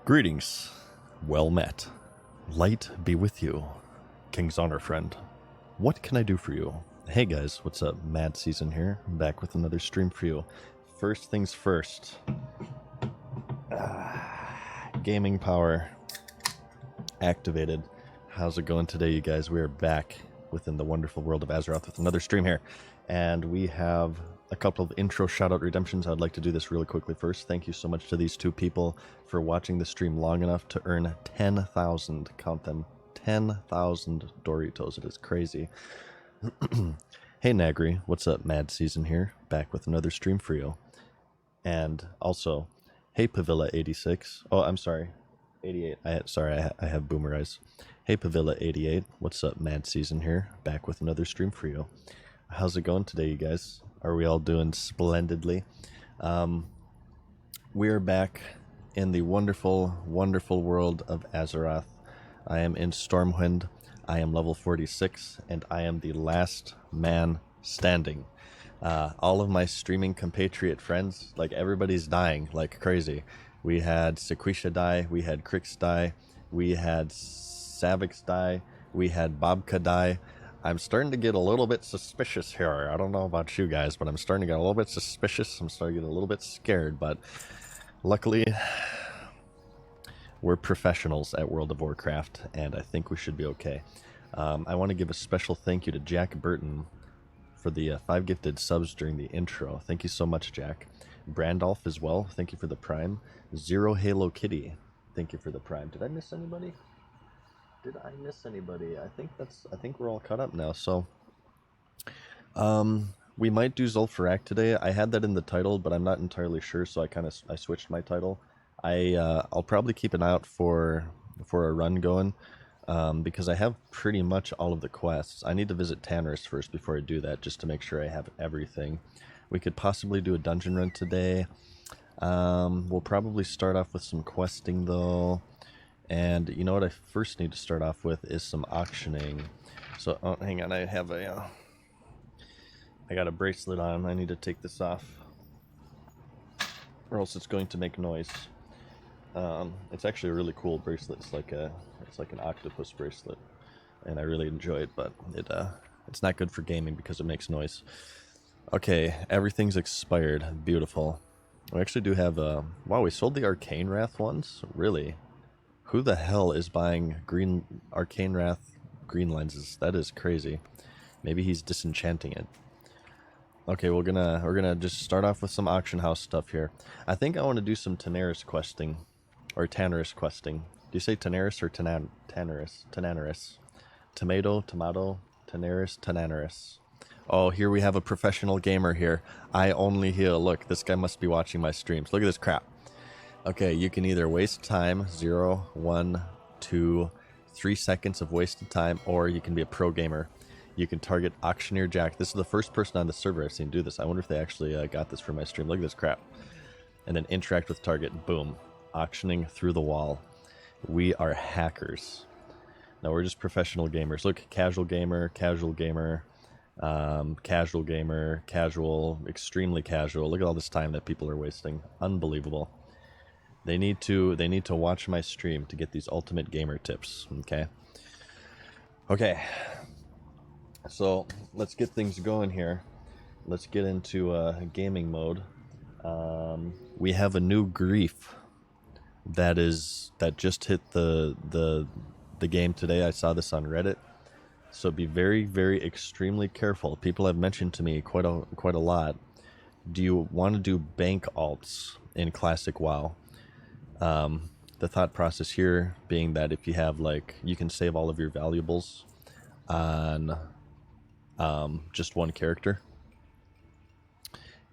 Greetings. Well met. Light be with you. King's Honor friend. What can I do for you? Hey guys, what's up? Mad Season here. I'm back with another stream for you. First things first. Gaming power activated. How's it going today, you guys? We are back within the wonderful world of Azeroth with another stream here. And we have a couple of intro shoutout redemptions. I'd like to do this really quickly first. Thank you so much to these two people for watching the stream long enough to earn 10,000, count them, 10,000 Doritos. It is crazy. Hey Nagri, what's up? Mad Season here, back with another stream for you. And also, hey Pavilla86. Oh, I'm sorry, 88. I have boomer eyes. Hey Pavilla88, what's up? Mad Season here, back with another stream for you. How's it going today, you guys? Are we all doing splendidly? We are back in the wonderful, wonderful world of Azeroth. I am in Stormwind. I am level 46, and I am the last man standing. All of my streaming compatriot friends, like everybody's dying like crazy. We had Sequisha die, we had Crix die, we had Savix die, we had Bobka die. I'm starting to get a little bit suspicious here. I don't know about you guys, but I'm starting to get a little bit suspicious. I'm starting to get a little bit scared, but luckily we're professionals at World of Warcraft, and I think we should be okay. I want to give a special thank you to Jack Burton for the 5 gifted subs during the intro. Thank you so much, Jack. Brandolph as well, thank you for the Prime. Zero Halo Kitty, thank you for the Prime. Did I miss anybody? I think we're all caught up now. So, we might do ZUL'FARRAK today. I had that in the title, but I'm not entirely sure, so I switched my title. I'll probably keep an eye out for a run going, because I have pretty much all of the quests. I need to visit Tannerus first before I do that, just to make sure I have everything. We could possibly do a dungeon run today. We'll probably start off with some questing though. And you know what I first need to start off with is some auctioning. So, oh, hang on, I got a bracelet on. I need to take this off, or else it's going to make noise. It's actually a really cool bracelet. It's like an octopus bracelet, and I really enjoy it. But it's not good for gaming because it makes noise. Okay, everything's expired. Beautiful. We actually do have wow, we sold the Arcane Wrath ones. Really? Who the hell is buying green Arcane Wrath green lenses? That is crazy. Maybe he's disenchanting it. Okay, we're gonna just start off with some auction house stuff here. I think I want to do some Tannerus questing, or Tannerus questing. Do you say Tannerus or Tannerus? Tannerus. Tomato, Tannerus, Tannerus. Oh, here we have a professional gamer here. I only heal. Look, this guy must be watching my streams. Look at this crap. Okay, you can either waste time, 0, 1, 2, 3 seconds of wasted time, or you can be a pro gamer. You can target Auctioneer Jack. This is the first person on the server I've seen do this. I wonder if they actually got this for my stream. Look at this crap. And then interact with target. Boom. Auctioning through the wall. We are hackers. Now we're just professional gamers. Look, casual gamer, casual gamer, casual gamer, casual, extremely casual. Look at all this time that people are wasting. Unbelievable. They need to watch my stream to get these ultimate gamer tips, okay? Okay. So, let's get things going here. Let's get into gaming mode. We have a new grief that just hit the game today. I saw this on Reddit. So be very, very extremely careful. People have mentioned to me quite a lot. Do you want to do bank alts in Classic WoW? The thought process here being that if you have you can save all of your valuables on just one character,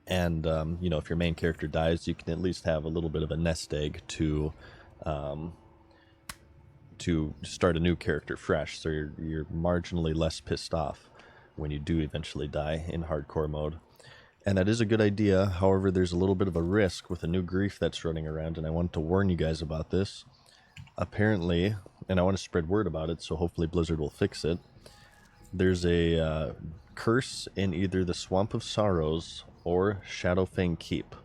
and if your main character dies, you can at least have a little bit of a nest egg to start a new character fresh, so you're marginally less pissed off when you do eventually die in hardcore mode. And that is a good idea. However, there's a little bit of a risk with a new grief that's running around, and I wanted to warn you guys about this. Apparently, and I want to spread word about it, so hopefully Blizzard will fix it. There's a curse in either the Swamp of Sorrows or Shadowfang Keep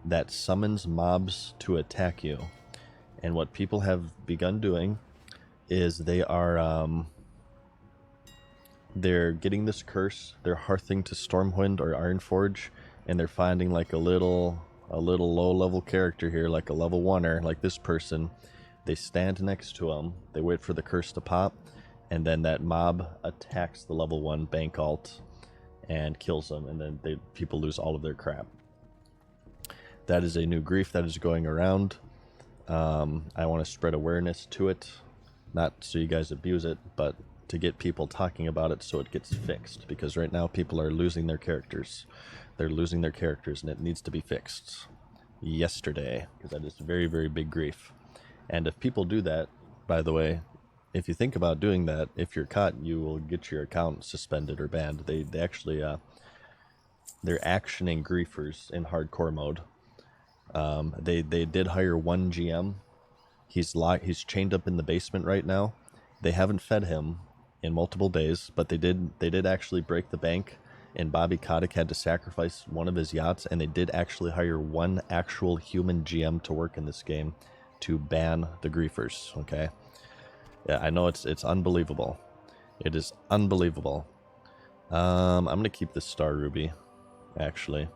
that summons mobs to attack you. And what people have begun doing is they're getting this curse, they're hearthing to Stormwind or Ironforge, and they're finding like a little low-level character here, like a level 1er, like this person. They stand next to him, they wait for the curse to pop, and then that mob attacks the level 1 bank alt and kills them, and then people lose all of their crap. That is a new grief that is going around. I want to spread awareness to it, not so you guys abuse it, but to get people talking about it so it gets fixed, because right now people are losing their characters. They're losing their characters, and it needs to be fixed yesterday, because that is very, very big grief. And if people do that, by the way, if you think about doing that, if you're caught, you will get your account suspended or banned. They actually they're actioning griefers in hardcore mode. They did hire one GM. He's chained up in the basement right now. They haven't fed him in multiple days, but they did actually break the bank, and Bobby Kotick had to sacrifice one of his yachts, and they did actually hire one actual human GM to work in this game to ban the griefers. Okay, yeah, I know it's unbelievable. It is unbelievable. I'm gonna keep this Star Ruby, actually.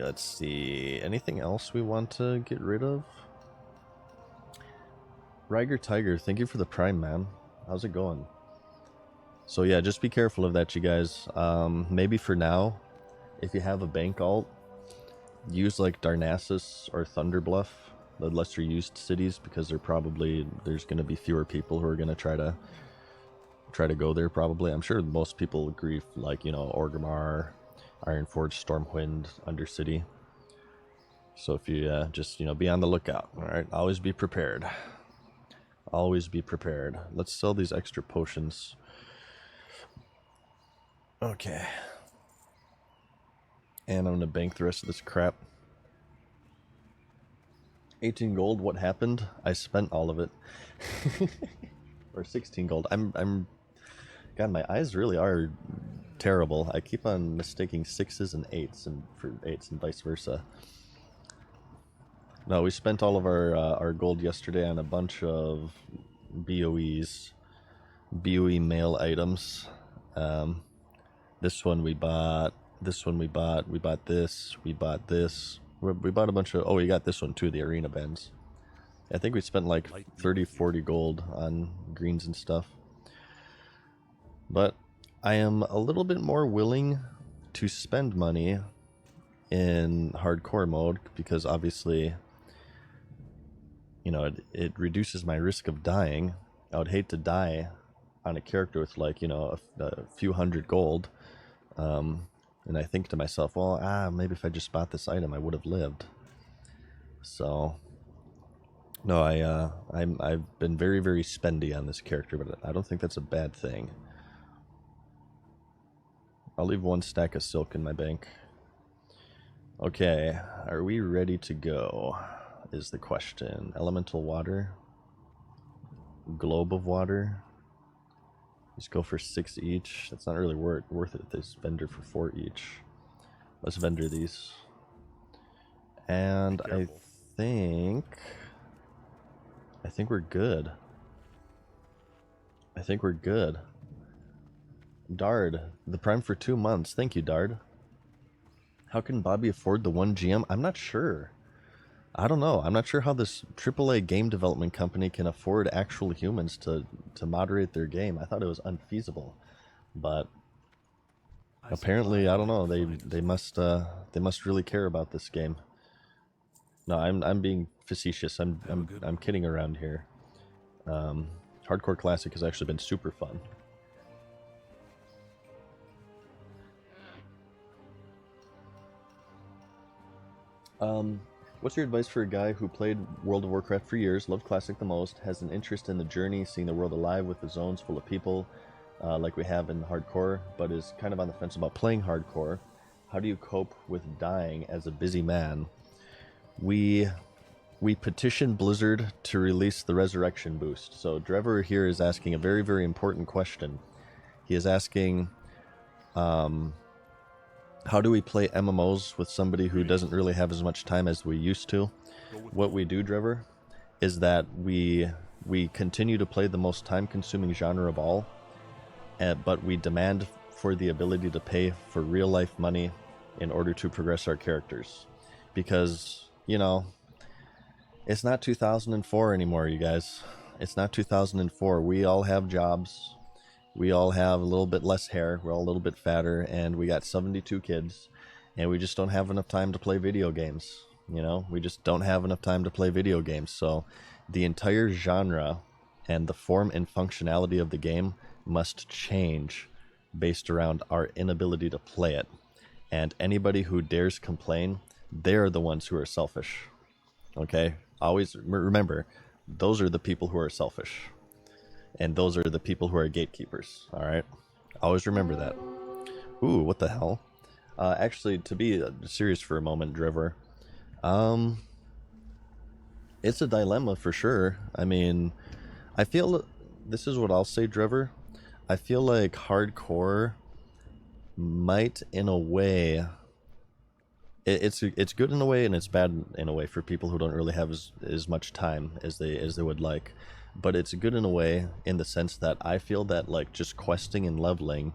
Let's see. Anything else we want to get rid of? Riger Tiger, thank you for the Prime, man. How's it going? So yeah, just be careful of that, you guys. Maybe for now, if you have a bank alt, use like Darnassus or Thunderbluff, the lesser used cities, because there's going to be fewer people who are going to try to go there. Probably, I'm sure most people agree, like, you know, Orgrimmar, Ironforge, Stormwind, Undercity. So if you just, you know, be on the lookout. All right, always be prepared. Always be prepared. Let's sell these extra potions. Okay. And I'm gonna bank the rest of this crap. 18 gold. What happened? I spent all of it. Or 16 gold. God, my eyes really are terrible. I keep on mistaking 6s and 8s for 8s and vice versa. No, we spent all of our gold yesterday on a bunch of BOE mail items. This one we bought. This one we bought. We bought this. We bought this. We bought a bunch of... Oh, we got this one too, the arena bends. I think we spent like 30, 40 gold on greens and stuff. But I am a little bit more willing to spend money in hardcore mode, because obviously, you know, it reduces my risk of dying. I would hate to die on a character with, like, you know, a few hundred gold. And I think to myself, well, maybe if I just bought this item, I would have lived. So, no, I've been very, very spendy on this character, but I don't think that's a bad thing. I'll leave one stack of silk in my bank. Okay, are we ready to go? Is the question. Elemental water, globe of water. Just go for 6 each. That's not really worth it. This vendor for 4 each. Let's vendor these. And I think we're good. I think we're good. Dard, the Prime for 2 months. Thank you, Dard. How can Bobby afford the 1 GM? I'm not sure. I don't know. I'm not sure how this AAA game development company can afford actual humans to moderate their game. I thought it was unfeasible, but apparently, I don't know. They must really care about this game. No, I'm being facetious. I'm kidding around here. Hardcore Classic has actually been super fun. What's your advice for a guy who played World of Warcraft for years, loved Classic the most, has an interest in the journey, seeing the world alive with the zones full of people, like we have in Hardcore, but is kind of on the fence about playing Hardcore? How do you cope with dying as a busy man? We petitioned Blizzard to release the Resurrection boost. So Drever here is asking a very, very important question. He is asking, How do we play MMOs with somebody who doesn't really have as much time as we used to? What we do, Driver, is that we continue to play the most time-consuming genre of all, but we demand for the ability to pay for real-life money in order to progress our characters. Because, you know, it's not 2004 anymore, you guys. It's not 2004. We all have jobs. We all have a little bit less hair. We're all a little bit fatter, and we got 72 kids, and we just don't have enough time to play video games. You know, we just don't have enough time to play video games. So the entire genre and the form and functionality of the game must change based around our inability to play it. And anybody who dares complain, they're the ones who are selfish. Okay? Always remember, those are the people who are selfish. And those are the people who are gatekeepers. Alright? Always remember that. Ooh, what the hell? Actually, to be serious for a moment, Driver, it's a dilemma for sure. I mean, I feel, this is what I'll say, Driver. I feel like hardcore might, in a way, it's good in a way and it's bad in a way for people who don't really have as much time as they would like. But it's good in a way in the sense that I feel that like just questing and leveling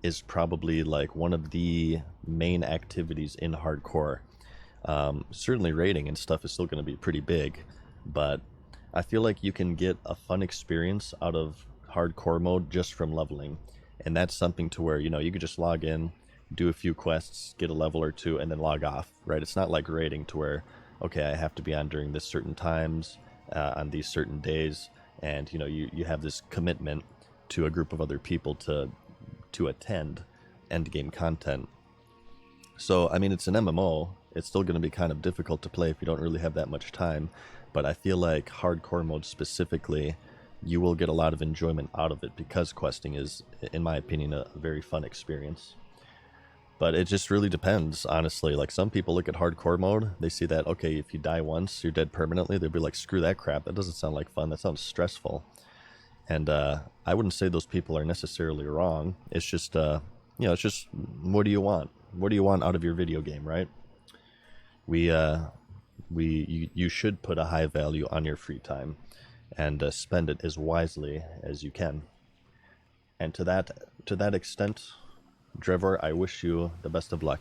is probably like one of the main activities in hardcore. Certainly raiding and stuff is still going to be pretty big, but I feel like you can get a fun experience out of hardcore mode just from leveling. And that's something to where, you know, you could just log in, do a few quests, get a level or two, and then log off, right? It's not like raiding to where, okay, I have to be on during this certain times, on these certain days, and, you know, you have this commitment to a group of other people to attend end game content. So, I mean, it's an MMO. It's still going to be kind of difficult to play if you don't really have that much time. But I feel like hardcore mode specifically, you will get a lot of enjoyment out of it because questing is, in my opinion, a very fun experience. But it just really depends, honestly. Like, some people look at hardcore mode, they see that, okay, if you die once, you're dead permanently. They'll be like, screw that crap. That doesn't sound like fun. That sounds stressful. And I wouldn't say those people are necessarily wrong. It's just, you know, it's just, what do you want? What do you want out of your video game, right? You should put a high value on your free time and spend it as wisely as you can. And to that extent, Trevor, I wish you the best of luck.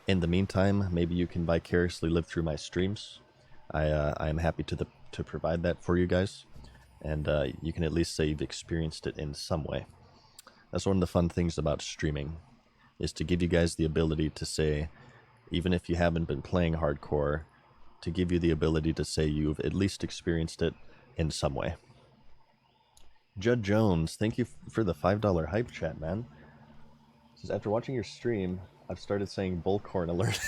In the meantime, maybe you can vicariously live through my streams. I am happy to provide that for you guys, and you can at least say you've experienced it in some way. That's one of the fun things about streaming, is to give you guys the ability to say, even if you haven't been playing hardcore, to give you the ability to say you've at least experienced it in some way. Judd Jones, thank you for the $5 hype chat, man. Says, after watching your stream, I've started saying bullcorn alert.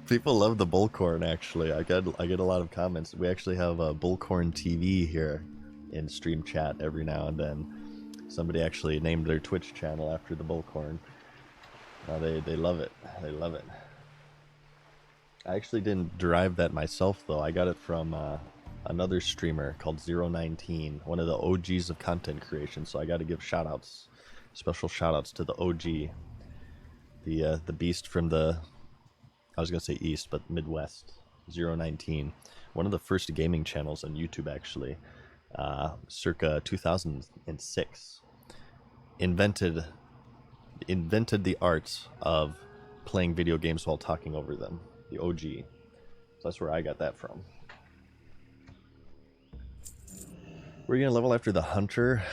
People love the bullcorn, actually. I get a lot of comments. We actually have a bullcorn TV here in stream chat every now and then. Somebody actually named their Twitch channel after the bullcorn. They love it. They love it. I actually didn't derive that myself, though. I got it from another streamer called 019, one of the OGs of content creation. So I got to give shout-outs, special shout-outs to the OG, the beast from the, I was going to say east, but Midwest, 019. One of the first gaming channels on YouTube, actually, circa 2006. Invented the art of playing video games while talking over them. The OG. So that's where I got that from. We're going to level after the Hunter.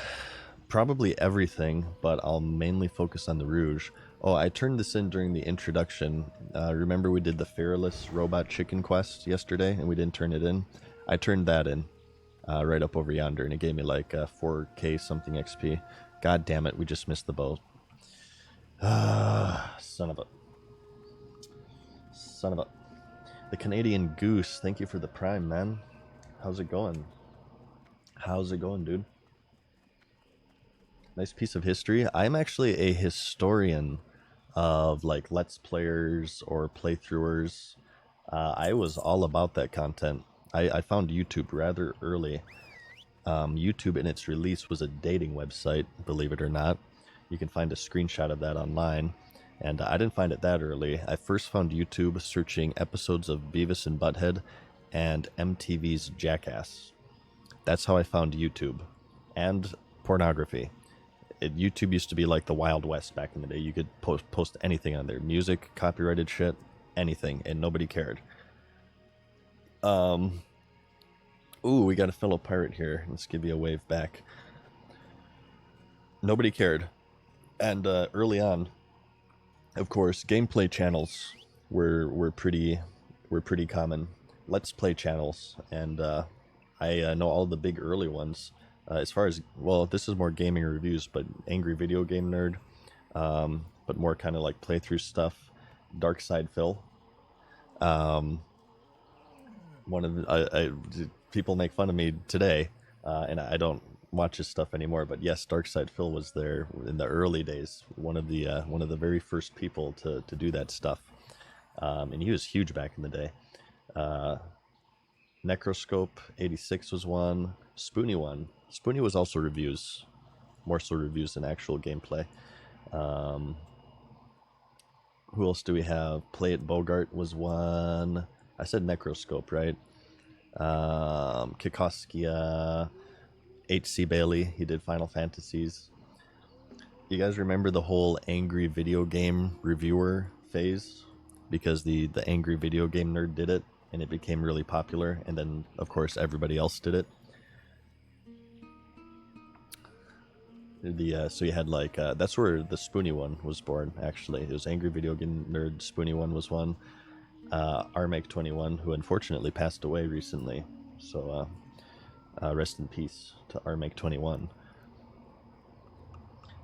Probably everything, but I'll mainly focus on the Rouge. Oh, I turned this in during the introduction. Remember we did the Fearless Robot Chicken quest yesterday, and we didn't turn it in? I turned that in right up over yonder, and it gave me like 4K something XP. God damn it, we just missed the boat. Son of a... The Canadian Goose, thank you for the prime, man. How's it going? How's it going, dude? Nice piece of history. I'm actually a historian of like Let's Players or playthroughers. I was all about that content. I found YouTube rather early. YouTube in its release was a dating website, believe it or not. You can find a screenshot of that online. And I didn't find it that early. I first found YouTube searching episodes of Beavis and Butthead and MTV's Jackass. That's how I found YouTube. And pornography. YouTube used to be like the Wild West back in the day. You could post anything on there. Music, copyrighted shit, anything, and nobody cared. Ooh, we got a fellow pirate here. Let's give you a wave back. Nobody cared. And early on, of course, gameplay channels were pretty common. Let's play channels, and I know all the big early ones. As far as, well, this is more gaming reviews, but Angry Video Game Nerd, but more kind of like playthrough stuff. Dark Side Phil. One of the, people make fun of me today, and I don't watch his stuff anymore. But yes, Dark Side Phil was there in the early days. One of the very first people to do that stuff, and he was huge back in the day. Necroscope 86 was one. Spoony one. Spoony was also reviews, more so reviews than actual gameplay. Who else do we have? Play It Bogart was one. I said Necroscope, right? Kikoskia, H.C. Bailey, he did Final Fantasies. You guys remember the whole angry video game reviewer phase? Because the Angry Video Game Nerd did it, and it became really popular, and then, of course, everybody else did it. So you had like, that's where the Spoony one was born, actually. It was Angry Video Game Nerd, Spoony one was one. Armake21, who unfortunately passed away recently, so rest in peace to Armake21.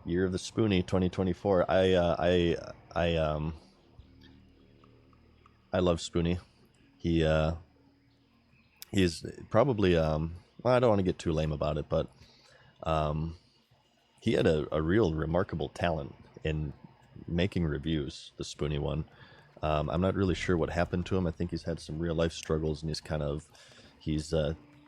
Year of the Spoony 2024. I love Spoony. He's probably well, I don't want to get too lame about it, but he had a real remarkable talent in making reviews, the Spoony one. I'm not really sure what happened to him. I think he's had some real life struggles, and he's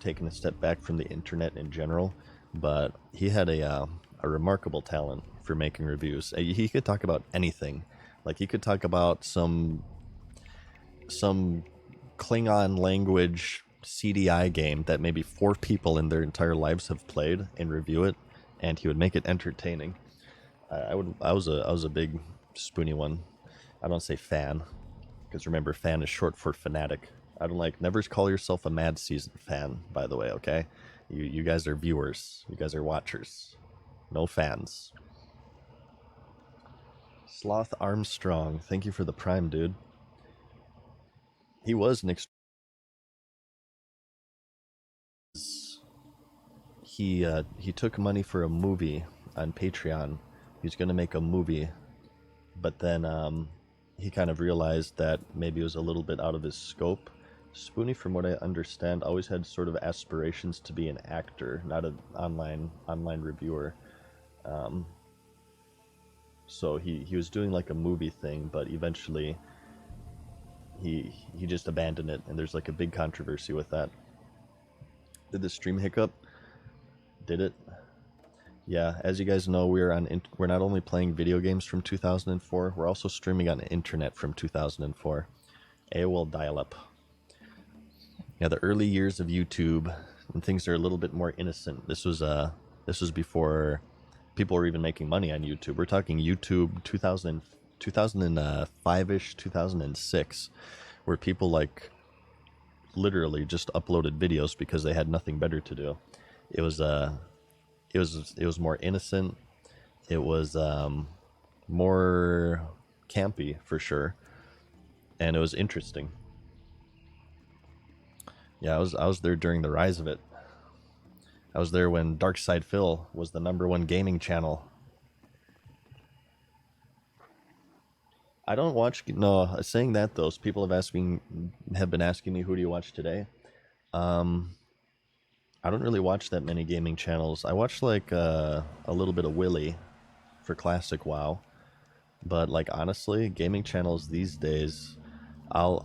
taken a step back from the internet in general. But he had a remarkable talent for making reviews. He could talk about anything. Like, he could talk about some Klingon language CDI game that maybe 4 people in their entire lives have played and review it, and he would make it entertaining. I was a big Spoony one. I don't say fan, because remember, fan is short for fanatic. I don't like, never call yourself a Mad Season fan, by the way, okay? You guys are viewers. You guys are watchers. No fans. Sloth Armstrong, thank you for the prime, dude. He was an he took money for a movie on Patreon. He was going to make a movie, but then he kind of realized that maybe it was a little bit out of his scope. Spoony, from what I understand, always had sort of aspirations to be an actor, not an online reviewer. So he was doing like a movie thing, but eventually he just abandoned it, and there's like a big controversy with that. Did the stream hiccup? Did it? Yeah, as you guys know, we're not only playing video games from 2004, we're also streaming on the internet from 2004. AOL dial-up. Yeah, the early years of YouTube, and things are a little bit more innocent. This was before people were even making money on YouTube. We're talking YouTube 2005-ish, 2006, where people like literally just uploaded videos because they had nothing better to do. It was more innocent. It was more campy for sure, and it was interesting. Yeah, I was there during the rise of it. I was there when Dark Side Phil was the #1 gaming channel. I don't watch, no, saying that though, people have been asking me, who do you watch today? I don't really watch that many gaming channels. I watch like a little bit of Willy for classic WoW, but like honestly, gaming channels these days, I'll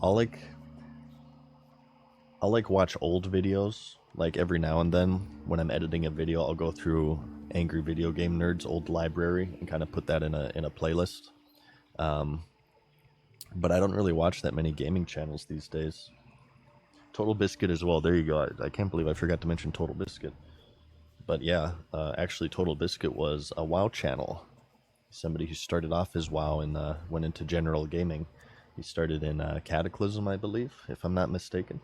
like watch old videos. Like every now and then when I'm editing a video, I'll go through Angry Video Game Nerds old library and kind of put that in a playlist. But I don't really watch that many gaming channels these days. Total Biscuit as well. There you go. I can't believe I forgot to mention Total Biscuit. But yeah, actually Total Biscuit was a WoW channel. Somebody who started off as WoW and went into general gaming. He started in Cataclysm, I believe, if I'm not mistaken.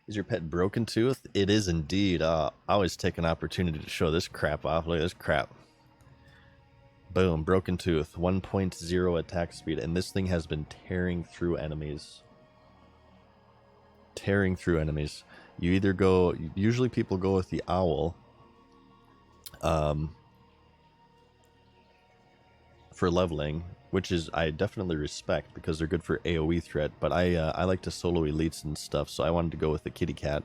Is your pet Broken Tooth? It is indeed. I always take an opportunity to show this crap off. Look at this crap. Boom, Broken Tooth, 1.0 attack speed, and this thing has been tearing through enemies. Tearing through enemies. You either go, usually people go with the owl for leveling, which is, I definitely respect because they're good for AoE threat, but I like to solo elites and stuff, so I wanted to go with the kitty cat,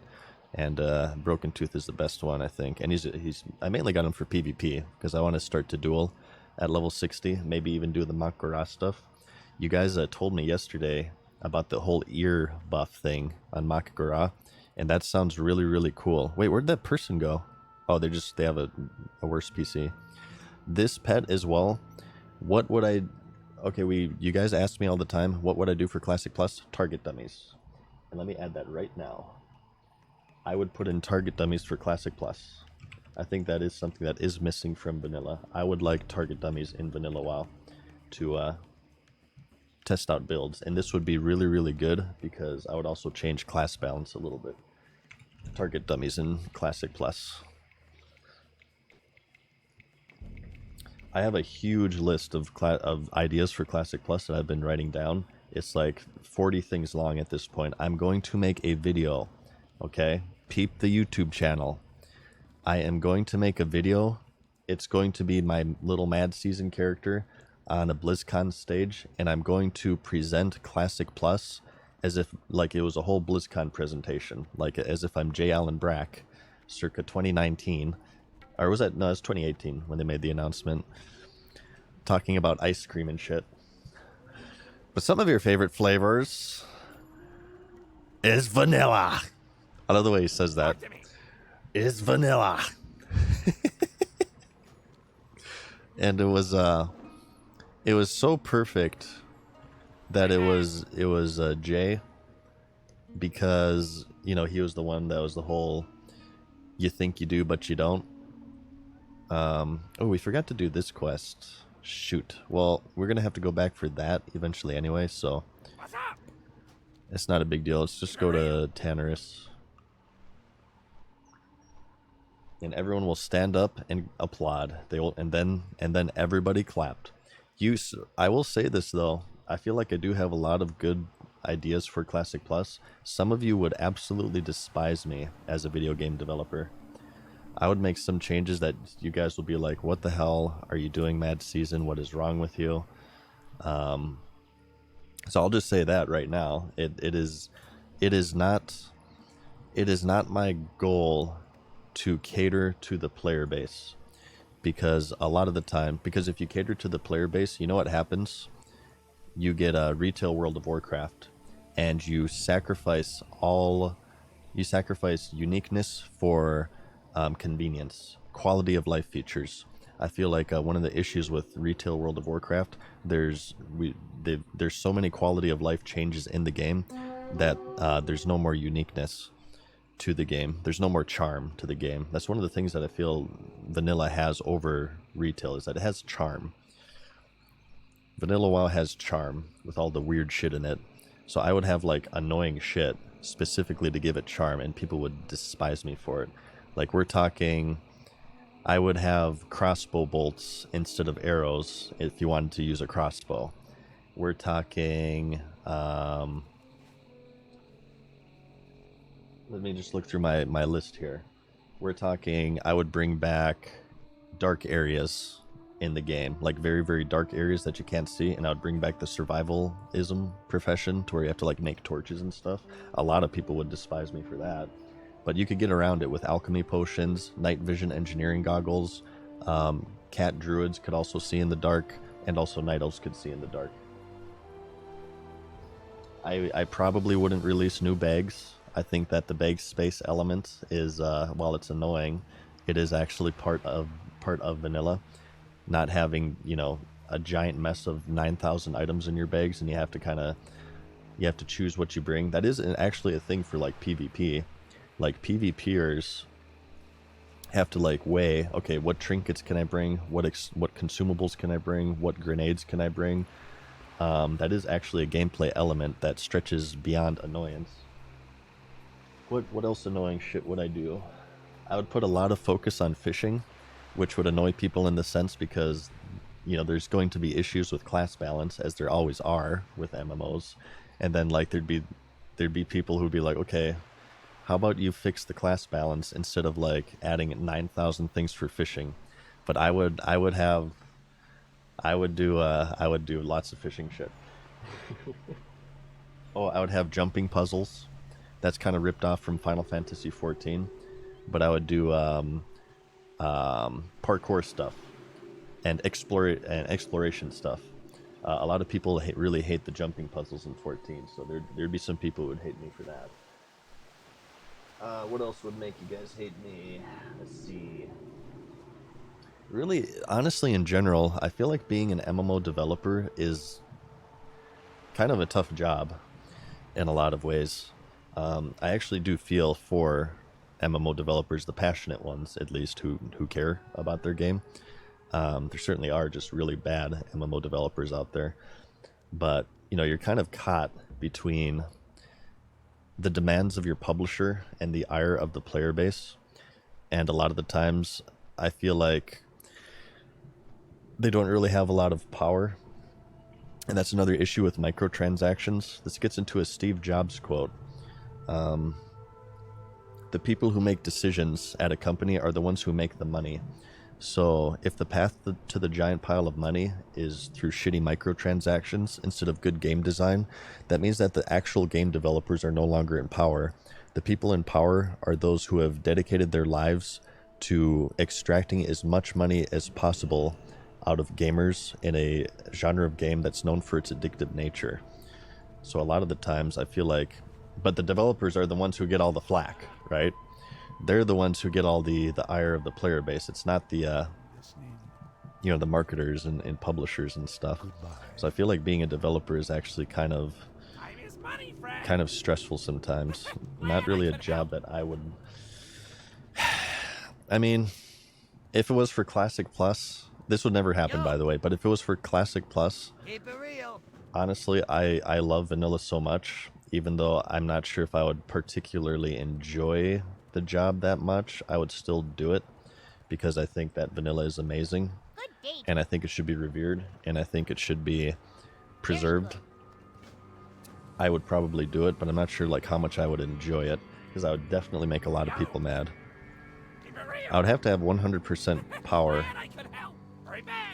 and Broken Tooth is the best one, I think. And I mainly got him for PvP because I want to start to duel at level 60, maybe even do the Mak'gora stuff. You guys told me yesterday about the whole ear buff thing on Mak'gora, and that sounds really, really cool. Wait, where'd that person go? Oh, they have a worse PC. This pet as well, what would I... Okay, you guys ask me all the time, what would I do for Classic Plus? Target dummies. And let me add that right now. I would put in target dummies for Classic Plus. I think that is something that is missing from vanilla. I would like target dummies in vanilla WoW to test out builds, and this would be really, really good because I would also change class balance a little bit. Target dummies in Classic Plus. I have a huge list of ideas for Classic Plus that I've been writing down. It's like 40 things long at this point. I'm going to make a video, okay? Peep the YouTube channel. I am going to make a video. It's going to be my little Mad Season character on a BlizzCon stage, and I'm going to present Classic Plus as if like it was a whole BlizzCon presentation, like as if I'm J. Allen Brack, circa 2019, or was that, no, it was 2018 when they made the announcement, talking about ice cream and shit. But some of your favorite flavors is vanilla. I love the way he says that. Is vanilla. And it was so perfect that it was Jay, because you know he was the one that was the whole you think you do but you don't. Oh, we forgot to do this quest. Shoot. Well, we're gonna have to go back for that eventually anyway, so it's not a big deal. Let's just go to Tannerus. And everyone will stand up and applaud. They will, and then everybody clapped. I will say this though. I feel like I do have a lot of good ideas for Classic Plus. Some of you would absolutely despise me as a video game developer. I would make some changes that you guys will be like, "What the hell are you doing, Mad Season? What is wrong with you?" So I'll just say that right now. It is not my goal to cater to the player base, because a lot of the time, because if you cater to the player base, you know what happens? You get a retail World of Warcraft, and you sacrifice uniqueness for convenience, quality of life features. I feel like one of the issues with retail World of Warcraft, there's so many quality of life changes in the game that there's no more uniqueness to the game. There's no more charm to the game. That's one of the things that I feel vanilla has over retail, is that it has charm. Vanilla WoW has charm with all the weird shit in it. So I would have like annoying shit specifically to give it charm, and people would despise me for it. Like we're talking, I would have crossbow bolts instead of arrows if you wanted to use a crossbow. We're talking, let me just look through my list here. We're talking, I would bring back dark areas in the game, like very, very dark areas that you can't see, and I would bring back the survivalism profession to where you have to like make torches and stuff. A lot of people would despise me for that, but you could get around it with alchemy potions, night vision engineering goggles. Cat druids could also see in the dark, and also night elves could see in the dark. I probably wouldn't release new bags. I think that the bag space element is, while it's annoying, it is actually part of vanilla. Not having, a giant mess of 9,000 items in your bags, and you have to choose what you bring. That is actually a thing for like PvP. Like PvPers have to like weigh, okay, what trinkets can I bring? What consumables can I bring? What grenades can I bring? That is actually a gameplay element that stretches beyond annoyance. What else annoying shit would I do? I would put a lot of focus on fishing, which would annoy people in the sense because, there's going to be issues with class balance, as there always are with MMOs. And then like there'd be people who'd be like, okay, how about you fix the class balance instead of like adding 9,000 things for fishing? But I would do lots of fishing shit. Oh, I would have jumping puzzles. That's kind of ripped off from Final Fantasy 14, but I would do parkour stuff and exploration stuff. A lot of people really hate the jumping puzzles in 14, so there'd be some people who would hate me for that. What else would make you guys hate me? Let's see. Really, honestly, in general, I feel like being an MMO developer is kind of a tough job in a lot of ways. I actually do feel for MMO developers, the passionate ones at least, who care about their game. There certainly are just really bad MMO developers out there, but you're kind of caught between the demands of your publisher and the ire of the player base. And a lot of the times, I feel like they don't really have a lot of power. And that's another issue with microtransactions. This gets into a Steve Jobs quote. The people who make decisions at a company are the ones who make the money. So if the path to the giant pile of money is through shitty microtransactions instead of good game design, that means that the actual game developers are no longer in power. The people in power are those who have dedicated their lives to extracting as much money as possible out of gamers in a genre of game that's known for its addictive nature. So a lot of the times I feel like, but the developers are the ones who get all the flack, right? They're the ones who get all the ire of the player base. It's not the the marketers and publishers and stuff. So I feel like being a developer is actually kind of stressful sometimes. Not really a job that I would. I mean, if it was for Classic Plus, this would never happen, by the way. But if it was for Classic Plus, honestly, I love vanilla so much. Even though I'm not sure if I would particularly enjoy the job that much, I would still do it because I think that vanilla is amazing, and I think it should be revered, and I think it should be preserved. I would probably do it, but I'm not sure like how much I would enjoy it because I would definitely make a lot of people mad. I would have to have 100% power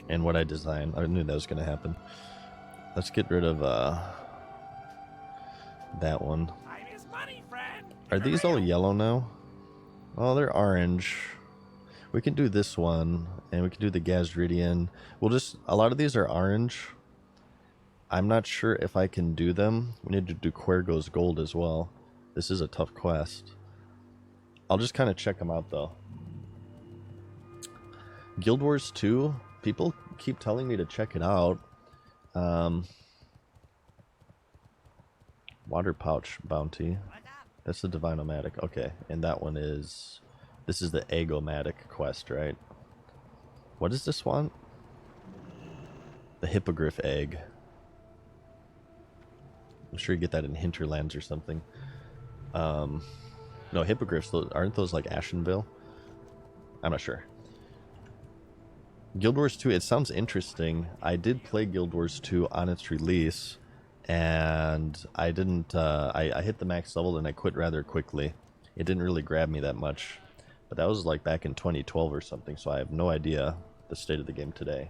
in what I design. I knew that was going to happen. Let's get rid of that one. Are these all yellow now? Oh, they're orange. We can do this one, and we can do the Gazridian. A lot of these are orange. I'm not sure if I can do them. We need to do Quergo's Gold as well. This is a tough quest. I'll just kind of check them out, though. Guild Wars 2, people keep telling me to check it out. Water Pouch Bounty. That's the Divine-O-Matic. Okay, and that one is... This is the Egg-O-Matic quest, right? What does this want? The Hippogriff Egg. I'm sure you get that in Hinterlands or something. No, Hippogriffs, aren't those like Ashenville? I'm not sure. Guild Wars 2, it sounds interesting. I did play Guild Wars 2 on its release, and I didn't, I hit the max level and I quit rather quickly. It didn't really grab me that much. But that was like back in 2012 or something, so I have no idea the state of the game today.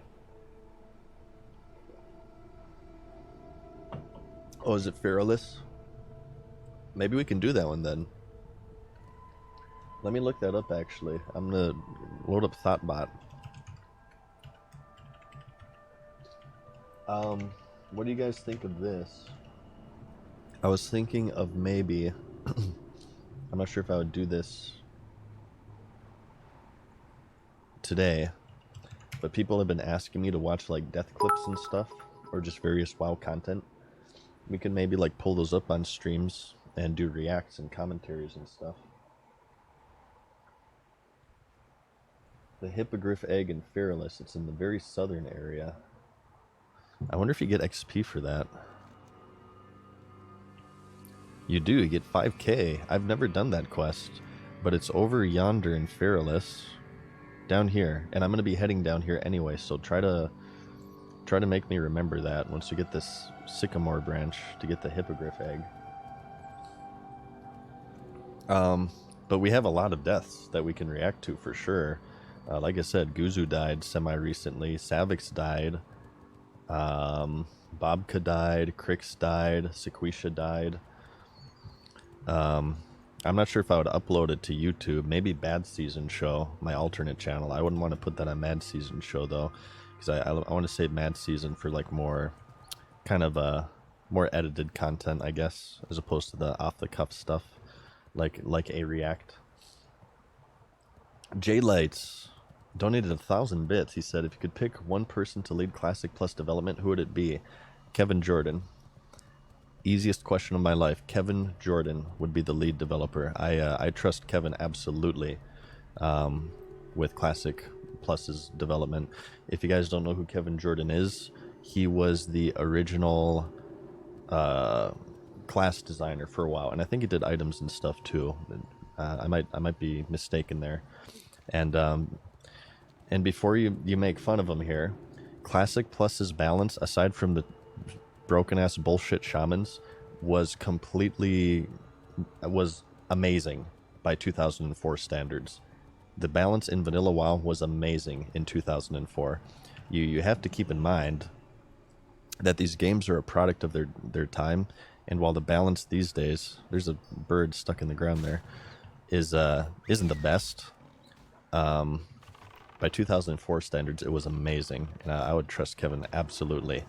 Oh, is it Feralus? Maybe we can do that one then. Let me look that up, actually. I'm gonna load up Thoughtbot. What do you guys think of this? I was thinking of maybe I'm not sure if I would do this today, but people have been asking me to watch like death clips and stuff, or just various WoW content. We can maybe like pull those up on streams and do reacts and commentaries and stuff. The Hippogriff Egg in Fearless, it's in the very southern area. I wonder if you get XP for that. You do, you get 5k. I've never done that quest, but it's over yonder in Fearless, down here, and I'm going to be heading down here anyway, so try to make me remember that once you get this Sycamore branch to get the Hippogriff Egg. But we have a lot of deaths that we can react to for sure. Like I said, Guzu died semi-recently, Savix died, Bobka died, Crix died, Sequisha died. I'm not sure if I would upload it to YouTube. Maybe MadSeasonShow, my alternate channel. I wouldn't want to put that on MadSeasonShow though, because I want to save MadSeason for like more kind of more edited content, I guess, as opposed to the off-the-cuff stuff like a react. J-Lights donated 1,000 bits. He said, if you could pick one person to lead Classic Plus development, who would it be? Kevin Jordan. Easiest question of my life. Kevin Jordan would be the lead developer. I trust Kevin absolutely with Classic Plus's development. If you guys don't know who Kevin Jordan is, he was the original class designer for a while, and I think he did items and stuff too. I might be mistaken there. And before you make fun of him here, Classic Plus's balance, aside from the broken ass bullshit shamans, was amazing by 2004 standards. The balance in vanilla WoW was amazing in 2004. You have to keep in mind that these games are a product of their time, and while the balance these days, there's a bird stuck in the ground there, isn't the best. By 2004 standards, it was amazing, and I would trust Kevin absolutely.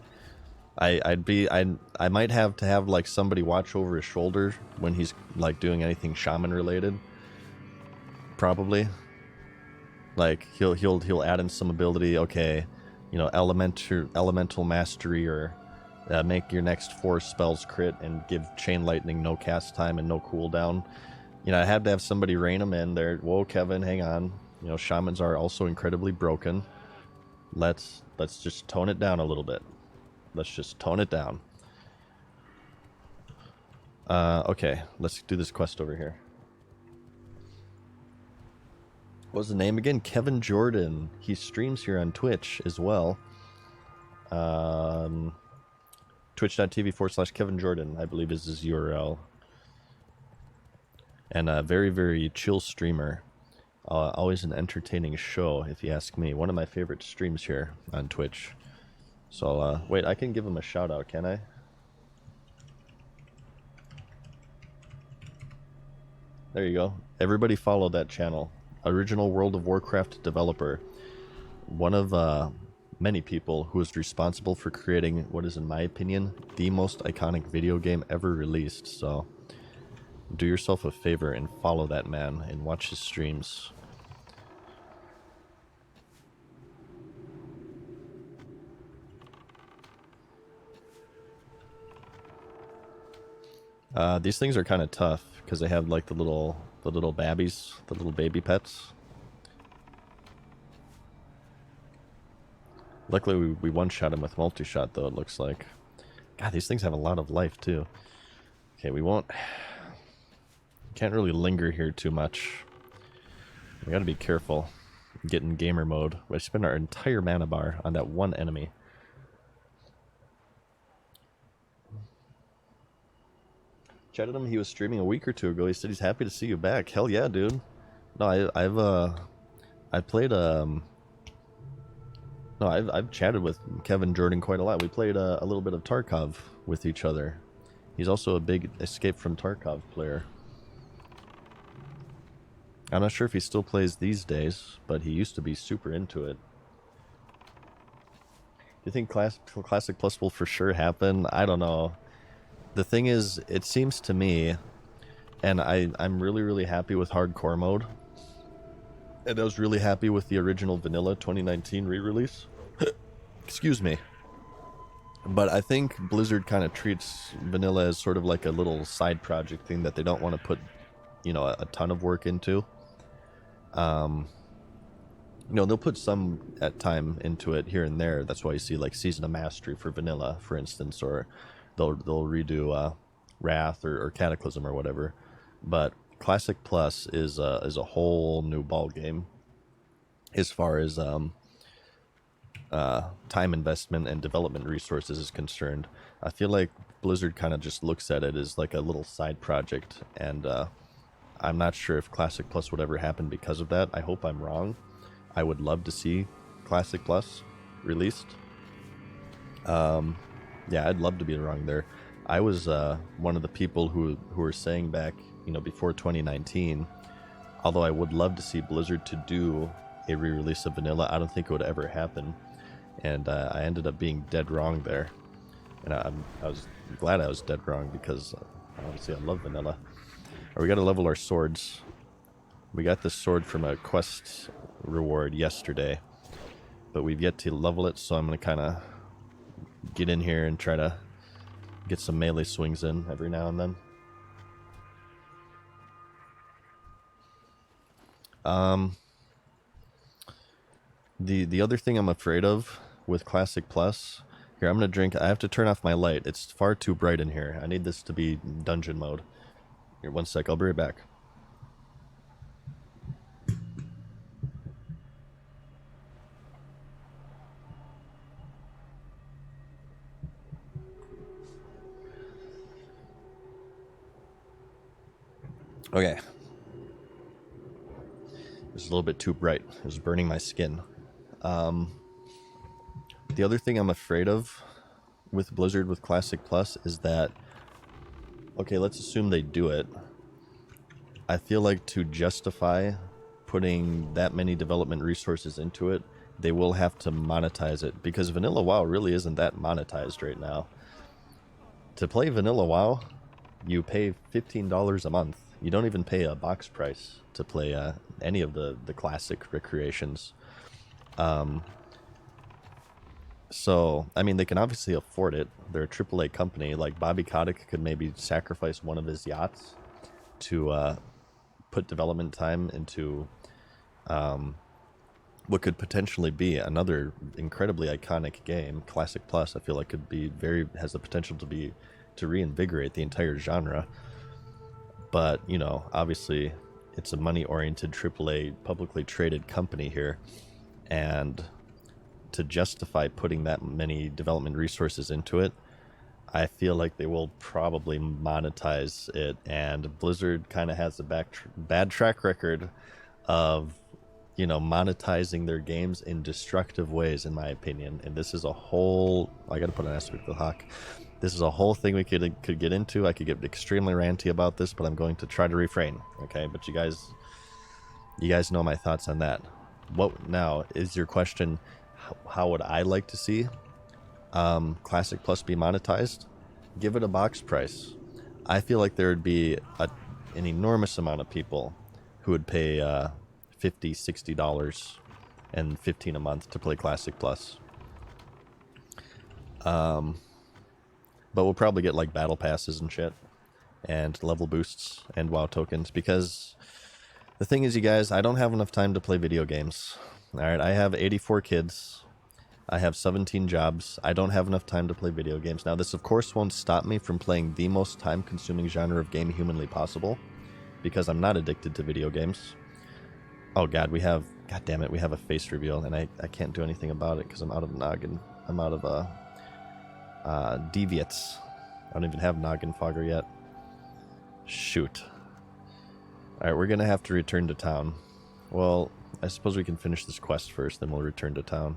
I might have to have like somebody watch over his shoulder when he's like doing anything shaman related. Probably. Like he'll add in some ability. Okay, you know, elemental mastery, or make your next 4 spells crit and give chain lightning no cast time and no cooldown. You know, I have to have somebody rein them in there. Whoa, Kevin, hang on. You know, shamans are also incredibly broken. Let's just tone it down a little bit. Let's just tone it down. Okay, let's do this quest over here. What was the name again? Kevin Jordan. He streams here on Twitch as well. Twitch.tv/Kevin Jordan, I believe is his URL. And a very, very chill streamer. Always an entertaining show, if you ask me. One of my favorite streams here on Twitch. So, wait, I can give him a shout out, can I? There you go. Everybody follow that channel. Original World of Warcraft developer. One of many people who is responsible for creating what is, in my opinion, the most iconic video game ever released. So, do yourself a favor and follow that man and watch his streams. These things are kind of tough because they have like the little babbies, the little baby pets. Luckily we one-shot him with multi-shot though, it looks like. God, these things have a lot of life too. Okay, can't really linger here too much. We gotta be careful. Get in gamer mode. We spend our entire mana bar on that one enemy. Chatted him, he was streaming a week or 2 ago. He said he's happy to see you back. Hell yeah, dude. No, I've chatted with Kevin Jordan quite a lot. We played a little bit of Tarkov with each other. He's also a big Escape from Tarkov player. I'm not sure if he still plays these days, but he used to be super into it. Do you think Classic Plus will for sure happen? I don't know. The thing is, it seems to me And I'm really, really happy with hardcore mode. And I was really happy with the original Vanilla 2019 re-release. Excuse me. But I think Blizzard kind of treats Vanilla as sort of like a little side project thing that they don't want to put, you know, a ton of work into. You know, they'll put some at time into it here and there. That's why you see like Season of Mastery for Vanilla, for instance, or they'll redo Wrath or Cataclysm or whatever. But Classic Plus is a whole new ball game as far as time investment and development resources is concerned. I feel like Blizzard kind of just looks at it as like a little side project, and I'm not sure if Classic Plus would ever happen because of that. I hope I'm wrong. I would love to see Classic Plus released. Yeah, I'd love to be wrong there. I was one of the people who were saying back, you know, before 2019, although I would love to see Blizzard to do a re-release of Vanilla, I don't think it would ever happen. And I ended up being dead wrong there. And I was glad I was dead wrong because obviously I love Vanilla. All right, we got to level our swords. We got this sword from a quest reward yesterday, but we've yet to level it, so I'm going to kind of get in here and try to get some melee swings in every now and then. The other thing I'm afraid of with Classic Plus, here I'm going to drink, I have to turn off my light, it's far too bright in here, I need this to be dungeon mode. Here, one sec, I'll be right back. Okay. It's a little bit too bright. It was burning my skin. The other thing I'm afraid of with Blizzard with Classic Plus is that, okay, let's assume they do it. I feel like to justify putting that many development resources into it, they will have to monetize it, because Vanilla WoW really isn't that monetized right now. To play Vanilla WoW, you pay $15 a month. You don't even pay a box price to play any of the classic recreations. So, I mean, they can obviously afford it. They're a AAA company. Like, Bobby Kotick could maybe sacrifice one of his yachts to put development time into what could potentially be another incredibly iconic game. Classic Plus, I feel like, has the potential to reinvigorate the entire genre. But, you know, obviously it's a money-oriented AAA publicly traded company here, and to justify putting that many development resources into it, I feel like they will probably monetize it, and Blizzard kind of has a bad track record of, you know, monetizing their games in destructive ways, in my opinion. And this is a whole, I gotta put an asterisk with Hawk. This is a whole thing we could get into. I could get extremely ranty about this, but I'm going to try to refrain. Okay, but you guys know my thoughts on that. What now is your question? How would I like to see Classic Plus be monetized? Give it a box price. I feel like there would be an enormous amount of people who would pay $50, $60 and $15 a month to play Classic Plus. But we'll probably get like battle passes and shit, and level boosts and WoW tokens, because the thing is, you guys, I don't have enough time to play video games. Alright, I have 84 kids. I have 17 jobs. I don't have enough time to play video games. Now, this of course won't stop me from playing the most time-consuming genre of game humanly possible, because I'm not addicted to video games. Oh god, god damn it, we have a face reveal, and I can't do anything about it because I'm out of noggin. I'm out of deviates. I don't even have noggin fogger yet. Shoot. Alright, we're gonna have to return to town. Well, I suppose we can finish this quest first, then we'll return to town.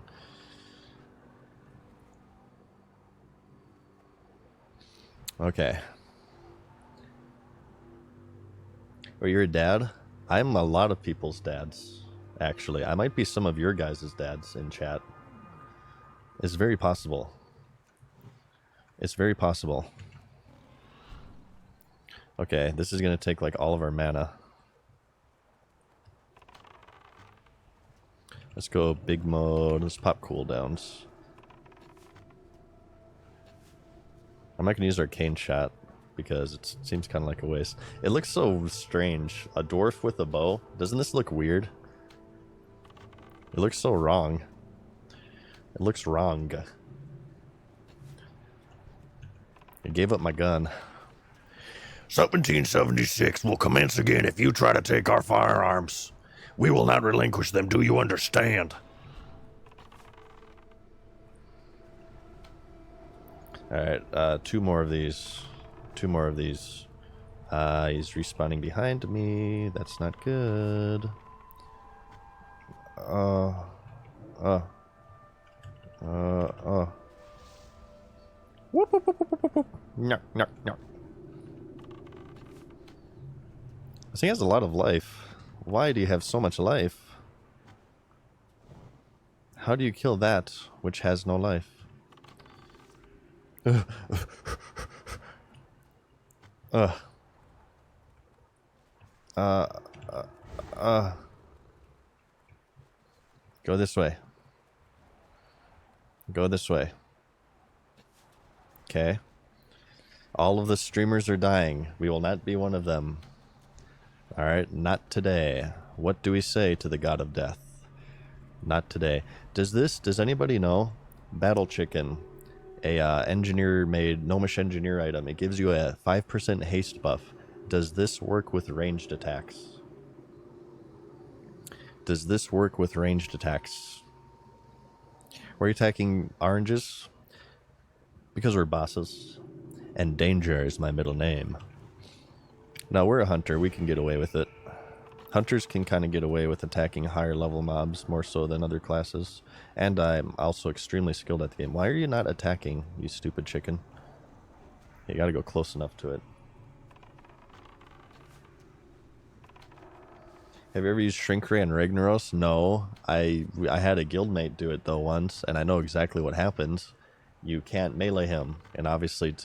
Okay. Oh, you're a dad? I'm a lot of people's dads, actually. I might be some of your guys' dads in chat. It's very possible. It's very possible. Okay, this is gonna take like all of our mana. Let's go big mode. Let's pop cooldowns. I'm not gonna use Arcane Shot because it seems kind of like a waste. It looks so strange. A dwarf with a bow. Doesn't this look weird? It looks so wrong. It looks wrong. I gave up my gun. 1776 will commence again if you try to take our firearms. We will not relinquish them, do you understand? Alright, 2 more of these. 2 more of these. He's respawning behind me. That's not good. Whoop, whoop, whoop, whoop, whoop, whoop. No, no, no. This thing has a lot of life. Why do you have so much life? How do you kill that which has no life? Go this way. Go this way. Okay. All of the streamers are dying. We will not be one of them. Alright, not today. What do we say to the god of death? Not today. Does anybody know? Battle Chicken. A engineer-made gnomish engineer item. It gives you a 5% haste buff. Does this work with ranged attacks? Does this work with ranged attacks? We're attacking oranges because we're bosses. And danger is my middle name. Now we're a hunter, we can get away with it. Hunters can kind of get away with attacking higher level mobs more so than other classes. And I'm also extremely skilled at the game. Why are you not attacking, you stupid chicken? You gotta go close enough to it. Have you ever used Shrinkray and Ragnaros? No. I had a guildmate do it though once, and I know exactly what happens. You can't melee him, and obviously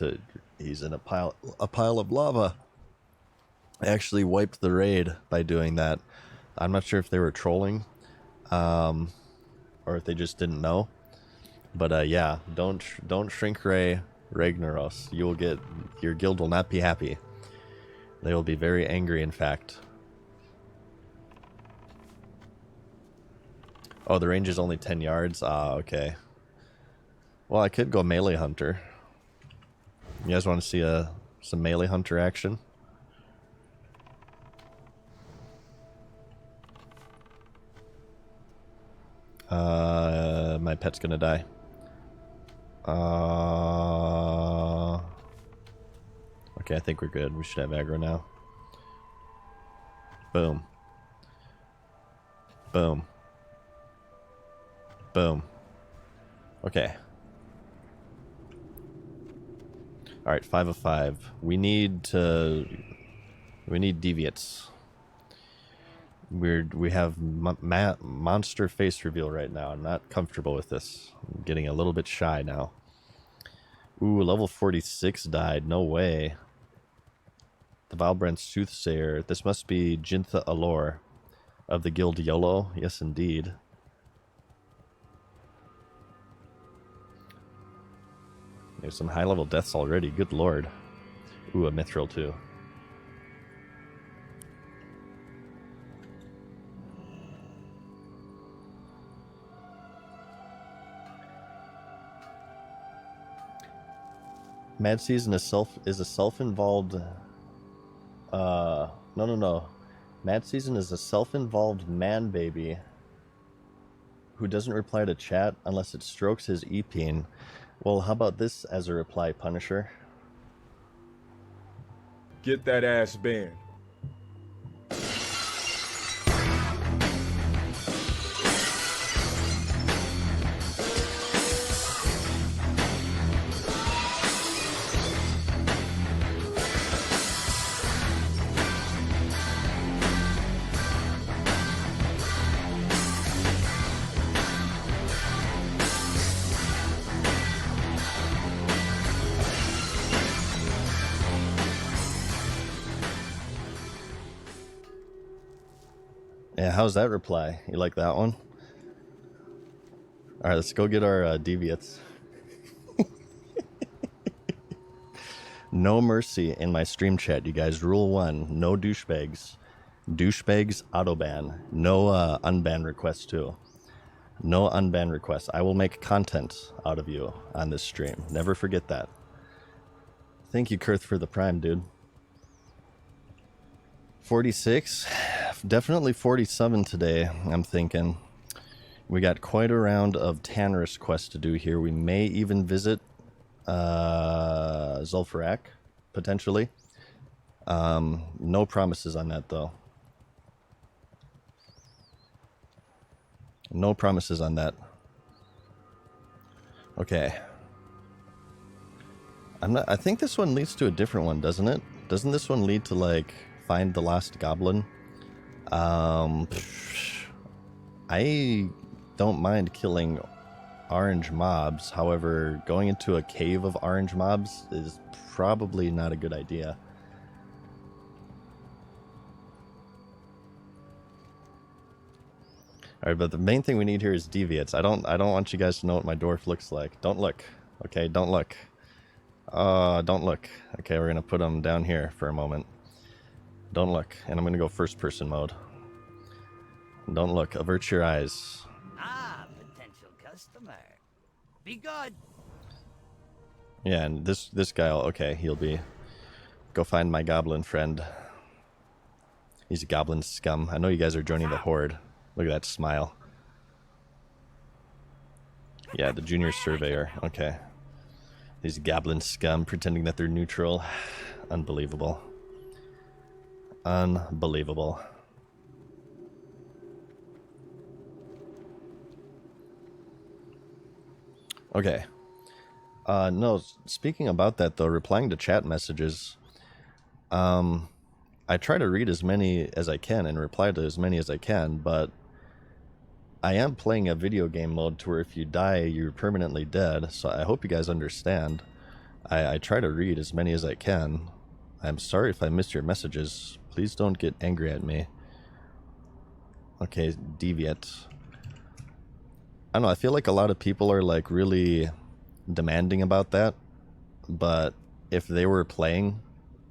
he's in a pile of lava. I actually wiped the raid by doing that. I'm not sure if they were trolling, or if they just didn't know. But yeah, don't Shrinkray Ragnaros. You will get, your guild will not be happy. They will be very angry, in fact. Oh, the range is only 10 yards? Ah, okay. Well, I could go melee hunter. You guys want to see some melee hunter action? My pet's gonna die. Okay, I think we're good. We should have aggro now. Boom. Boom. Boom. Okay. Alright, 5 of 5. We need deviates. We have monster face reveal right now. I'm not comfortable with this. I'm getting a little bit shy now. Ooh, level 46 died. No way. The Valbrand Soothsayer. This must be Jintha Allure of the guild YOLO. Yes, indeed. There's some high-level deaths already. Good lord. Ooh, a Mithril too. Mad Season is a self-involved no. Mad Season is a self-involved man baby who doesn't reply to chat unless it strokes his e-peen. Well, how about this as a reply, Punisher? Get that ass banned. Yeah, how's that reply? You like that one? Alright, let's go get our deviates. No mercy in my stream chat, you guys. Rule 1, no douchebags. Douchebags autoban. No unban requests too. No unban requests. I will make content out of you on this stream. Never forget that. Thank you, Kurth, for the prime, dude. 46? Definitely 47 today, I'm thinking. We got quite a round of Tannerus quests to do here. We may even visit ZUL'FARRAK, potentially. No promises on that, though. No promises on that. Okay. I think this one leads to a different one, doesn't it? Doesn't this one lead to, like, find the lost goblin? I don't mind killing orange mobs. However, going into a cave of orange mobs is probably not a good idea. Alright, but the main thing we need here is deviates. I don't want you guys to know what my dwarf looks like. Don't look. Okay, don't look. Don't look. Okay, we're gonna put them down here for a moment. Don't look. And I'm gonna go first person mode. Don't look. Avert your eyes. Ah, potential customer. Be good. Yeah, and this guy, okay, he'll be... Go find my goblin friend. He's a goblin scum. I know you guys are joining the horde. Look at that smile. Yeah, the junior surveyor. Okay. These goblin scum pretending that they're neutral. Unbelievable. Unbelievable. Okay. No, speaking about that though, replying to chat messages, I try to read as many as I can and reply to as many as I can, but I am playing a video game mode to where if you die, you're permanently dead, so I hope you guys understand. I try to read as many as I can. I'm sorry if I missed your messages. Please don't get angry at me. Okay, deviate. I don't know, I feel like a lot of people are like really demanding about that, but if they were playing,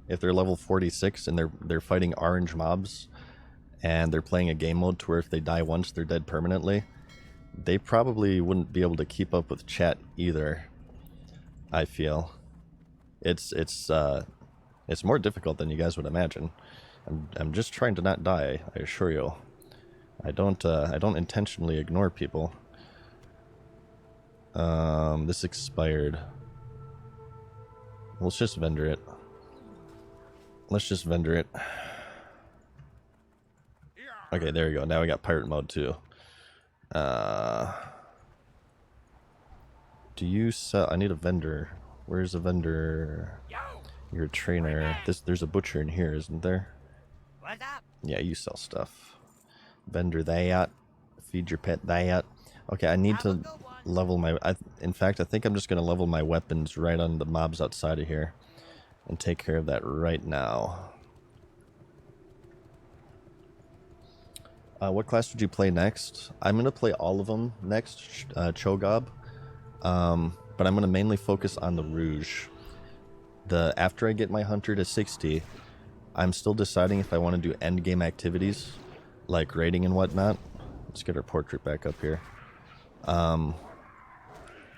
if they're level 46 and they're fighting orange mobs and they're playing a game mode to where if they die once they're dead permanently, they probably wouldn't be able to keep up with chat either. I feel it's more difficult than you guys would imagine. I'm just trying to not die, I assure you. I don't intentionally ignore people. This expired. Let's just vendor it. Let's just vendor it. Okay, there we go. Now we got pirate mode too. Do you sell? I need a vendor. Where's a vendor? You're a trainer. There's a butcher in here, isn't there? What's up? Yeah, you sell stuff. Vendor that. Feed your pet that. Okay, I need to level my... in fact, I think I'm just going to level my weapons right on the mobs outside of here. And take care of that right now. What class would you play next? I'm going to play all of them next, Cho'Gab. But I'm going to mainly focus on the Rouge. After I get my Hunter to 60, I'm still deciding if I want to do endgame activities, like raiding and whatnot. Let's get our portrait back up here.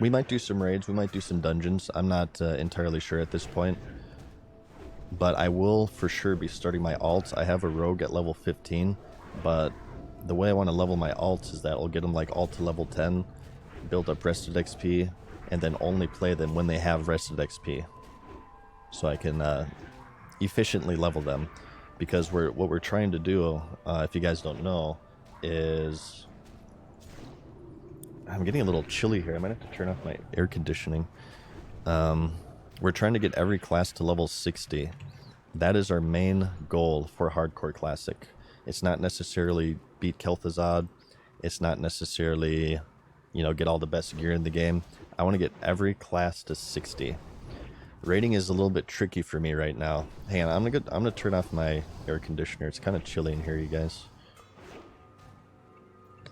We might do some raids, we might do some dungeons. I'm not entirely sure at this point. But I will for sure be starting my alts. I have a rogue at level 15, but the way I want to level my alts is that I'll get them like alt to level 10, build up rested XP, and then only play them when they have rested XP. So I can efficiently level them. Because what we're trying to do, if you guys don't know, is... I'm getting a little chilly here. I might have to turn off my air conditioning. We're trying to get every class to level 60. That is our main goal for Hardcore Classic. It's not necessarily beat Kel'Thuzad. It's not necessarily, you know, get all the best gear in the game. I want to get every class to 60. Raiding is a little bit tricky for me right now. Hang on, I'm gonna turn off my air conditioner. It's kind of chilly in here, you guys.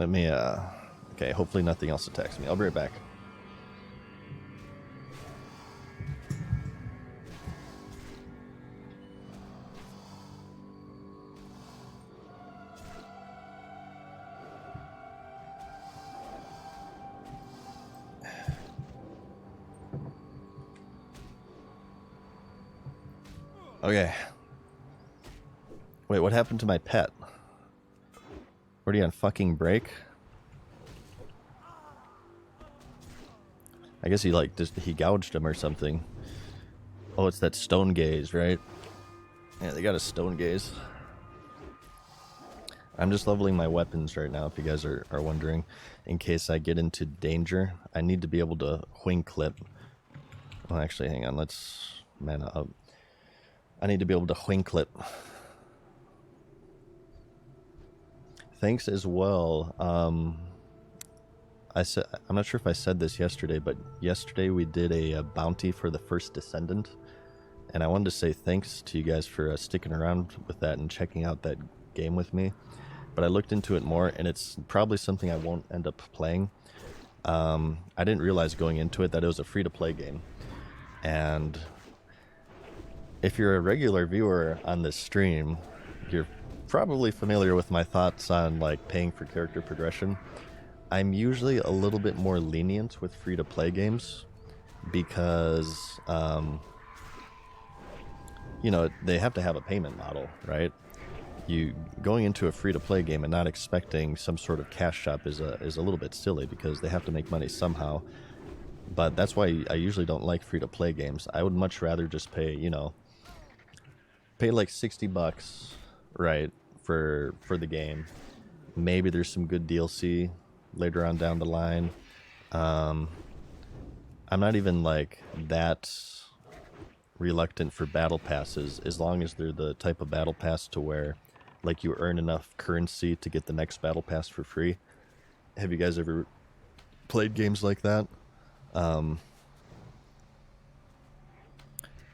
Let me, okay, hopefully nothing else attacks me. I'll be right back. Okay. Wait, what happened to my pet? Were you on fucking break? I guess he like he gouged him or something. Oh, it's that stone gaze, right? Yeah, they got a stone gaze. I'm just leveling my weapons right now, if you guys are wondering. In case I get into danger, I need to be able to wing clip. Well, actually, hang on. Let's mana up. I need to be able to wing clip. Thanks as well. I'm not sure if I said this yesterday, but yesterday we did a bounty for the first descendant, and I wanted to say thanks to you guys for sticking around with that and checking out that game with me. But I looked into it more, and it's probably something I won't end up playing. I didn't realize going into it that it was a free-to-play game, and if you're a regular viewer on this stream, you're probably familiar with my thoughts on like paying for character progression. I'm usually a little bit more lenient with free-to-play games because, you know, they have to have a payment model, right? You going into a free-to-play game and not expecting some sort of cash shop is a little bit silly because they have to make money somehow. But that's why I usually don't like free-to-play games. I would much rather just pay, you know, pay like $60, right, for the game. Maybe there's some good DLC later on down the line. I'm not even like that reluctant for battle passes as long as they're the type of battle pass to where like you earn enough currency to get the next battle pass for free. Have you guys ever played games like that?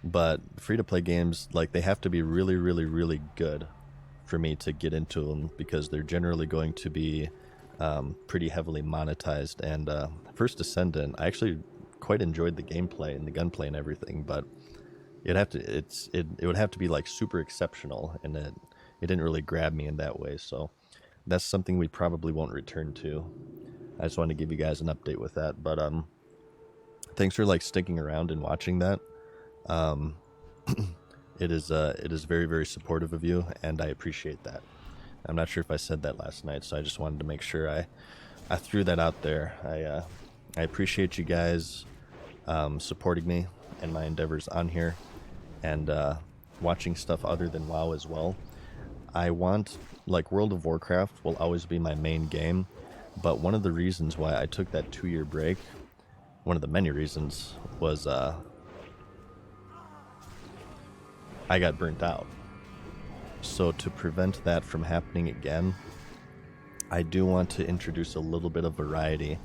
But free-to-play games, like, they have to be really, really, really good for me to get into them because they're generally going to be pretty heavily monetized. And First Descendant, I actually quite enjoyed the gameplay and the gunplay and everything, but it would have to be like super exceptional, and it didn't really grab me in that way. So that's something we probably won't return to. I just wanted to give you guys an update with that. But thanks for like sticking around and watching that. It is very, very supportive of you, and I appreciate that. I'm not sure if I said that last night, so I just wanted to make sure I threw that out there. I appreciate you guys supporting me and my endeavors on here, and watching stuff other than WoW as well. I want, like, World of Warcraft will always be my main game, but one of the reasons why I took that 2-year break, one of the many reasons, was I got burnt out. So to prevent that from happening again, I do want to introduce a little bit of variety,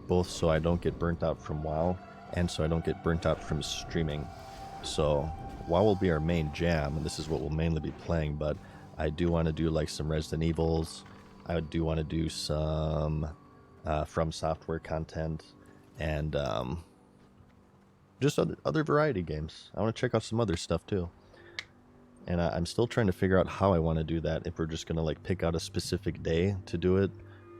both so I don't get burnt out from WoW and so I don't get burnt out from streaming. So WoW will be our main jam, and this is what we'll mainly be playing, but I do want to do like some Resident Evils. I do want to do some From Software content, and just other variety games. I want to check out some other stuff too. And I'm still trying to figure out how I want to do that. If we're just going to like pick out a specific day to do it,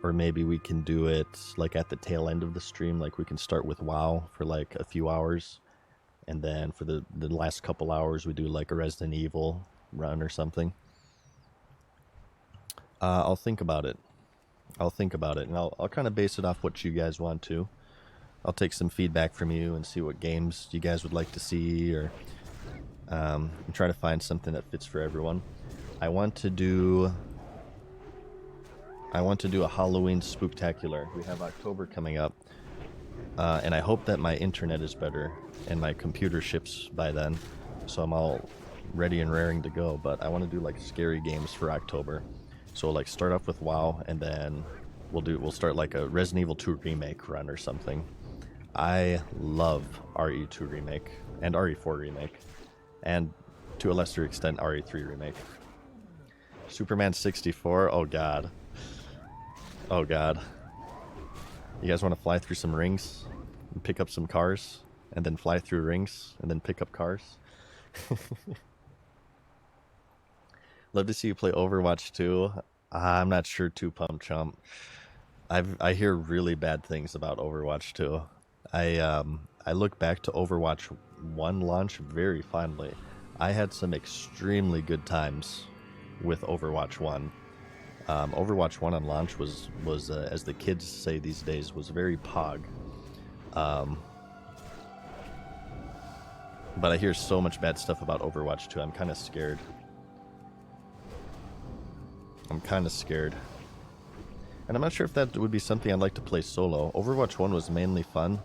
or maybe we can do it like at the tail end of the stream. Like we can start with WoW for like a few hours, and then for the last couple hours we do like a Resident Evil run or something. I'll think about it. And I'll kind of base it off what you guys want to. I'll take some feedback from you and see what games you guys would like to see, or and try to find something that fits for everyone. I want to do a Halloween spooktacular. We have October coming up, and I hope that my internet is better and my computer ships by then, so I'm all ready and raring to go. But I want to do like scary games for October, so like start off with WoW, and then we'll start like a Resident Evil 2 remake run or something. I love RE2 remake and RE4 remake, and to a lesser extent RE3 remake. Superman 64, oh god. Oh god. You guys want to fly through some rings and pick up some cars, and then fly through rings and then pick up cars? Love to see you play Overwatch 2. I'm not sure, too, Pump Chump. I hear really bad things about Overwatch 2. I look back to Overwatch 1 launch very fondly. I had some extremely good times with Overwatch 1. Overwatch 1 on launch was as the kids say these days, was very pog. But I hear so much bad stuff about Overwatch 2. I'm kind of scared. And I'm not sure if that would be something I'd like to play solo. Overwatch 1 was mainly fun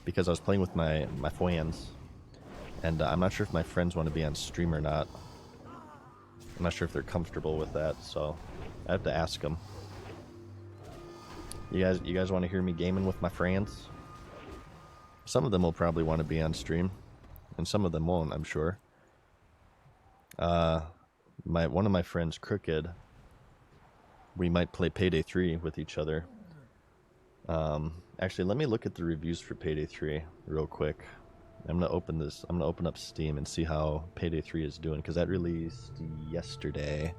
because I was playing with my friends. And I'm not sure if my friends want to be on stream or not. I'm not sure if they're comfortable with that, so I have to ask them. You guys want to hear me gaming with my friends? Some of them will probably want to be on stream, and some of them won't, I'm sure. One of my friends, Crooked, we might play Payday 3 with each other. Actually, let me look at the reviews for Payday 3 real quick. I'm gonna open up Steam and see how Payday 3 is doing, because that released yesterday.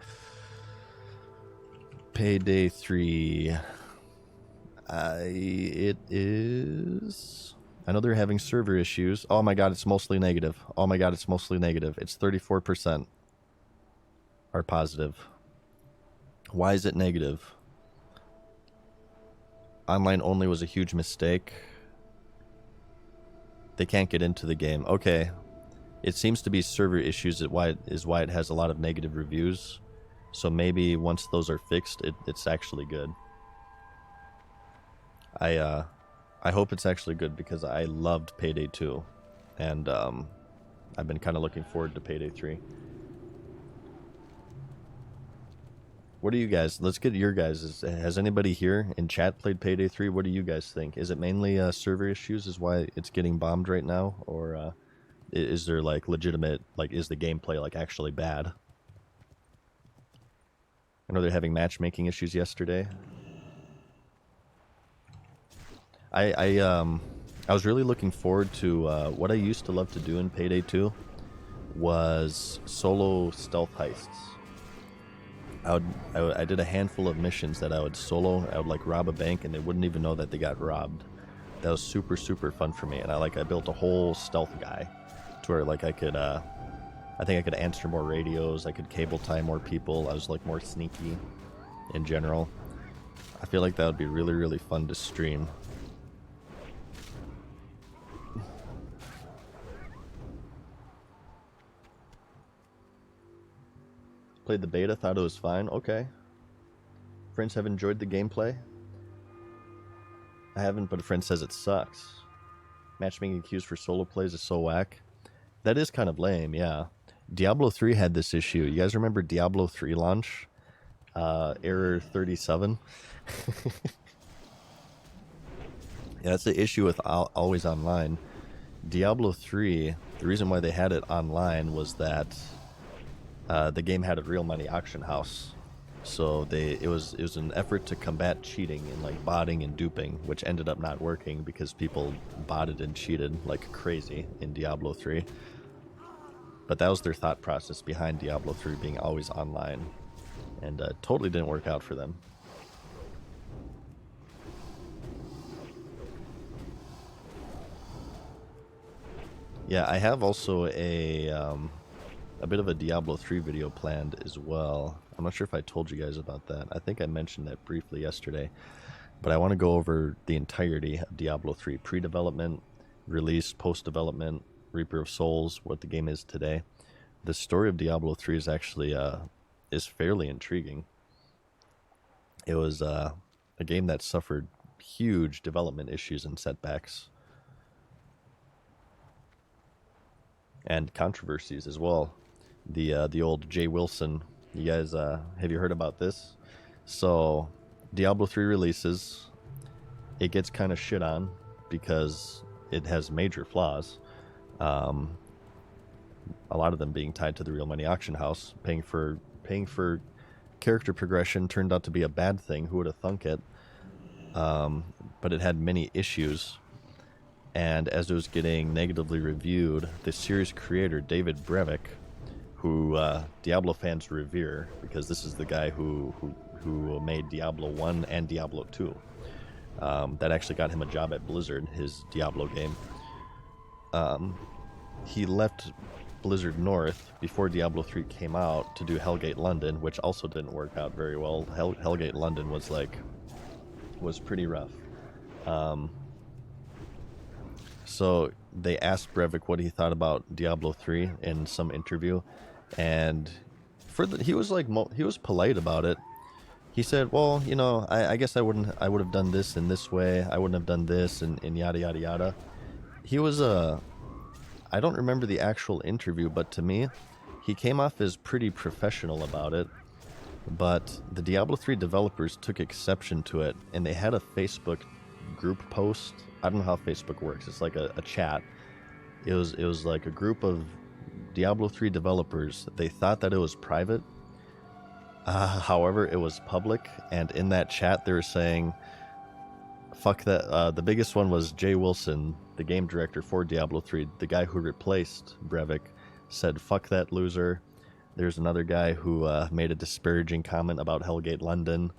Payday 3. It is... I know they're having server issues. Oh my god, it's mostly negative. Oh my god, it's mostly negative. It's 34% are positive. Why is it negative? Online only was a huge mistake. They can't get into the game. Okay. It seems to be server issues is why it has a lot of negative reviews. So maybe once those are fixed, it's actually good. I hope it's actually good, because I loved Payday 2. And I've been kind of looking forward to Payday 3. What do you guys... Let's get your guys... Has anybody here in chat played Payday 3? What do you guys think? Is it mainly server issues is why it's getting bombed right now? Or is there like legitimate... Like, is the gameplay like actually bad? I know they're having matchmaking issues yesterday. I was really looking forward to... what I used to love to do in Payday 2 was solo stealth heists. I did a handful of missions that I would solo. I would like rob a bank and they wouldn't even know that they got robbed. That was super, super fun for me. And I built a whole stealth guy to where like I could, I think I could answer more radios. I could cable tie more people. I was like more sneaky in general. I feel like that would be really, really fun to stream. Played the beta, thought it was fine. Okay. Friends have enjoyed the gameplay. I haven't, but a friend says it sucks. Matchmaking queues for solo plays is so whack. That is kind of lame, yeah. Diablo 3 had this issue. You guys remember Diablo 3 launch? Error 37. Yeah, that's the issue with Always Online. Diablo 3, the reason why they had it online was that the game had a real money auction house, so it was an effort to combat cheating and like botting and duping, which ended up not working because people botted and cheated like crazy in Diablo 3. But that was their thought process behind Diablo 3 being always online, and totally didn't work out for them. Yeah, I have also a bit of a Diablo 3 video planned as well. I'm not sure if I told you guys about that. I think I mentioned that briefly yesterday. But I want to go over the entirety of Diablo 3. Pre-development, release, post-development, Reaper of Souls, what the game is today. The story of Diablo 3 is actually is fairly intriguing. It was a game that suffered huge development issues and setbacks. And controversies as well. The old Jay Wilson, you guys, have you heard about this? So, Diablo 3 releases, it gets kind of shit on because it has major flaws. A lot of them being tied to the real money auction house, paying for character progression turned out to be a bad thing. Who would have thunk it? But it had many issues. And as it was getting negatively reviewed, the series creator, David Brevik, who Diablo fans revere, because this is the guy who made Diablo 1 and Diablo 2. That actually got him a job at Blizzard, his Diablo game. He left Blizzard North before Diablo 3 came out to do Hellgate London, which also didn't work out very well. Hellgate London was pretty rough. So they asked Brevik what he thought about Diablo 3 in some interview, and he was polite about it. He said, "Well, you know, I guess I would have done this in this way. I wouldn't have done this and yada yada yada." He was I don't remember the actual interview, but to me, he came off as pretty professional about it. But the Diablo 3 developers took exception to it, and they had a Facebook group post. I don't know how Facebook works. It's like a chat. It was like a group of Diablo 3 developers. They thought that it was private. However, it was public, and in that chat they were saying, fuck that. The biggest one was Jay Wilson, the game director for Diablo 3, the guy who replaced Brevik, said, "Fuck that loser." There's another guy who made a disparaging comment about Hellgate London,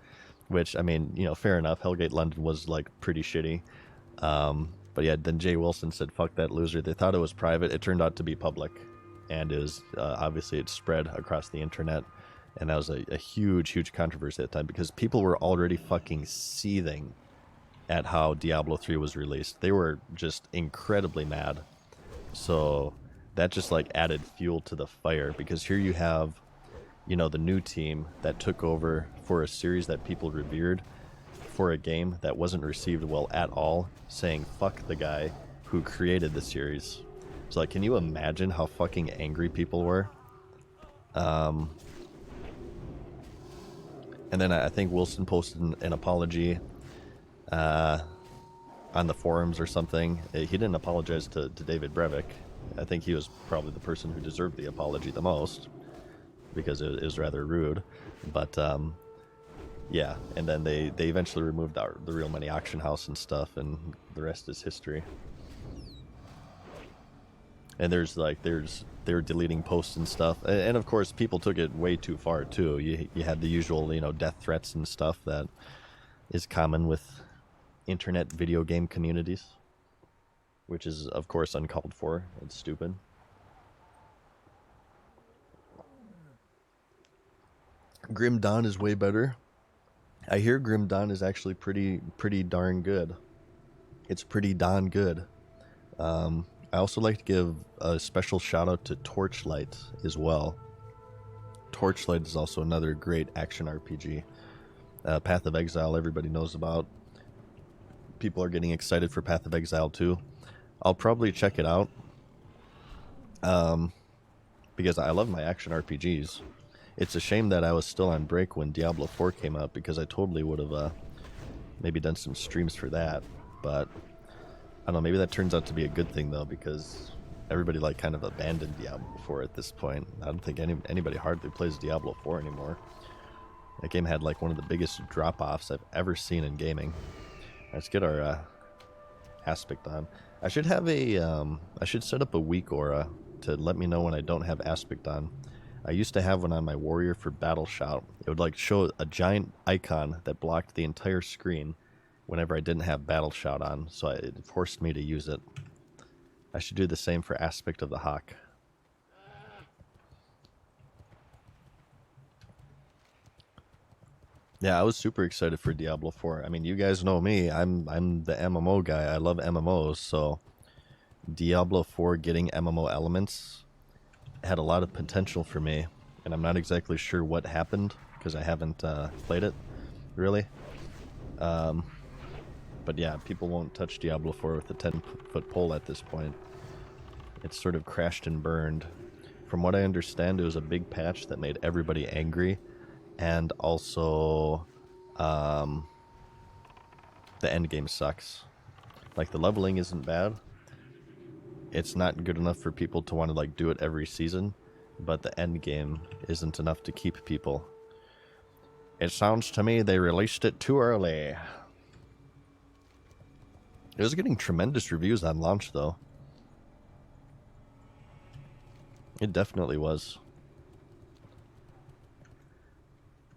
which, I mean, you know, fair enough. Hellgate London was, like, pretty shitty. But yeah, then Jay Wilson said, "Fuck that loser." They thought it was private. It turned out to be public, and obviously it spread across the internet. And that was a huge, huge controversy at the time, because people were already fucking seething at how Diablo 3 was released. They were just incredibly mad. So that just like added fuel to the fire, because here you have, you know, the new team that took over for a series that people revered, for a game that wasn't received well at all, saying fuck the guy who created the series. So like, can you imagine how fucking angry people were? And then I think Wilson posted an apology on the forums or something. He didn't apologize to David Brevik. I think he was probably the person who deserved the apology the most, because it was rather rude. But yeah, and then they eventually removed the Real Money Auction House and stuff, and the rest is history. And they were deleting posts and stuff, and of course people took it way too far too. You had the usual, you know, death threats and stuff that is common with internet video game communities, which is of course uncalled for. It's stupid. Grim Dawn is way better. I hear Grim Dawn is actually pretty darn good. It's pretty darn good. I also like to give a special shout out to Torchlight as well. Torchlight is also another great action RPG. Path of Exile, everybody knows about. People are getting excited for Path of Exile too. I'll probably check it out, because I love my action RPGs. It's a shame that I was still on break when Diablo 4 came out, because I totally would have maybe done some streams for that. But I don't know, maybe that turns out to be a good thing though, because everybody like kind of abandoned Diablo 4 at this point. I don't think anybody hardly plays Diablo 4 anymore. That game had like one of the biggest drop-offs I've ever seen in gaming. Let's get our aspect on. I should have I should set up a weak aura to let me know when I don't have aspect on. I used to have one on my warrior for battle shout. It would like show a giant icon that blocked the entire screen whenever I didn't have battle shout on, so it forced me to use it. I should do the same for aspect of the hawk. Yeah, I was super excited for Diablo 4. I mean, you guys know me. I'm the MMO guy. I love MMOs, so Diablo 4 getting MMO elements had a lot of potential for me, and I'm not exactly sure what happened because I haven't played it really. But yeah, people won't touch Diablo 4 with a 10-foot pole at this point. It's sort of crashed and burned. From what I understand, it was a big patch that made everybody angry, and also the end game sucks. Like, the leveling isn't bad. It's not good enough for people to want to like do it every season, but the end game isn't enough to keep people. It sounds to me they released it too early. It was getting tremendous reviews on launch, though. It definitely was.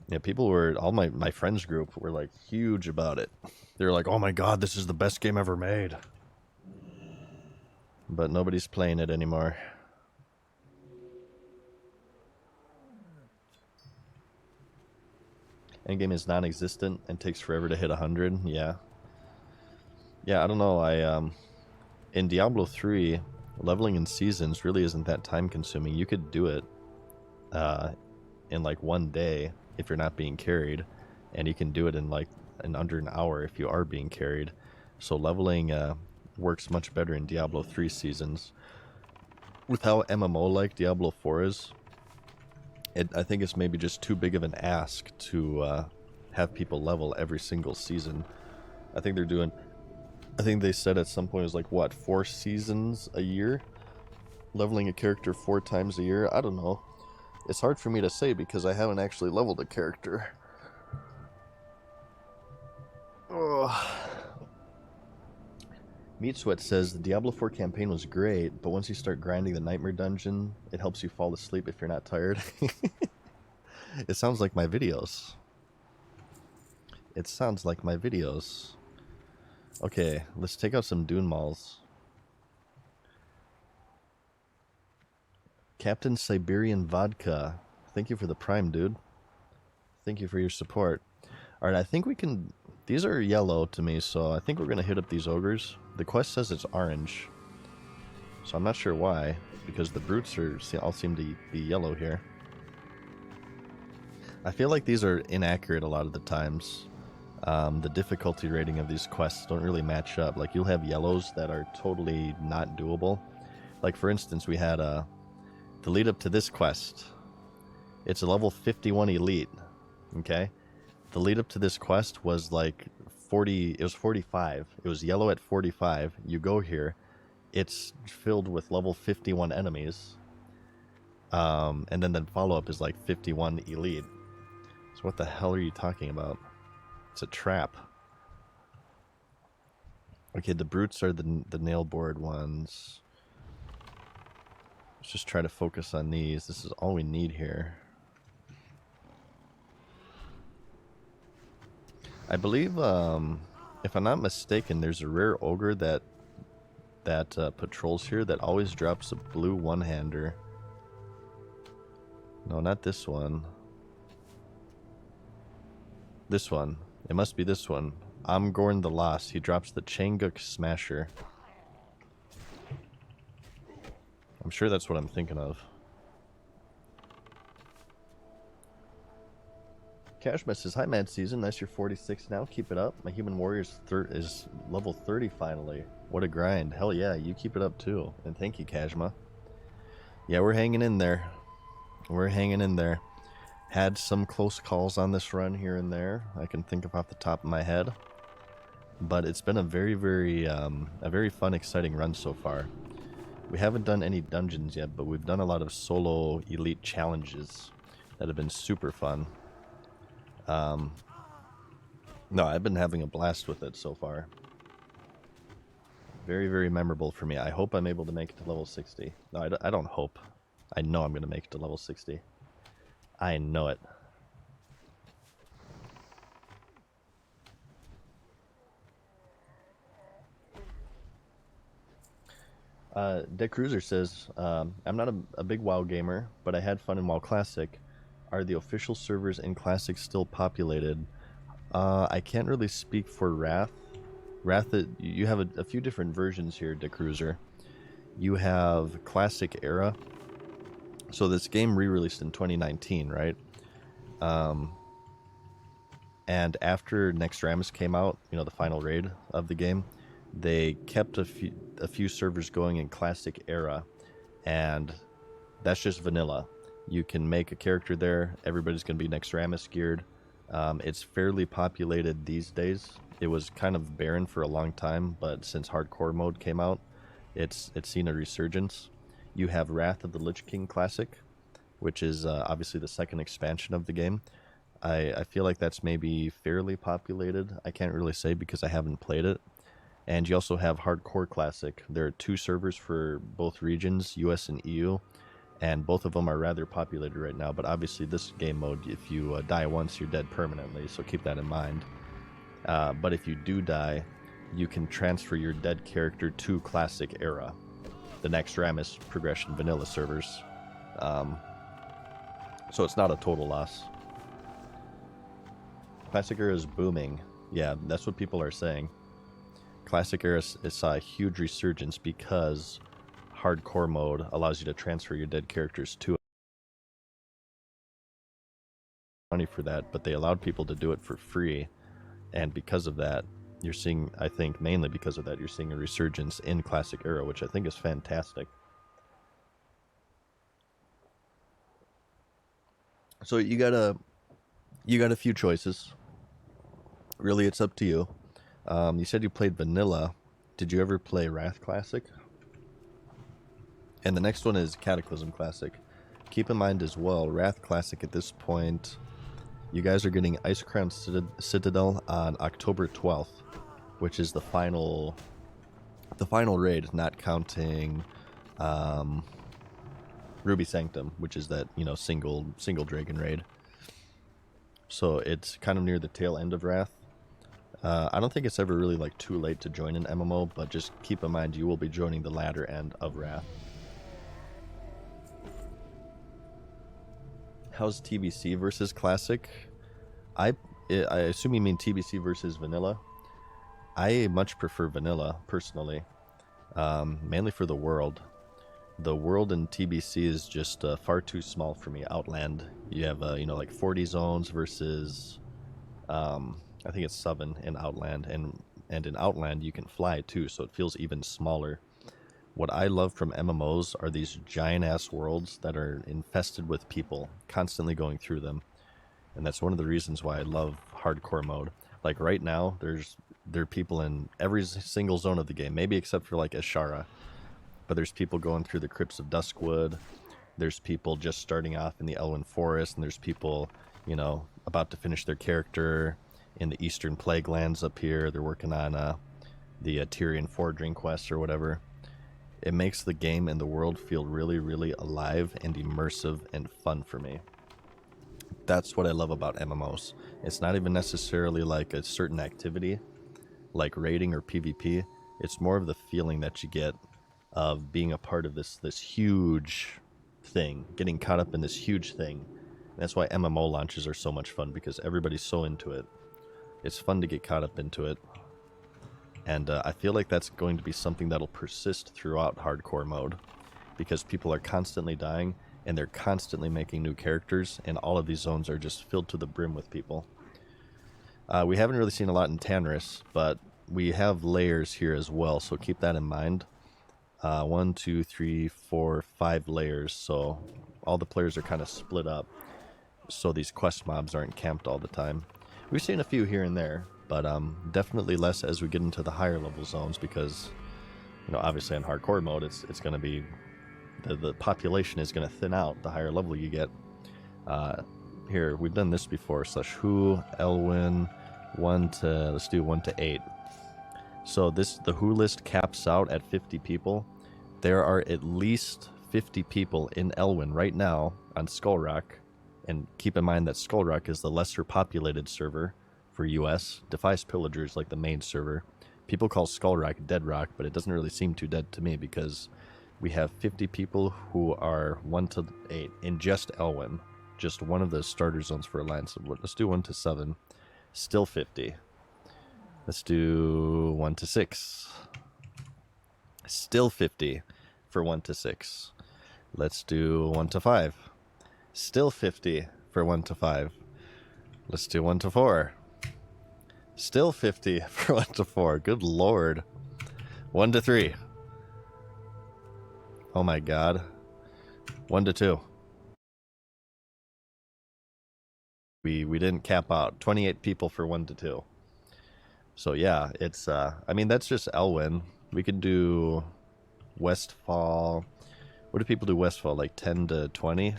Yeah, people were, all my friends group were like huge about it. They were like, oh my god, this is the best game ever made. But nobody's playing it anymore. Endgame is non-existent and takes forever to hit 100. Yeah. Yeah, I don't know. In Diablo 3, leveling in seasons really isn't that time consuming. You could do it in like one day if you're not being carried, and you can do it in under an hour if you are being carried. So leveling works much better in Diablo 3 seasons. With how MMO like Diablo 4 is, I think it's maybe just too big of an ask to have people level every single season. I think they said at some point it was like, what, 4 seasons a year? Leveling a character 4 times a year? I don't know. It's hard for me to say because I haven't actually leveled a character. Ugh. Meat Sweat says the Diablo 4 campaign was great, but once you start grinding the Nightmare Dungeon, it helps you fall asleep if you're not tired. It sounds like my videos. It sounds like my videos. Okay, let's take out some Dune Malls. Captain Siberian Vodka. Thank you for the Prime, dude. Thank you for your support. Alright, I think we can... These are yellow to me, so I think we're going to hit up these ogres. The quest says it's orange. So I'm not sure why, because the brutes all seem to be yellow here. I feel like these are inaccurate a lot of the times. The difficulty rating of these quests don't really match up. Like, you'll have yellows that are totally not doable. Like, for instance, we had the lead up to this quest. It's a level 51 elite, okay? The lead up to this quest was like 40, it was 45. It was yellow at 45. You go here, it's filled with level 51 enemies. And then the follow-up is like 51 elite. So what the hell are you talking about? It's a trap. Okay, the brutes are the nail board ones. Let's just try to focus on these. This is all we need here. I believe, if I'm not mistaken, there's a rare ogre that patrols here that always drops a blue one-hander. No, not this one. This one. It must be this one. Amgorn the Lost. He drops the Changuk Smasher. I'm sure that's what I'm thinking of. Cashma says, hi, Mad Season. Nice, you're 46 now. Keep it up. My human warrior is level 30 finally. What a grind. Hell yeah, you keep it up too. And thank you, Kashma. Yeah, we're hanging in there. We're hanging in there. Had some close calls on this run here and there. I can think of off the top of my head. But it's been a very, very fun, exciting run so far. We haven't done any dungeons yet, but we've done a lot of solo elite challenges that have been super fun. No, I've been having a blast with it so far. Very, very memorable for me. I hope I'm able to make it to level 60. No, I don't hope. I know I'm going to make it to level 60. I know it. Dick Cruiser says, I'm not a big WoW gamer, but I had fun in WoW Classic. Are the official servers in Classic still populated? I can't really speak for Wrath. Wrath, you have a few different versions here, Dick Cruiser. You have Classic Era. So this game re-released in 2019, right? And after Nextramus came out, you know, the final raid of the game, they kept a few servers going in Classic Era, and that's just vanilla. You can make a character there. Everybody's going to be Nextramus geared. It's fairly populated these days. It was kind of barren for a long time, but since hardcore mode came out, it's seen a resurgence. You have Wrath of the Lich King Classic, which is obviously the second expansion of the game. I feel like that's maybe fairly populated. I can't really say because I haven't played it. And you also have Hardcore Classic. There are 2 servers for both regions, US and EU, and both of them are rather populated right now. But obviously, this game mode, if you die once, you're dead permanently, so keep that in mind. But if you do die, you can transfer your dead character to Classic Era, the next Ramus Progression Vanilla servers. So it's not a total loss. Classic Era is booming. Yeah, that's what people are saying. Classic Era saw a huge resurgence because hardcore mode allows you to transfer your dead characters to money for that, but they allowed people to do it for free, and because of that, you're seeing, I think mainly because of that, you're seeing a resurgence in Classic Era, which I think is fantastic. So you got a few choices. Really, it's up to you. You said you played Vanilla. Did you ever play Wrath Classic? And the next one is Cataclysm Classic. Keep in mind as well, Wrath Classic at this point, you guys are getting Ice Crown Citadel on October 12th, which is the final raid, not counting Ruby Sanctum, which is that, you know, single dragon raid. So it's kind of near the tail end of Wrath. I don't think it's ever really like too late to join an MMO, but just keep in mind you will be joining the latter end of Wrath. How's TBC versus Classic? I assume you mean TBC versus Vanilla. I much prefer Vanilla, personally, mainly for the world. The world in TBC is just far too small for me. Outland, you have you know, like 40 zones versus I think it's 7 in Outland, and in Outland you can fly too, so it feels even smaller. What I love from MMOs are these giant ass worlds that are infested with people, constantly going through them. And that's one of the reasons why I love hardcore mode. Like right now, there are people in every single zone of the game, maybe except for like Ashara. But there's people going through the Crypts of Duskwood. There's people just starting off in the Elwyn Forest, and there's people, you know, about to finish their character in the Eastern Plaguelands up here. They're working on the Tyrion Fordring quest or whatever. It makes the game and the world feel really, really alive and immersive and fun for me. That's what I love about MMOs. It's not even necessarily like a certain activity, like raiding or PvP. It's more of the feeling that you get of being a part of this huge thing, getting caught up in this huge thing. And that's why MMO launches are so much fun, because everybody's so into it. It's fun to get caught up into it. And I feel like that's going to be something that'll persist throughout hardcore mode, because people are constantly dying and they're constantly making new characters, and all of these zones are just filled to the brim with people. We haven't really seen a lot in Tanris, but we have layers here as well, so keep that in mind. 1, 2, 3, 4, 5 layers, so all the players are kind of split up, so these quest mobs aren't camped all the time. We've seen a few here and there, but definitely less as we get into the higher level zones, because, you know, obviously in hardcore mode it's going to be, the population is going to thin out the higher level you get. Here, we've done this before, /who, Elwyn, let's do 1 to 8. So the who list caps out at 50 people. There are at least 50 people in Elwyn right now on Skullrock, and keep in mind that Skullrock is the lesser populated server for US. Defies Pillagers like the main server. People call Skullrock Dead Rock, but it doesn't really seem too dead to me, because we have 50 people who are 1 to 8 in just Elwyn, just one of the starter zones for Alliance. Let's do 1 to 7. Still 50. Let's do 1 to 6. Still 50 for 1 to 6. Let's do 1 to 5. Still 50 for 1 to 5. Let's do 1 to 4. Still 50 for 1 to 4. Good lord. 1 to 3. Oh my god. 1 to 2. We didn't cap out. 28 people for 1 to 2. So yeah, it's I mean, that's just Elwyn. We could do Westfall. What do people do Westfall? Like 10 to 20?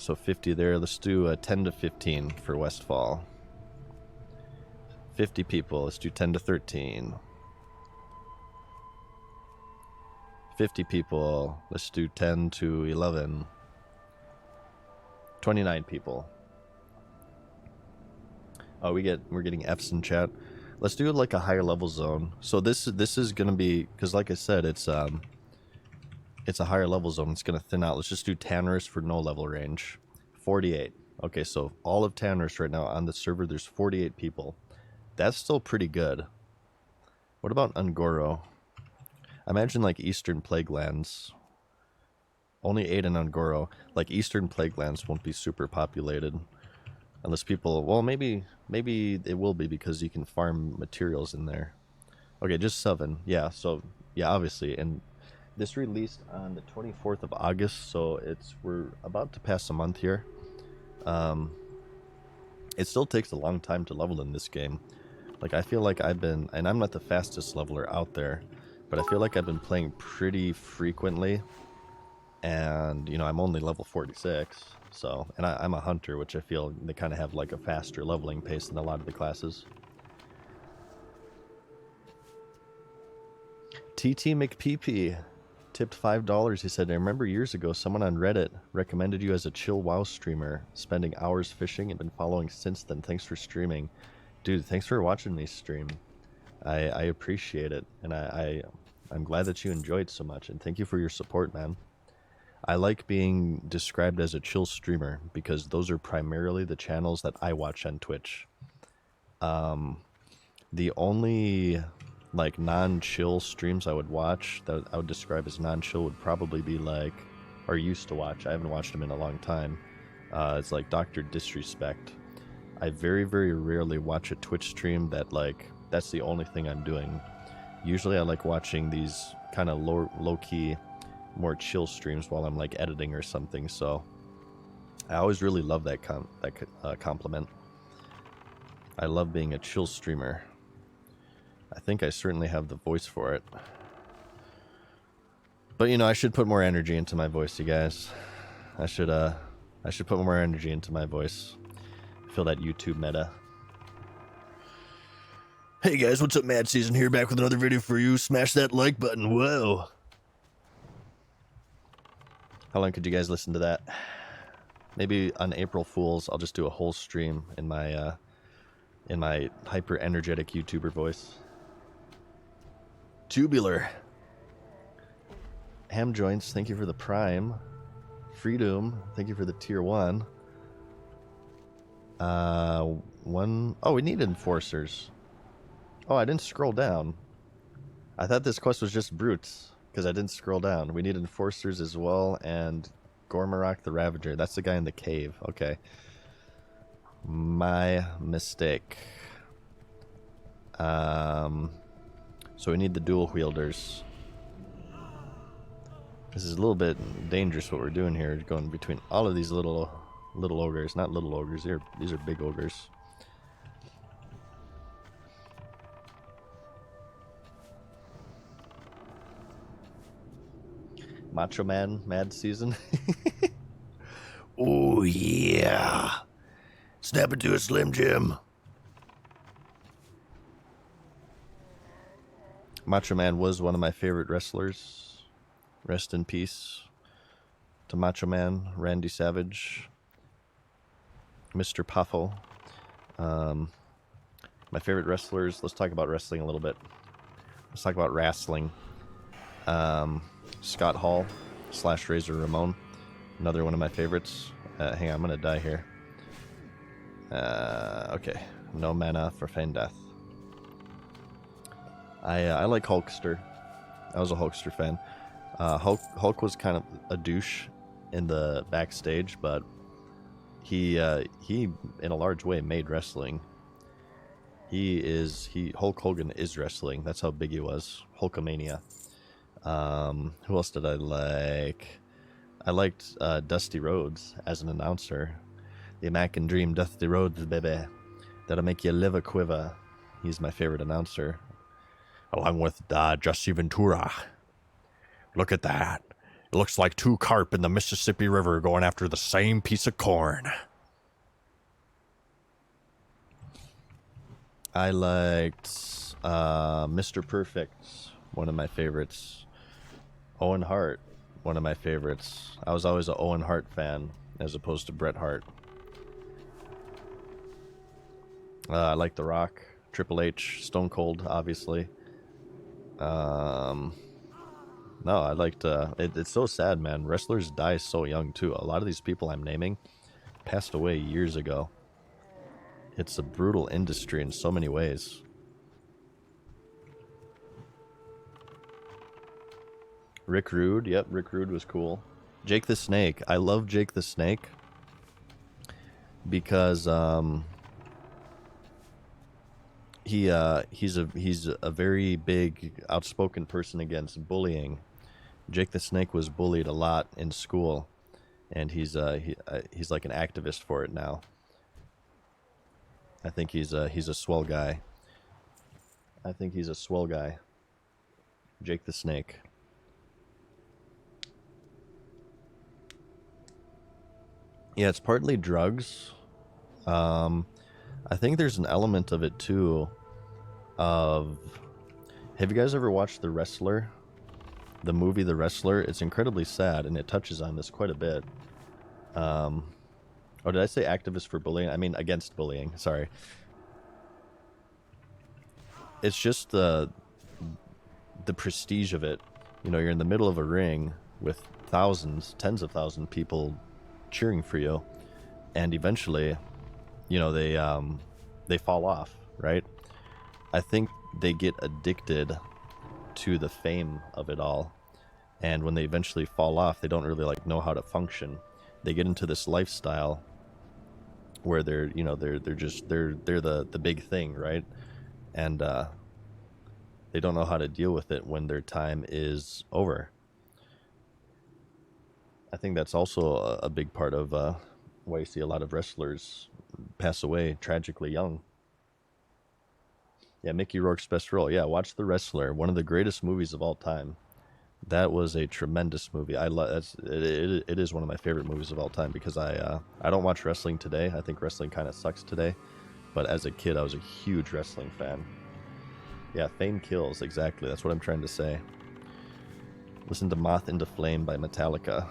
So 50 there. Let's do 10 to 15 for Westfall. 50 people. Let's do 10 to 13. 50 people. Let's do 10 to 11. 29 people. Oh, we're getting F's in chat. Let's do like a higher level zone. So this is gonna be, because like I said, it's a higher level zone. It's gonna thin out. Let's just do Tannerus for no level range. 48. Okay, so all of Tannerus right now on the server, there's 48 people. That's still pretty good. What about Ungoro? I imagine like Eastern Plague Lands. Only 8 in Ungoro. Like Eastern Plague Lands won't be super populated. Unless people, well, maybe it will be because you can farm materials in there. Okay, just 7. Yeah, so, yeah, obviously. And this released on the 24th of August, so we're about to pass a month here. It still takes a long time to level in this game. Like, I feel like and I'm not the fastest leveler out there, but I feel like I've been playing pretty frequently. And, you know, I'm only level 46. So, and I'm a hunter, which I feel they kind of have like a faster leveling pace than a lot of the classes. TT McPP tipped $5. He said, I remember years ago someone on Reddit recommended you as a chill WoW streamer, spending hours fishing and been following since then. Thanks for streaming. Dude, thanks for watching me stream. I appreciate it. And I'm glad that you enjoyed so much. And thank you for your support, man. I like being described as a chill streamer because those are primarily the channels that I watch on Twitch. The only like non-chill streams I would watch that I would describe as non-chill would probably be like, or used to watch, I haven't watched them in a long time. It's like Dr. Disrespect. I very, very rarely watch a Twitch stream that like, that's the only thing I'm doing. Usually I like watching these kind of low-key, more chill streams while I'm like editing or something. So I always really love that compliment. I love being a chill streamer. I think I certainly have the voice for it. But you know, I should put more energy into my voice, you guys. I should put more energy into my voice. I feel that YouTube meta. Hey guys, what's up? Mad Season here, back with another video for you. Smash that like button. Whoa. How long could you guys listen to that? Maybe on April Fools, I'll just do a whole stream in my hyper energetic YouTuber voice. Tubular. Ham Joints, thank you for the Prime. Freedom, thank you for the Tier 1. Oh, we need Enforcers. Oh, I didn't scroll down. I thought this quest was just Brutes, because I didn't scroll down. We need Enforcers as well, and Gormarak the Ravager. That's the guy in the cave. Okay. My mistake. So we need the dual wielders. This is a little bit dangerous what we're doing here, going between all of these little ogres. Not little ogres, these are big ogres. Macho Man, Mad Season. Oh yeah. Snap into a Slim Jim. Macho Man was one of my favorite wrestlers. Rest in peace to Macho Man, Randy Savage, Mr. Puffle. My favorite wrestlers. Let's talk about wrestling a little bit. Let's talk about wrestling. Scott Hall / Razor Ramon, another one of my favorites. Hang on, I'm gonna die here. Okay, no mana for feign death. I like Hulkster. I was a Hulkster fan. Hulk was kind of a douche in the backstage, but he in a large way made wrestling. Hulk Hogan is wrestling. That's how big he was. Hulkamania. Who else did I like? I liked Dusty Rhodes as an announcer. The American Dream, Dusty Rhodes, baby. That'll make you live a quiver. He's my favorite announcer. Along with Jesse Ventura. Look at that. It looks like two carp in the Mississippi River going after the same piece of corn. I liked Mr. Perfect, one of my favorites. Owen Hart, one of my favorites. I was always an Owen Hart fan as opposed to Bret Hart. I like The Rock, Triple H, Stone Cold, obviously. No, I liked. It's so sad, man. Wrestlers die so young too. A lot of these people I'm naming passed away years ago. It's a brutal industry in so many ways. Rick Rude, yep, Rick Rude was cool. Jake the Snake, I love Jake the Snake because he's a very big, outspoken person against bullying. Jake the Snake was bullied a lot in school, and he's like an activist for it now. I think he's a swell guy. I think he's a swell guy. Jake the Snake. Yeah, it's partly drugs. I think there's an element of it too. Have you guys ever watched The Wrestler? The movie The Wrestler? It's incredibly sad, and it touches on this quite a bit. Oh, did I say activist for bullying? I mean against bullying. Sorry. It's just the prestige of it. You know, you're in the middle of a ring with thousands, tens of thousands of people cheering for you, and eventually, you know, they fall off, right? I think they get addicted to the fame of it all, and when they eventually fall off, they don't really like know how to function. They get into this lifestyle where they're the big thing, right? And they don't know how to deal with it when their time is over. I think that's also a big part of why you see a lot of wrestlers pass away tragically young. Yeah, Mickey Rourke's best role. Yeah, watch The Wrestler, one of the greatest movies of all time. That was a tremendous movie. It is one of my favorite movies of all time because I don't watch wrestling today. I think wrestling kind of sucks today, but as a kid I was a huge wrestling fan. Yeah, fame kills, exactly. That's what I'm trying to say. Listen to Moth into Flame by Metallica.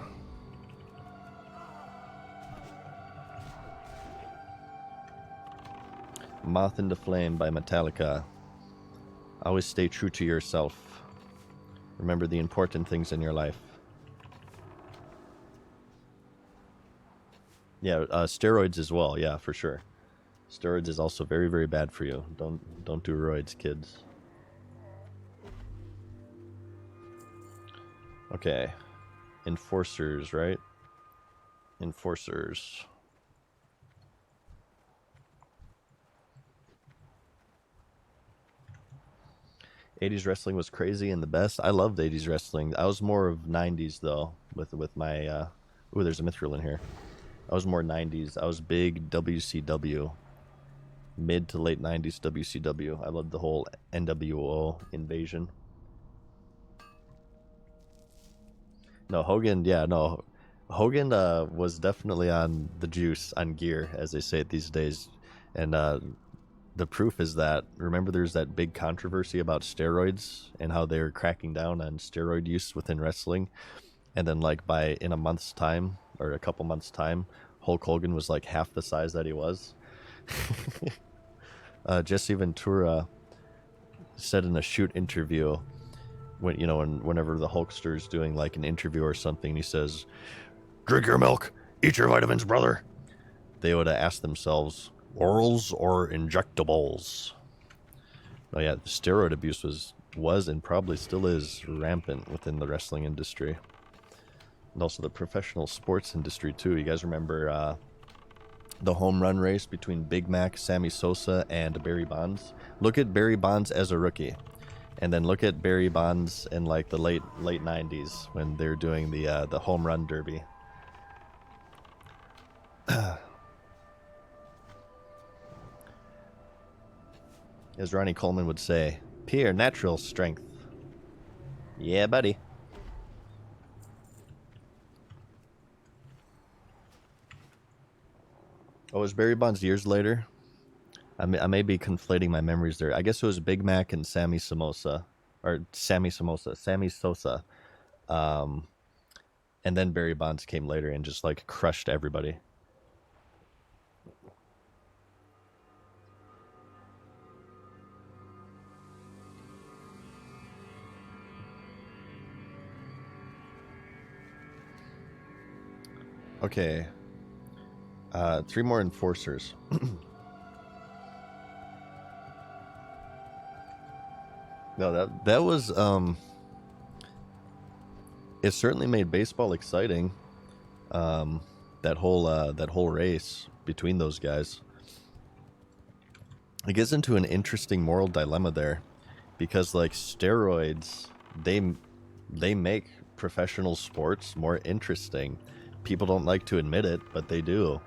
Moth into Flame by Metallica. Always stay true to yourself. Remember the important things in your life. Yeah, steroids as well. Yeah, for sure. Steroids is also very, very bad for you. Don't do roids, kids. Okay. Enforcers, right? Enforcers. '80s wrestling was crazy and the best. I loved '80s wrestling. I was more of '90s though, with my ooh, there's a mithril in here. I was more '90s. I was big WCW. Mid to late '90s WCW. I loved the whole NWO invasion. No, Hogan, yeah, no. Hogan was definitely on the juice, on gear, as they say it these days. And the proof is that, remember there's that big controversy about steroids and how they're cracking down on steroid use within wrestling. And then like in a month's time, or a couple months' time, Hulk Hogan was like half the size that he was. Jesse Ventura said in a shoot interview, whenever the Hulkster's doing like an interview or something, he says, Drink your milk. Eat your vitamins, brother. They would ask themselves, orals or injectables? Oh yeah, the steroid abuse was and probably still is rampant within the wrestling industry. And also the professional sports industry too. You guys remember the home run race between Big Mac, Sammy Sosa, and Barry Bonds? Look at Barry Bonds as a rookie. And then look at Barry Bonds in like the late 90s when they're doing the home run derby. As Ronnie Coleman would say, pure natural strength. Yeah, buddy. Oh, was Barry Bonds years later? I may be conflating my memories there. I guess it was Big Mac and Sammy Sosa. Sammy Sosa. Um, and then Barry Bonds came later and just like crushed everybody. Okay. 3 more enforcers. No, that was it certainly made baseball exciting. That whole race between those guys. It gets into an interesting moral dilemma there, because like steroids, they make professional sports more interesting. People don't like to admit it, but they do.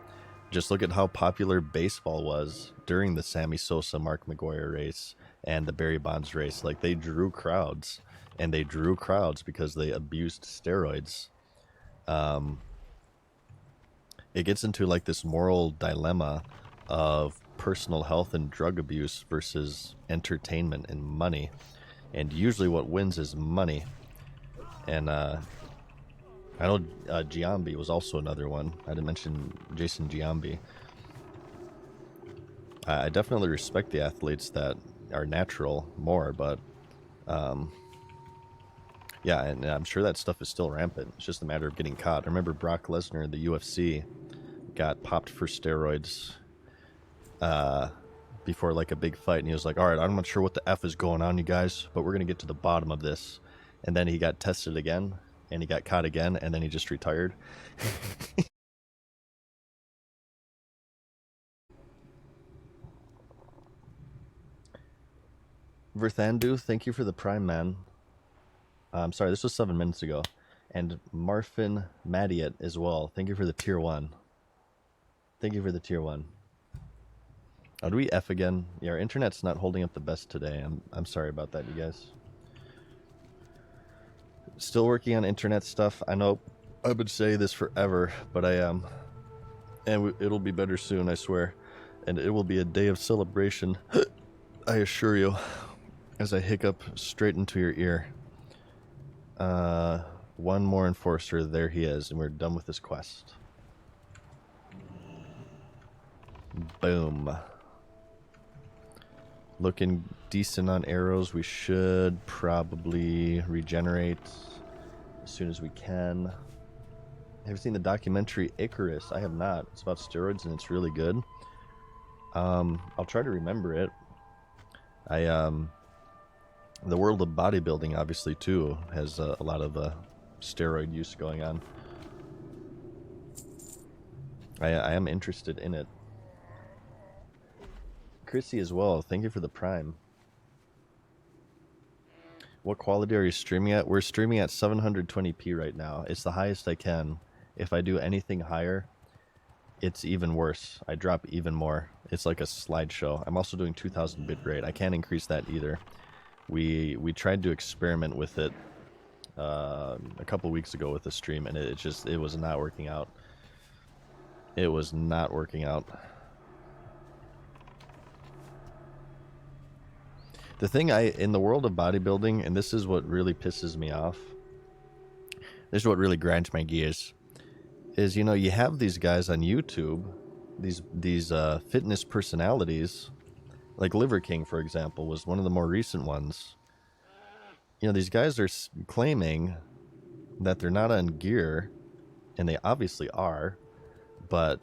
Just look at how popular baseball was during the Sammy Sosa, Mark McGwire race and the Barry Bonds race. Like, they drew crowds, and they drew crowds because they abused steroids. It gets into like this moral dilemma of personal health and drug abuse versus entertainment and money. And usually what wins is money. And I know Giambi was also another one. I didn't mention Jason Giambi. I definitely respect the athletes that are natural more, but yeah, and I'm sure that stuff is still rampant. It's just a matter of getting caught. I remember Brock Lesnar in the UFC got popped for steroids before like a big fight, and he was like, all right, I'm not sure what the F is going on, you guys, but we're gonna get to the bottom of this. And then he got tested again, and he got caught again, and then he just retired. Verthandu, thank you for the Prime, man. I'm sorry, this was 7 minutes ago. And Marfin Madiat as well. Thank you for the tier 1. Thank you for the tier 1. Oh, do we F again? Yeah, our internet's not holding up the best today. I'm sorry about that, you guys. Still working on internet stuff. I know I would say this forever, but I am. And it'll be better soon, I swear. And it will be a day of celebration, I assure you, as I hiccup straight into your ear. One more enforcer, there he is, and we're done with this quest. Boom. Looking decent on arrows. We should probably regenerate as soon as we can. Have you seen the documentary Icarus? I have not. It's about steroids and it's really good. I'll try to remember it. The world of bodybuilding, obviously, too, has a lot of steroid use going on. I am interested in it. Chrissy as well, thank you for the Prime. What quality are you streaming at? We're streaming at 720p right now. It's the highest I can. If I do anything higher, it's even worse. I drop even more. It's like a slideshow. I'm also doing 2000 bitrate. I can't increase that either. We tried to experiment with it a couple weeks ago with a stream, and it was not working out. It was not working out. The thing in the world of bodybuilding, and this is what really pisses me off, this is what really grinds my gears, is, you know, you have these guys on YouTube, these fitness personalities, like Liver King, for example, was one of the more recent ones. You know, these guys are claiming that they're not on gear, and they obviously are, but,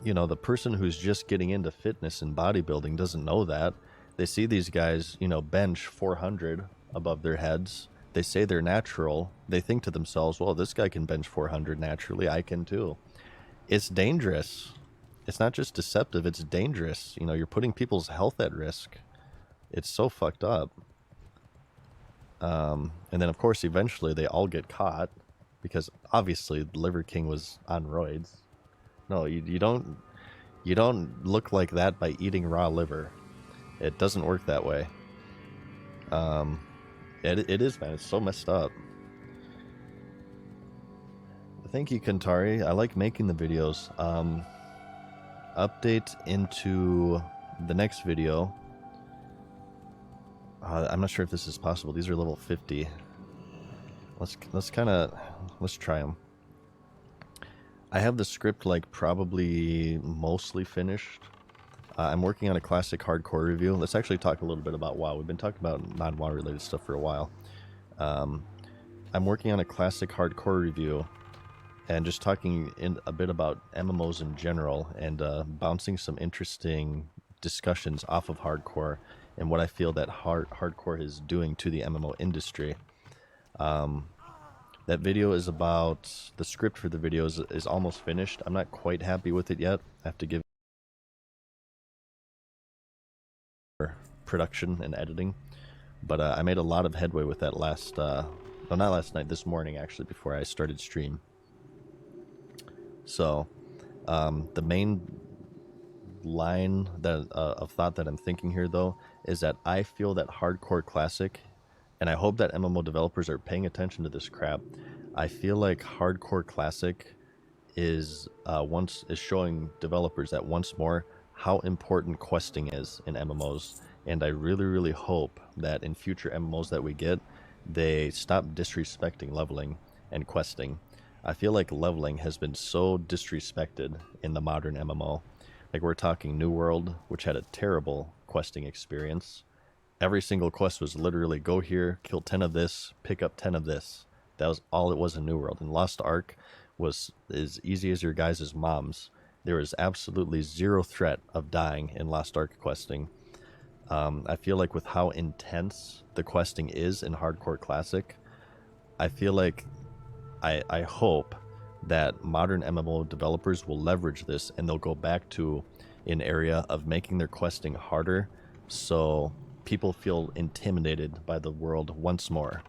you know, the person who's just getting into fitness and bodybuilding doesn't know that. They see these guys, you know, bench 400 above their heads. They say they're natural. They think to themselves, well, this guy can bench 400 naturally. I can too. It's dangerous. It's not just deceptive. It's dangerous. You know, you're putting people's health at risk. It's so fucked up. And then, of course, eventually they all get caught because obviously Liver King was on roids. No, you don't look like that by eating raw liver. It doesn't work that way. It is, man. It's so messed up. Thank you, Kantari. I like making the videos. update into the next video. I'm not sure if this is possible. These are level 50. Let's try them. I have the script like probably mostly finished. I'm working on a classic hardcore review. Let's actually talk a little bit about WoW. We've been talking about non-WoW related stuff for a while. I'm working on a classic hardcore review and just talking a bit about MMOs in general and bouncing some interesting discussions off of hardcore and what I feel that hardcore is doing to the MMO industry. That video is about, the script for the video is almost finished. I'm not quite happy with it yet. I have to give production and editing, but I made a lot of headway with that not last night, this morning actually, before I started stream. So the main line of thought that I'm thinking here though is that I feel that hardcore classic, and I hope that MMO developers are paying attention to this crap. I feel like hardcore classic is showing developers that once more how important questing is in MMOs, and I really hope that in future MMOs that we get, they stop disrespecting leveling and questing. I feel like leveling has been so disrespected in the modern MMO. Like, we're talking New World, which had a terrible questing experience. Every single quest was literally go here, kill 10 of this, pick up 10 of this. That was all it was in New World. And Lost Ark was as easy as your guys' moms. There was absolutely zero threat of dying in Lost Ark questing. I feel like with how intense the questing is in Hardcore Classic, I feel like I hope that modern MMO developers will leverage this and they'll go back to an area of making their questing harder so people feel intimidated by the world once more.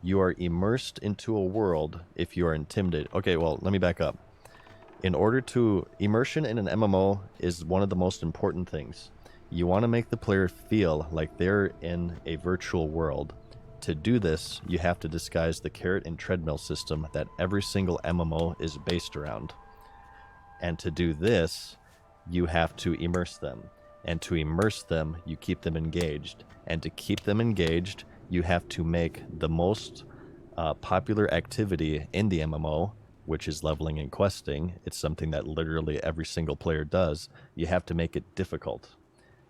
You are immersed into a world if you are intimidated. Okay, well, let me back up. Immersion in an MMO is one of the most important things. You want to make the player feel like they're in a virtual world. To do this, you have to disguise the carrot and treadmill system that every single MMO is based around. And to do this, you have to immerse them. And to immerse them, you keep them engaged. And to keep them engaged, you have to make the most popular activity in the MMO, which is leveling and questing. It's something that literally every single player does. You have to make it difficult.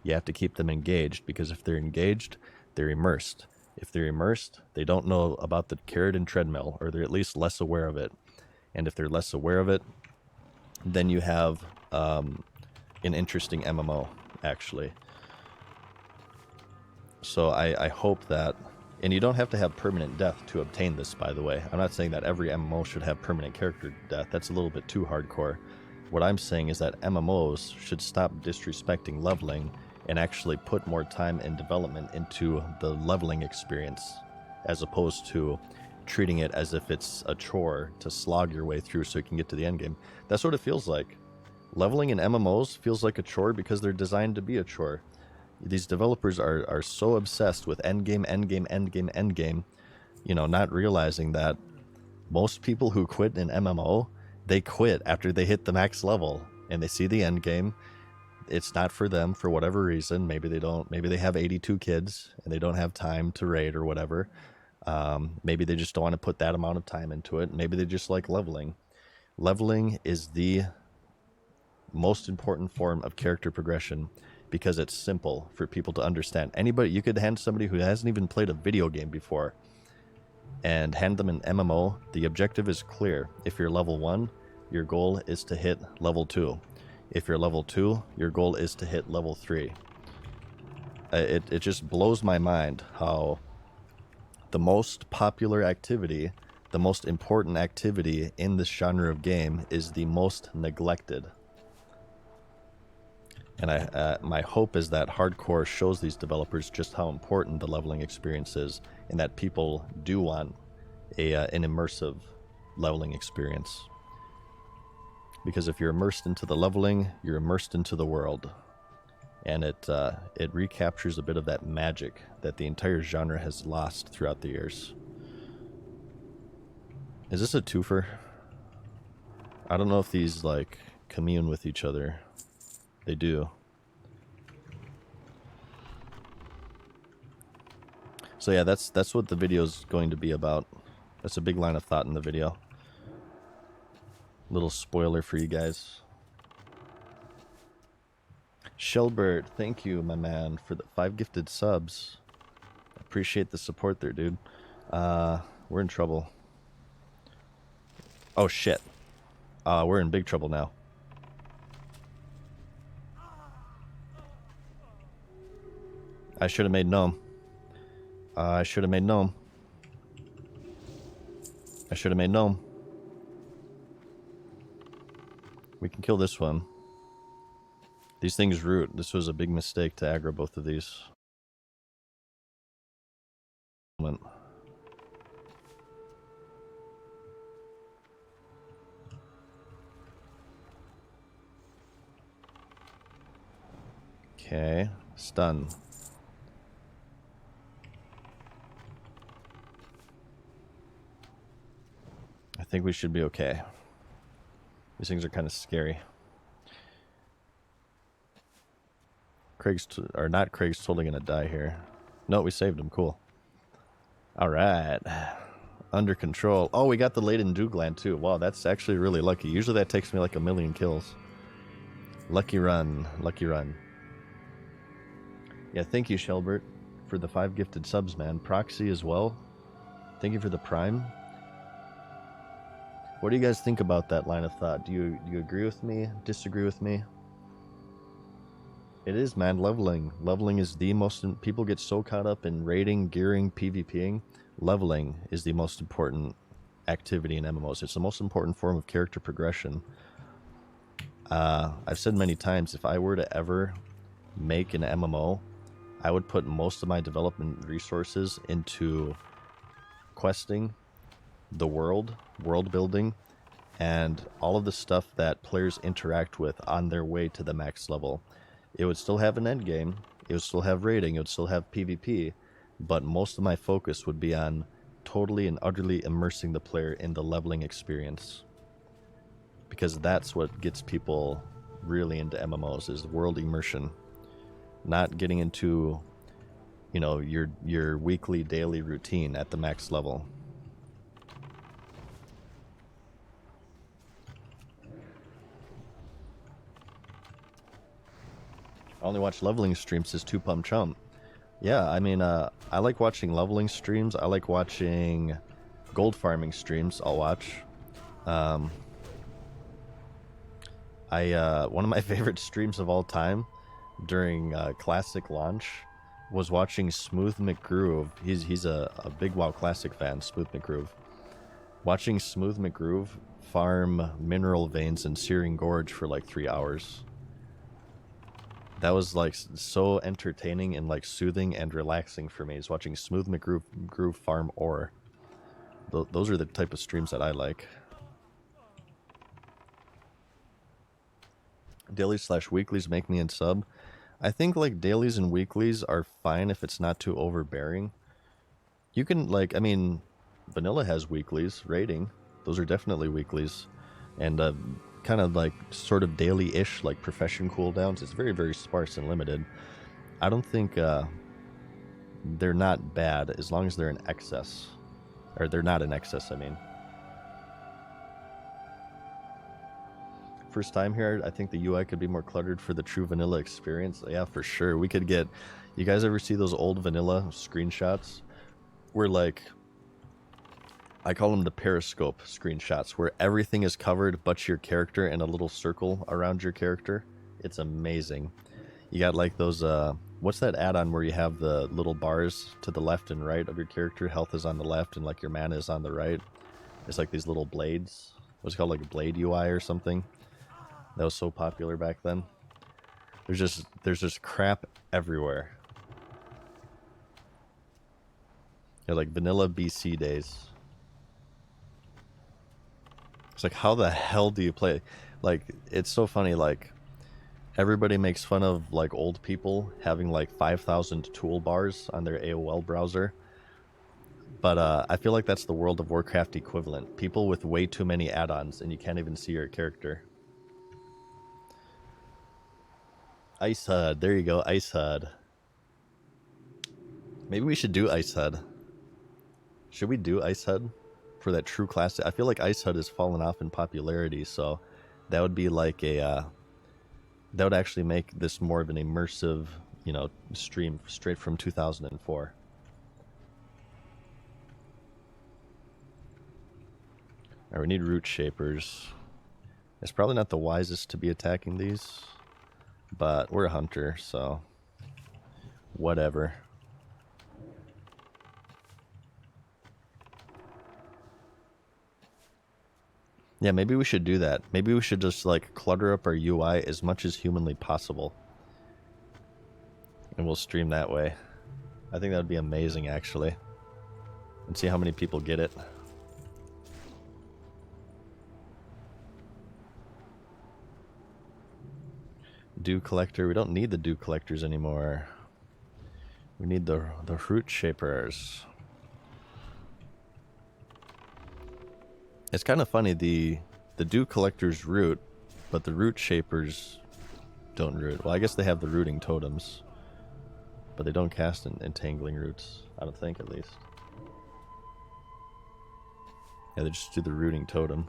You have to keep them engaged, because if they're engaged, they're immersed. If they're immersed, they don't know about the carrot and treadmill, or they're at least less aware of it. And if they're less aware of it, then you have an interesting MMO, actually. So I hope that, and you don't have to have permanent death to obtain this, by the way. I'm not saying that every MMO should have permanent character death. That's a little bit too hardcore. What I'm saying is that MMOs should stop disrespecting leveling and actually put more time and development into the leveling experience, as opposed to treating it as if it's a chore to slog your way through so you can get to the end game. That's what it feels like. Leveling in MMOs feels like a chore because they're designed to be a chore. These developers are so obsessed with endgame, endgame, endgame, endgame, not realizing that most people who quit an MMO, they quit after they hit the max level and they see the endgame. It's not for them for whatever reason. Maybe they have 82 kids and they don't have time to raid or whatever. Maybe they just don't want to put that amount of time into it. Maybe they just like leveling. Leveling is the most important form of character progression because it's simple for people to understand. You could hand somebody who hasn't even played a video game before and hand them an MMO. The objective is clear. If you're level 1, your goal is to hit level 2. If you're level 2, your goal is to hit level 3. It just blows my mind how the most popular activity, the most important activity in this genre of game is the most neglected. And my hope is that hardcore shows these developers just how important the leveling experience is, and that people do want an immersive leveling experience. Because if you're immersed into the leveling, you're immersed into the world. And it recaptures a bit of that magic that the entire genre has lost throughout the years. Is this a twofer? I don't know if these, commune with each other. They do. So yeah, that's what the video is going to be about. That's a big line of thought in the video. Little spoiler for you guys. Shelbert, thank you, my man, for the 5 gifted subs. Appreciate the support there, dude. We're in trouble. Oh shit. We're in big trouble now. I should have made gnome. I should have made gnome. I should have made gnome. We can kill this one. These things root. This was a big mistake to aggro both of these. Okay, stun. I think we should be okay. These things are kind of scary. Craig's, or not Craig's totally gonna die here. No, we saved him, cool. Alright. Under control. Oh, we got the Laden Dugland too. Wow, that's actually really lucky. Usually that takes me like a million kills. Lucky run, lucky run. Yeah, thank you, Shelbert, for the 5 gifted subs, man. Proxy as well. Thank you for the prime. What do you guys think about that line of thought? Do you agree with me? Disagree with me? It is, man. Leveling. Leveling is the most... People get so caught up in raiding, gearing, PvPing. Leveling is the most important activity in MMOs. It's the most important form of character progression. I've said many times, if I were to ever make an MMO, I would put most of my development resources into questing, the world building, and all of the stuff that players interact with on their way to the max level. It would still have an end game, it would still have raiding, it would still have PvP, but most of my focus would be on totally and utterly immersing the player in the leveling experience. Because that's what gets people really into MMOs, is world immersion. Not getting into, you know, your weekly, daily routine at the max level. I only watch leveling streams, says 2Pump Chump. Yeah, I mean, I like watching leveling streams. I like watching gold farming streams. I'll watch. One of my favorite streams of all time during Classic launch was watching Smooth McGroove. He's a big WoW Classic fan, Smooth McGroove. Watching Smooth McGroove farm mineral veins in Searing Gorge for like 3 hours. That was like so entertaining and like soothing and relaxing for me, is watching Smooth McGroove farm ore. Those are the type of streams that I like. Dailies/weeklies make me in sub. I think like dailies and weeklies are fine if it's not too overbearing. You can like, I mean, vanilla has weeklies, rating. Those are definitely weeklies. And kind of like sort of daily-ish, like profession cooldowns. It's very, very sparse and limited. I don't think they're not bad as long as they're in excess. Or they're not in excess, I mean. First time here, I think the UI could be more cluttered for the true vanilla experience. Yeah, for sure. We could get... You guys ever see those old vanilla screenshots? Where like... I call them the periscope screenshots, where everything is covered but your character and a little circle around your character. It's amazing. You got like those, what's that add-on where you have the little bars to the left and right of your character? Health is on the left and like your mana is on the right. It's like these little blades. What's it called, like a blade UI or something? That was so popular back then. There's just crap everywhere. They're like vanilla BC days. It's like, how the hell do you play? Like, it's so funny, like, everybody makes fun of, like, old people having, like, 5,000 toolbars on their AOL browser. But I feel like that's the World of Warcraft equivalent. People with way too many add-ons, and you can't even see your character. Ice HUD. There you go, Ice HUD. Maybe we should do Ice HUD. Should we do Ice HUD for that true classic? I feel like Ice HUD has fallen off in popularity, so that would be like a that would actually make this more of an immersive, you know, stream straight from 2004. Alright, we need root shapers. It's probably not the wisest to be attacking these, but we're a hunter, so whatever. Yeah, maybe we should do that. Maybe we should just like clutter up our UI as much as humanly possible. And we'll stream that way. I think that would be amazing, actually. And see how many people get it. Dew collector. We don't need the dew collectors anymore. We need the root shapers. It's kind of funny, the dew collectors root, but the root shapers don't root. Well, I guess they have the rooting totems, but they don't cast entangling roots. I don't think, at least. Yeah, they just do the rooting totem.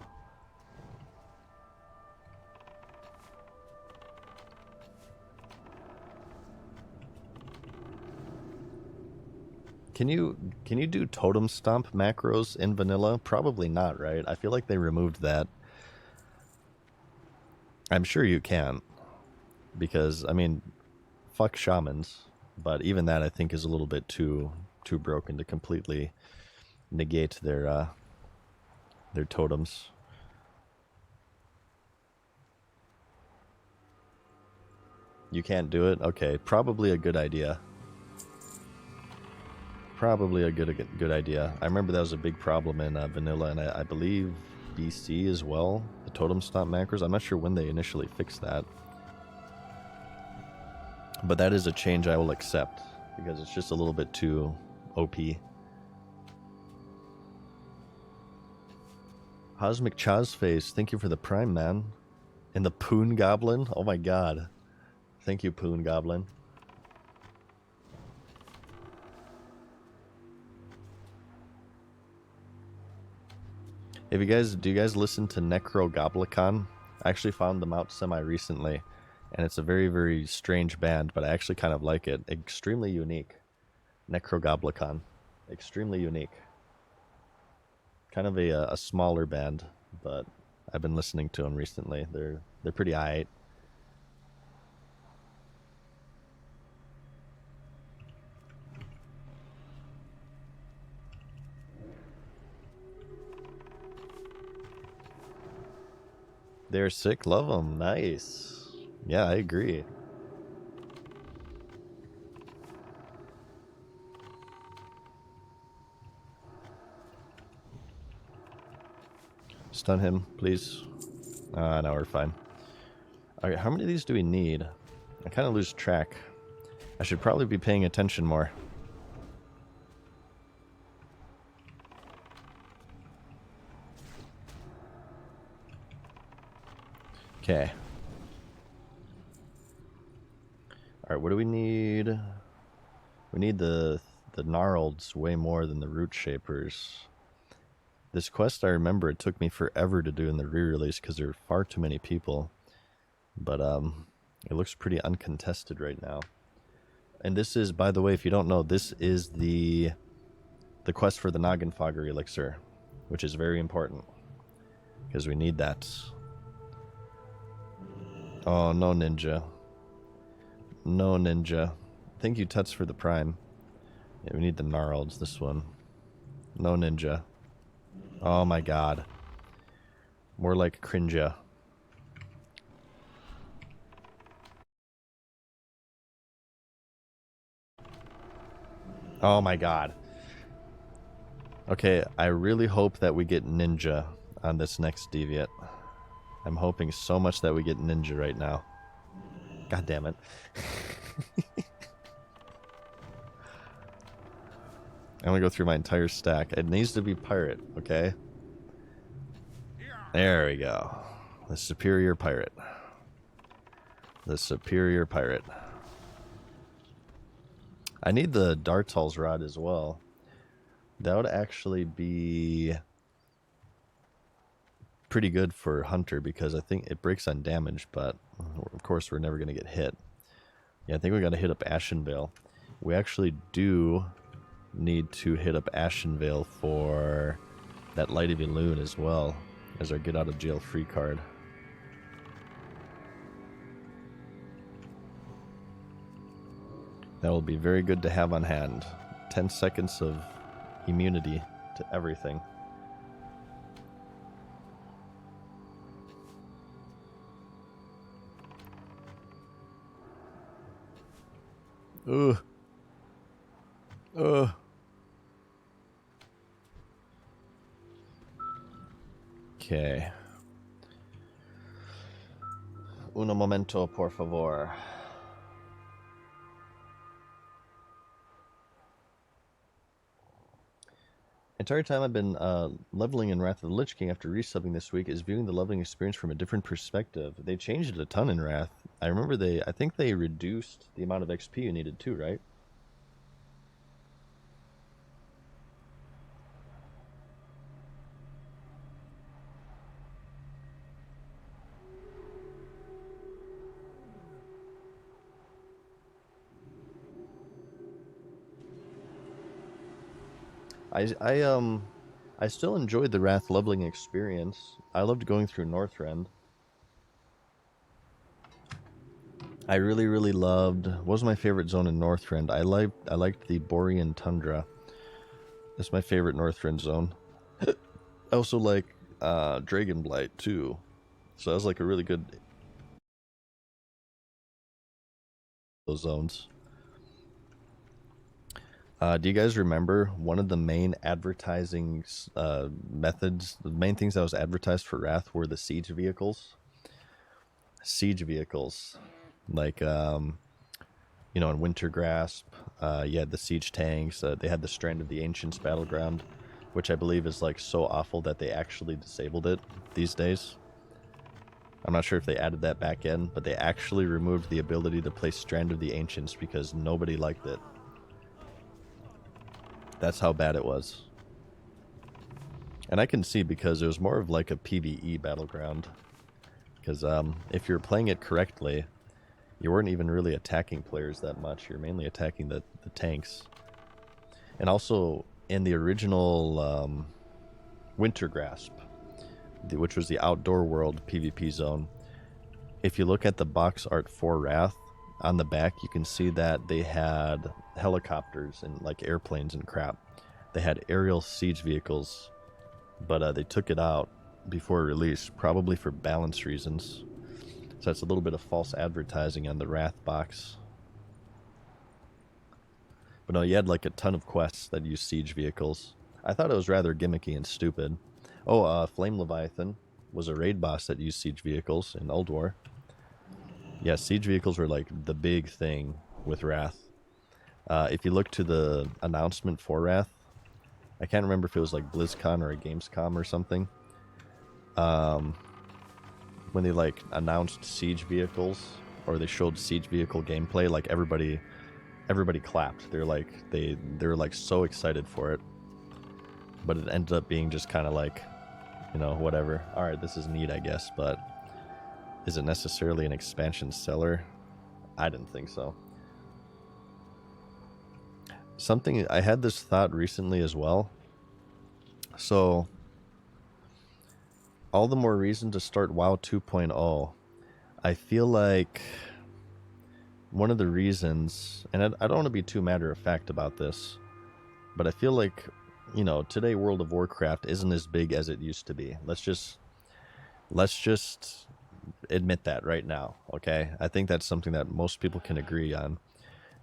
Can you do totem stomp macros in vanilla? Probably not, right? I feel like they removed that. I'm sure you can, because I mean, fuck shamans, but even that I think is a little bit too broken to completely negate their totems. You can't do it? Okay, probably a good idea. Probably a good idea. I remember that was a big problem in vanilla, and I believe BC as well. The totem stomp macros. I'm not sure when they initially fixed that, but that is a change I will accept because it's just a little bit too OP. Cosmic Chazface, thank you for the prime, man. And the Poon Goblin. Oh my god. Thank you, Poon Goblin. Do you guys listen to Necrogoblicon? I actually found them out semi-recently, and it's a very, very strange band, but I actually kind of like it. Extremely unique. Necrogoblicon. Extremely unique. Kind of a smaller band, but I've been listening to them recently. They're pretty aight. They're sick, love them. Nice. Yeah, I agree. Stun him, please. No, we're fine. Alright, how many of these do we need? I kind of lose track. I should probably be paying attention more. Okay. Alright, what do we need? We need the gnarleds way more than the root shapers. This quest, I remember, it took me forever to do in the re-release because there are far too many people. But it looks pretty uncontested right now. And this is, by the way, if you don't know, this is the quest for the Noggenfogger elixir, which is very important because we need that. Oh, no ninja. No ninja. Thank you, Tuts, for the prime. Yeah, we need the gnarleds, this one. No ninja. Oh my god. More like crinja. Oh my god. Okay, I really hope that we get ninja on this next deviate. I'm hoping so much that we get ninja right now. God damn it. I'm gonna go through my entire stack. It needs to be pirate, okay? There we go. The superior pirate. The superior pirate. I need the Dartal's rod as well. That would actually be pretty good for Hunter because I think it breaks on damage, but of course we're never going to get hit. Yeah, I think we got to hit up Ashenvale. We actually do need to hit up Ashenvale for that Light of Elune as well as our get out of jail free card. That will be very good to have on hand. 10 seconds of immunity to everything. Ugh. Ugh. Okay. Uno momento, por favor. Entire time I've been leveling in Wrath of the Lich King after resubbing this week is viewing the leveling experience from a different perspective. They changed it a ton in Wrath. I remember I think they reduced the amount of XP you needed too, right? I still enjoyed the Wrath leveling experience. I loved going through Northrend. I really loved. What was my favorite zone in Northrend? I liked the Borean Tundra. That's my favorite Northrend zone. I also like Dragonblight too. So that was like a really good those zones. Do you guys remember one of the main advertising methods? The main things that was advertised for Wrath were the siege vehicles. Siege vehicles, like in Winter Grasp, you had the siege tanks. They had the Strand of the Ancients battleground, which I believe is like so awful that they actually disabled it these days. I'm not sure if they added that back in, but they actually removed the ability to play Strand of the Ancients because nobody liked it. That's how bad it was. And I can see because it was more of like a PvE battleground. Because if you're playing it correctly, you weren't even really attacking players that much. You're mainly attacking the tanks. And also, in the original Winter Grasp, which was the outdoor world PvP zone, if you look at the box art for Wrath, on the back you can see that they had helicopters and like airplanes and crap. They had aerial siege vehicles, but they took it out before release, probably for balance reasons. So that's a little bit of false advertising on the Wrath box. But no, you had like a ton of quests that used siege vehicles. I thought it was rather gimmicky and stupid. Oh, Flame Leviathan was a raid boss that used siege vehicles in Old War. Yeah, siege vehicles were like the big thing with Wrath. If you look to the announcement for Wrath, I can't remember if it was like BlizzCon or a Gamescom or something. When they like announced siege vehicles or they showed siege vehicle gameplay, like everybody clapped. They were like so excited for it. But it ended up being just kind of like, whatever. All right, this is neat, I guess, but is it necessarily an expansion seller? I didn't think so. I had this thought recently as well. So, all the more reason to start WoW 2.0. I feel like one of the reasons, and I don't want to be too matter-of-fact about this, but I feel like, today World of Warcraft isn't as big as it used to be. Let's just admit that right now, okay? I think that's something that most people can agree on.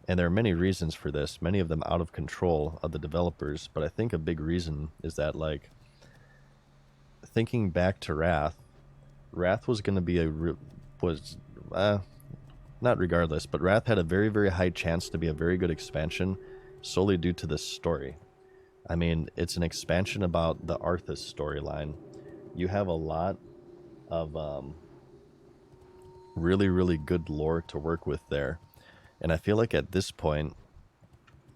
And there are many reasons for this, many of them out of control of the developers, but I think a big reason is that, like, thinking back to Wrath was going to be not regardless, but Wrath had a very, very high chance to be a very good expansion solely due to this story. I mean, it's an expansion about the Arthas storyline. You have a lot of really, really good lore to work with there. And I feel like at this point,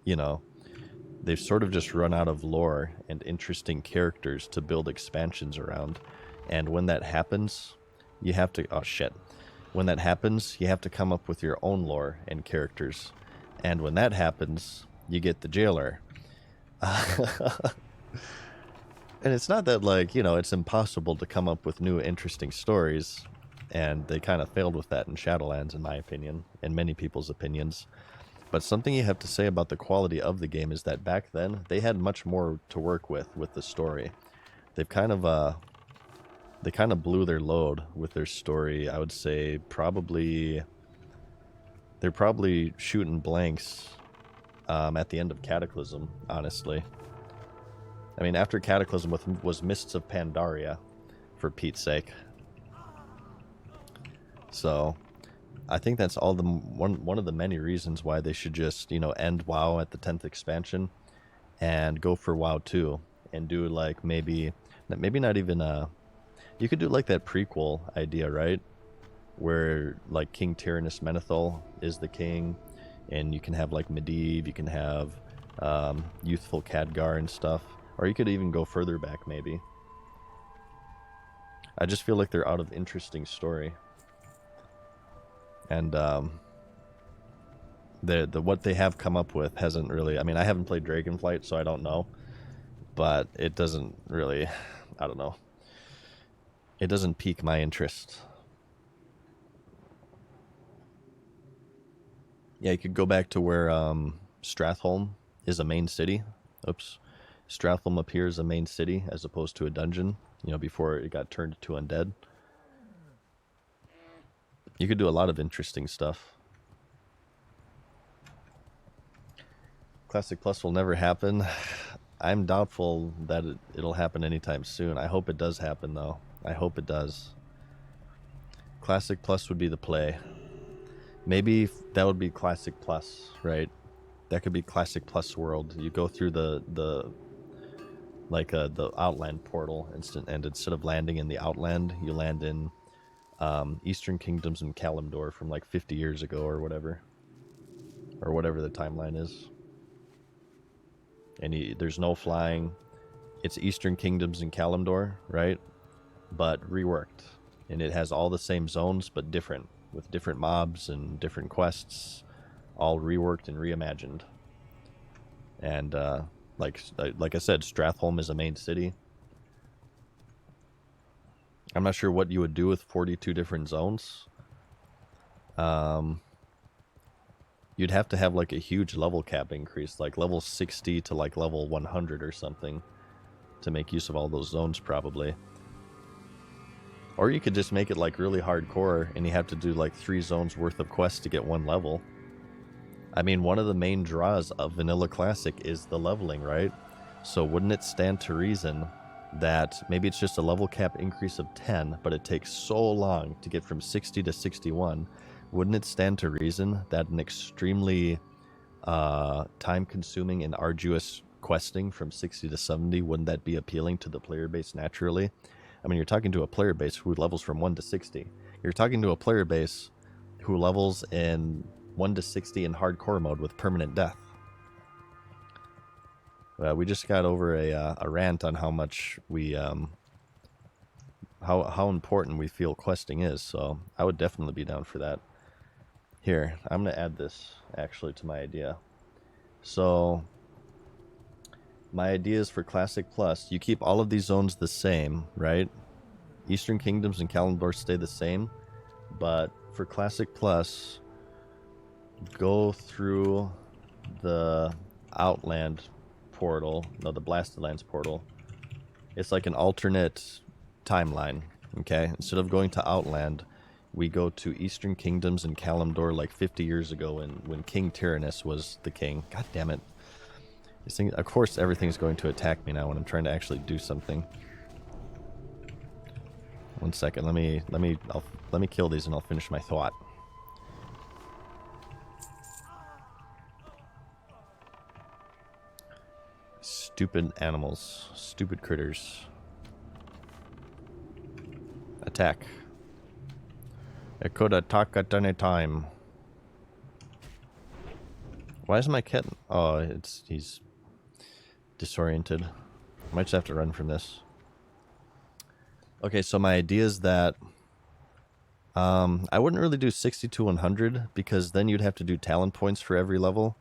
you know, they've sort of just run out of lore and interesting characters to build expansions around. And when that happens, you have to... Oh, shit. When that happens, you have to come up with your own lore and characters. And when that happens, you get the jailer. And it's not that, like, you know, it's impossible to come up with new interesting stories. And they kind of failed with that in Shadowlands, in my opinion, and many people's opinions. But something you have to say about the quality of the game is that back then, they had much more to work with the story. They've kind of, they kind of blew their load with their story. I would say probably... They're probably shooting blanks at the end of Cataclysm, honestly. I mean, after Cataclysm was Mists of Pandaria, for Pete's sake. So, I think that's all the one of the many reasons why they should just, you know, end WoW at the 10th expansion and go for WoW 2 and do like maybe not even you could do like that prequel idea, right? Where like King Tyrannus Menethil is the king, and you can have like Medivh, you can have youthful Khadgar and stuff, or you could even go further back maybe. I just feel like they're out of interesting story. And the what they have come up with hasn't really... I mean, I haven't played Dragonflight, so I don't know. But it doesn't really... I don't know. It doesn't pique my interest. Yeah, you could go back to where Stratholme is a main city. Oops. Stratholme appears a main city as opposed to a dungeon, you know, before it got turned to undead. You could do a lot of interesting stuff. Classic Plus will never happen. I'm doubtful that it'll happen anytime soon. I hope it does happen, though. I hope it does. Classic Plus would be the play. Maybe that would be Classic Plus, right? That could be Classic Plus World. You go through the Outland portal, and instead of landing in the Outland, you land in Eastern Kingdoms and Kalimdor from like 50 years ago or whatever the timeline is. And there's no flying. It's Eastern Kingdoms and Kalimdor, right? But reworked. And it has all the same zones, but different, with different mobs and different quests, all reworked and reimagined. And like I said, Stratholme is a main city. I'm not sure what you would do with 42 different zones. You'd have to have like a huge level cap increase, like level 60 to like level 100 or something, to make use of all those zones probably. Or you could just make it like really hardcore and you have to do like 3 zones worth of quests to get 1 level. I mean, one of the main draws of Vanilla Classic is the leveling, right? So wouldn't it stand to reason that maybe it's just a level cap increase of 10, but it takes so long to get from 60 to 61? Wouldn't it stand to reason that an extremely time-consuming and arduous questing from 60 to 70, wouldn't that be appealing to the player base naturally? I mean, you're talking to a player base who levels from 1 to 60. You're talking to a player base who levels in 1 to 60 in hardcore mode with permanent death. We just got over a rant on how much we... how important we feel questing is, so I would definitely be down for that. Here, I'm going to add this, actually, to my idea. So, my idea is for Classic Plus, you keep all of these zones the same, right? Eastern Kingdoms and Kalimdor stay the same, but for Classic Plus, go through the Outland portal, no, the Blasted Lands portal. It's like an alternate timeline, okay? Instead of going to Outland, we go to Eastern Kingdoms and Kalimdor like 50 years ago when King Tyrannus was the king. God damn it. This thing, of course everything's going to attack me now when I'm trying to actually do something. 1 second, let me kill these and I'll finish my thought. Stupid animals, stupid critters. Attack. It could attack at any time. Why is my cat? Oh, he's disoriented. Might just have to run from this. Okay, so my idea is that I wouldn't really do 60 to 100 because then you'd have to do talent points for every level.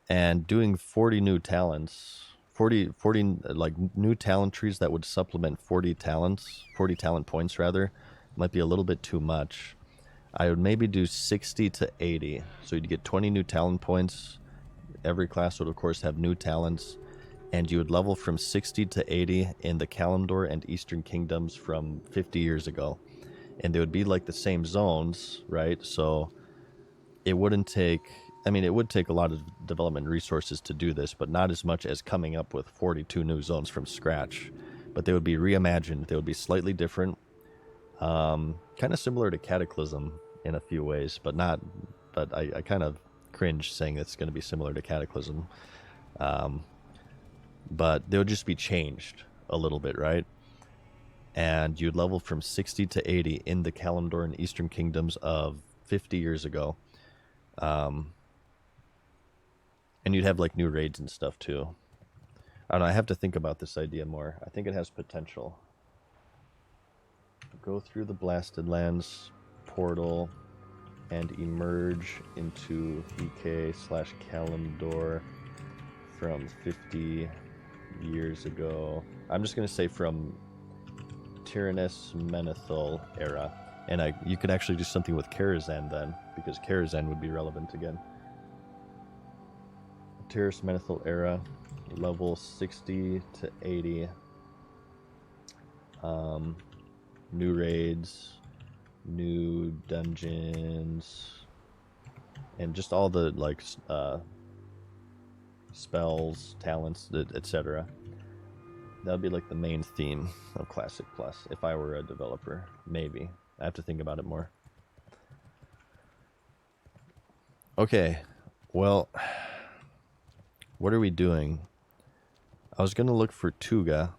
And doing 40 new talents, 40 like new talent trees that would supplement 40 talents, 40 talent points rather, might be a little bit too much. I would maybe do 60 to 80. So you'd get 20 new talent points. Every class would of course have new talents. And you would level from 60 to 80 in the Kalimdor and Eastern Kingdoms from 50 years ago. And they would be like the same zones, right? So it wouldn't take, I mean, it would take a lot of development resources to do this, but not as much as coming up with 42 new zones from scratch. But they would be reimagined. They would be slightly different. Kind of similar to Cataclysm in a few ways, but not, but I kind of cringe saying it's going to be similar to Cataclysm. But they would just be changed a little bit, right? And you'd level from 60 to 80 in the Kalimdor and Eastern Kingdoms of 50 years ago. And you'd have like new raids and stuff too. I don't know, I have to think about this idea more. I think it has potential. Go through the Blasted Lands portal and emerge into EK/Kalimdor from 50 years ago. I'm just going to say from Tyrannus Menethil era. And you could actually do something with Karazhan then, because Karazhan would be relevant again. Tyrannus Menethil era, level 60 to 80. New raids, new dungeons, and just all the like spells, talents, etc. That would be like the main theme of Classic Plus if I were a developer. Maybe. I have to think about it more. Okay, well, what are we doing? I was going to look for Tuga,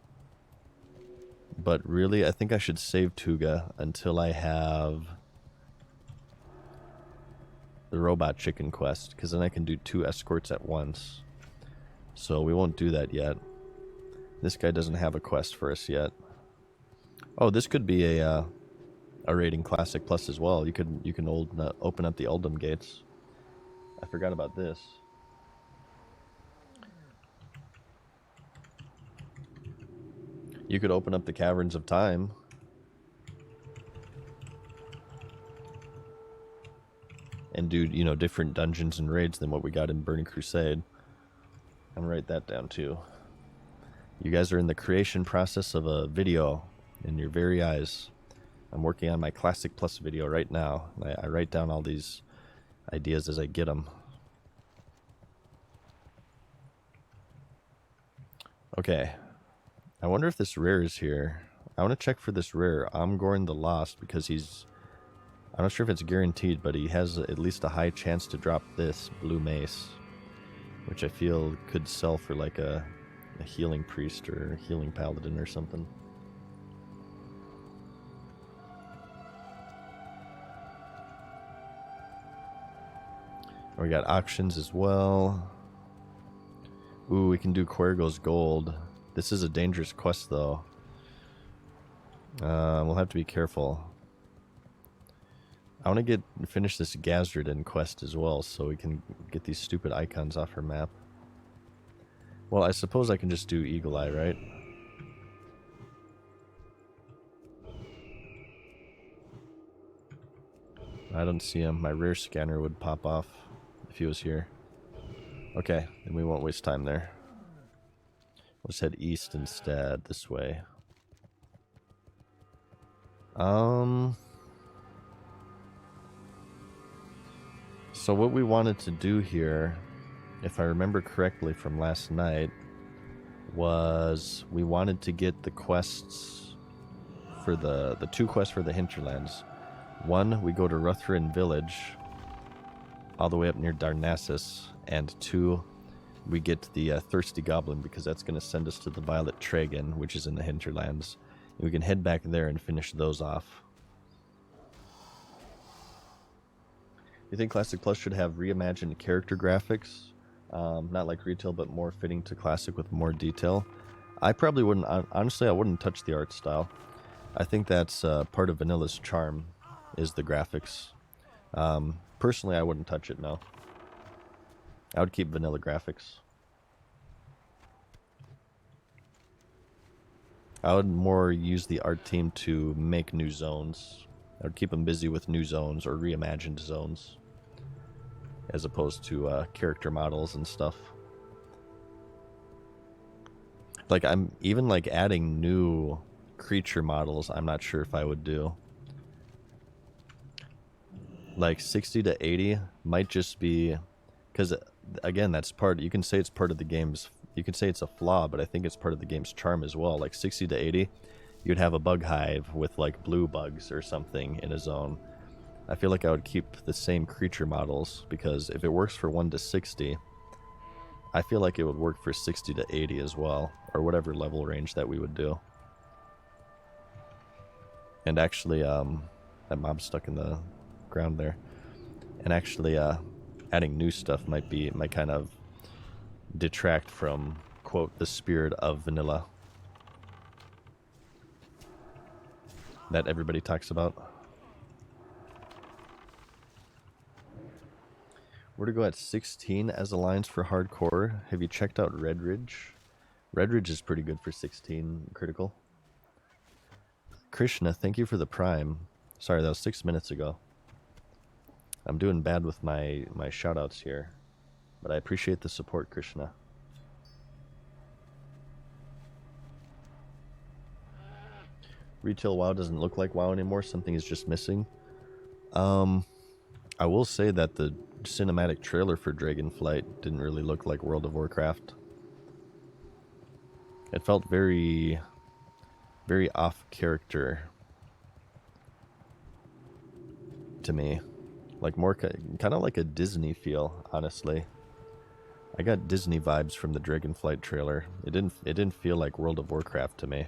but really I think I should save Tuga until I have the robot chicken quest, because then I can do 2 escorts at once. So we won't do that yet. This guy doesn't have a quest for us yet. Oh, this could be a raiding Classic Plus as well. You can open up the Uldum gates. I forgot about this. You could open up the Caverns of Time. And do, you know, different dungeons and raids than what we got in Burning Crusade. I'm gonna write that down too. You guys are in the creation process of a video in your very eyes. I'm working on my Classic Plus video right now. I write down all these ideas as I get them. Okay. I wonder if this rare is here. I want to check for this rare, Amgorn the Lost, because he's... I'm not sure if it's guaranteed, but he has at least a high chance to drop this blue mace, which I feel could sell for like a healing priest or healing paladin or something. We got auctions as well. Ooh, we can do Quergo's Gold. This is a dangerous quest, though. We'll have to be careful. I want to finish this Gazradin quest as well, so we can get these stupid icons off her map. Well, I suppose I can just do Eagle Eye, right? I don't see him. My rear scanner would pop off if he was here. Okay, then we won't waste time there. Let's head east instead, this way. So what we wanted to do here, if I remember correctly from last night, was we wanted to get the quests for the 2 quests for the hinterlands. 1, we go to Ruthrin Village, all the way up near Darnassus, and 2, we get the Thirsty Goblin, because that's going to send us to the Violet Tragon, which is in the hinterlands. And we can head back there and finish those off. You think Classic Plus should have reimagined character graphics? Not like retail, but more fitting to Classic with more detail. I probably wouldn't, honestly, I wouldn't touch the art style. I think that's part of Vanilla's charm, is the graphics. Personally, I wouldn't touch it, no. I would keep vanilla graphics. I would more use the art team to make new zones. I would keep them busy with new zones or reimagined zones, as opposed to character models and stuff. Like, I'm even like adding new creature models, I'm not sure if I would do. Like 60 to 80 might just be, because again, that's part, you can say it's part of the game's, you can say it's a flaw, but I think it's part of the game's charm as well. Like 60 to 80, you'd have a bug hive with like blue bugs or something in a zone. I feel like I would keep the same creature models, because if it works for 1 to 60, I feel like it would work for 60 to 80 as well, or whatever level range that we would do. And actually, that mob's stuck in the ground there. And actually, adding new stuff might kind of detract from, quote, the spirit of vanilla that everybody talks about. We're to go at 16 as alliance for hardcore. Have you checked out Red Ridge? Red Ridge is pretty good for 16 critical. Krishna, thank you for the prime. Sorry, that was 6 minutes ago. I'm doing bad with my shoutouts here, but I appreciate the support, Krishna. Retail WoW doesn't look like WoW anymore. Something is just missing. I will say that the cinematic trailer for Dragonflight didn't really look like World of Warcraft. It felt very, very off character to me. Like more kind of like a Disney feel, honestly. I got Disney vibes from the Dragonflight trailer. It didn't feel like World of Warcraft to me.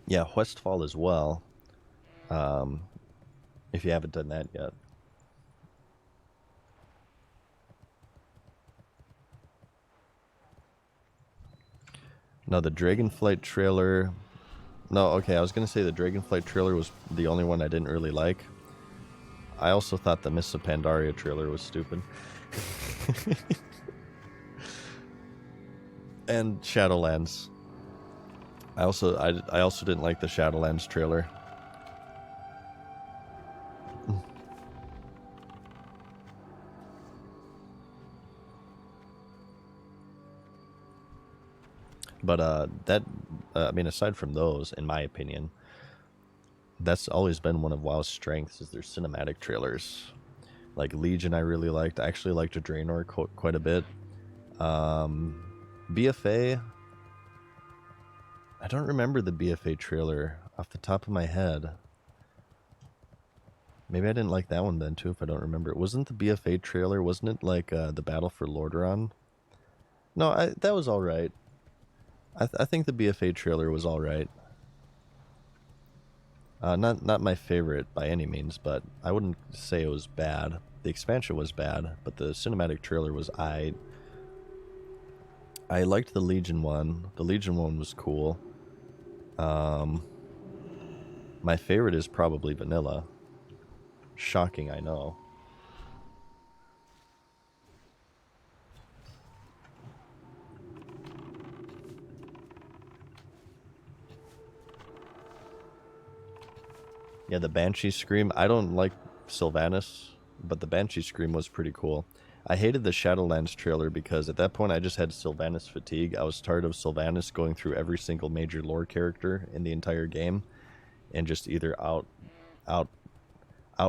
Yeah, Westfall as well. If you haven't done that yet. No, the Dragonflight trailer... No, okay, I was going to say the Dragonflight trailer was the only one I didn't really like. I also thought the Mists of Pandaria trailer was stupid. And Shadowlands. I also didn't like the Shadowlands trailer. But I mean, aside from those, in my opinion, that's always been one of WoW's strengths, is their cinematic trailers. Like Legion, I really liked. I actually liked Draenor quite a bit. BFA, I don't remember the BFA trailer off the top of my head. Maybe I didn't like that one then too, if I don't remember. Wasn't the BFA trailer, wasn't it like the Battle for Lordaeron? No, that was all right. I think the BFA trailer was all right. Not my favorite by any means, but I wouldn't say it was bad. The expansion was bad, but the cinematic trailer was I liked the Legion one. The Legion one was cool. My favorite is probably Vanilla. Shocking, I know. Yeah, the Banshee Scream. I don't like Sylvanas, but the Banshee Scream was pretty cool. I hated the Shadowlands trailer because at that point I just had Sylvanas fatigue. I was tired of Sylvanas going through every single major lore character in the entire game and just either out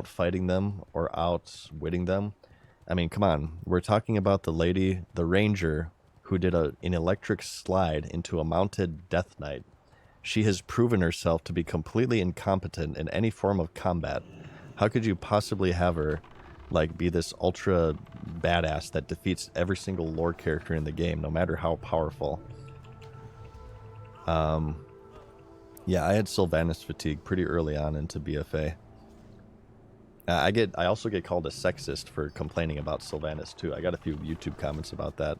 fighting them or outwitting them. I mean, come on. We're talking about the ranger who did an electric slide into a mounted Death Knight. She has proven herself to be completely incompetent in any form of combat. How could you possibly have her like be this ultra badass that defeats every single lore character in the game, no matter how powerful? Yeah, I had Sylvanas fatigue pretty early on into BFA. I also get called a sexist for complaining about Sylvanas too. I got a few YouTube comments about that.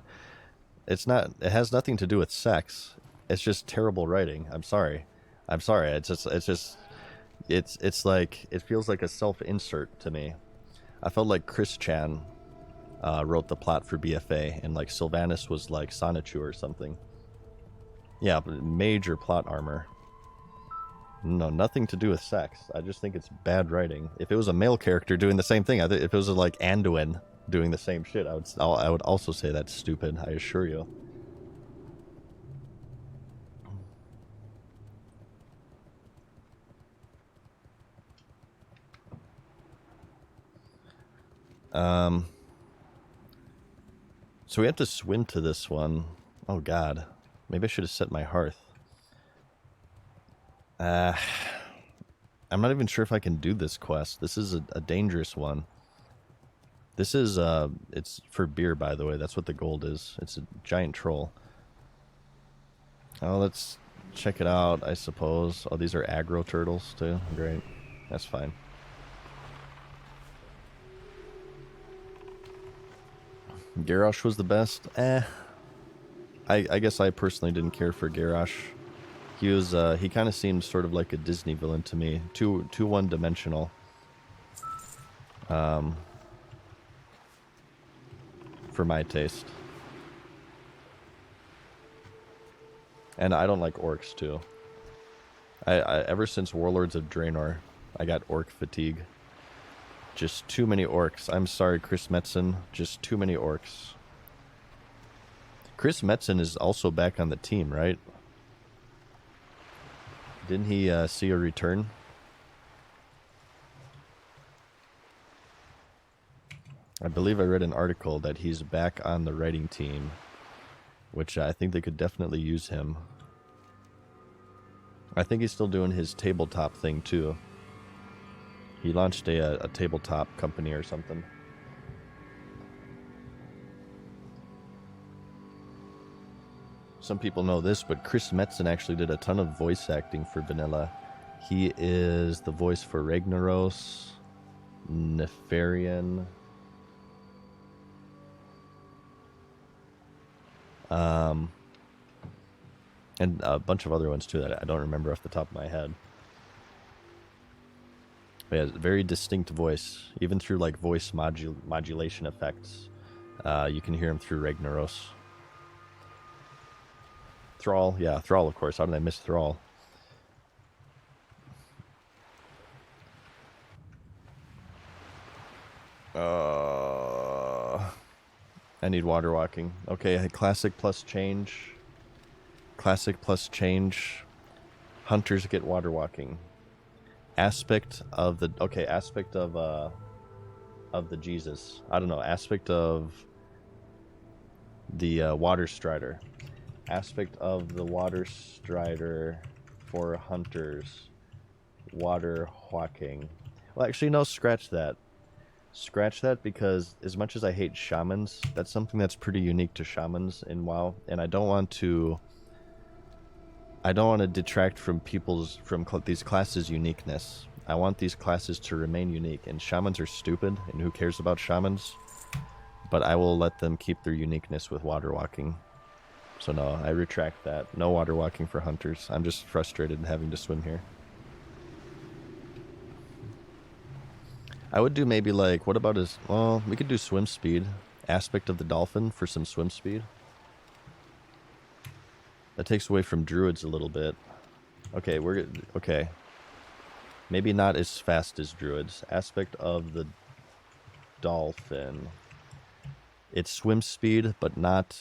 It has nothing to do with sex. It's just terrible writing. I'm sorry. It's like, it feels like a self-insert to me. I felt like Chris Chan wrote the plot for BFA, and like Sylvanas was like Sonichu or something. Yeah, but major plot armor. No, nothing to do with sex. I just think it's bad writing. If it was a male character doing the same thing, if it was like Anduin doing the same shit, I would also say that's stupid. I assure you. So we have to swim to this one. Oh God, maybe I should have set my hearth. I'm not even sure if I can do this quest. This is a dangerous one. This is, it's for beer, by the way. That's what the gold is. It's a giant troll. Oh, let's check it out, I suppose. Oh, these are aggro turtles, too. Great. That's fine. Garrosh was the best? I guess I personally didn't care for Garrosh. He kind of seemed sort of like a Disney villain to me. Too one-dimensional. For my taste. And I don't like orcs, too. Ever since Warlords of Draenor, I got orc fatigue. Just too many orcs. I'm sorry, Chris Metzen. Just too many orcs. Chris Metzen is also back on the team, right? Didn't he see a return? I believe I read an article that he's back on the writing team, which I think they could definitely use him. I think he's still doing his tabletop thing, too. He launched a tabletop company or something. Some people know this, but Chris Metzen actually did a ton of voice acting for Vanilla. He is the voice for Ragnaros, Nefarian, and a bunch of other ones too that I don't remember off the top of my head. But yeah, very distinct voice, even through like voice modulation effects. You can hear him through Ragnaros. Thrall, yeah, Thrall, of course. How did I miss Thrall? I need water walking. Okay, classic plus change. Classic plus change. Hunters get water walking. Aspect of the aspect of the Jesus. I don't know. Aspect of the water strider. Aspect of the water strider for hunters. Water walking. Well, actually, no. Scratch that. Scratch that, because as much as I hate shamans, that's something that's pretty unique to shamans in WoW, and I don't want to detract from these classes' uniqueness. I want these classes to remain unique, and shamans are stupid, and who cares about shamans? But I will let them keep their uniqueness with water walking. So no, I retract that. No water walking for hunters. I'm just frustrated having to swim here. I would do maybe like, what about we could do swim speed. Aspect of the dolphin for some swim speed. That takes away from druids a little bit. Okay, okay. Maybe not as fast as druids. Aspect of the dolphin. It's swim speed, but not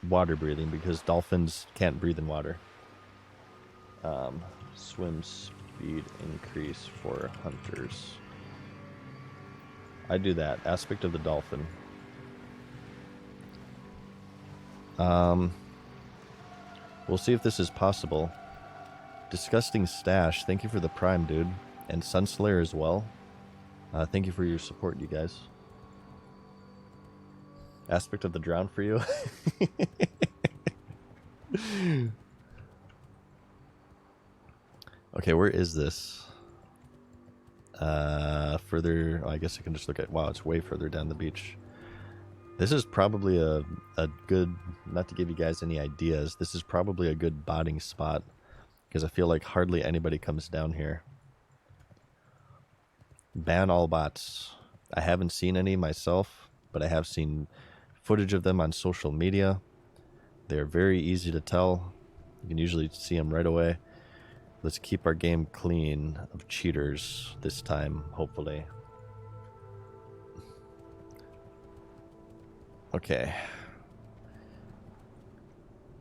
water breathing, because dolphins can't breathe in water. Swim speed increase for hunters. I do that. Aspect of the dolphin. We'll see if this is possible. Disgusting Stash, thank you for the prime, dude. And Sunslayer as well. Thank you for your support, you guys. Aspect of the drown for you. Okay, where is this? Further. Oh, I guess I can just look at. Wow, it's way further down the beach. This is probably a good. Not to give you guys any ideas. This is probably a good botting spot because I feel like hardly anybody comes down here. Ban all bots. I haven't seen any myself, but I have seen footage of them on social media. They're very easy to tell. You can usually see them right away. Let's keep our game clean of cheaters this time, hopefully. Okay.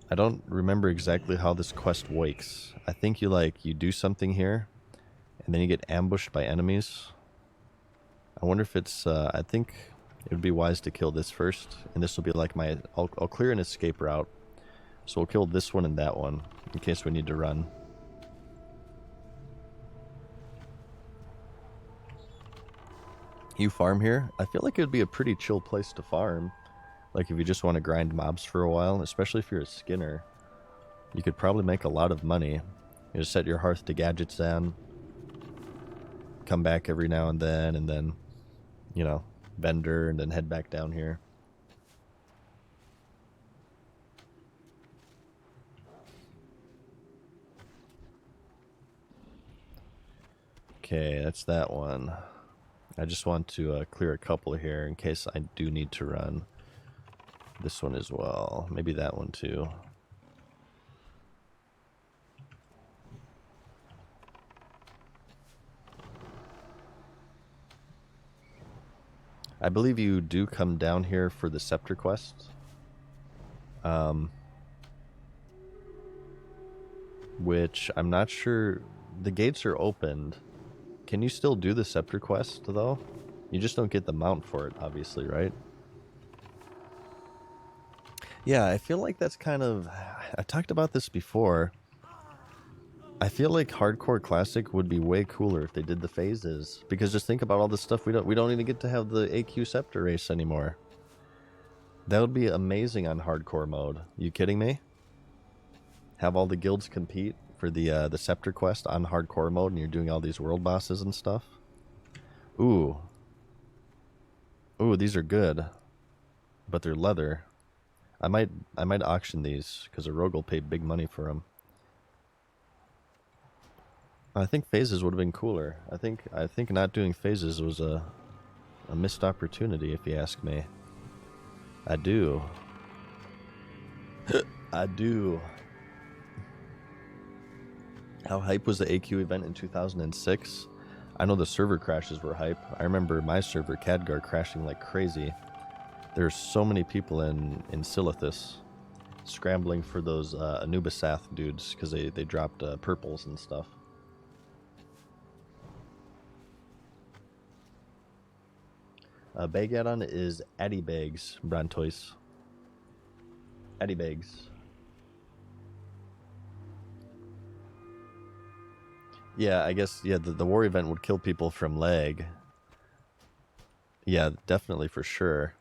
I don't remember exactly how this quest works. I think you do something here, and then you get ambushed by enemies. I wonder if it's, I think it would be wise to kill this first, and this will be like my, I'll clear an escape route. So we'll kill this one and that one, in case we need to run. You farm here? I feel like it would be a pretty chill place to farm. Like if you just want to grind mobs for a while, especially if you're a skinner. You could probably make a lot of money. You just set your hearth to gadgets down. Come back every now and then, you know, vendor, and then head back down here. Okay, that's that one. I just want to clear a couple here in case I do need to run. This one as well. Maybe that one too. I believe you do come down here for the scepter quest. Which I'm not sure. The gates are opened. Can you still do the scepter quest though? You just don't get the mount for it, obviously, right? Yeah, I feel like that's kind of... I talked about this before. I feel like Hardcore Classic would be way cooler if they did the phases. Because just think about all the stuff we don't even get to have the AQ Scepter race anymore. That would be amazing on Hardcore mode. You kidding me? Have all the guilds compete for the Scepter quest on Hardcore mode, and you're doing all these world bosses and stuff. Ooh. Ooh, these are good. But they're leather. I might auction these, because a rogue will pay big money for them. I think phases would have been cooler. I think not doing phases was a missed opportunity, if you ask me. I do. I do. How hype was the AQ event in 2006? I know the server crashes were hype. I remember my server, Khadgar, crashing like crazy. There's so many people in Silithus scrambling for those Anubisath dudes because they dropped purples and stuff. Bagadon is Addy Bags, Brantois. Addy Bags. Yeah, I guess, yeah, the war event would kill people from lag. Yeah, definitely, for sure.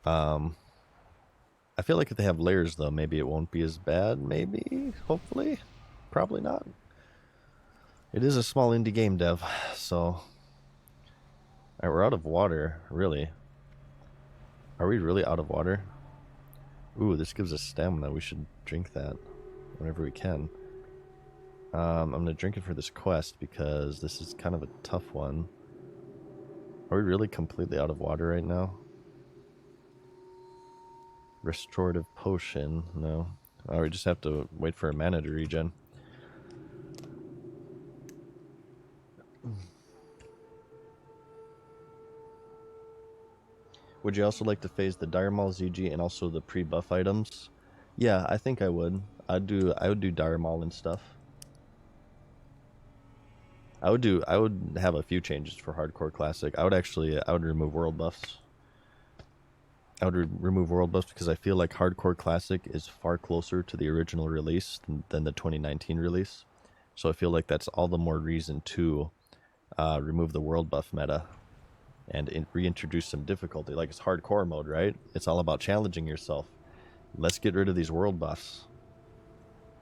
I feel like if they have layers, though, maybe it won't be as bad. Maybe, hopefully, probably not. It is a small indie game dev, so... Alright, we're out of water, really. Are we really out of water? Ooh, this gives us stamina. We should drink that whenever we can. I'm going to drink it for this quest because this is kind of a tough one. Are we really completely out of water right now? Restorative potion, no. Oh, we just have to wait for a mana to regen. Would you also like to phase the Dire Maul ZG and also the pre-buff items? Yeah, I think I would. I would do Dire Maul and stuff. I would have a few changes for Hardcore Classic. I would remove world buffs. I would remove world buffs because I feel like Hardcore Classic is far closer to the original release than the 2019 release. So I feel like that's all the more reason to remove the world buff meta and reintroduce some difficulty. Like, it's hardcore mode, right? It's all about challenging yourself. Let's get rid of these world buffs.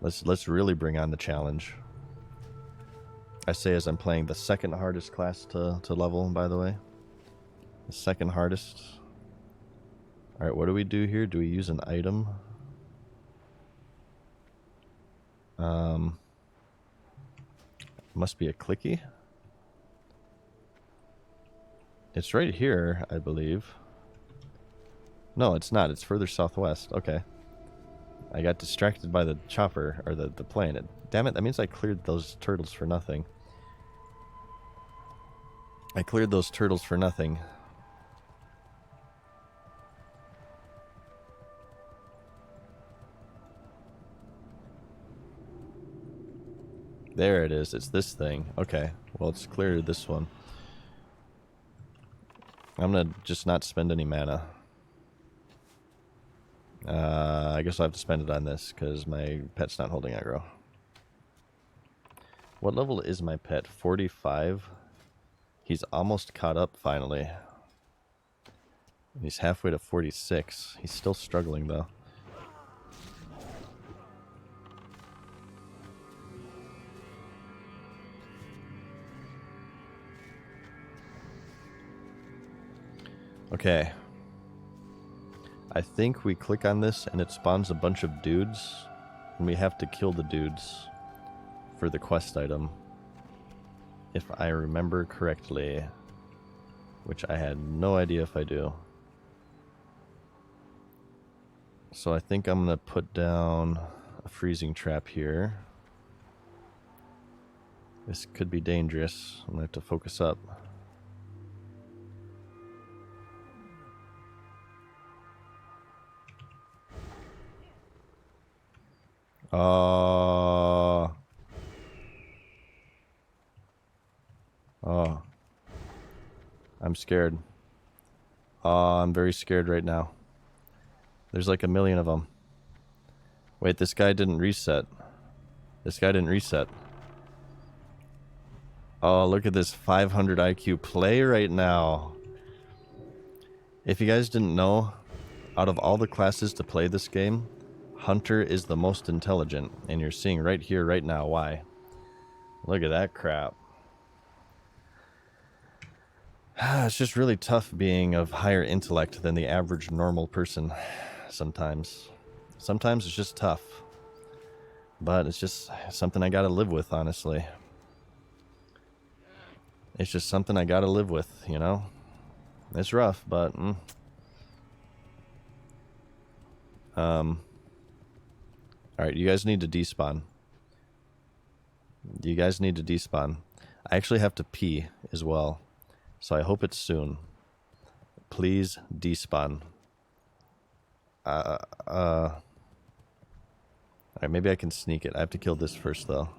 Let's really bring on the challenge. I say as I'm playing the second hardest class to level, by the way. The second hardest. Alright, what do we do here? Do we use an item? Must be a clicky. It's right here, I believe. No, it's not. It's further southwest. Okay. I got distracted by the chopper, or the plane. Damn it, that means I cleared those turtles for nothing. I cleared those turtles for nothing. There it is. It's this thing. Okay. Well, it's cleared this one. I'm gonna just not spend any mana. I guess I'll have to spend it on this, because my pet's not holding aggro. What level is my pet? 45? He's almost caught up, finally. He's halfway to 46. He's still struggling, though. Okay. I think we click on this and it spawns a bunch of dudes. And we have to kill the dudes for the quest item. If I remember correctly. Which I had no idea if I do. So I think I'm going to put down a freezing trap here. This could be dangerous. I'm going to have to focus up. Oh. I'm scared. I'm very scared right now. There's like a million of them. Wait, this guy didn't reset. This guy didn't reset. Oh, look at this 500 IQ play right now. If you guys didn't know, out of all the classes to play this game, Hunter is the most intelligent, and you're seeing right here, right now, why. Look at that crap. It's just really tough being of higher intellect than the average normal person sometimes. Sometimes it's just tough. But it's just something I gotta live with, honestly. It's just something I gotta live with, you know? It's rough, but... Alright, you guys need to despawn. You guys need to despawn. I actually have to pee as well. So I hope it's soon. Please despawn. Alright, maybe I can sneak it. I have to kill this first, though.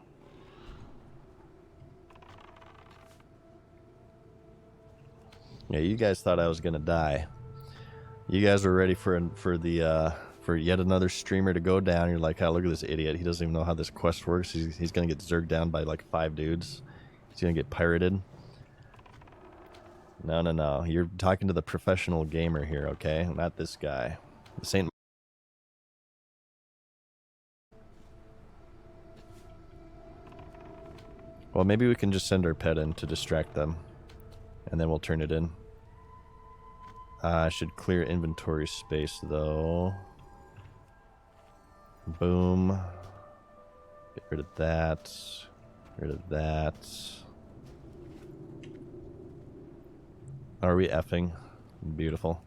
Yeah, you guys thought I was gonna die. You guys were ready for yet another streamer to go down. You're like, oh, look at this idiot. He doesn't even know how this quest works. He's gonna get zerged down by like 5 dudes. He's gonna get pirated. No, no, no. You're talking to the professional gamer here, okay? Not this guy. This ain't... Well, maybe we can just send our pet in to distract them. And then we'll turn it in. I should clear inventory space, though. Boom. Get rid of that. Get rid of that. Are we effing? Beautiful.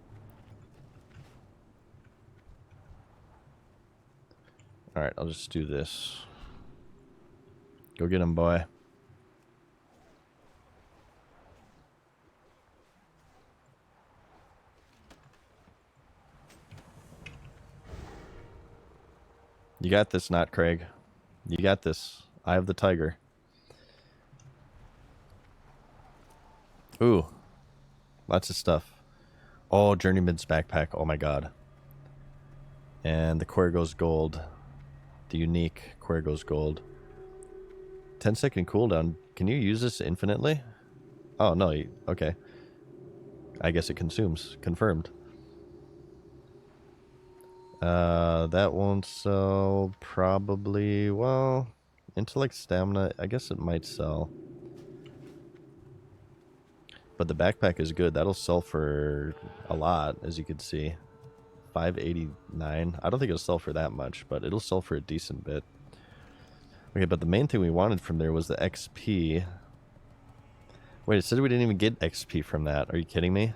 Alright, I'll just do this. Go get him, boy. You got this, not Craig. You got this. Eye of the tiger. Ooh. Lots of stuff. Oh, Journeyman's backpack. Oh my god. And the Quergo's gold. The unique Quergo's gold. 10-second cooldown. Can you use this infinitely? Oh, no. Okay. I guess it consumes. Confirmed. That won't sell. Probably. Well, intellect, stamina. I guess it might sell. But the backpack is good. That'll sell for a lot, as you can see. 589. I don't think it'll sell for that much, but it'll sell for a decent bit. Okay, but the main thing we wanted from there was the XP. Wait, it said we didn't even get XP from that. Are you kidding me?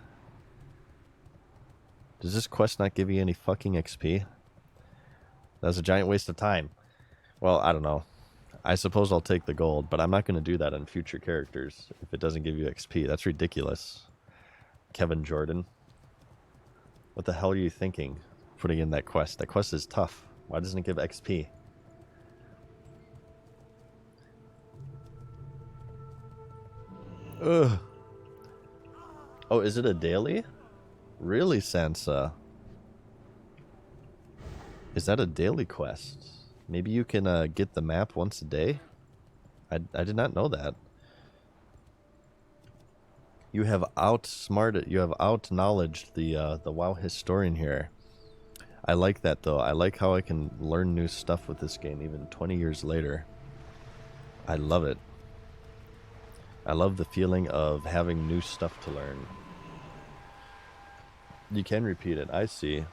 Does this quest not give you any fucking XP? That was a giant waste of time. Well, I don't know. I suppose I'll take the gold, but I'm not going to do that on future characters if it doesn't give you XP. That's ridiculous. Kevin Jordan. What the hell are you thinking putting in that quest? That quest is tough. Why doesn't it give XP? Ugh. Oh, is it a daily? Really, Sansa? Is that a daily quest? Maybe you can get the map once a day? I did not know that. You have outsmarted, you have out-knowledged the WoW historian here. I like that, though. I like how I can learn new stuff with this game even 20 years later. I love it. I love the feeling of having new stuff to learn. You can repeat it. I see.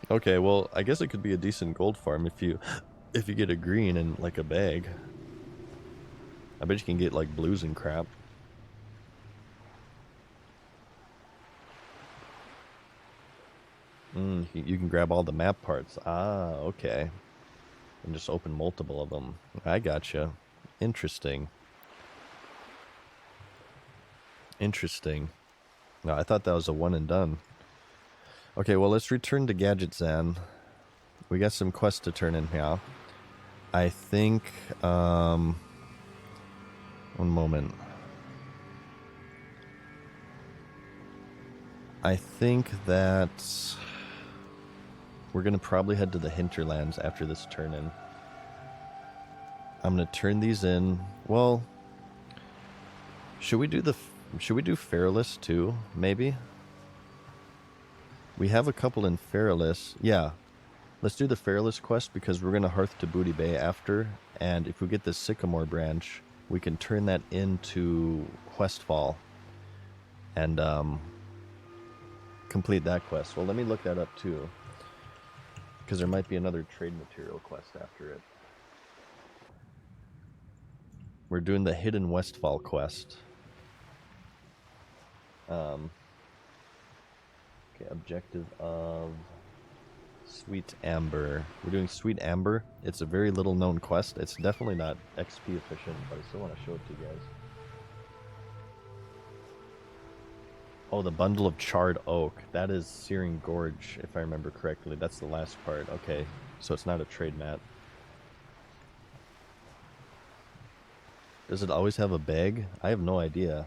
Okay, well, I guess it could be a decent gold farm if you get a green and like a bag. I bet you can get like blues and crap. You can grab all the map parts. Ah, okay. And just open multiple of them. I gotcha. Interesting. Interesting. No, I thought that was a one and done. Okay, well, let's return to Gadget Zan. We got some quests to turn in here. I think, one moment. I think that we're going to probably head to the hinterlands after this turn in. I'm going to turn these in. Well, should we do Feralus too, maybe? We have a couple in Feralus. Yeah, let's do the Feralus quest because we're going to Hearth to Booty Bay after. And if we get the Sycamore branch, we can turn that into Questfall. And complete that quest. Well, let me look that up too. Because there might be another trade material quest after it. We're doing the Hidden Westfall quest. Okay, objective of Sweet Amber. We're doing Sweet Amber. It's a very little known quest. It's definitely not XP efficient, but I still want to show it to you guys. Oh, the bundle of charred oak. That is Searing Gorge, if I remember correctly. That's the last part. Okay, so it's not a trade mat. Does it always have a bag? I have no idea.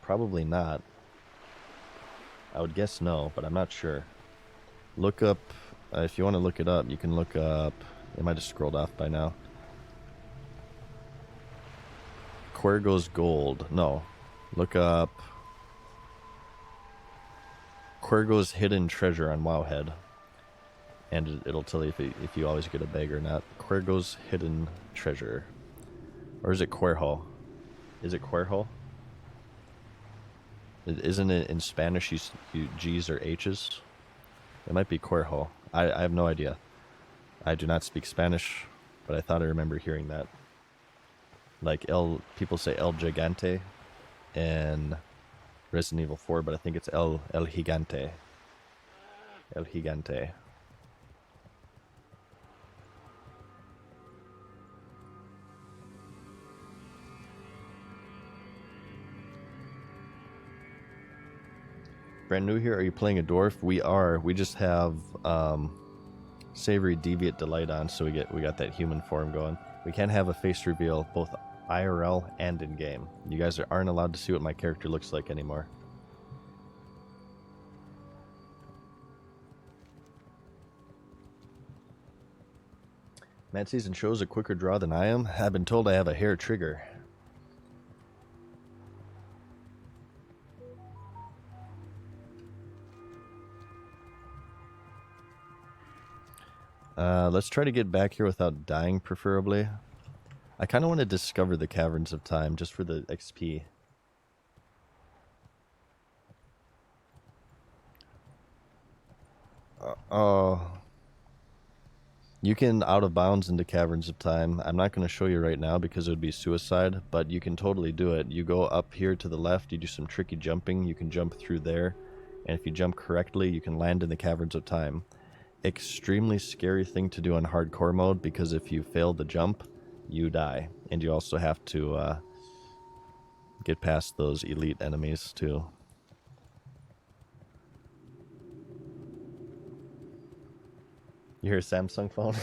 Probably not. I would guess no, but I'm not sure. Look up, if you want to look it up, you can look up, it might have scrolled off by now. Quergo's Gold. No. Look up Quergo's Hidden Treasure on Wowhead. And it'll tell you if you always get a bag or not. Quergo's Hidden Treasure. Or is it Querho? Is it Querho? Isn't it in Spanish you G's or H's? It might be Querho. I have no idea. I do not speak Spanish, but I thought I remember hearing that. Like people say El Gigante in Resident Evil 4, but I think it's El Gigante. El Gigante. Brand new here, are you playing a dwarf? We are. We just have Savory Deviant Delight on, so we got that human form going. We can't have a face reveal both IRL and in game. You guys aren't allowed to see what my character looks like anymore. MadSeasonShow is a quicker draw than I am. I've been told I have a hair trigger. Let's try to get back here without dying, preferably. I kind of want to discover the Caverns of Time just for the XP. Oh. You can out of bounds into Caverns of Time. I'm not going to show you right now because it would be suicide, but you can totally do it. You go up here to the left, you do some tricky jumping, you can jump through there, and if you jump correctly, you can land in the Caverns of Time. Extremely scary thing to do on hardcore mode because if you fail the jump, you die. And you also have to get past those elite enemies too. You hear a Samsung phone?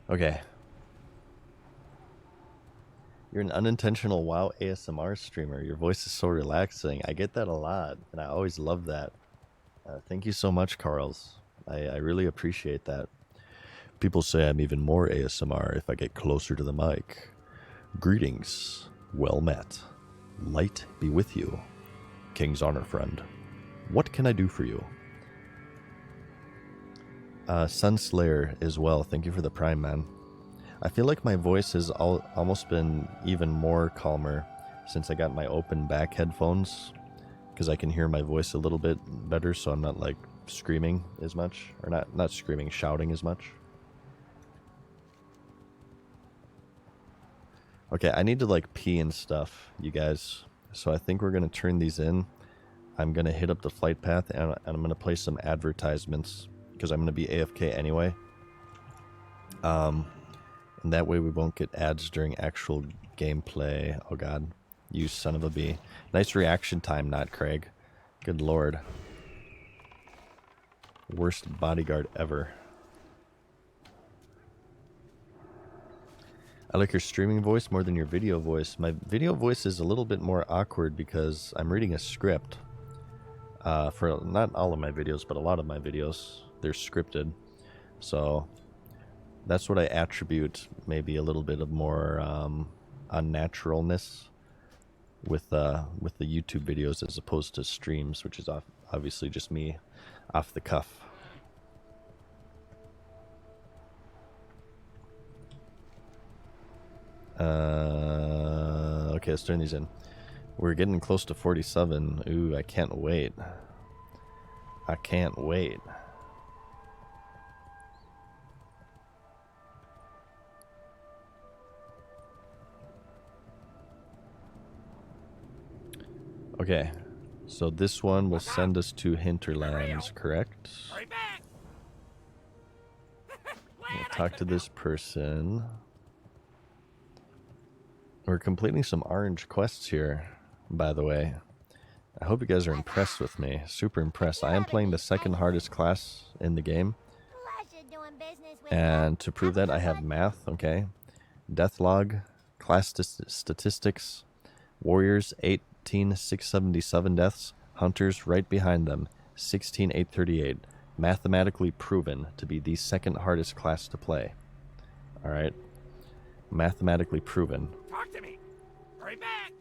Okay. You're an unintentional WoW ASMR streamer. Your voice is so relaxing. I get that a lot, and I always love that. Thank you so much, Carls. I really appreciate that. People say I'm even more ASMR if I get closer to the mic. Greetings. Well met. Light be with you. King's Honor friend. What can I do for you? Sunslayer as well. Thank you for the Prime, man. I feel like my voice has almost been even more calmer since I got my open back headphones, because I can hear my voice a little bit better, so I'm not like screaming as much, or not screaming, shouting as much. Okay, I need to like pee and stuff, you guys, so I think we're gonna turn these in. I'm gonna hit up the flight path, and I'm gonna play some advertisements because I'm gonna be AFK anyway. And that way we won't get ads during actual gameplay. Oh god, you son of a bee. Nice reaction time, not Craig. Good lord. Worst bodyguard ever. I like your streaming voice more than your video voice. My video voice is a little bit more awkward because I'm reading a script. For not all of my videos, but a lot of my videos, they're scripted. So that's what I attribute maybe a little bit of more unnaturalness with the YouTube videos as opposed to streams, which is obviously just me off the cuff. Okay, let's turn these in. We're getting close to 47. Ooh, I can't wait. I can't wait. Okay, so this one will send us to Hinterlands, correct? We'll talk to this person. We're completing some orange quests here, by the way. I hope you guys are impressed with me. Super impressed. I am playing the second hardest class in the game. And to prove that, I have math, okay? Death log, class statistics, warriors, 18,677 deaths, hunters right behind them, 16,838. Mathematically proven to be the second hardest class to play. Alright? Mathematically proven. Talk to me. Hurry back.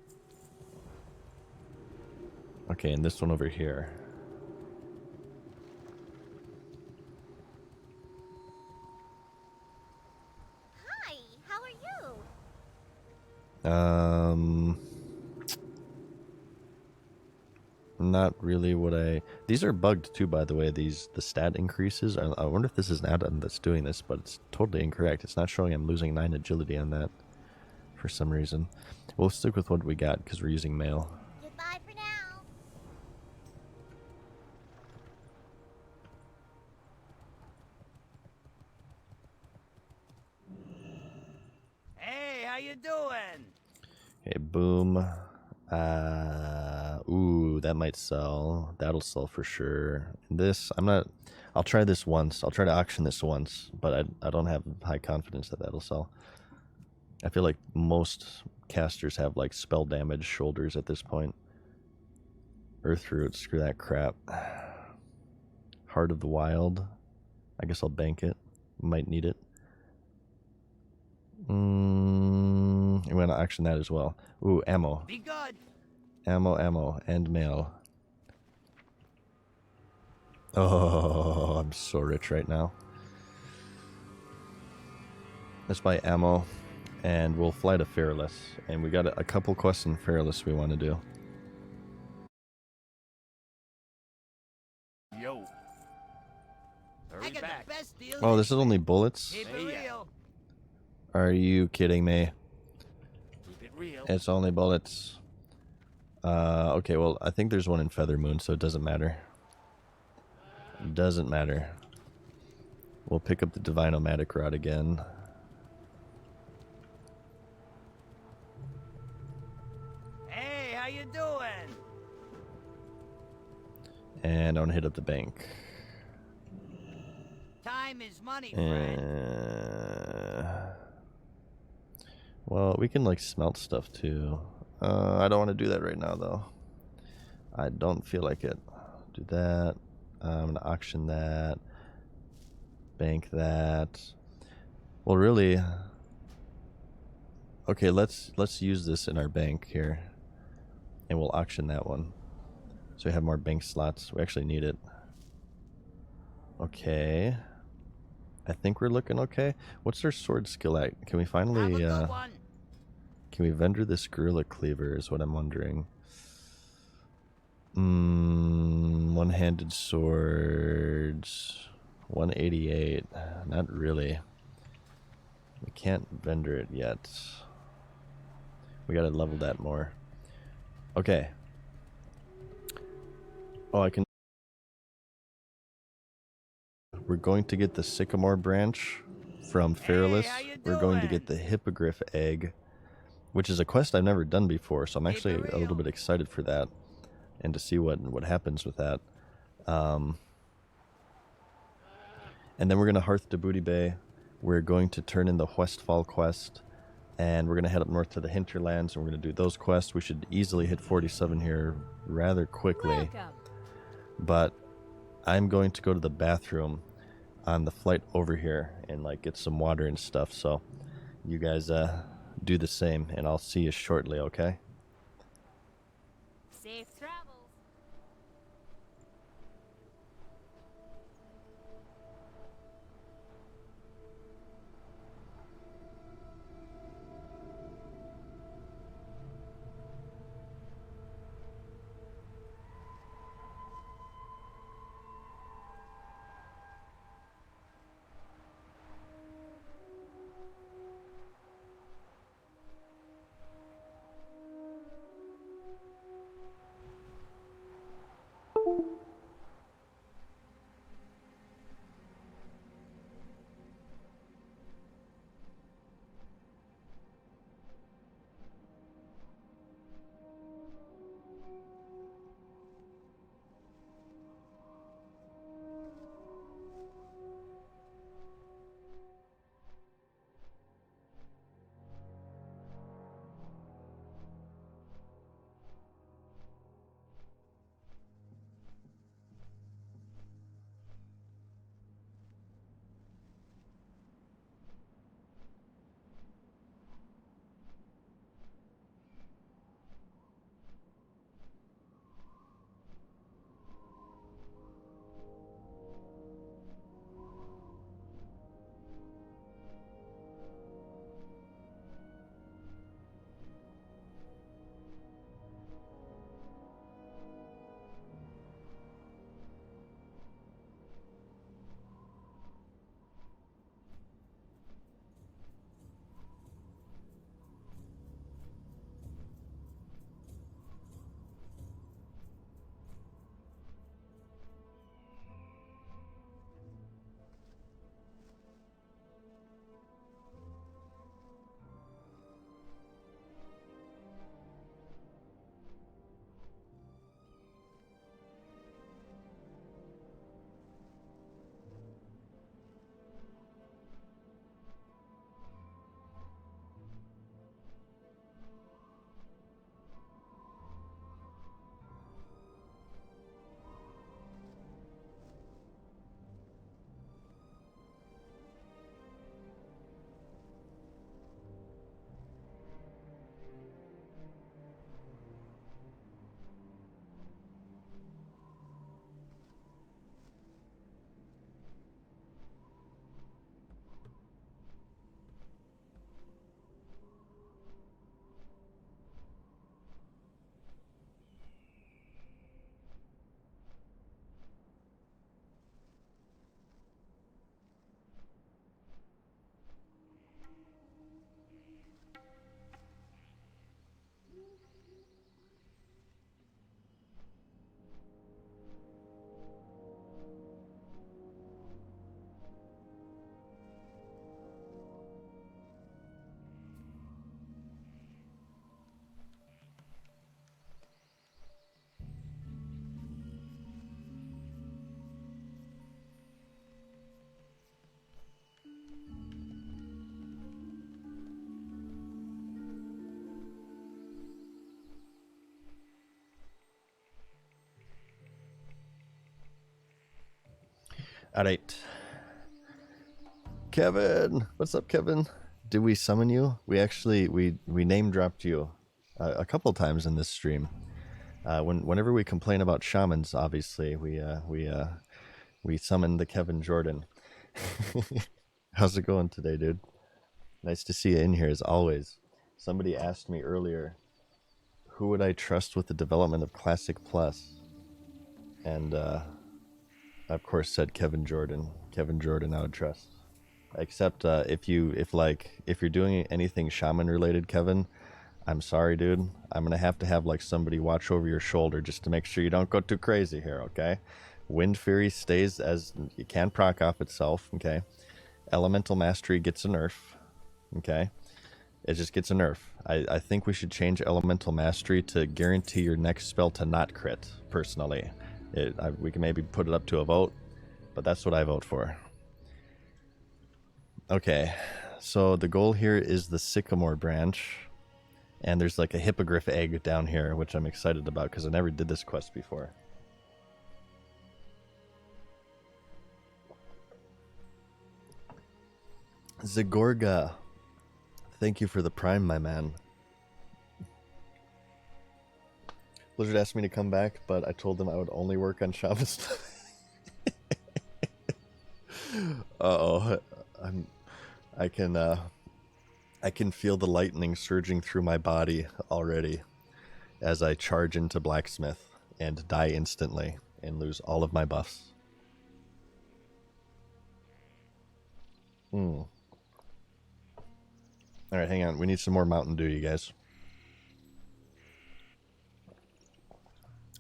Okay, and this one over here. Hi, how are you? Not really what I... These are bugged too, by the way, the stat increases. I wonder if this is an add-on that's doing this, but it's totally incorrect. It's not showing I'm losing 9 agility on that for some reason. We'll stick with what we got because we're using mail. Goodbye for now. Hey, how you doing? Okay, boom. Ooh, that might sell. That'll sell for sure. This, I'll try this once. I'll try to auction this once, but I don't have high confidence that that'll sell. I feel like most casters have like spell damage shoulders at this point. Earthroot, screw that crap. Heart of the Wild. I guess I'll bank it. Might need it. I'm going to auction that as well. Ooh, ammo. Be good. Ammo, and mail. Oh, I'm so rich right now. Let's buy ammo, and we'll fly to Fearless. And we got a couple quests in Fearless we want to do. Yo. I Hurry got back. the best deal. Oh, this is only bullets? Keep it See ya. real. Are you kidding me? Keep it real. It's only bullets. Okay, well, I think there's one in Feather Moon, so it doesn't matter. Doesn't matter. We'll pick up the Divine-O-Matic Rod again. Hey, how you doing? And I want to hit up the bank. Time is money, friend. Well, we can like smelt stuff too. I don't want to do that right now though. I don't feel like it. Do that. I'm gonna auction that. Bank that. Well, really. Okay, let's use this in our bank here, and we'll auction that one. So we have more bank slots. We actually need it. Okay. I think we're looking okay. What's our sword skill at? Can we Have finally a good one. can we vendor this gorilla cleaver is what I'm wondering. One-handed swords. 188. Not really. We can't vendor it yet. We gotta level that more. Okay. Oh, I can. We're going to get the sycamore branch from Fearless. how you We're going to doing? get the hippogriff egg, which is a quest I've never done before, so I'm Keep actually it a little real. bit excited for that and to see what happens with that. And then we're going to Hearth to Booty Bay. We're going to turn in the Westfall quest, and we're going to head up north to the Hinterlands, and we're going to do those quests. We should easily hit 47 here rather quickly. But I'm going to go to the bathroom on the flight over here and like get some water and stuff. So you guys do the same, and I'll see you shortly, okay? Safe travels. Alright. Kevin! What's up, Kevin? Did we summon you? We actually, we name dropped you a couple times in this stream. Whenever we complain about shamans, obviously, we summon the Kevin Jordan. How's it going today, dude? Nice to see you in here as always. Somebody asked me earlier, who would I trust with the development of Classic Plus? And I, of course, said Kevin Jordan. Kevin Jordan I would trust. Except if you're doing anything shaman related, Kevin, I'm sorry, dude. I'm gonna have to have like somebody watch over your shoulder just to make sure you don't go too crazy here, okay? Wind Fury stays as you can proc off itself, okay? Elemental Mastery gets a nerf, okay? It just gets a nerf. I think we should change Elemental Mastery to guarantee your next spell to not crit, personally. We can maybe put it up to a vote, but that's what I vote for. Okay, so the goal here is the Sycamore branch. And there's like a hippogriff egg down here, which I'm excited about because I never did this quest before. Zagorga, thank you for the prime, my man. Blizzard asked me to come back, but I told them I would only work on Shaman stuff. Uh-oh, I can feel the lightning surging through my body already as I charge into Blacksmith and die instantly and lose all of my buffs. Alright, hang on. We need some more Mountain Dew, you guys.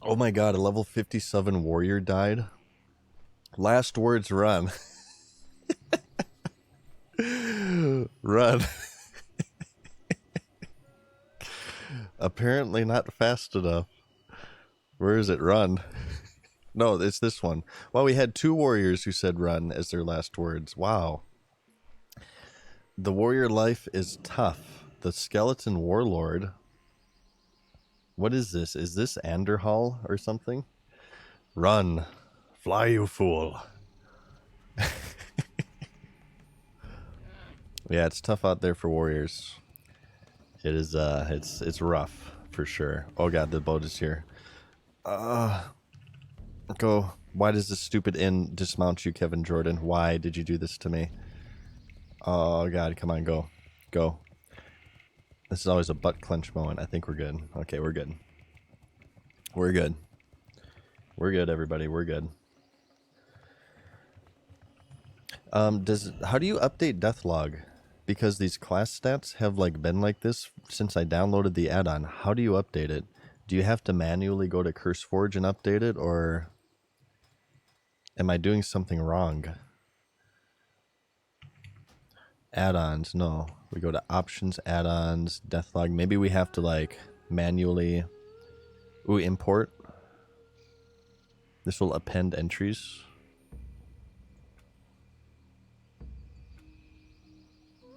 Oh my god, a level 57 warrior died. Last words, run. Run. Apparently not fast enough. Where is it? Run. No, it's this one. Well, we had 2 warriors who said run as their last words. Wow. The warrior life is tough. The skeleton warlord. What is this? Is this Anderhall or something? Run. Fly, you fool. Yeah, it's tough out there for warriors. It is, it's rough, for sure. Oh god, the boat is here. Go. Why does this stupid inn dismount you, Kevin Jordan? Why did you do this to me? Oh god, come on, go. Go. This is always a butt clench moment. I think we're good. Okay, we're good. We're good. We're good, everybody. We're good. How do you update Deathlog? Because these class stats have like been like this since I downloaded the add-on. How do you update it? Do you have to manually go to CurseForge and update it, or am I doing something wrong? Add-ons, no. We go to options, add-ons, Deathlog. Maybe we have to like manually import. This will append entries.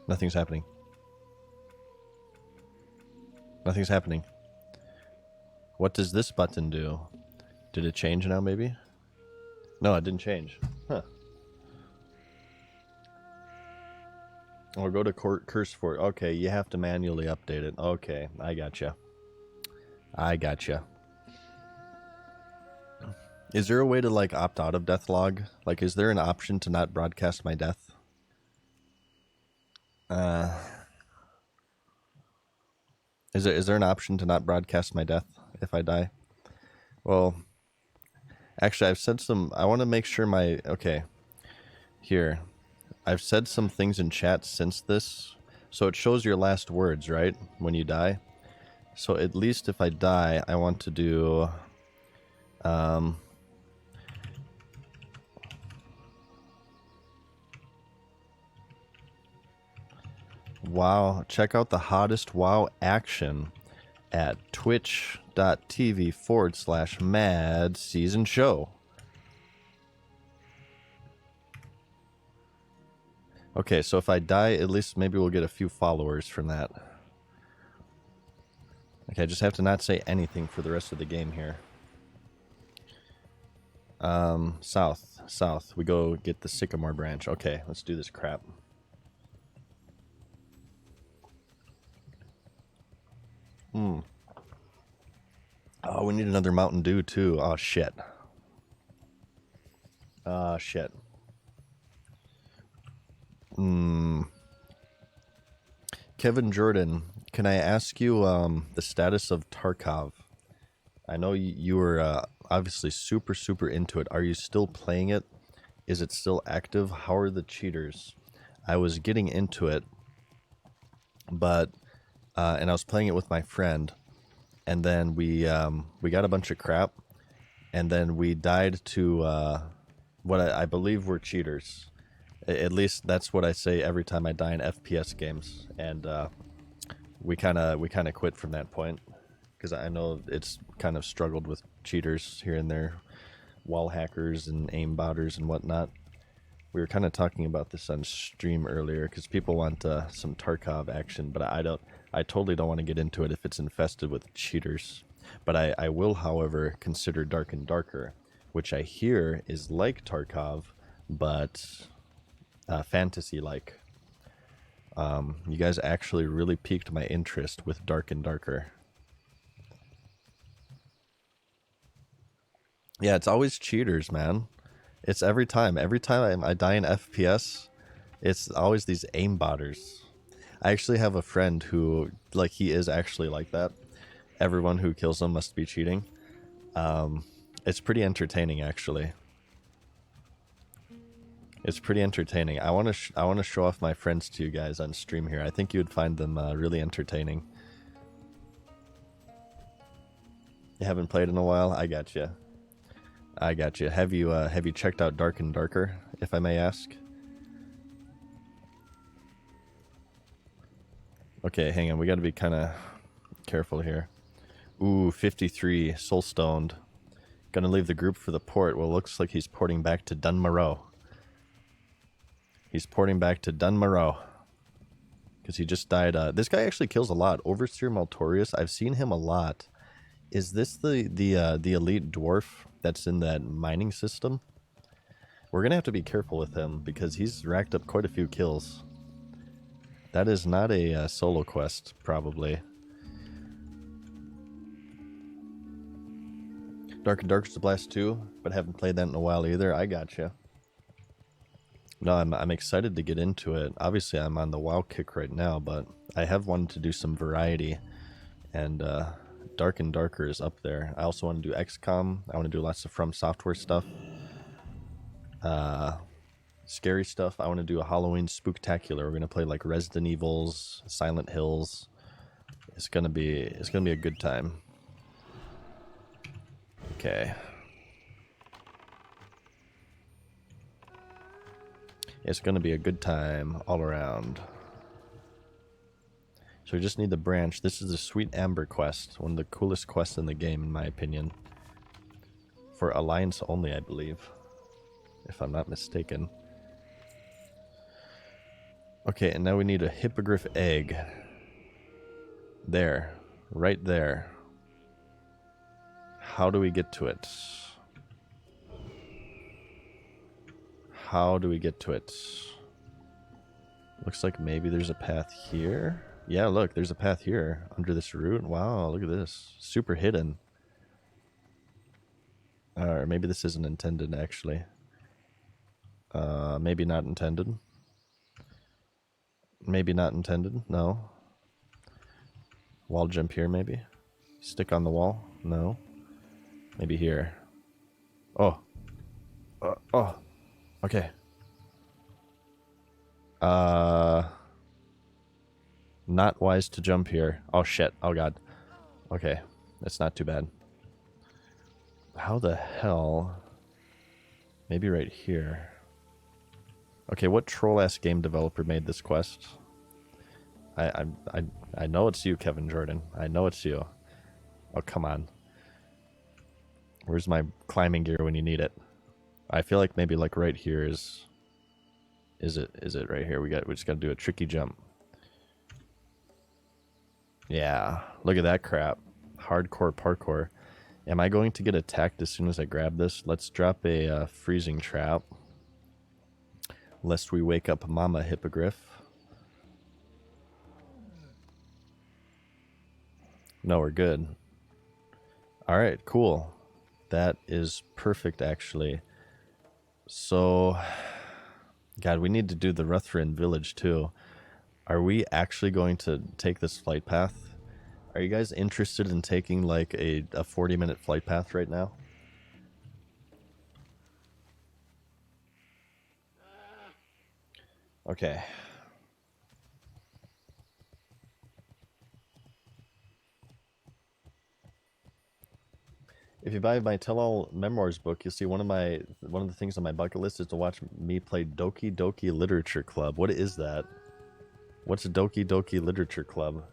Nothing's happening. Nothing's happening. What does this button do? Did it change now, maybe? No, it didn't change. Huh. Or go to CurseForge. Okay, you have to manually update it. Okay, I gotcha. I gotcha. Is there a way to, like, opt out of Deathlog? Like, is there an option to not broadcast my death? Is there an option to not broadcast my death if I die? Well, actually, I've said some... I want to make sure my... Okay. Here. I've said some things in chat since this. So it shows your last words, right? When you die. So at least if I die, I want to do... WoW. Check out the hottest WoW action at twitch.tv/MadSeasonShow. Okay, so if I die, at least maybe we'll get a few followers from that. Okay, I just have to not say anything for the rest of the game here. South. We go get the Sycamore branch. Okay, let's do this crap. Oh, we need another Mountain Dew too. Oh shit. Shit. Kevin Jordan, can I ask you the status of Tarkov? I know you were obviously super into it. Are you still playing it? Is it still active? How are the cheaters? I was getting into it, but and I was playing it with my friend, and then we got a bunch of crap, and then we died to what I believe were cheaters. At least that's what I say every time I die in FPS games, and we kind of quit from that point because I know it's kind of struggled with cheaters here and there, wall hackers and aimbotters and whatnot. We were kind of talking about this on stream earlier because people want some Tarkov action, but I totally don't want to get into it if it's infested with cheaters. But I will, however, consider Dark and Darker, which I hear is like Tarkov, but fantasy-like. You guys actually really piqued my interest with Dark and Darker. Yeah, it's always cheaters, man. It's every time. Every time I die in FPS, it's always these aimbotters. I actually have a friend who, like, he is actually like that. Everyone who kills him must be cheating. It's pretty entertaining, actually. It's pretty entertaining. I want to show off my friends to you guys on stream here. I think you would find them really entertaining. You haven't played in a while? I got you. I got you. Have you checked out Dark and Darker, if I may ask? Okay, hang on. We got to be kind of careful here. Ooh, 53, soul stoned. Gonna leave the group for the port. Well, looks like he's porting back to Dunmorrow. He's porting back to Dunmorrow. Because he just died. This guy actually kills a lot. Overseer Maltorius, I've seen him a lot. Is this the elite dwarf that's in that mining system? We're gonna have to be careful with him because he's racked up quite a few kills. That is not a solo quest, probably. Dark and Dark's the Blast 2, but haven't played that in a while either. I gotcha. No, I'm excited to get into it. Obviously, I'm on the WoW kick right now, but I have wanted to do some variety, and Dark and Darker is up there. I also want to do XCOM. I want to do lots of From Software stuff. Scary stuff. I want to do a Halloween spooktacular. We're gonna play like Resident Evils, Silent Hills. It's gonna be a good time. Okay. It's gonna be a good time all around. So we just need the branch. This is the Sweet Amber quest, one of the coolest quests in the game, in my opinion. For Alliance only, I believe, if I'm not mistaken. Okay, and now we need a hippogriff egg. There, right there. How do we get to it? How do we get to it? Looks like maybe there's a path here. Yeah, look, there's a path here under this root. Wow, look at this. Super hidden. Or maybe this isn't intended, actually. Maybe not intended. Maybe not intended. No. Wall jump here, maybe. Stick on the wall. No. Maybe here. Oh. Oh. Okay. Not wise to jump here. Oh shit. Oh god. Okay. That's not too bad. How the hell? Maybe right here. Okay, what troll-ass game developer made this quest? I know it's you, Kevin Jordan. I know it's you. Oh, come on. Where's my climbing gear when you need it? I feel like maybe like right here is it right here? We just gotta do a tricky jump. Yeah, look at that crap. Hardcore parkour. Am I going to get attacked as soon as I grab this? Let's drop a freezing trap. Lest we wake up Mama Hippogriff. No, we're good. Alright, cool. That is perfect, actually. So, God, we need to do the Ruthven village, too. Are we actually going to take this flight path? Are you guys interested in taking, like, a 40-minute flight path right now? Okay. If you buy my Tell-All Memoirs book, you'll see one of the things on my bucket list is to watch me play Doki Doki Literature Club. What is that? What's a Doki Doki Literature Club?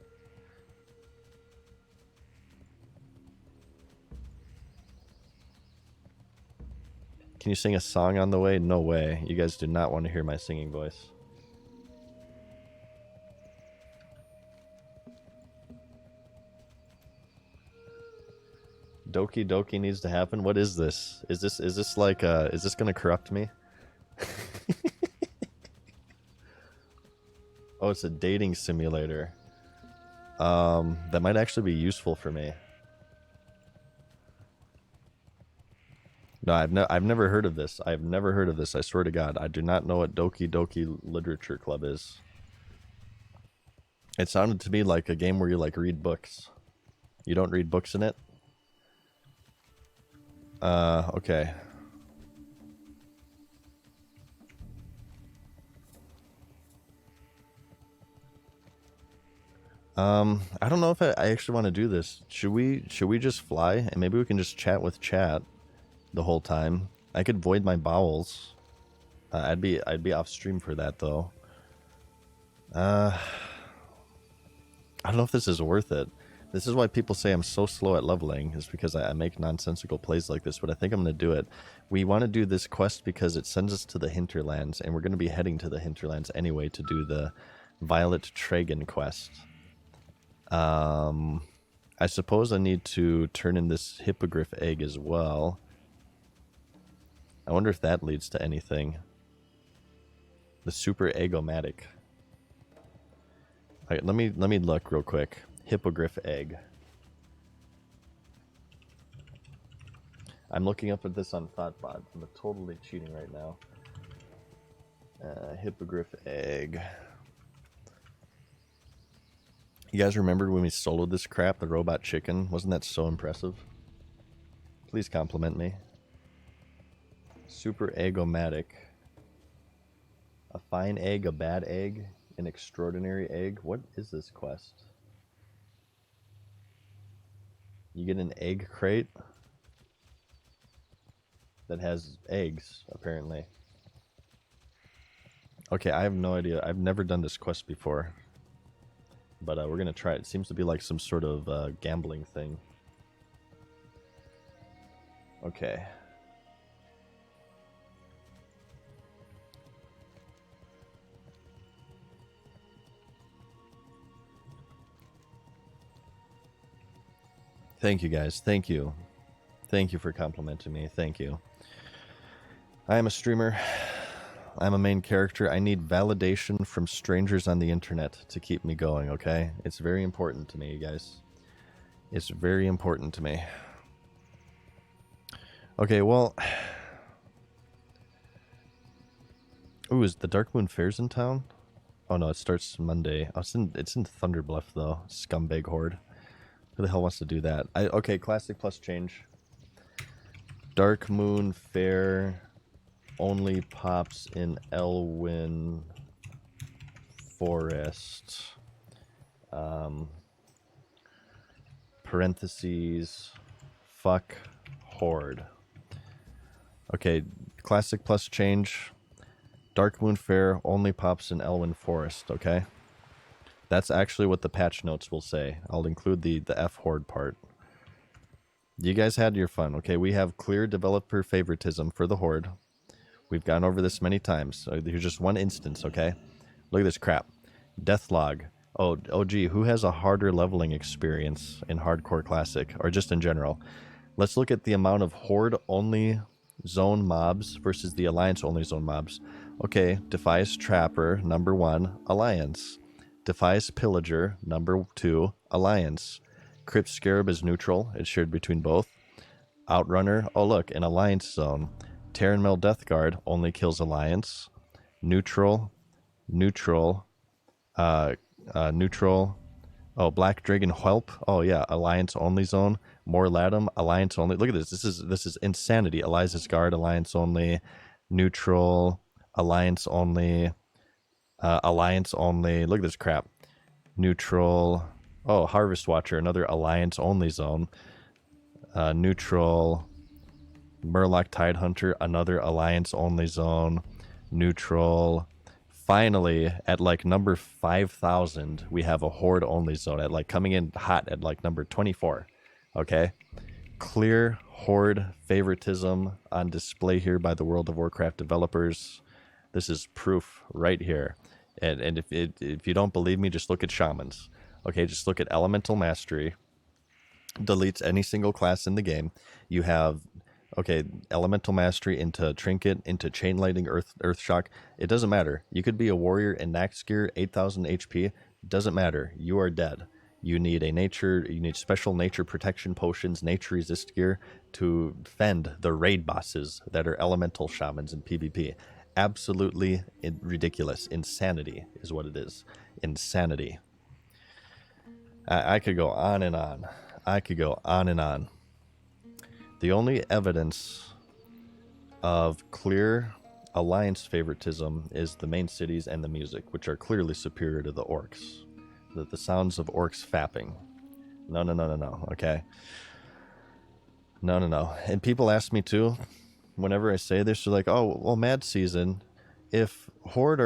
Can you sing a song on the way? No way. You guys do not want to hear my singing voice. Doki Doki needs to happen. What is this? Is this like is this gonna corrupt me? Oh, it's a dating simulator. That might actually be useful for me. No, I've never heard of this. I've never heard of this. I swear to God, I do not know what Doki Doki Literature Club is. It sounded to me like a game where you like read books. You don't read books in it? Okay. I don't know if I actually want to do this. Should we just fly and maybe we can just chat with chat the whole time? I could void my bowels. I'd be off stream for that though. I don't know if this is worth it. This is why people say I'm so slow at leveling, is because I make nonsensical plays like this, but I think I'm going to do it. We want to do this quest because it sends us to the hinterlands, and we're going to be heading to the hinterlands anyway to do the Violet Tragon quest. I suppose I need to turn in this hippogriff egg as well. I wonder if that leads to anything. The super eggomatic. Alright, let me look real quick. Hippogriff egg. I'm looking up at this on ThoughtBot. I'm totally cheating right now. Hippogriff egg. You guys remember when we soloed this crap, the robot chicken? Wasn't that so impressive? Please compliment me. Super eggomatic. A fine egg, a bad egg, an extraordinary egg. What is this quest? You get an egg crate that has eggs, apparently. Okay, I have no idea. I've never done this quest before. But we're going to try it. It seems to be like some sort of gambling thing. Okay. Thank you, guys. Thank you. Thank you for complimenting me. Thank you. I am a streamer. I'm a main character. I need validation from strangers on the internet to keep me going, okay? It's very important to me, you guys. It's very important to me. Okay, well... Ooh, is the Dark Moon Fair's in town? Oh no, it starts Monday. Oh, it's in Thunderbluff, though. Scumbag Horde. Who the hell wants to do that? Okay, Classic plus change. Dark Moon Fair only pops in Elwyn Forest. Parentheses. Fuck Horde. Okay, Classic plus change. Dark Moon Fair only pops in Elwyn Forest, okay? That's actually what the patch notes will say. I'll include the F Horde part. You guys had your fun, okay? We have clear developer favoritism for the Horde. We've gone over this many times. So here's just one instance, okay? Look at this crap. Deathlog. Oh, gee, who has a harder leveling experience in Hardcore Classic? Or just in general? Let's look at the amount of Horde-only zone mobs versus the Alliance-only zone mobs. Okay, Defias Trapper, number 1, Alliance. Defias Pillager, number 2, Alliance. Crypt Scarab is neutral. It's shared between both. Outrunner, oh look, an Alliance zone. Terran Mill Death Guard only kills Alliance. Neutral. Neutral. Oh, Black Dragon Whelp. Oh yeah, Alliance only zone. More Latum, Alliance only. Look at this. This is insanity. Eliza's Guard, Alliance only. Neutral, Alliance only. Alliance only. Look at this crap. Neutral. Oh, Harvest Watcher, another Alliance only zone. Neutral. Murloc Tidehunter, another Alliance only zone. Neutral. Finally, at like number 5,000, we have a Horde only zone at like coming in hot at like number 24. Okay, clear Horde favoritism on display here by the World of Warcraft developers. This is proof right here. And if you don't believe me, just look at Shamans. Okay, just look at Elemental Mastery. Deletes any single class in the game. You have, okay, Elemental Mastery into Trinket, into Chain Lightning, Earth Shock. It doesn't matter. You could be a warrior in Nax gear, 8,000 HP. Doesn't matter. You are dead. You need you need special nature protection potions, nature resist gear to fend the raid bosses that are elemental shamans in PvP. Absolutely ridiculous. Insanity is what it is. Insanity. I could go on and on. I could go on and on. The only evidence of clear Alliance favoritism is the main cities and the music, which are clearly superior to the orcs. The sounds of orcs fapping. No, okay? No. And people ask me too, whenever I say this, they're like, oh, well, Mad Season, if Horde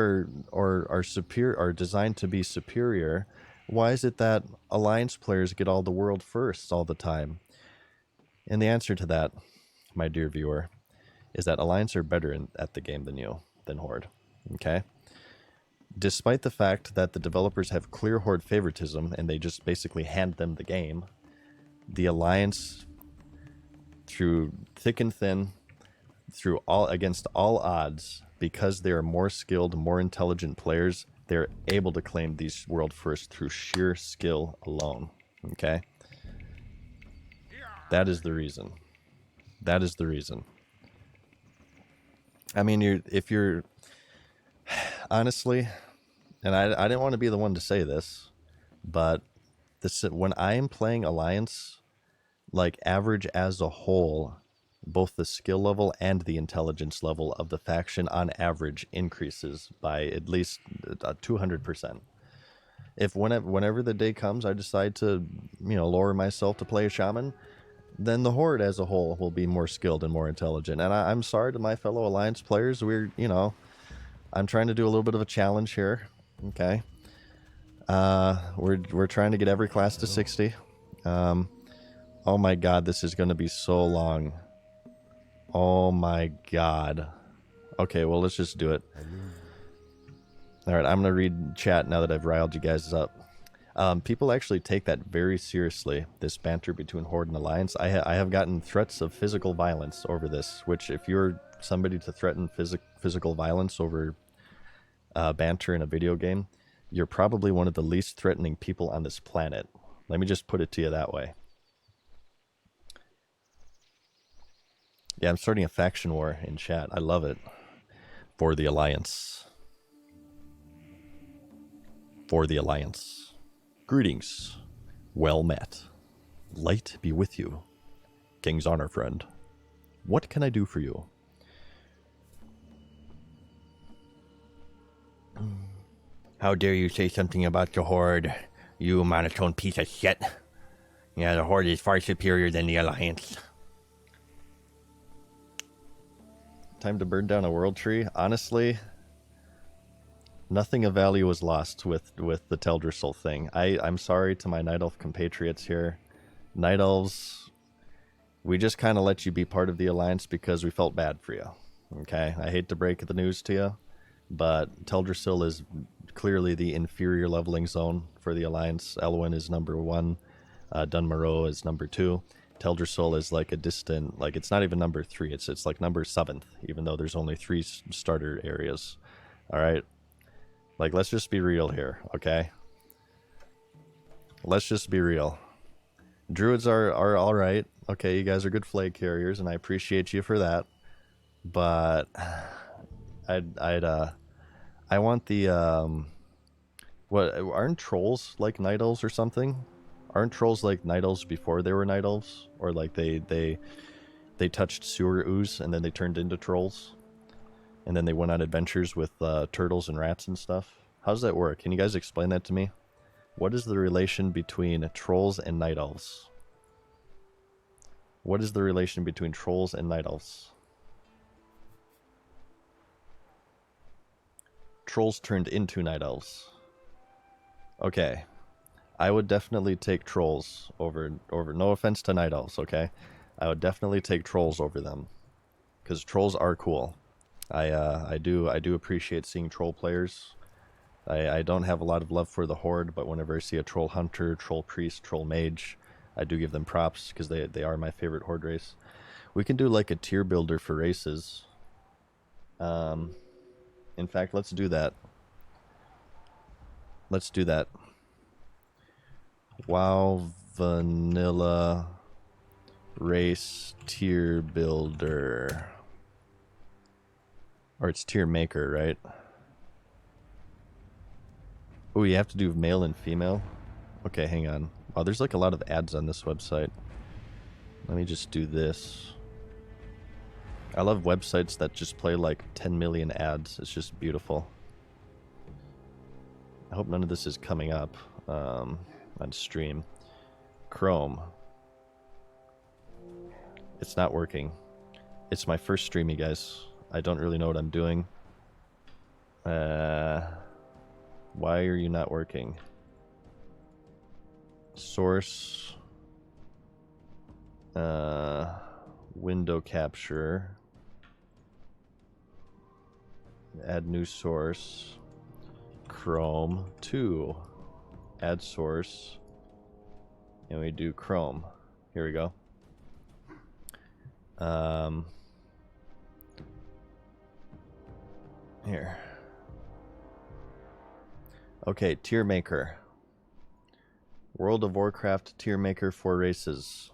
are superior, are designed to be superior, why is it that Alliance players get all the world firsts all the time? And the answer to that, my dear viewer, is that Alliance are better at the game than Horde. Okay? Despite the fact that the developers have clear Horde favoritism and they just basically hand them the game, the Alliance, through thick and thin, against all odds, because they are more skilled, more intelligent players, they're able to claim these world firsts through sheer skill alone. Okay? That is the reason. That is the reason. I mean, if you're honestly, and I didn't want to be the one to say this, but when I am playing Alliance, like average as a whole, both the skill level and the intelligence level of the faction on average increases by at least 200%. Whenever the day comes, I decide to, lower myself to play a shaman, then the Horde as a whole will be more skilled and more intelligent. And I'm sorry to my fellow Alliance players. I'm trying to do a little bit of a challenge here. Okay. We're trying to get every class to 60. Oh my God, this is going to be so long. Oh my God. Okay, well, let's just do it. All right, I'm going to read chat now that I've riled you guys up. People actually take that very seriously, this banter between Horde and Alliance. I have gotten threats of physical violence over this, which if you're somebody to threaten physical violence over banter in a video game, you're probably one of the least threatening people on this planet. Let me just put it to you that way. Yeah, I'm starting a faction war in chat. I love it. For the Alliance. For the Alliance. Greetings. Well met. Light be with you. King's Honor, friend. What can I do for you? How dare you say something about the Horde, you monotone piece of shit. Yeah, the Horde is far superior than the Alliance. Time to burn down a world tree? Honestly, nothing of value was lost with the Teldrassil thing. I'm sorry to my Night Elf compatriots here. Night Elves, we just kind of let you be part of the Alliance because we felt bad for you. Okay? I hate to break the news to you, but Teldrassil is clearly the inferior leveling zone for the Alliance. Elwyn is number 1. Dunmarrow is number 2. Teldrassil is like a distant, like it's not even number 3. It's like number 7th, even though there's only 3 starter areas. All right, like let's just be real here, okay? Let's just be real. Druids are all right. Okay, you guys are good flag carriers, and I appreciate you for that. But I want the what, aren't trolls like night elves or something? Aren't trolls like night elves before they were night elves, or like they touched sewer ooze and then they turned into trolls, and then they went on adventures with turtles and rats and stuff? How does that work? Can you guys explain that to me? What is the relation between trolls and night elves? What is the relation between trolls and night elves? Trolls turned into night elves. Okay. I would definitely take trolls over no offense to night elves, okay? I would definitely take trolls over them. Because trolls are cool. I do appreciate seeing troll players. I don't have a lot of love for the horde, but whenever I see a troll hunter, troll priest, troll mage, I do give them props because they are my favorite horde race. We can do like a tier builder for races. In fact, let's do that. Let's do that. WoW vanilla race tier builder. Or it's tier maker, right? Oh, you have to do male and female? Okay, hang on. Wow, there's like a lot of ads on this website. Let me just do this. I love websites that just play like 10 million ads. It's just beautiful. I hope none of this is coming up on stream. Chrome. It's not working. It's my first stream, you guys. I don't really know what I'm doing. Why are you not working? Source. Window capture. Add new source. Chrome 2. Add source. And we do Chrome. Here we go. Here. Okay, tier maker. World of Warcraft tier maker for races.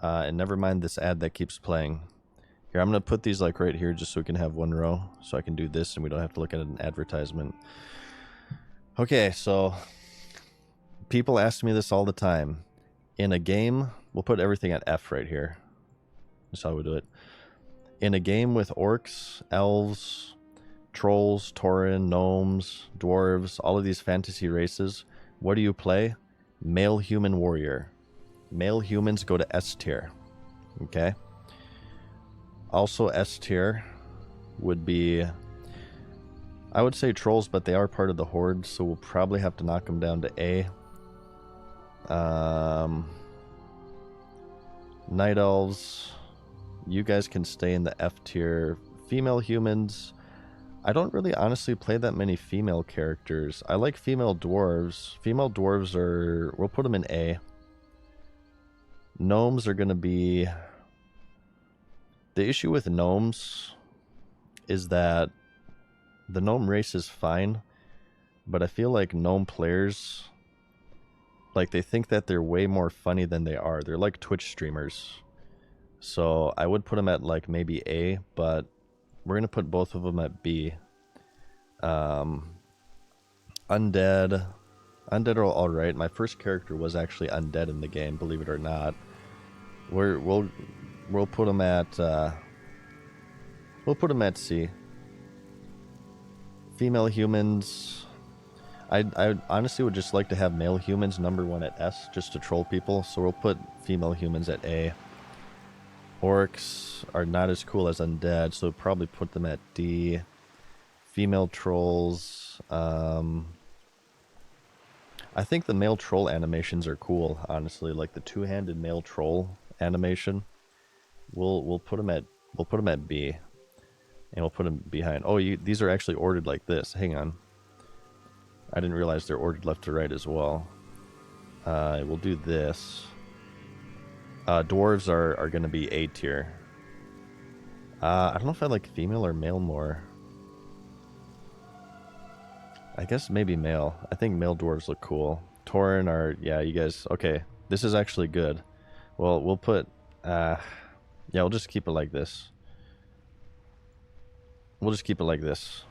And never mind this ad that keeps playing. Here, I'm going to put these like right here just so we can have one row. So I can do this and we don't have to look at an advertisement. Okay, so people ask me this all the time. In a game, we'll put everything at F right here. That's how we do it. In a game with orcs, elves, trolls, tauren, gnomes, dwarves, all of these fantasy races, what do you play? Male human warrior. Male humans go to S tier. Okay? Also S tier would be, I would say trolls, but they are part of the horde, so we'll probably have to knock them down to A. Night elves, you guys can stay in the F tier. Female humans, I don't really honestly play that many female characters. I like female dwarves. Female dwarves are, we'll put them in A. Gnomes are going to be, the issue with gnomes is that the gnome race is fine, but I feel like gnome players, like they think that they're way more funny than they are. They're like Twitch streamers. So I would put them at like maybe A, but we're going to put both of them at B. Undead are all right. My first character was actually undead in the game, believe it or not. We'll put them at C. Female humans, I honestly would just like to have male humans number 1 at S, just to troll people. So we'll put female humans at A. Orcs are not as cool as undead, so we'll probably put them at D. Female trolls, I think the male troll animations are cool, honestly, like the two-handed male troll animation. We'll put them at B, and we'll put them behind. Oh, these are actually ordered like this. Hang on, I didn't realize they're ordered left to right as well. We'll do this. Dwarves are going to be A tier. I don't know if I like female or male more. I guess maybe male. I think male dwarves look cool. Tauren are, yeah, you guys, okay. This is actually good. Well, we'll put, yeah, we'll just keep it like this. We'll just keep it like this.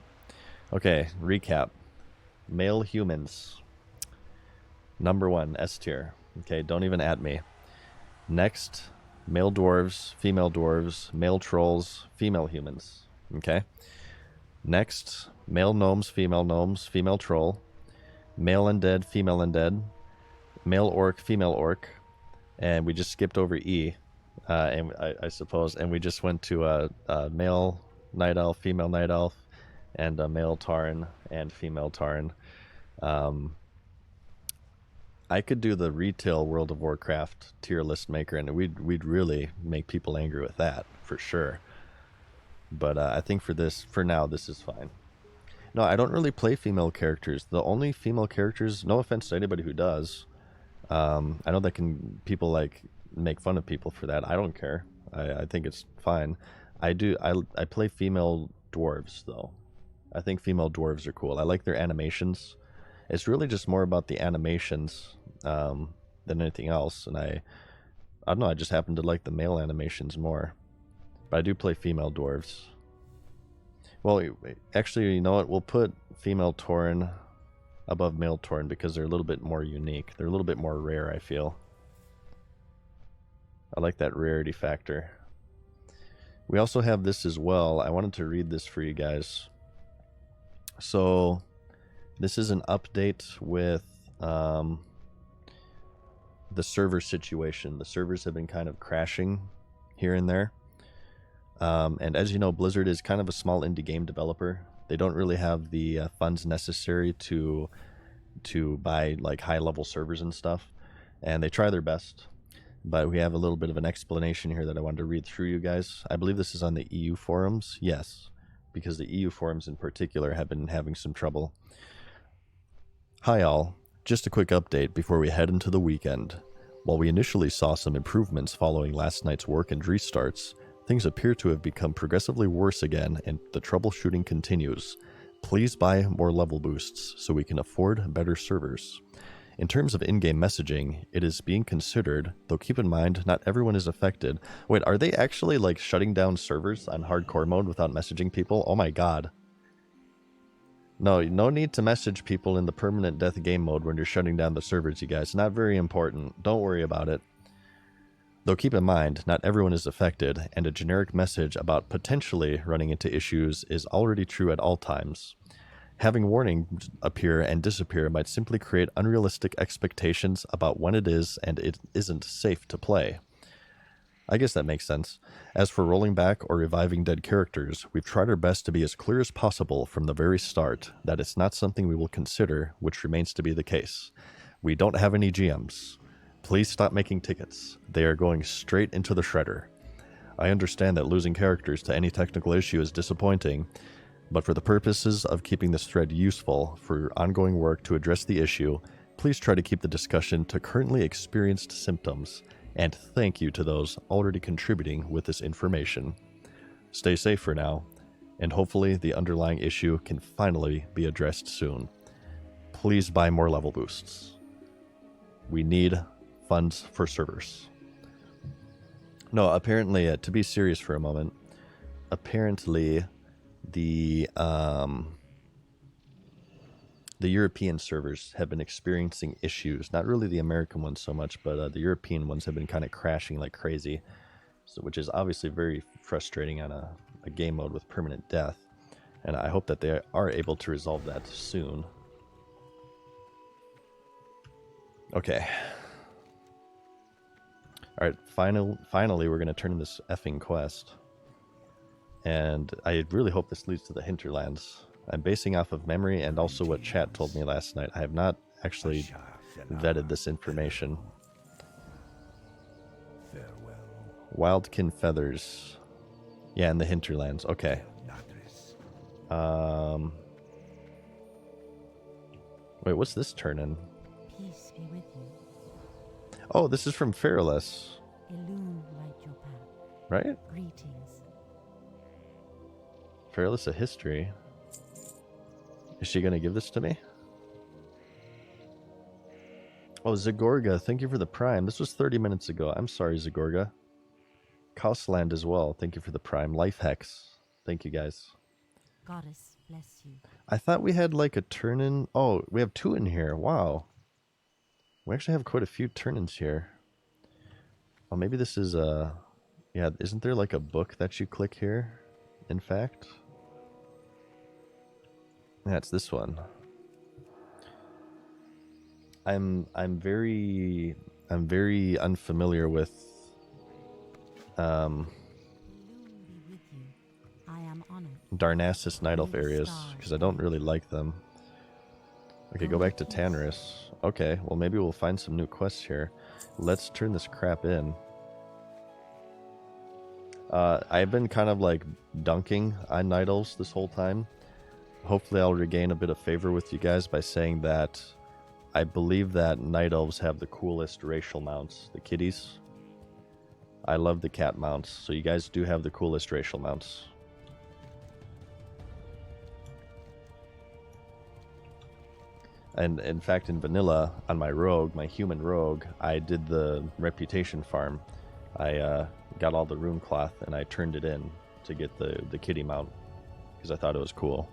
Okay, recap. Male humans. Number 1, S tier. Okay, don't even at me. Next, male dwarves, male trolls, female humans. Okay. Next, male gnomes, female troll, male undead, female undead, male orc, female orc, and we just skipped over E, and I suppose, and we just went to male night elf, female night elf, and a male Tauren and female Tauren. I could do the retail World of Warcraft tier list maker, and we'd really make people angry with that for sure. But I think for now, this is fine. No, I don't really play female characters. The only female characters, no offense to anybody who does, I know that people like make fun of people for that. I don't care. I think it's fine. I play female dwarves though. I think female dwarves are cool. I like their animations. It's really just more about the animations than anything else. And I don't know. I just happen to like the male animations more. But I do play female dwarves. Well, actually, you know what? We'll put female Tauren above male Tauren because they're a little bit more unique. They're a little bit more rare, I feel. I like that rarity factor. We also have this as well. I wanted to read this for you guys. So, this is an update with the server situation. The servers have been kind of crashing here and there. And as you know, Blizzard is kind of a small indie game developer. They don't really have the funds necessary to buy like high-level servers and stuff. And they try their best. But we have a little bit of an explanation here that I wanted to read through you guys. I believe this is on the EU forums. Yes, because the EU forums in particular have been having some trouble. Hi all. Just a quick update before we head into the weekend. While we initially saw some improvements following last night's work and restarts, things appear to have become progressively worse again, and the troubleshooting continues. Please buy more level boosts so we can afford better servers. In terms of in-game messaging, it is being considered, though keep in mind, not everyone is affected. Wait, are they actually like shutting down servers on hardcore mode without messaging people? Oh my god. No need to message people in the permanent death game mode when you're shutting down the servers, you guys. Not very important. Don't worry about it. Though keep in mind, not everyone is affected, and a generic message about potentially running into issues is already true at all times. Having warnings appear and disappear might simply create unrealistic expectations about when it is and it isn't safe to play. I guess that makes sense. As for rolling back or reviving dead characters, we've tried our best to be as clear as possible from the very start that it's not something we will consider, which remains to be the case. We don't have any GMs. Please stop making tickets. They are going straight into the shredder. I understand that losing characters to any technical issue is disappointing, but for the purposes of keeping this thread useful for ongoing work to address the issue, please try to keep the discussion to currently experienced symptoms, and thank you to those already contributing with this information. Stay safe for now, and hopefully the underlying issue can finally be addressed soon. Please buy more level boosts. We need funds for servers. No, apparently, to be serious for a moment, apparently the European servers have been experiencing issues. Not really the American ones so much, but the European ones have been kind of crashing like crazy, so, which is obviously very frustrating on a game mode with permanent death. And I hope that they are able to resolve that soon. Okay. Alright, finally we're going to turn in this effing quest. And I really hope this leads to the hinterlands. I'm basing off of memory and also what chat told me last night. I have not actually vetted this information. Wildkin feathers. Yeah, in the hinterlands. Okay. Wait, what's this turn in? Peace be with you. Oh, this is from Feralus. Elune light your path. Right? Greetings. Fearless of history. Is she gonna give this to me? Oh, Zagorga, thank you for the prime. This was 30 minutes ago. I'm sorry, Zagorga. Kausland as well. Thank you for the prime. Life Hex. Thank you, guys. Goddess bless you. I thought we had like a turn-in. Oh, we have 2 in here. Wow. We actually have quite a few turn-ins here. Oh, maybe this is yeah, isn't there like a book that you click here? In fact. Yeah, it's this one. I'm very unfamiliar with Elune be with you. I am honored. Darnassus Night Elf areas because I don't really like them. Okay, go back to Tanris. Okay, well maybe we'll find some new quests here. Let's turn this crap in. I've been kind of like dunking on Night Elves this whole time. Hopefully I'll regain a bit of favor with you guys by saying that I believe that Night Elves have the coolest racial mounts, the kitties. I love the cat mounts, so you guys do have the coolest racial mounts. And in fact, in vanilla, on my rogue, my human rogue, I did the reputation farm. I got all the rune cloth and I turned it in to get the kitty mount because I thought it was cool.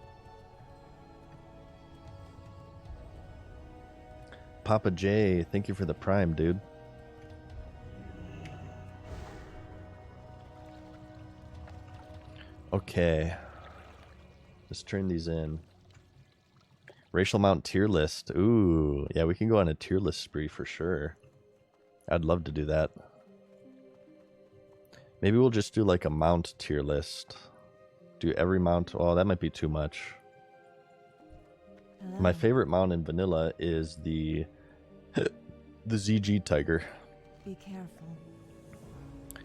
Papa J, thank you for the prime, dude. Okay. Let's turn these in. Racial mount tier list. Ooh, yeah, we can go on a tier list spree for sure. I'd love to do that. Maybe we'll just do like a mount tier list. Do every mount. Oh, that might be too much. Hello. My favorite mount in vanilla is the ZG Tiger. Be careful.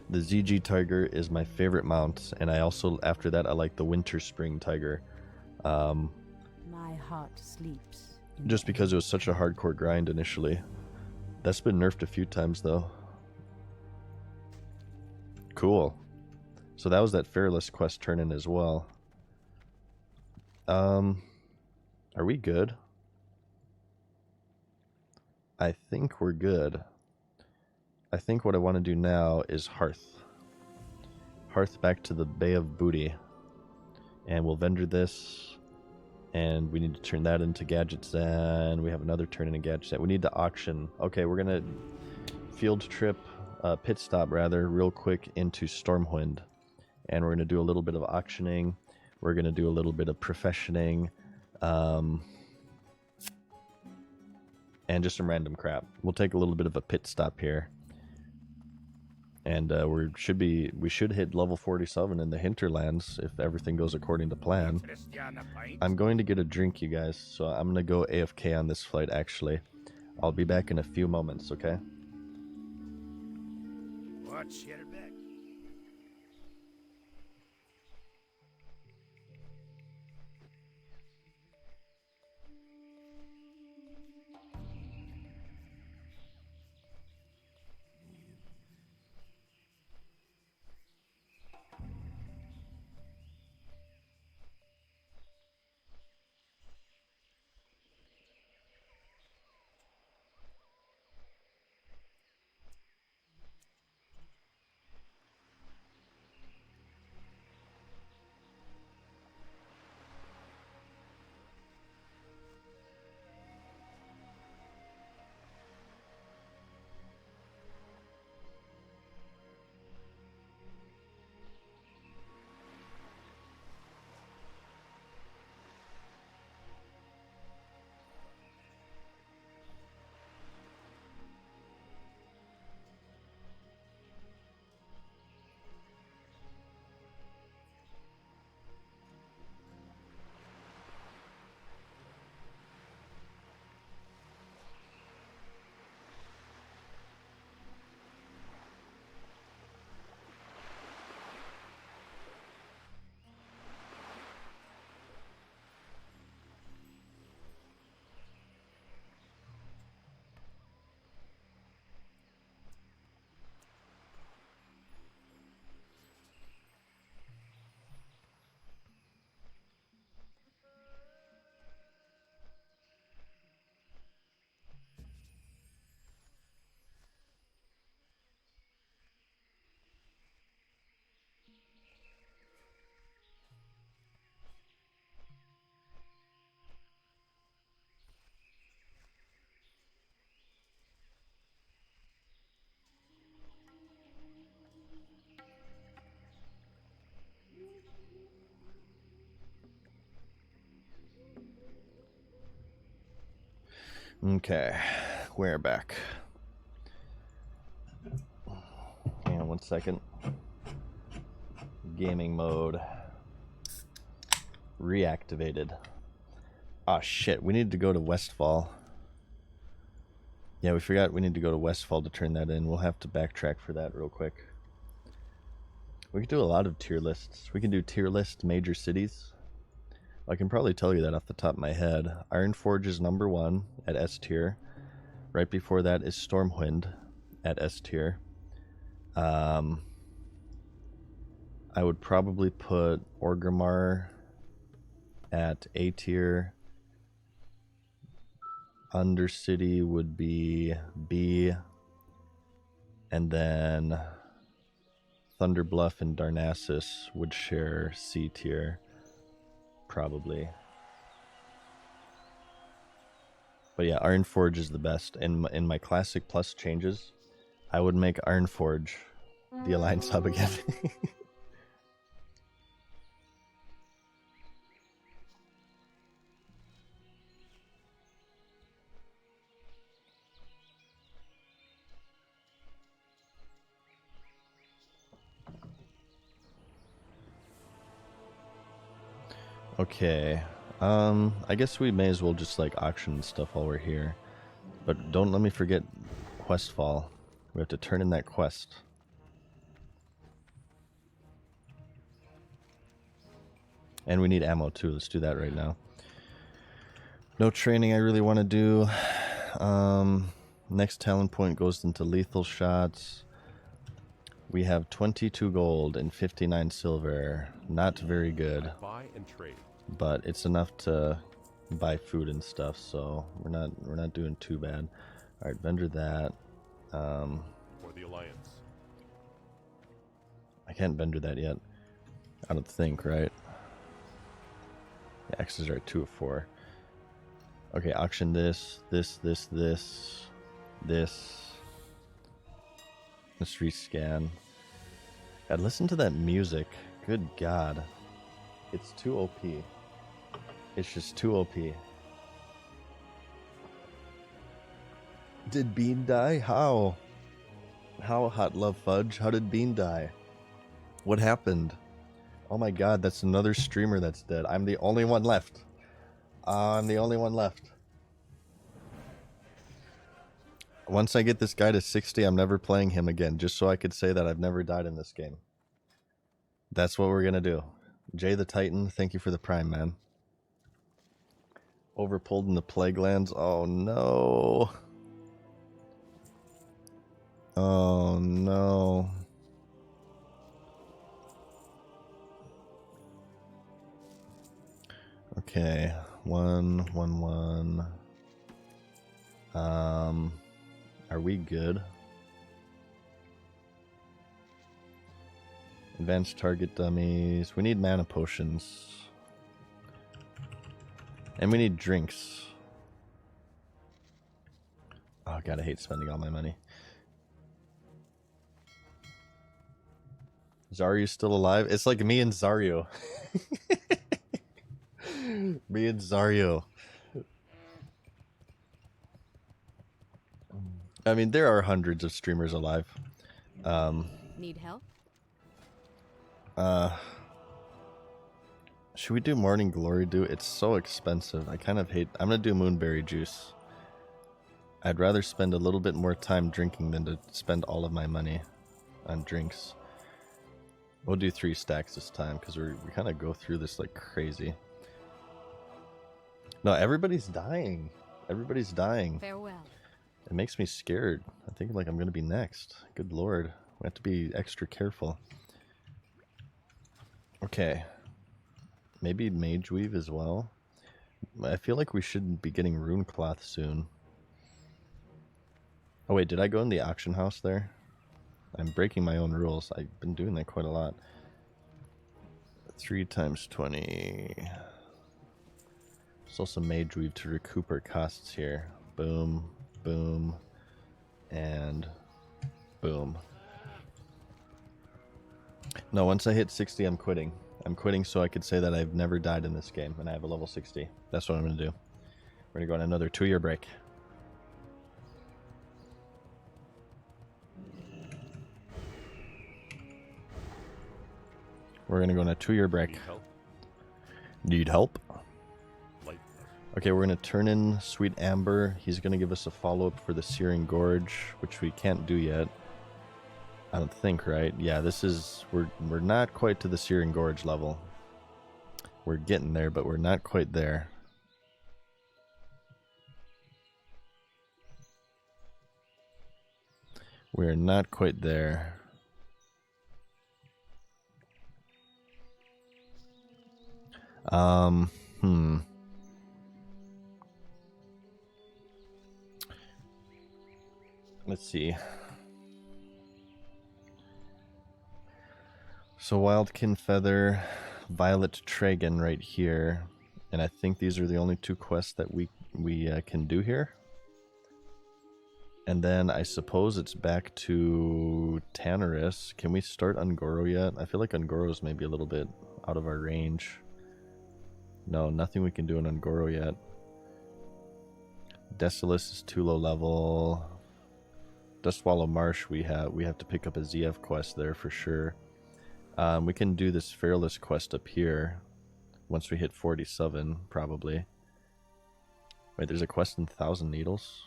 The ZG Tiger is my favorite mount, and I also, after that, I like the Winter Spring Tiger. My heart sleeps. Just because it was such a hardcore grind initially. That's been nerfed a few times, though. Cool. So that was that Fearless quest turn-in as well. Are we good? I think we're good. I think what I want to do now is Hearth. Hearth back to the Bay of Booty. And we'll vendor this. And we need to turn that into gadgets. And we have another turn in a gadget. We need to auction. Okay, we're going to field trip, pit stop rather, real quick into Stormwind. And we're going to do a little bit of auctioning. We're going to do a little bit of professioning. And just some random crap. We'll take a little bit of a pit stop here. And we should hit level 47 in the hinterlands if everything goes according to plan. I'm going to get a drink, you guys, so I'm going to go AFK on this flight, actually. I'll be back in a few moments, okay? Watch your back. Okay, we're back. Hang on 1 second. Gaming mode. Reactivated. Ah, shit, we need to go to Westfall. Yeah, we forgot we need to go to Westfall to turn that in. We'll have to backtrack for that real quick. We could do a lot of tier lists. We can do tier list major cities. I can probably tell you that off the top of my head. Ironforge is number 1 at S tier. Right before that is Stormwind at S tier. I would probably put Orgrimmar at A tier. Undercity would be B. And then Thunderbluff and Darnassus would share C tier. Probably. But yeah, Ironforge is the best. In my Classic Plus changes, I would make Ironforge the Alliance Hub again. Okay. I guess we may as well just like auction stuff while we're here. But don't let me forget Westfall. We have to turn in that quest. And we need ammo too. Let's do that right now. No training I really want to do. Next talent point goes into lethal shots. We have 22 gold and 59 silver. Not very good. Buy and trade. But it's enough to buy food and stuff, so we're not doing too bad. All right, vendor that. For the Alliance. I can't vendor that yet. I don't think, right? The X's are at 2 of 4. Okay, auction this. Let's rescan. God, listen to that music. Good God. It's too OP. It's just too OP. Did Bean die? How? How, Hot Love Fudge? How did Bean die? What happened? Oh my God, that's another streamer that's dead. I'm the only one left. I'm the only one left. Once I get this guy to 60, I'm never playing him again, just so I could say that I've never died in this game. That's what we're gonna do. Jay the Titan, thank you for the prime, man. Overpulled in the Plague Lands. Oh no. Oh no. Okay, 1, 1, 1. Are we good? Advanced target dummies. We need mana potions. And we need drinks. Oh God, I hate spending all my money. Zaryu's still alive? It's like me and Zaryu. Me and Zaryu. I mean, there are hundreds of streamers alive. Need help? Should we do Morning Glory Dew? It's so expensive. I kind of hate... I'm going to do Moonberry Juice. I'd rather spend a little bit more time drinking than to spend all of my money on drinks. We'll do 3 stacks this time because we kind of go through this like crazy. No, everybody's dying. Everybody's dying. Farewell. It makes me scared. I think like I'm going to be next. Good Lord. We have to be extra careful. Okay. Maybe Mage Weave as well. I feel like we should be getting Rune Cloth soon. Oh wait, did I go in the auction house there? I'm breaking my own rules. I've been doing that quite a lot. 3 times 20. There's also Mage Weave to recoup our costs here. Boom, boom, and boom. No, once I hit 60, I'm quitting. I'm quitting so I could say that I've never died in this game, and I have a level 60. That's what I'm going to do. We're going to go on another 2-year break. We're gonna go on a 2-year break. Need help? Need help? Light. Okay, we're gonna turn in Sweet Amber. He's gonna give us a follow-up for the Searing Gorge, which we can't do yet. I don't think, right? Yeah, this is we're not quite to the Searing Gorge level. We're getting there, but we're not quite there. We're not quite there. Let's see. So Wildkin Feather, Violet Tragon right here, and I think these are the only 2 quests that we can do here. And then I suppose it's back to Tannerus. Can we start Ungoro yet? I feel like Ungoro's maybe a little bit out of our range. No, nothing we can do in Ungoro yet. Desolus is too low level. Dustwallow Marsh, we have to pick up a ZF quest there for sure. We can do this Fearless quest up here once we hit 47, probably. Wait, there's a quest in 1,000 Needles?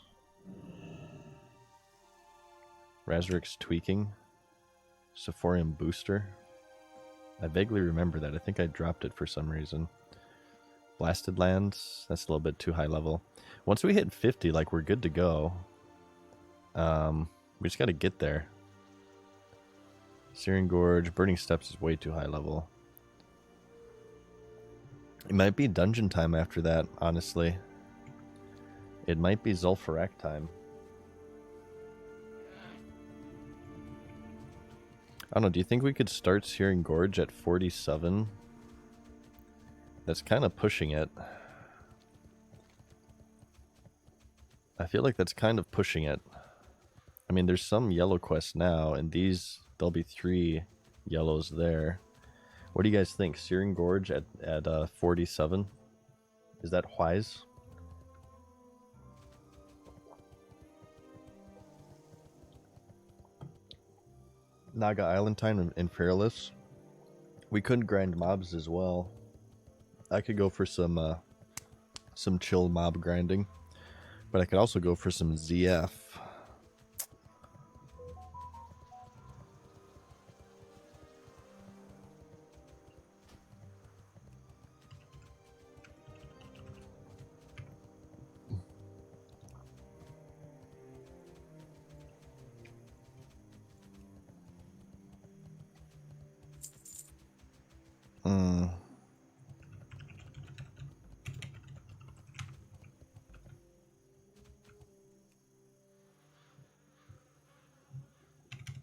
Razorik's Tweaking. Sephorium Booster. I vaguely remember that. I think I dropped it for some reason. Blasted Lands. That's a little bit too high level. Once we hit 50, like, we're good to go. We just gotta get there. Searing Gorge. Burning Steps is way too high level. It might be dungeon time after that, honestly. It might be ZUL'FARRAK time. I don't know, do you think we could start Searing Gorge at 47? That's kind of pushing it. I feel like that's kind of pushing it. I mean, there's some yellow quests now, and these, there'll be 3 yellows there. What do you guys think? Searing Gorge at 47? Is that wise? Naga Island time and Fearless. We couldn't grind mobs as well. I could go for some chill mob grinding, but I could also go for some ZF.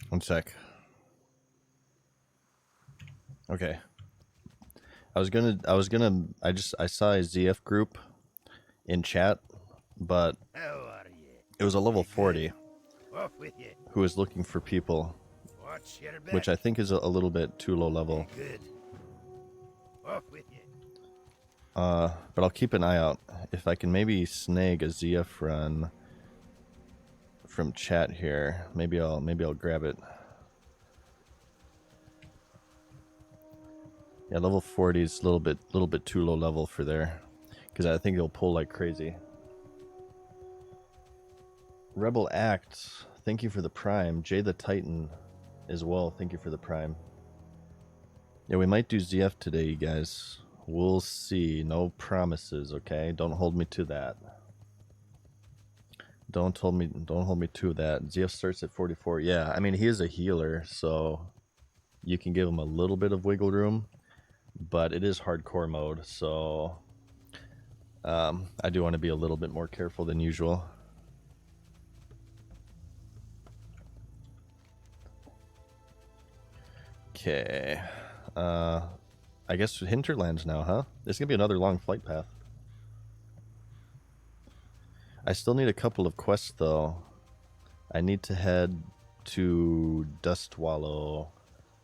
One sec. Okay. I saw a ZF group in chat, but How are you? it was a level 40 Off with you. who was looking for people, Watch your back. which I think is a little bit too low level. Good. Off with you. But I'll keep an eye out. If I can maybe snag a ZF run from chat here, maybe I'll grab it. Yeah, level 40 is a little bit too low level for there, because I think it'll pull like crazy. Rebel Act, thank you for the Prime. Jay the Titan as well, thank you for the Prime. Yeah, we might do ZF today, you guys. We'll see. No promises, okay? Don't hold me to that. Don't hold me to that. ZF starts at 44. Yeah, I mean, he is a healer, so you can give him a little bit of wiggle room, but it is hardcore mode, so I do want to be a little bit more careful than usual. Okay. I guess Hinterlands now, huh? This is going to be another long flight path. I still need a couple of quests, though. I need to head to Dustwallow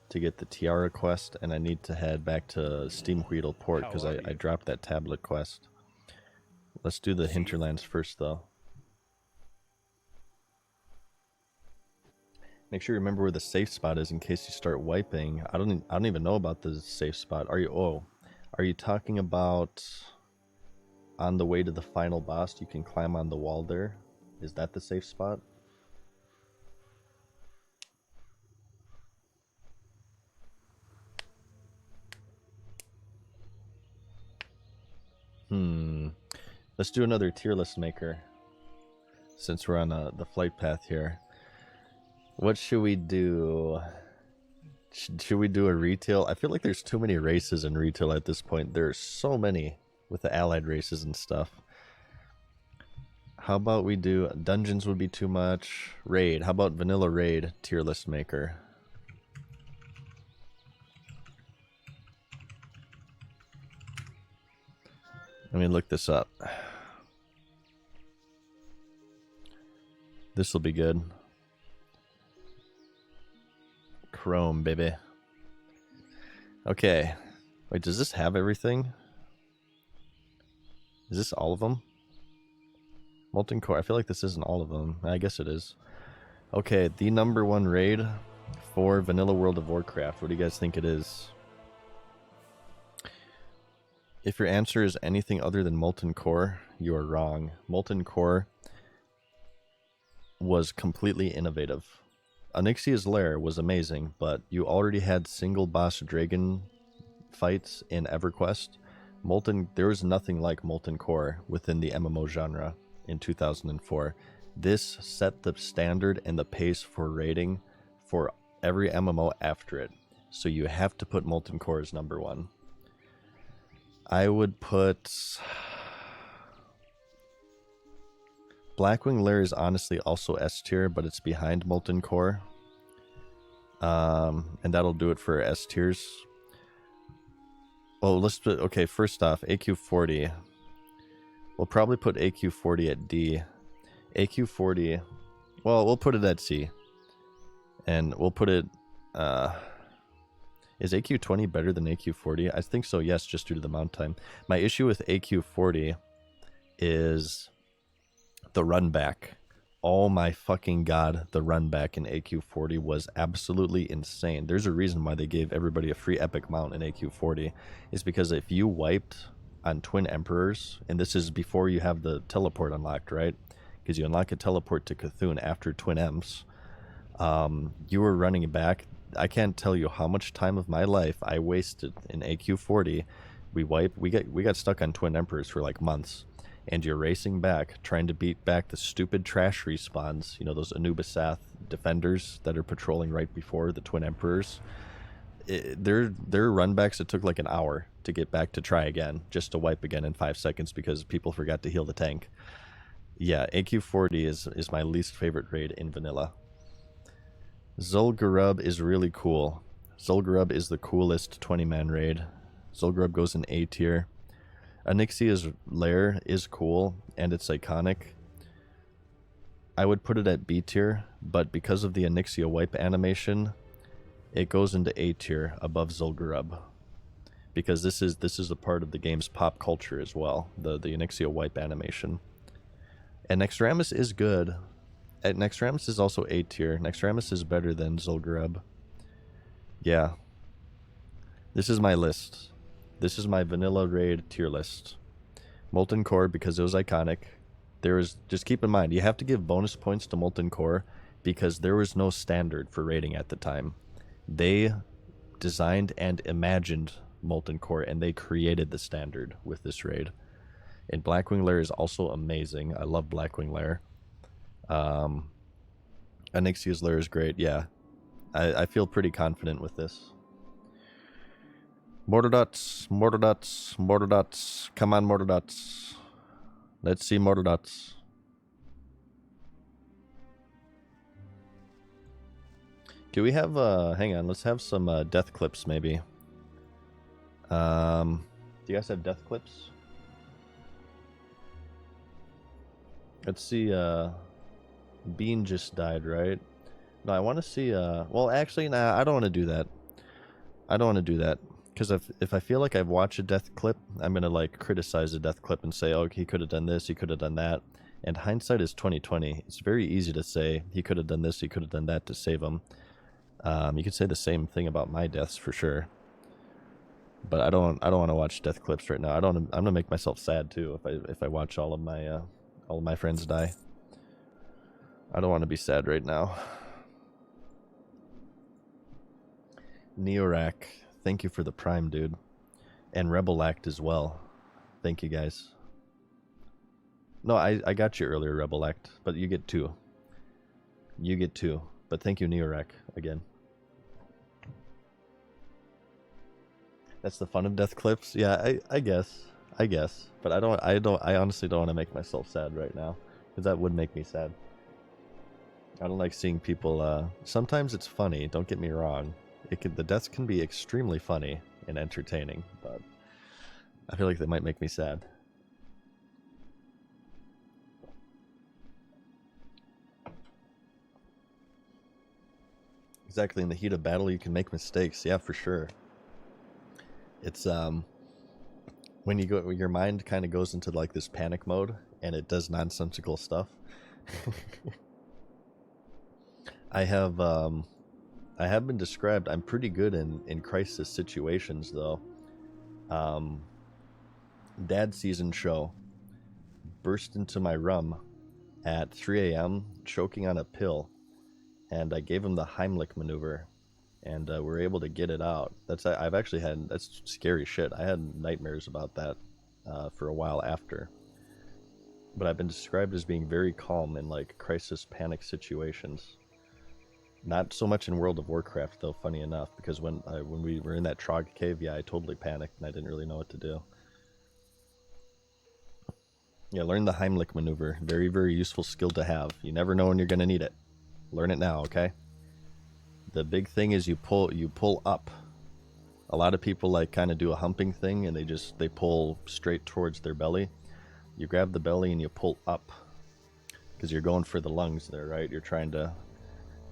to get the Tiara quest, and I need to head back to Steamwheedle Port, because I dropped that tablet quest. Let's do the Hinterlands first, though. Make sure you remember where the safe spot is in case you start wiping. I don't even know about the safe spot. Are you talking about on the way to the final boss you can climb on the wall there? Is that the safe spot? Let's do another tier list maker since we're on the flight path here. What should we do? Should we do a retail? I feel like there's too many races in retail at this point. There's so many with the allied races and stuff. How about we do dungeons would be too much. Raid. How about vanilla raid tier list maker? Let me look this up. This will be good. Chrome, baby. Okay. Wait, does this have everything? Is this all of them? Molten Core. I feel like this isn't all of them. I guess it is. Okay, the #1 raid for Vanilla World of Warcraft. What do you guys think it is? If your answer is anything other than Molten Core, you are wrong. Molten Core was completely innovative. Onyxia's Lair was amazing, but you already had single boss dragon fights in EverQuest. There was nothing like Molten Core within the MMO genre in 2004. This set the standard and the pace for raiding for every MMO after it. So you have to put Molten Core as #1. I would put Blackwing Lair is honestly also S tier, but it's behind Molten Core. And that'll do it for S tiers. Well, let's put, okay, first off, AQ40. We'll probably put AQ40 at D. AQ40, well, we'll put it at C. And we'll put it, is AQ20 better than AQ40? I think so, yes, just due to the mount time. My issue with AQ40 is the run back. Oh my fucking god, the run back in AQ40 was absolutely insane. There's a reason why they gave everybody a free epic mount in AQ40. Is because if you wiped on Twin Emperors, and this is before you have the teleport unlocked, right? Because you unlock a teleport to Cthulhu after Twin Emps. You were running back. I can't tell you how much time of my life I wasted in AQ40. We got stuck on Twin Emperors for like months. And you're racing back, trying to beat back the stupid trash respawns, you know, those Anubisath defenders that are patrolling right before the Twin Emperors. Their runbacks, it took like an hour to get back to try again, just to wipe again in 5 seconds because people forgot to heal the tank. Yeah, AQ40 is my least favorite raid in vanilla. Zul'Farrak is really cool. Zul'Farrak is the coolest 20-man raid. Zul'Farrak goes in A tier. Onyxia's Lair is cool, and it's iconic. I would put it at B tier, but because of the Onyxia wipe animation, it goes into A tier above Zul'Farrak. Because this is a part of the game's pop culture as well, the Onyxia wipe animation. And Nextramus is good. Nextramus is also A tier. Nextramus is better than Zul'Farrak. Yeah. This is my list. This is my vanilla raid tier list. Molten Core because it was iconic. Just keep in mind, you have to give bonus points to Molten Core because there was no standard for raiding at the time. They designed and imagined Molten Core and they created the standard with this raid. And Blackwing Lair is also amazing. I love Blackwing Lair. Onyxia's Lair is great. Yeah, I feel pretty confident with this. Mortardots, Mortardots, Mortardots. Come on, Mortardots. Let's see Mortardots. Do we have, hang on, let's have some death clips maybe. Do you guys have death clips? Let's see, Bean just died, right? No, I want to see, well, actually, nah, I don't want to do that. I don't want to do that. Because if I feel like I've watched a death clip, I'm going to, like, criticize a death clip and say, oh, he could have done this, he could have done that. And hindsight is 2020. It's very easy to say he could have done this, he could have done that to save him. You could say the same thing about my deaths for sure. But I don't want to watch death clips right now. I'm gonna make myself sad too if I watch all of my friends die. I don't want to be sad right now. Neorak, thank you for the prime, dude. And Rebel Act as well. Thank you guys. No, I got you earlier, Rebel Act, but you get 2. You get 2. But thank you, Neorak, again. That's the fun of death clips. Yeah, I guess. But I honestly don't want to make myself sad right now, because that would make me sad. I don't like seeing people, sometimes it's funny, don't get me wrong. The deaths can be extremely funny and entertaining, but I feel like they might make me sad. Exactly, in the heat of battle you can make mistakes, yeah, for sure. It's when your mind kind of goes into like this panic mode and it does nonsensical stuff. I have been described, I'm pretty good in crisis situations though. MadSeasonShow burst into my room at 3 a.m. choking on a pill, and I gave him the Heimlich maneuver, and we're able to get it out. That's scary shit. I had nightmares about that for a while after. But I've been described as being very calm in like crisis panic situations. Not so much in World of Warcraft though, funny enough, because when we were in that Trog cave, yeah, I totally panicked and I didn't really know what to do. Yeah, learn the Heimlich maneuver. Very, very useful skill to have. You never know when you're gonna need it. Learn it now, okay? The big thing is you pull up. A lot of people like kind of do a humping thing and they pull straight towards their belly. You grab the belly and you pull up, because you're going for the lungs there, right? You're trying to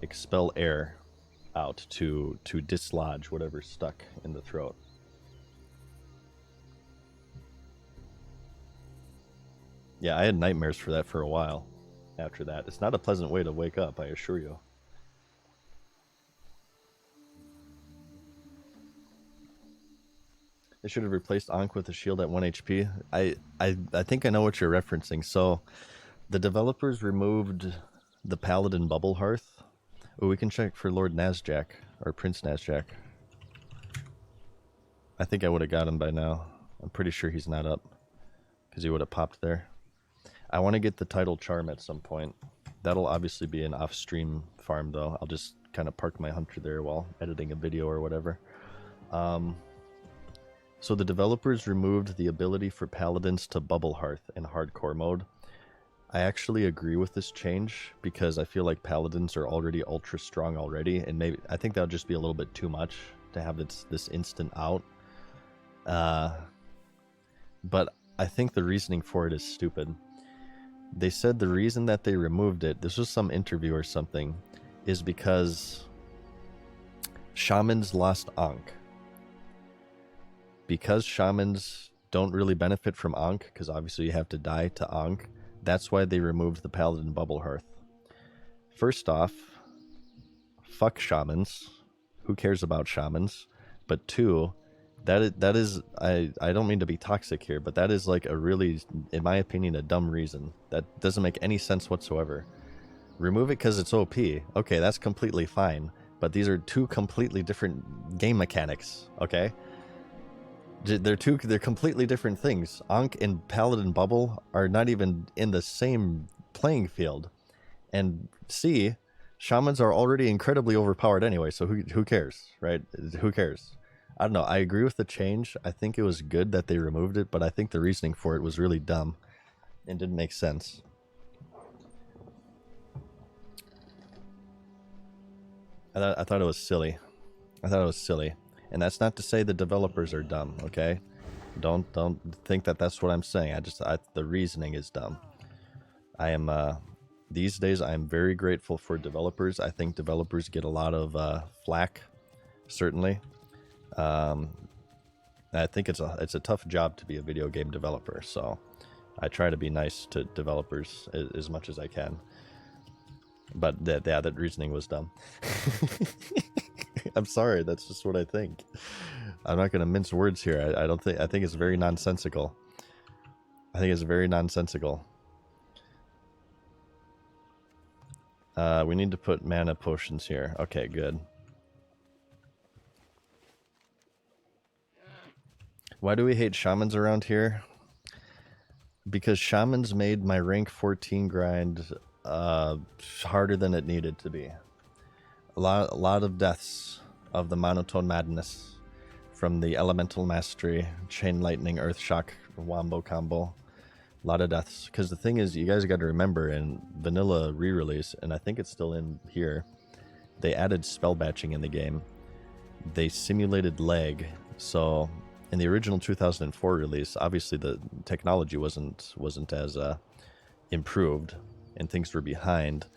expel air out to dislodge whatever's stuck in the throat. Yeah, I had nightmares for that for a while after that. It's not a pleasant way to wake up, I assure you. They should have replaced Ankh with a shield at 1 HP. I think I know what you're referencing. So the developers removed the Paladin Bubble Hearth. Oh, we can check for Lord Nazjack, or Prince Nazjack. I think I would have got him by now. I'm pretty sure he's not up, because he would have popped there. I want to get the title charm at some point. That'll obviously be an off-stream farm, though. I'll just kind of park my hunter there while editing a video or whatever. So the developers removed the ability for paladins to bubble hearth in hardcore mode. I actually agree with this change, because I feel like paladins are already ultra strong already, and maybe I think that'll just be a little bit too much to have this instant out. But I think the reasoning for it is stupid. They said the reason that they removed it, this was some interview or something, is because shamans lost Ankh. Because shamans don't really benefit from Ankh, because obviously you have to die to Ankh, that's why they removed the Paladin Bubble Hearth. First off, fuck shamans. Who cares about shamans? But two, that is I don't mean to be toxic here, but that is like a really, in my opinion, a dumb reason. That doesn't make any sense whatsoever. Remove it because it's OP. Okay, that's completely fine. But these are two completely different game mechanics, okay? They're completely different things. Ankh and Paladin Bubble are not even in the same playing field. And C, shamans are already incredibly overpowered anyway, so who cares, right? Who cares? I don't know. I agree with the change. I think it was good that they removed it, but I think the reasoning for it was really dumb and didn't make sense. I thought it was silly. And that's not to say the developers are dumb, okay? Don't think that that's what I'm saying. The reasoning is dumb. These days I'm very grateful for developers. I think developers get a lot of flack, certainly. I think it's a tough job to be a video game developer, so I try to be nice to developers as much as I can. But that reasoning was dumb. I'm sorry, that's just what I think. I'm not gonna mince words here. I think it's very nonsensical. I think it's very nonsensical. We need to put mana potions here. Okay, good. Why do we hate shamans around here? Because shamans made my rank 14 grind harder than it needed to be. A lot of deaths of the monotone madness from the elemental mastery, chain lightning, earth shock, wombo combo. A lot of deaths. Because the thing is, you guys got to remember, in vanilla re-release, and I think it's still in here, they added spell batching in the game. They simulated lag. So in the original 2004 release, obviously the technology wasn't as improved, and things were behind.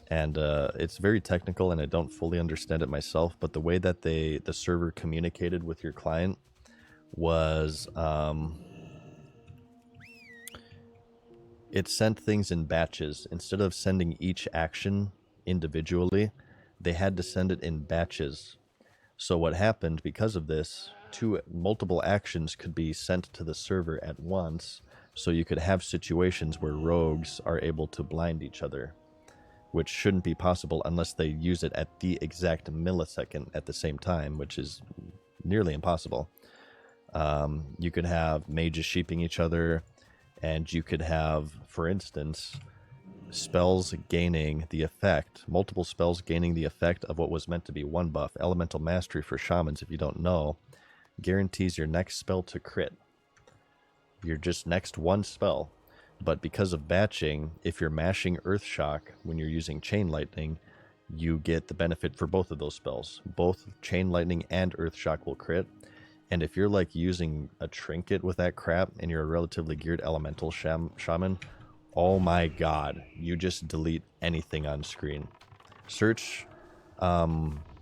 And it's very technical, and I don't fully understand it myself. But the way that the server communicated with your client was it sent things in batches. Instead of sending each action individually, they had to send it in batches. So what happened because of this, multiple actions could be sent to the server at once, so you could have situations where rogues are able to blind each other, which shouldn't be possible unless they use it at the exact millisecond at the same time, which is nearly impossible. You could have mages sheeping each other, and you could have, for instance, spells gaining the effect, multiple spells gaining the effect of what was meant to be one buff. Elemental Mastery for shamans, if you don't know, guarantees your next spell to crit. Your just next one spell. But because of batching, if you're mashing Earth Shock when you're using Chain Lightning, you get the benefit for both of those spells. Both Chain Lightning and Earth Shock will crit. And if you're like using a trinket with that crap and you're a relatively geared elemental shaman, oh my god, you just delete anything on screen. Search Orcbit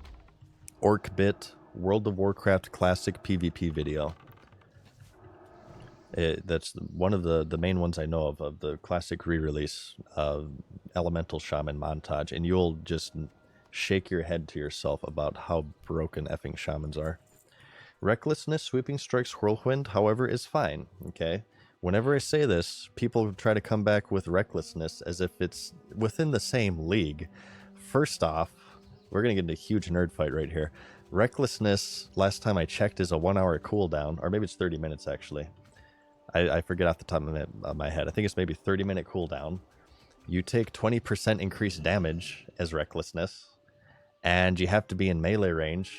World of Warcraft Classic PvP video. That's one of the main ones I know of the classic re-release of Elemental Shaman montage, and you'll just shake your head to yourself about how broken effing shamans are. Recklessness, Sweeping Strikes, Whirlwind, however, is fine, okay? Whenever I say this, people try to come back with Recklessness as if it's within the same league. First off, we're going to get into a huge nerd fight right here. Recklessness, last time I checked, is a 1 hour cooldown, or maybe it's 30 minutes actually. I forget off the top of my head. I think it's maybe 30-minute cooldown. You take 20% increased damage as Recklessness, and you have to be in melee range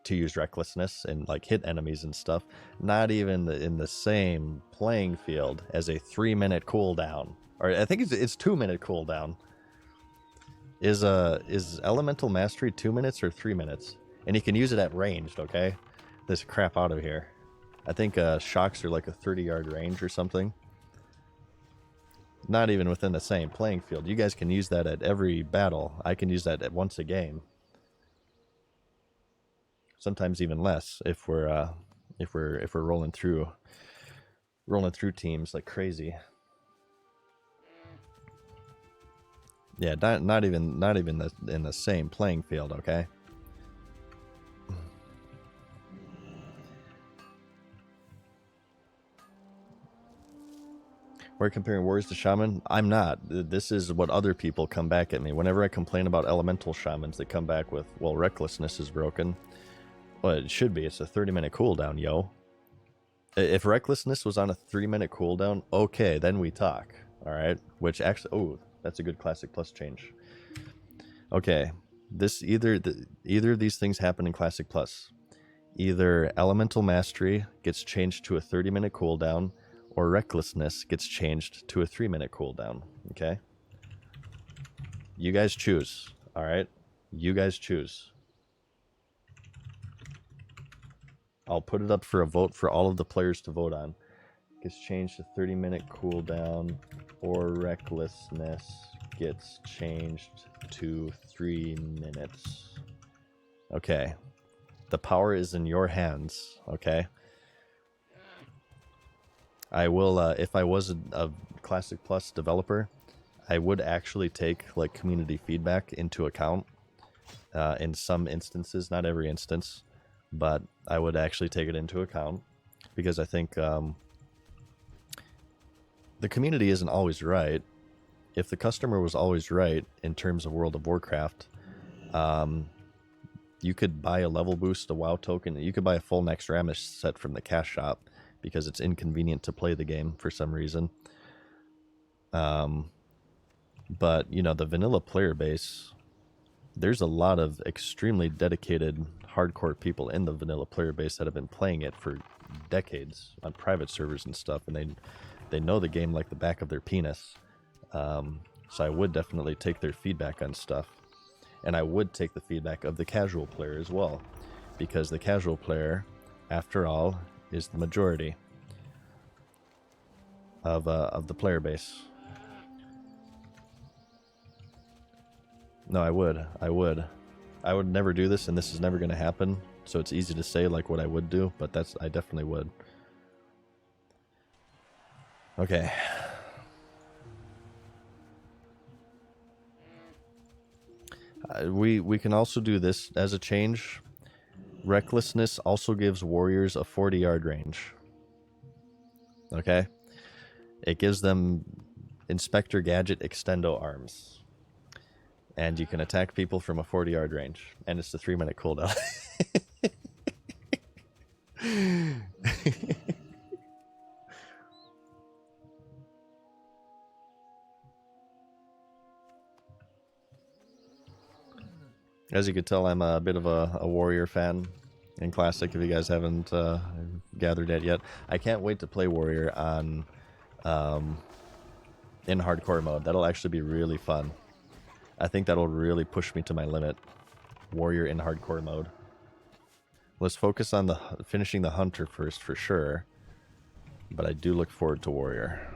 to use Recklessness and like hit enemies and stuff. Not even in the same playing field as a 3-minute cooldown, or I think it's 2-minute cooldown. Is Elemental Mastery 2 minutes or 3 minutes? And you can use it at ranged. Okay, this crap out of here. I think shocks are like a 30-yard range or something. Not even within the same playing field. You guys can use that at every battle. I can use that at once a game. Sometimes even less if we're rolling through teams like crazy. Yeah, not even in the same playing field. Okay. We're comparing warriors to shaman. I'm not. This is what other people come back at me. Whenever I complain about elemental shamans, they come back with, well, recklessness is broken. Well, it should be. It's a 30-minute cooldown, yo. If recklessness was on a 3-minute cooldown, okay, then we talk. All right? Which actually, oh, that's a good Classic Plus change. Okay, this either of these things happen in Classic Plus. Either Elemental Mastery gets changed to a 30-minute cooldown, or Recklessness gets changed to a 3-minute cooldown. Okay? You guys choose. All right? You guys choose. I'll put it up for a vote for all of the players to vote on. Gets changed to 30-minute cooldown, or Recklessness gets changed to 3 minutes. Okay. The power is in your hands, okay? I will, if I was a Classic Plus developer, I would actually take like community feedback into account in some instances, not every instance, but I would actually take it into account because I think the community isn't always right. If the customer was always right in terms of World of Warcraft, you could buy a level boost, a WoW token, you could buy a full Naxxramas set from the cash shop because it's inconvenient to play the game for some reason. But, you know, the vanilla player base, there's a lot of extremely dedicated, hardcore people in the vanilla player base that have been playing it for decades on private servers and stuff, and they know the game like the back of their penis. So I would definitely take their feedback on stuff. And I would take the feedback of the casual player as well, because the casual player, after all, is the majority of the player base. No, I would never do this, and this is never going to happen. So it's easy to say like what I would do, but I definitely would. Okay. We can also do this as a change. Recklessness also gives warriors a 40-yard range. Okay? It gives them Inspector Gadget Extendo arms. And you can attack people from a 40-yard range. And it's the 3-minute cooldown. As you can tell, I'm a bit of a warrior fan in Classic, if you guys haven't gathered it yet. I can't wait to play warrior on in hardcore mode. That'll actually be really fun. I think that'll really push me to my limit. Warrior in hardcore mode. Let's focus on finishing the hunter first for sure. But I do look forward to warrior.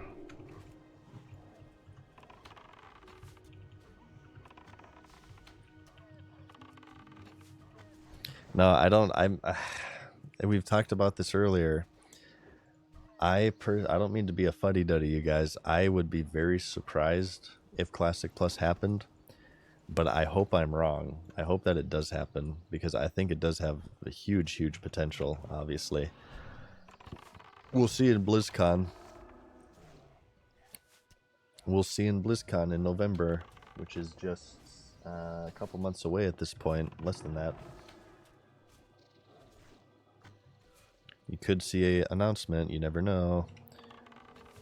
No, I don't. We've talked about this earlier. I don't mean to be a fuddy-duddy, you guys. I would be very surprised if Classic Plus happened, but I hope I'm wrong. I hope that it does happen because I think it does have a huge, huge potential. Obviously, we'll see in BlizzCon. We'll see in BlizzCon in November, which is just a couple months away at this point. Less than that. You could see an announcement, you never know.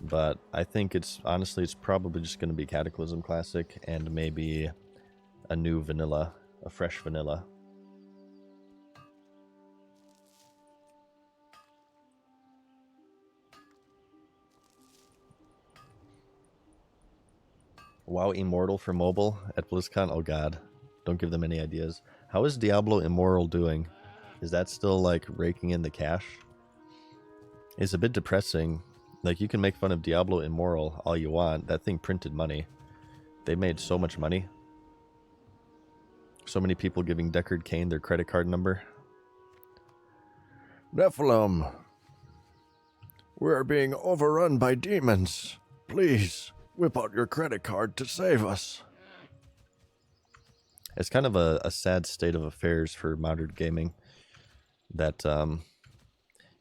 But I think honestly, it's probably just going to be Cataclysm Classic and maybe a new vanilla, a fresh vanilla. WoW Immortal for mobile at BlizzCon? Oh god, don't give them any ideas. How is Diablo Immortal doing? Is that still like raking in the cash? It's a bit depressing. Like, you can make fun of Diablo Immortal all you want. That thing printed money. They made so much money. So many people giving Deckard Cain their credit card number. Nephilim, we're being overrun by demons. Please, whip out your credit card to save us. It's kind of a sad state of affairs for modern gaming. That,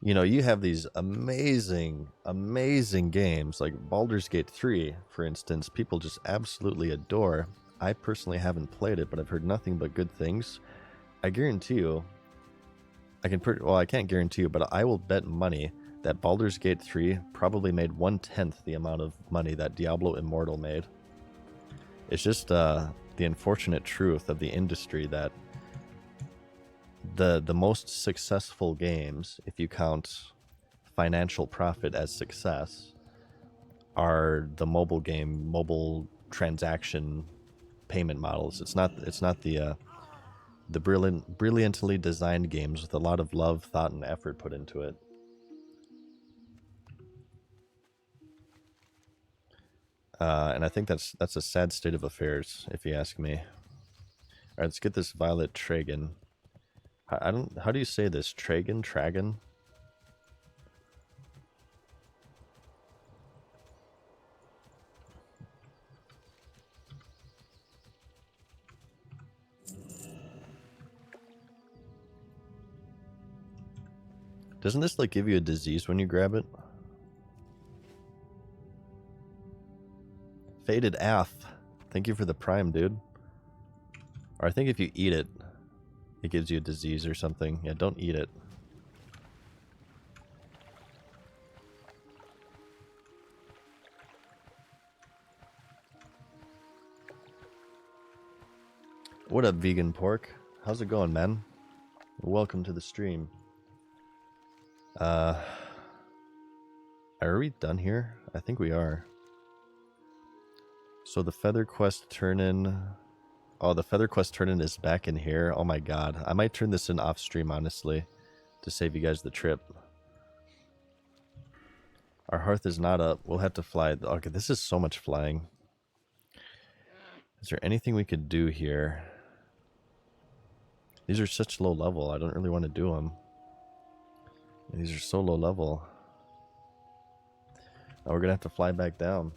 you know, you have these amazing, amazing games like Baldur's Gate 3, for instance, people just absolutely adore. I personally haven't played it, but I've heard nothing but good things. I guarantee you, I can't guarantee you, but I will bet money that Baldur's Gate 3 probably made 1/10 the amount of money that Diablo Immortal made. It's just the unfortunate truth of the industry that the most successful games, if you count financial profit as success, are the mobile transaction payment models. It's not the brilliantly designed games with a lot of love, thought, and effort put into it. And I think that's a sad state of affairs, if you ask me. All right, let's get this Violet Tragan. How do you say this? Tragan? Doesn't this like give you a disease when you grab it? Faded Af. Thank you for the prime, dude. Or I think if you eat it, it gives you a disease or something. Yeah, don't eat it. What up, vegan pork? How's it going, man? Welcome to the stream. Are we done here? I think we are. So the Feather Quest turn-in... Oh, the Feather Quest turn-in is back in here. Oh my god. I might turn this in off-stream, honestly, to save you guys the trip. Our hearth is not up. We'll have to fly. Okay, this is so much flying. Is there anything we could do here? These are such low level. I don't really want to do them. These are so low level. Now we're going to have to fly back down.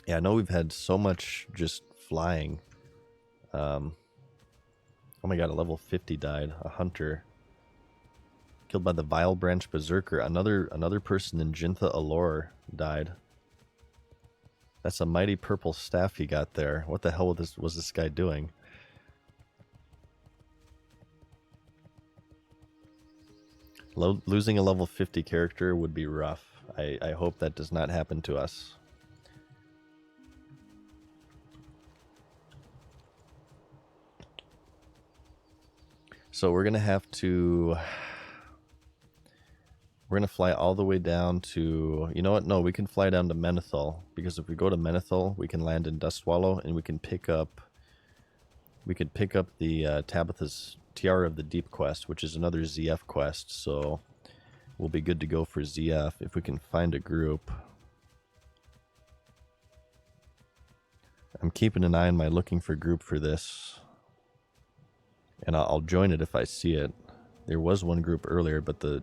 Yeah, I know we've had so much just flying. Oh my god, a level 50 died. A hunter. Killed by the Vile Branch Berserker. Another person in Jintha Allure died. That's a mighty purple staff he got there. What the hell was this guy doing? Losing a level 50 character would be rough. I hope that does not happen to us. So we're going to have to... We're going to fly all the way down to... You know what? No, we can fly down to Menethil. Because if we go to Menethil, we can land in Dustwallow and we can pick up... We could pick up the Tabitha's Tiara of the Deep quest, which is another ZF quest. So we'll be good to go for ZF if we can find a group. I'm keeping an eye on my looking for group for this. And I'll join it if I see it. There was one group earlier, but the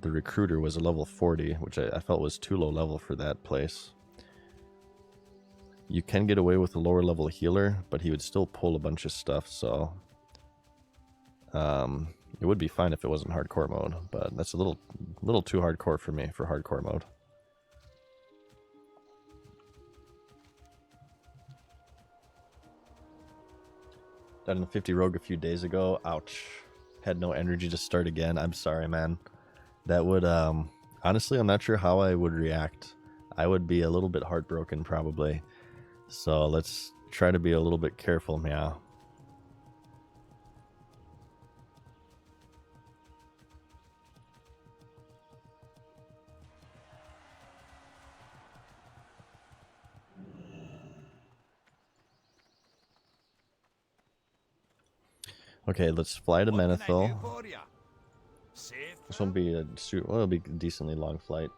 recruiter was a level 40, which I felt was too low level for that place. You can get away with a lower level healer, but he would still pull a bunch of stuff, so... it would be fine if it wasn't hardcore mode, but that's a little too hardcore for me for hardcore mode. Died in 50 rogue a few days ago. Ouch. Had no energy to start again. I'm sorry, man. That would, honestly, I'm not sure how I would react. I would be a little bit heartbroken, probably. So let's try to be a little bit careful, meow. Okay, let's fly to Menethil. This won't be a well, it'll be a decently long flight.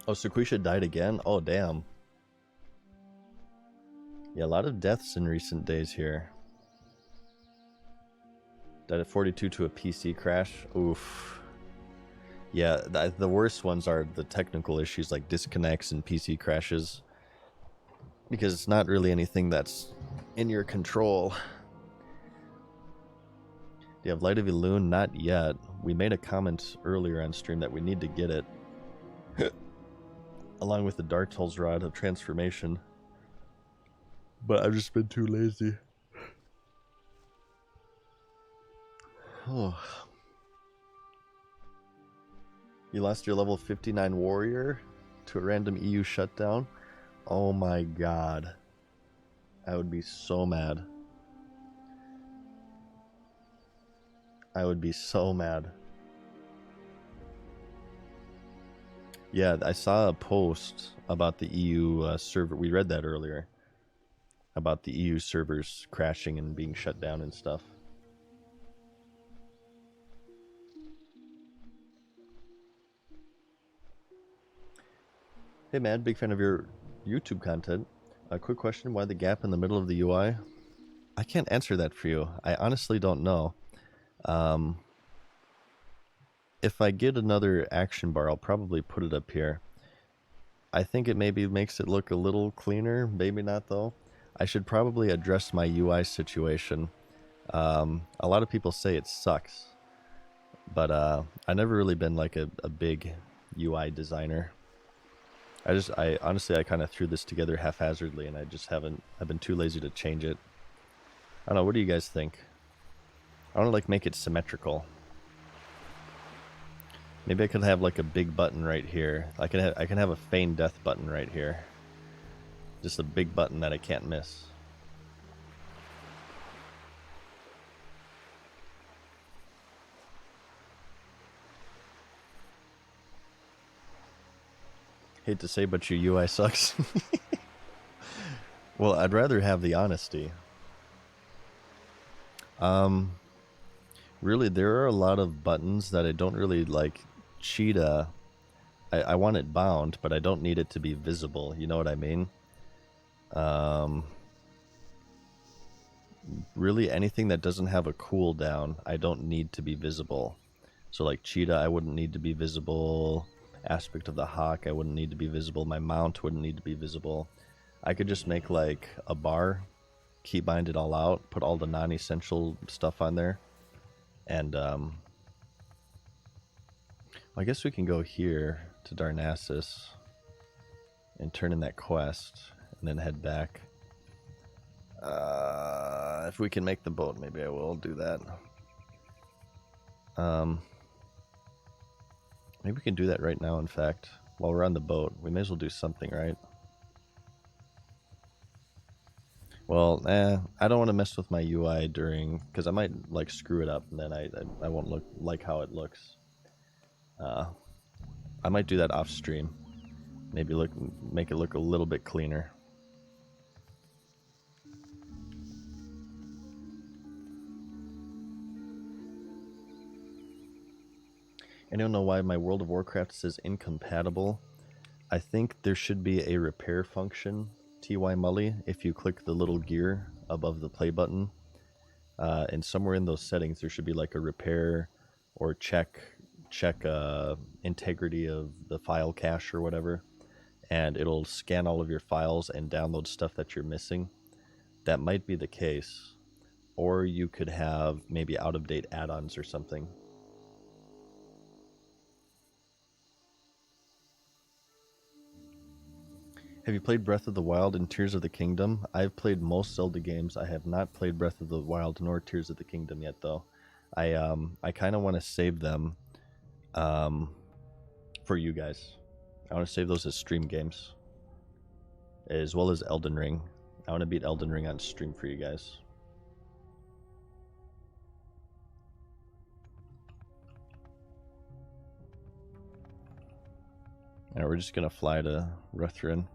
Oh, Sequisha died again? Oh, damn. Yeah, a lot of deaths in recent days here. Died at 42 to a PC crash. Oof. Yeah, the worst ones are the technical issues like disconnects and PC crashes. Because it's not really anything that's in your control. Do you have Light of Elune? Not yet. We made a comment earlier on stream that we need to get it. Along with the Dark Souls Rod of Transformation. But I've just been too lazy. Oh. You lost your level 59 warrior to a random EU shutdown? Oh my god. I would be so mad. I would be so mad. Yeah, I saw a post about the EU server. We read that earlier. About the EU servers crashing and being shut down and stuff. Hey man, big fan of your YouTube content. A quick question, why the gap in the middle of the UI? I can't answer that for you. I honestly don't know. If I get another action bar, I'll probably put it up here. I think it maybe makes it look a little cleaner. Maybe not, though. I should probably address my UI situation. A lot of people say it sucks, but I never really been like a big UI designer. I honestly, I kind of threw this together haphazardly, and I've been too lazy to change it. I don't know, what do you guys think? I want to like make it symmetrical. Maybe I could have like a big button right here. I can have a feign death button right here. Just a big button that I can't miss. Hate to say, but your UI sucks. Well, I'd rather have the honesty. Really, there are a lot of buttons that I don't really like. Cheetah, I want it bound, but I don't need it to be visible. You know what I mean? Really, anything that doesn't have a cooldown, I don't need to be visible. So like Cheetah, I wouldn't need to be visible. Aspect of the Hawk, I wouldn't need to be visible. My mount wouldn't need to be visible. I could just make like a bar, keybind it all out, put all the non-essential stuff on there, and I guess we can go here to Darnassus and turn in that quest and then head back. If we can make the boat, maybe I will do that. Maybe we can do that right now, in fact. While we're on the boat, we may as well do something, right? Well, I don't want to mess with my UI during, because I might like screw it up, and then I won't look like how it looks. I might do that off stream. Maybe make it look a little bit cleaner. I don't know why my World of Warcraft says incompatible. I think there should be a repair function, TY Mully, if you click the little gear above the play button. And somewhere in those settings there should be like a repair or check integrity of the file cache or whatever. And it'll scan all of your files and download stuff that you're missing. That might be the case. Or you could have maybe out-of-date add-ons or something. Have you played Breath of the Wild and Tears of the Kingdom? I've played most Zelda games. I have not played Breath of the Wild nor Tears of the Kingdom yet, though. I kind of want to save them for you guys. I want to save those as stream games, as well as Elden Ring. I want to beat Elden Ring on stream for you guys. Alright, we're just gonna fly to Ruthrin.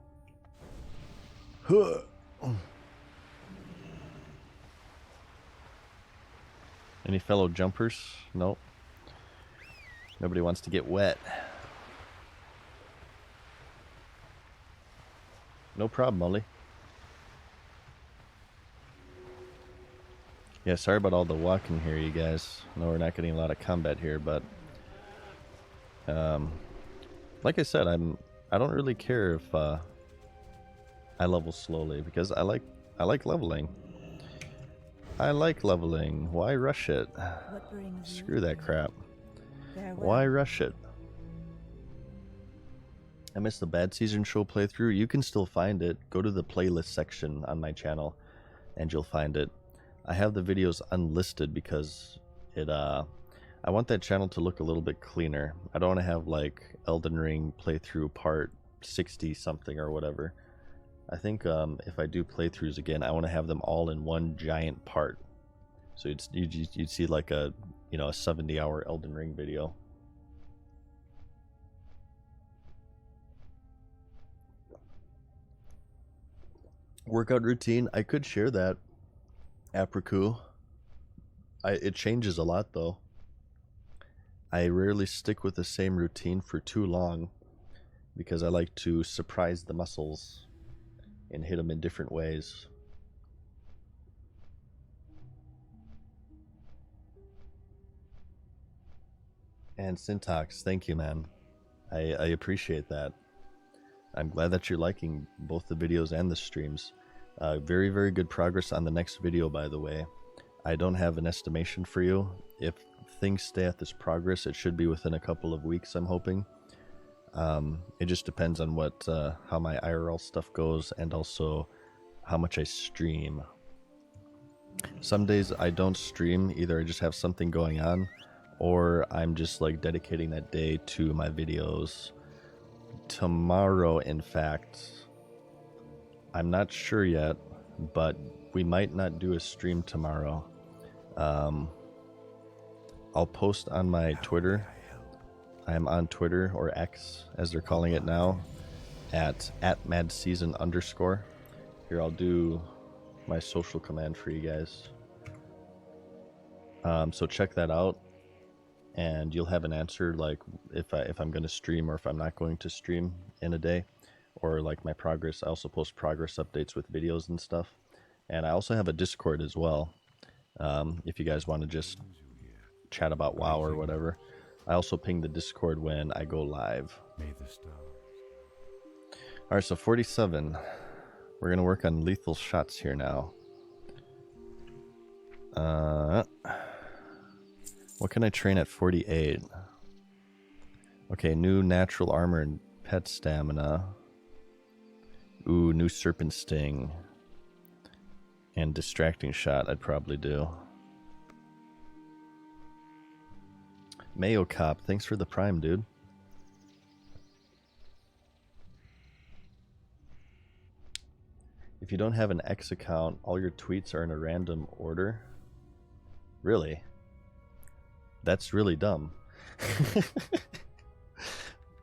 Any fellow jumpers? Nope. Nobody wants to get wet. No problem, Molly. Yeah, sorry about all the walking here, you guys. I know we're not getting a lot of combat here, but like I said, I don't really care if I level slowly, because I like leveling. I like leveling. Why rush it? What brings you Screw that here? crap. Farewell. Why rush it? I missed the Bad Season Show playthrough. You can still find it. Go to the playlist section on my channel and you'll find it. I have the videos unlisted because I want that channel to look a little bit cleaner. I don't want to have like Elden Ring playthrough part 60 something or whatever. I think if I do playthroughs again, I want to have them all in one giant part. So you'd see like a 70-hour Elden Ring video. Workout routine, I could share that. Apricot. It changes a lot though. I rarely stick with the same routine for too long because I like to surprise the muscles and hit them in different ways. And Syntax, thank you, man. I appreciate that. I'm glad that you're liking both the videos and the streams. Very, very good progress on the next video, by the way. I don't have an estimation for you. If things stay at this progress, it should be within a couple of weeks, I'm hoping. It just depends on what how my IRL stuff goes, and also how much I stream. Some days I don't stream, either I just have something going on, or I'm just like dedicating that day to my videos. Tomorrow, in fact, I'm not sure yet, but we might not do a stream tomorrow. I'll post on my Twitter. I am on Twitter, or X as they're calling it now, at @MadSeason_. Here, I'll do my social command for you guys. So check that out, and you'll have an answer, like if I'm going to stream or if I'm not going to stream in a day, or like my progress. I also post progress updates with videos and stuff, and I also have a Discord as well. If you guys want to just chat about WoW or whatever. I also ping the Discord when I go live. Alright, so 47. We're going to work on lethal shots here now. What can I train at 48? Okay, new natural armor and pet stamina. Ooh, new serpent sting. And distracting shot I'd probably do. Mayo Cop, thanks for the prime, dude. If you don't have an X account, all your tweets are in a random order. Really? That's really dumb.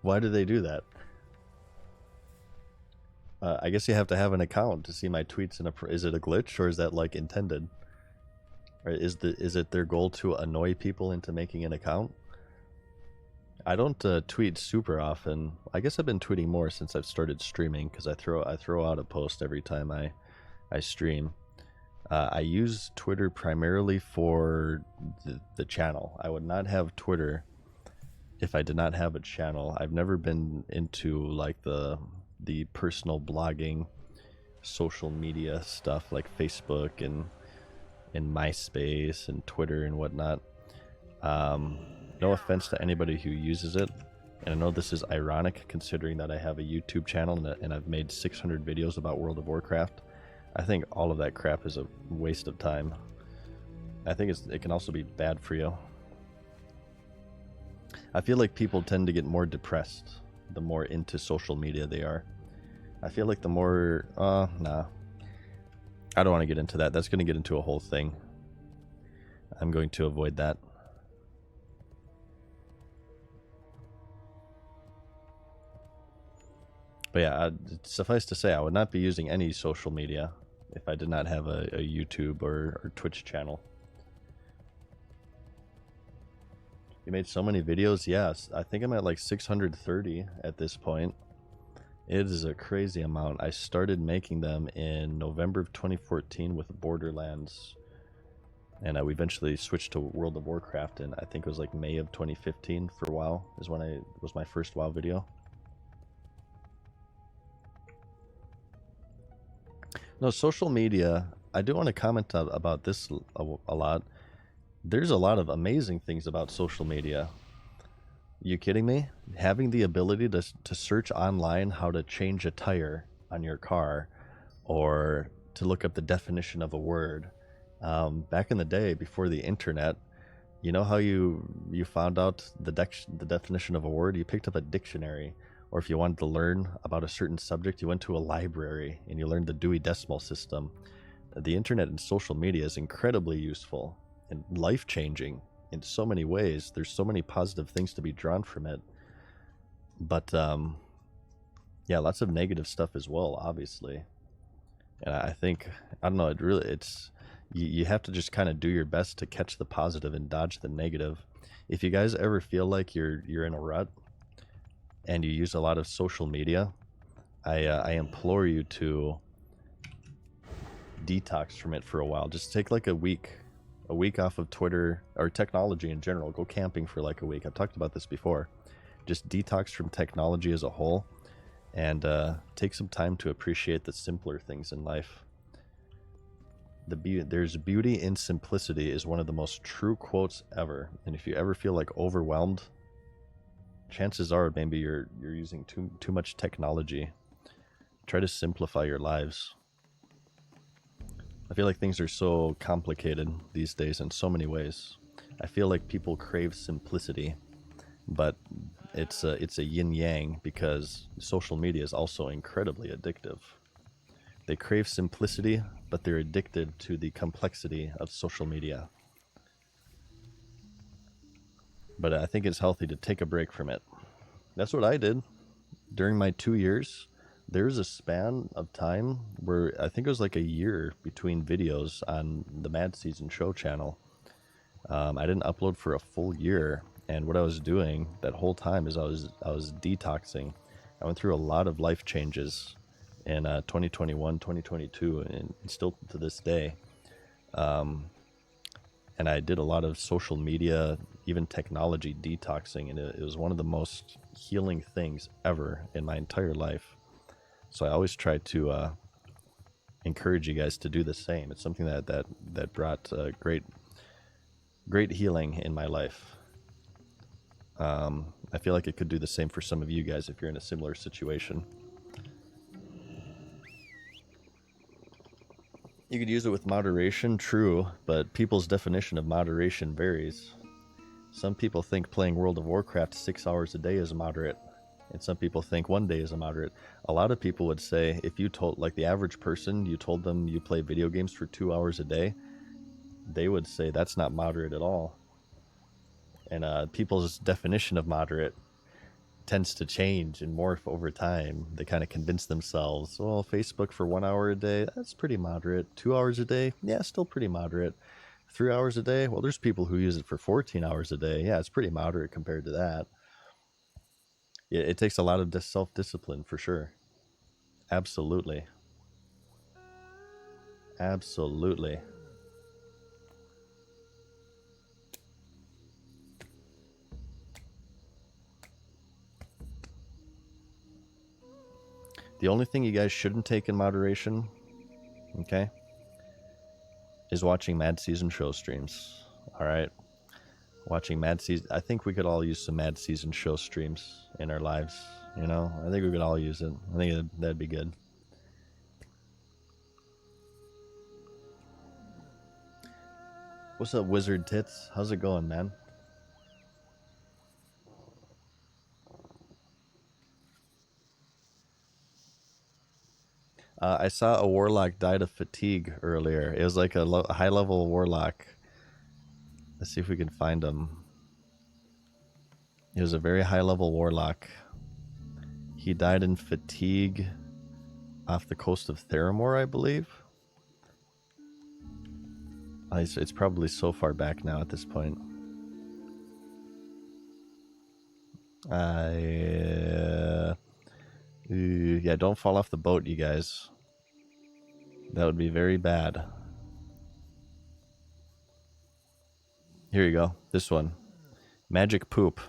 Why do they do that? I guess you have to have an account to see my tweets in a... Is it a glitch, or is that like intended? Or is it their goal to annoy people into making an account? I don't tweet super often. I guess I've been tweeting more since I've started streaming, because I throw out a post every time I stream. I use Twitter primarily for the channel. I would not have Twitter if I did not have a channel. I've never been into like the personal blogging, social media stuff like Facebook and MySpace and Twitter and whatnot. No offense to anybody who uses it, and I know this is ironic considering that I have a YouTube channel and I've made 600 videos about World of Warcraft. I think all of that crap is a waste of time. I think it can also be bad for you. I feel like people tend to get more depressed the more into social media they are. I feel like the more... nah. I don't want to get into that. That's going to get into a whole thing. I'm going to avoid that. But yeah, suffice to say, I would not be using any social media if I did not have a YouTube or Twitch channel. You made so many videos? Yes, I think I'm at like 630 at this point. It is a crazy amount. I started making them in November of 2014 with Borderlands. And we eventually switched to World of Warcraft, and I think it was like May of 2015 for WoW is when was my first WoW video. No, social media, I do want to comment about this a lot. There's a lot of amazing things about social media. You kidding me? Having the ability to search online how to change a tire on your car, or to look up the definition of a word. Back in the day, before the internet, you know how you found out the definition of a word? You picked up a dictionary. Or if you wanted to learn about a certain subject, you went to a library and you learned the Dewey Decimal System. The internet and social media is incredibly useful and life-changing in so many ways. There's so many positive things to be drawn from it. But, yeah, lots of negative stuff as well, obviously. And I think, I don't know, you have to just kind of do your best to catch the positive and dodge the negative. If you guys ever feel like you're in a rut, and you use a lot of social media, I implore you to detox from it for a while. Just take like a week off of Twitter or technology in general. Go camping for like a week. I've talked about this before. Just detox from technology as a whole, and take some time to appreciate the simpler things in life. There's beauty in simplicity is one of the most true quotes ever. And if you ever feel like overwhelmed, chances are maybe you're using too much technology. Try to simplify your lives. I feel like things are so complicated these days in so many ways. I feel like people crave simplicity, but it's a yin yang because social media is also incredibly addictive. They crave simplicity, but they're addicted to the complexity of social media. But I think it's healthy to take a break from it. That's what I did during my 2 years. There's a span of time where I think it was like a year between videos on the Mad Season Show channel. I didn't upload for a full year, and what I was doing that whole time is I was detoxing. I went through a lot of life changes in 2021, 2022, and still to this day. And I did a lot of social media, even technology detoxing, and it was one of the most healing things ever in my entire life. So I always try to encourage you guys to do the same. It's something that brought great healing in my life. I feel like it could do the same for some of you guys if you're in a similar situation. You could use it with moderation, true, but people's definition of moderation varies. Some people think playing World of Warcraft 6 hours a day is moderate, and some people think 1 day is a moderate. A lot of people would say if you told, like the average person, you told them you play video games for 2 hours a day, they would say that's not moderate at all. And people's definition of moderate tends to change and morph over time. They kind of convince themselves, well, Facebook for 1 hour a day, that's pretty moderate. 2 hours a day, yeah, still pretty moderate. 3 hours a day, well, there's people who use it for 14 hours a day. Yeah, it's pretty moderate compared to that. It takes a lot of self-discipline for sure. Absolutely. Absolutely. The only thing you guys shouldn't take in moderation, okay, is watching Mad Season Show streams. All right, watching Mad Season. I think we could all use some Mad Season Show streams in our lives. You know, I think we could all use it. I think that'd be good. What's up, Wizard Tits? How's it going, man? I saw a warlock died of fatigue earlier. It was like a high-level warlock. Let's see if we can find him. He was a very high-level warlock. He died in fatigue off the coast of Theramore, I believe. It's probably so far back now at this point. Yeah, don't fall off the boat, you guys. That would be very bad. Here you go. This one. Magic Poop.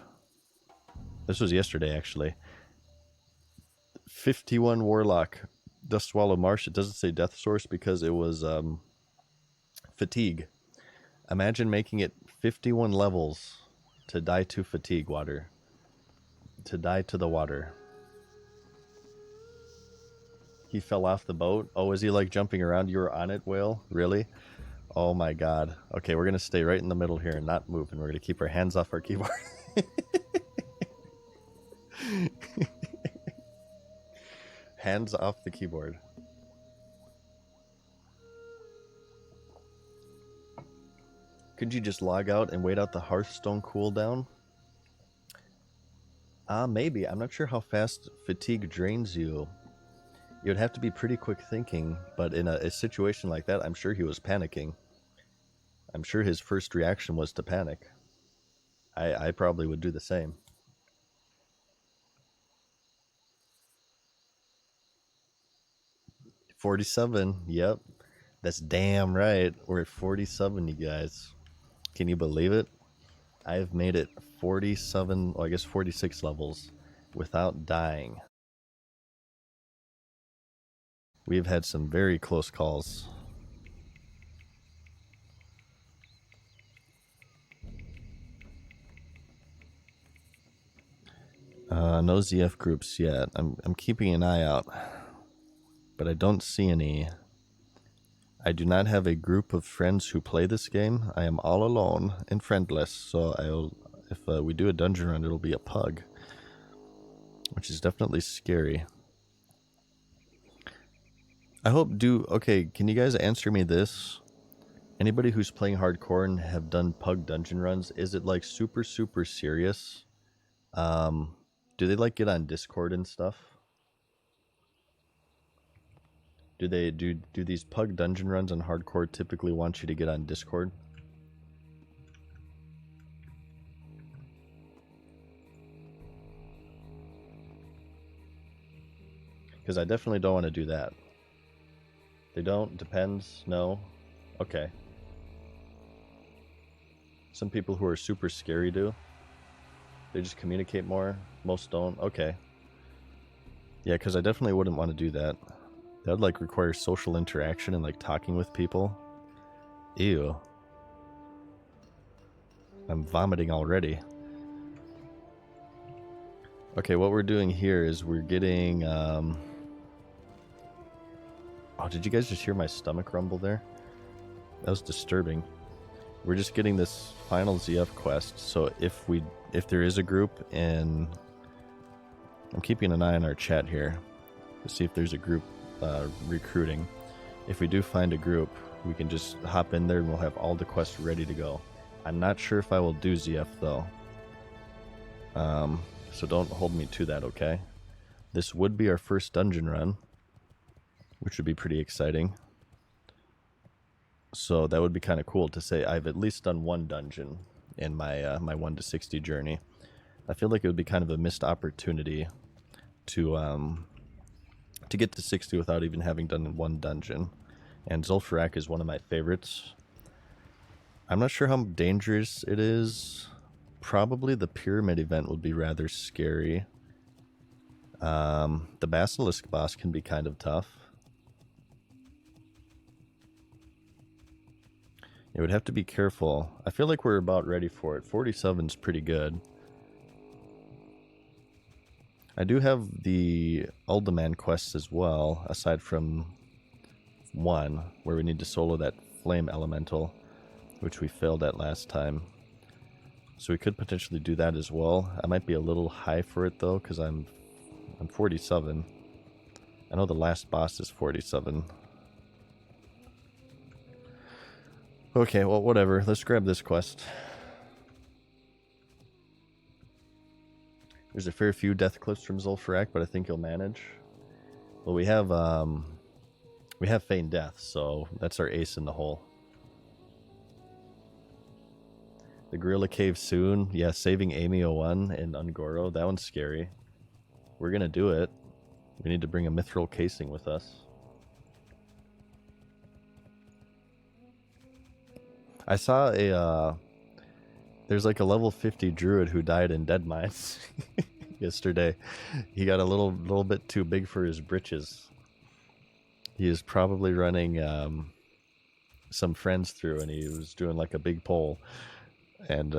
This was yesterday, actually. 51 Warlock. Dust Swallow Marsh. It doesn't say Death Source because it was fatigue. Imagine making it 51 levels to die to fatigue water. To die to the water. He fell off the boat. Oh, is he like jumping around? You were on it, Whale? Really? Oh my god. Okay, we're going to stay right in the middle here and not move, and we're going to keep our hands off our keyboard. Hands off the keyboard. Could you just log out and wait out the Hearthstone cooldown? Maybe. I'm not sure how fast fatigue drains you. It would have to be pretty quick thinking, but in a situation like that, I'm sure he was panicking. I'm sure his first reaction was to panic. I probably would do the same. $47, yep. That's damn right. We're at 47, you guys. Can you believe it? I've made it 47, well, I guess 46 levels without dying. We've had some very close calls. No ZF groups yet. I'm keeping an eye out, but I don't see any. I do not have a group of friends who play this game. I am all alone and friendless, so if we do a dungeon run, it'll be a pug, which is definitely scary. Okay, can you guys answer me this? Anybody who's playing hardcore and have done pug dungeon runs, is it like super, super serious? Do they like get on Discord and stuff? Do these pug dungeon runs on hardcore typically want you to get on Discord? Because I definitely don't want to do that. They don't? Depends? No? Okay. Some people who are super scary do. They just communicate more. Most don't. Okay. Yeah, because I definitely wouldn't want to do that. That would like require social interaction and like talking with people. Ew. I'm vomiting already. Okay, what we're doing here is we're getting... Oh, did you guys just hear my stomach rumble there? That was disturbing. We're just getting this final ZF quest, so if there is a group, and I'm keeping an eye on our chat here to see if there's a group recruiting. If we do find a group, we can just hop in there and we'll have all the quests ready to go. I'm not sure if I will do ZF though, so don't hold me to that, okay? This would be our first dungeon run, which would be pretty exciting. So that would be kind of cool to say I've at least done one dungeon in my my 1 to 60 journey. I feel like it would be kind of a missed opportunity to get to 60 without even having done one dungeon. And ZUL'FARRAK is one of my favorites. I'm not sure how dangerous it is. Probably the pyramid event would be rather scary. The basilisk boss can be kind of tough. It would have to be careful. I feel like we're about ready for it. 47's pretty good. I do have the Uldaman quests as well, aside from one, where we need to solo that flame elemental, which we failed at last time. So we could potentially do that as well. I might be a little high for it though, because I'm 47. I know the last boss is 47. Okay, well, whatever. Let's grab this quest. There's a fair few death clips from ZUL'FARRAK, but I think he'll manage. Well, we have Feign Death, so that's our ace in the hole. The Gorilla Cave soon. Yeah, saving Amy 01 and Ungoro. That one's scary. We're gonna do it. We need to bring a mithril casing with us. I saw there's like a level 50 druid who died in Dead Mines yesterday. He got a little bit too big for his britches. He is probably running some friends through, and he was doing like a big pull, and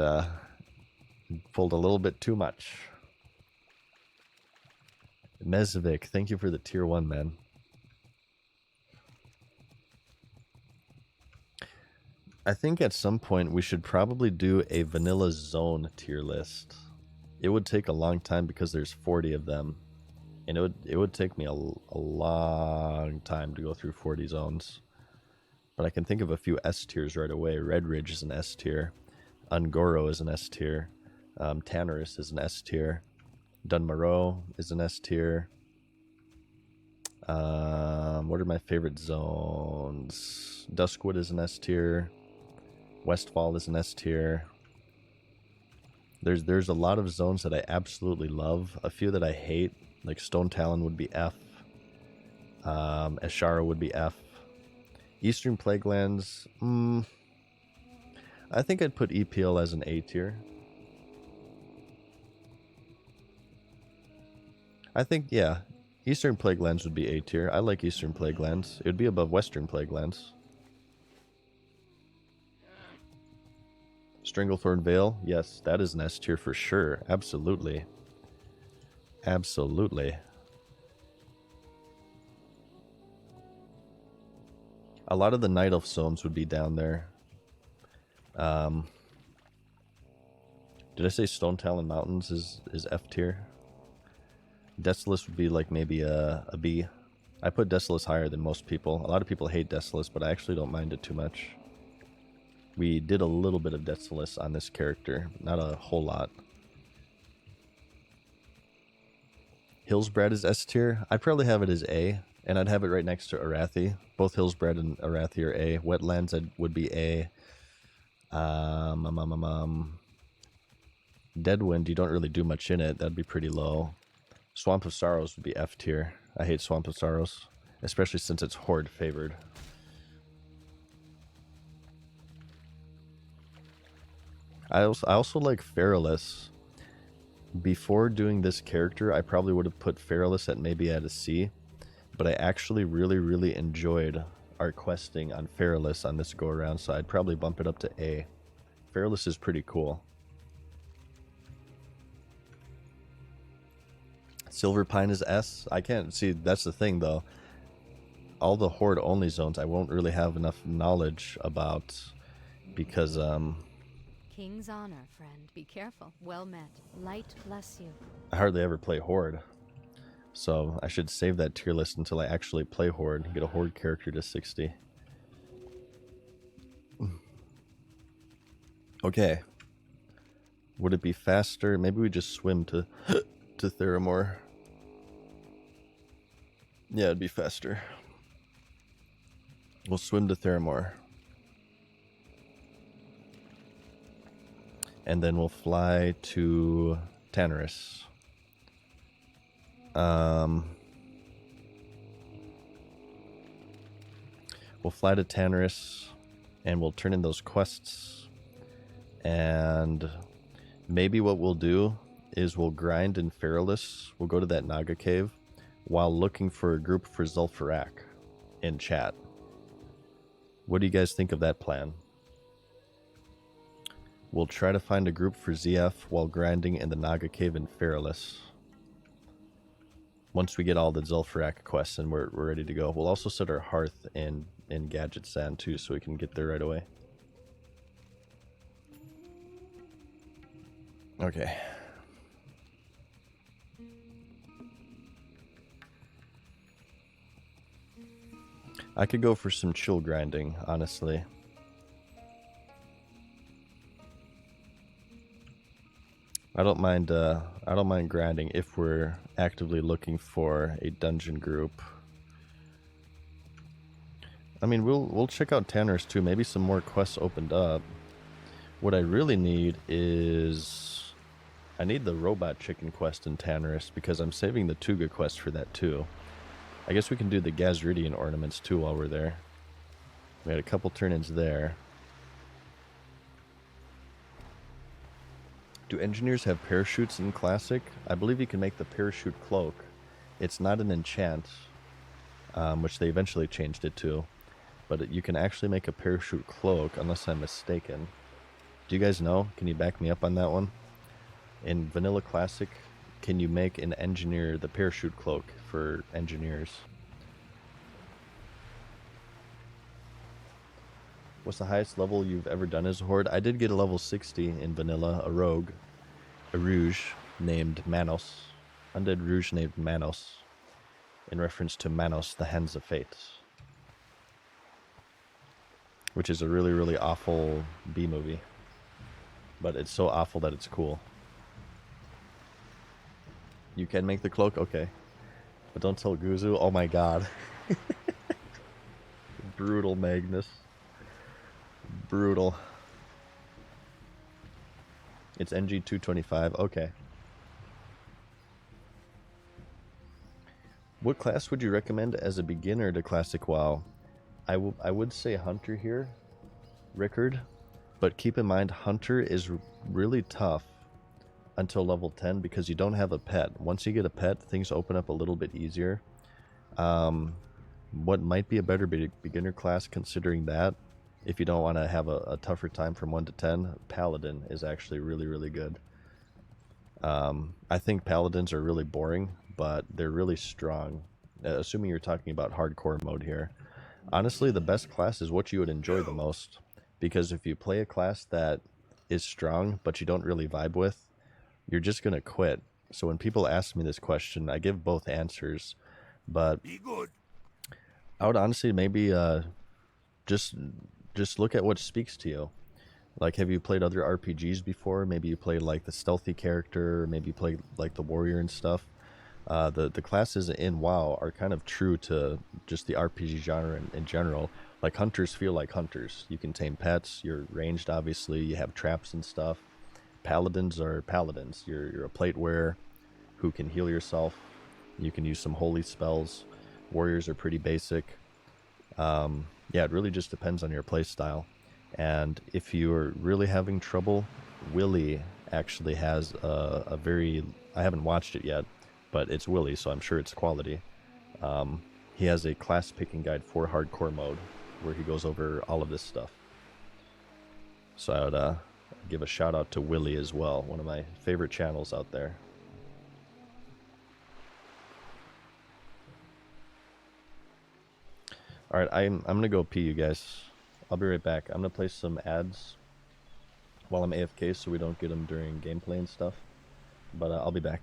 pulled a little bit too much. Mezvik, thank you for the tier 1, man. I think at some point we should probably do a vanilla zone tier list. It would take a long time because there's 40 of them, and it would take me a long time to go through 40 zones. But I can think of a few S tiers right away. Red Ridge is an S tier. Ungoro is an S tier. Tannerus is an S tier. Dunmaro is an S tier. What are my favorite zones? Duskwood is an S tier. Westfall is an S tier. There's a lot of zones that I absolutely love. A few that I hate, like Stone Talon would be F. Ashara would be F. Eastern Plaguelands, I think I'd put EPL as an A tier. I think, yeah, Eastern Plaguelands would be A tier. I like Eastern Plaguelands. It would be above Western Plaguelands. Stranglethorn Vale, yes, that is an S tier for sure. Absolutely. Absolutely. A lot of the Night Elf zones would be down there. Did I say Stone Talon Mountains is F tier? Desolus would be like maybe a B. I put Desolus higher than most people. A lot of people hate Desolus, but I actually don't mind it too much. We did a little bit of Desolus on this character, not a whole lot. Hillsbred is S tier. I'd probably have it as A, and I'd have it right next to Arathi. Both Hillsbred and Arathi are A. Wetlands would be A. Deadwind, you don't really do much in it. That'd be pretty low. Swamp of Sorrows would be F tier. I hate Swamp of Sorrows, especially since it's Horde favored. I also like Feralus. Before doing this character, I probably would have put Feralus at maybe at a C, but I actually really enjoyed our questing on Feralus on this go around, so I'd probably bump it up to A. Feralus is pretty cool. Silver Pine is S. I can't see, that's the thing though. All the Horde only zones I won't really have enough knowledge about because King's honor, friend. Be careful. Well met. Light bless you. I hardly ever play Horde. So I should save that tier list until I actually play Horde. Get a Horde character to 60. Okay. Would it be faster? Maybe we just swim to Theramore. Yeah, it'd be faster. We'll swim to Theramore. And then we'll fly to Tanarus. We'll fly to Tanarus, and we'll turn in those quests. And maybe what we'll do is we'll grind in Feralus. We'll go to that Naga cave while looking for a group for ZUL'FARRAK in chat. What do you guys think of that plan? We'll try to find a group for ZF while grinding in the Naga cave in Feralus. Once we get all the ZUL'FARRAK quests and we're ready to go. We'll also set our hearth in Gadget Sand too, so we can get there right away. Okay. I could go for some chill grinding, honestly. I don't mind grinding if we're actively looking for a dungeon group. I mean, we'll check out Tanner's too. Maybe some more quests opened up. What I really need is I need the robot chicken quest in Tannerus because I'm saving the Tuga quest for that too. I guess we can do the Gazridian ornaments too while we're there. We had a couple turn-ins there. Do engineers have parachutes in Classic? I believe you can make the parachute cloak. It's not an enchant, which they eventually changed it to. But you can actually make a parachute cloak, unless I'm mistaken. Do you guys know? Can you back me up on that one? In Vanilla Classic, can you make an engineer the parachute cloak for engineers? What's the highest level you've ever done as a Horde? I did get a level 60 in Vanilla, a rogue. A Rouge named Manos. Undead Rouge named Manos. In reference to Manos, the Hands of Fate. Which is a really, really awful B-movie. But it's so awful that it's cool. You can make the cloak? Okay. But don't tell Guzu. Oh my god. Brutal Magnus. Brutal. It's NG225. Okay. What class would you recommend as a beginner to Classic WoW? I would say Hunter here, Rickard. But keep in mind, Hunter is really tough until level 10 because you don't have a pet. Once you get a pet, things open up a little bit easier. What might be a better beginner class considering that, if you don't want to have a tougher time from 1 to 10, Paladin is actually really, really good. I think paladins are really boring, but they're really strong. Assuming you're talking about hardcore mode here. Honestly, the best class is what you would enjoy the most. Because if you play a class that is strong, but you don't really vibe with, you're just going to quit. So when people ask me this question, I give both answers. But Be good. I would honestly maybe just look at what speaks to you. Like, have you played other RPGs before? Maybe you played like the stealthy character, maybe you played like the warrior and stuff. The classes in WoW are kind of true to just the RPG genre in general. Like, hunters feel like hunters. You can tame pets, you're ranged obviously, you have traps and stuff. Paladins are paladins. You're a plate wearer who can heal yourself. You can use some holy spells. Warriors are pretty basic. Yeah, it really just depends on your play style. And if you're really having trouble, Willie actually has a very... I haven't watched it yet, but it's Willie, so I'm sure it's quality. He has a class picking guide for hardcore mode where he goes over all of this stuff. So I would give a shout out to Willie as well, one of my favorite channels out there. Alright, I'm gonna go pee, you guys. I'll be right back. I'm gonna play some ads while I'm AFK so we don't get them during gameplay and stuff. But I'll be back.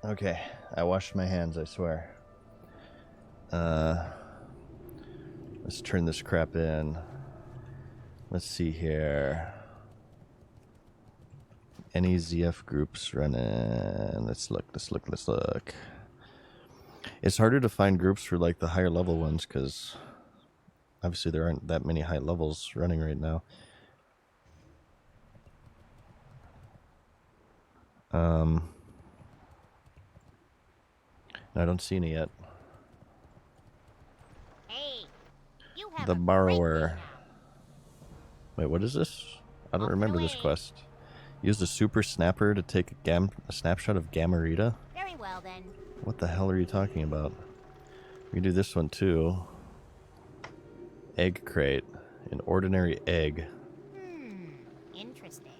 Okay, I washed my hands, I swear. Let's turn this crap in. Let's see here. Any ZF groups running? Let's look. It's harder to find groups for like the higher level ones because obviously there aren't that many high levels running right now. I don't see any yet. Hey, you have The a great borrower. day now. Wait, what is this? I don't Off remember your this way. quest. Use the super snapper to take a snapshot of Gamarita? Very well then. What the hell are you talking about? We can do this one too. Egg crate. An ordinary egg. Interesting.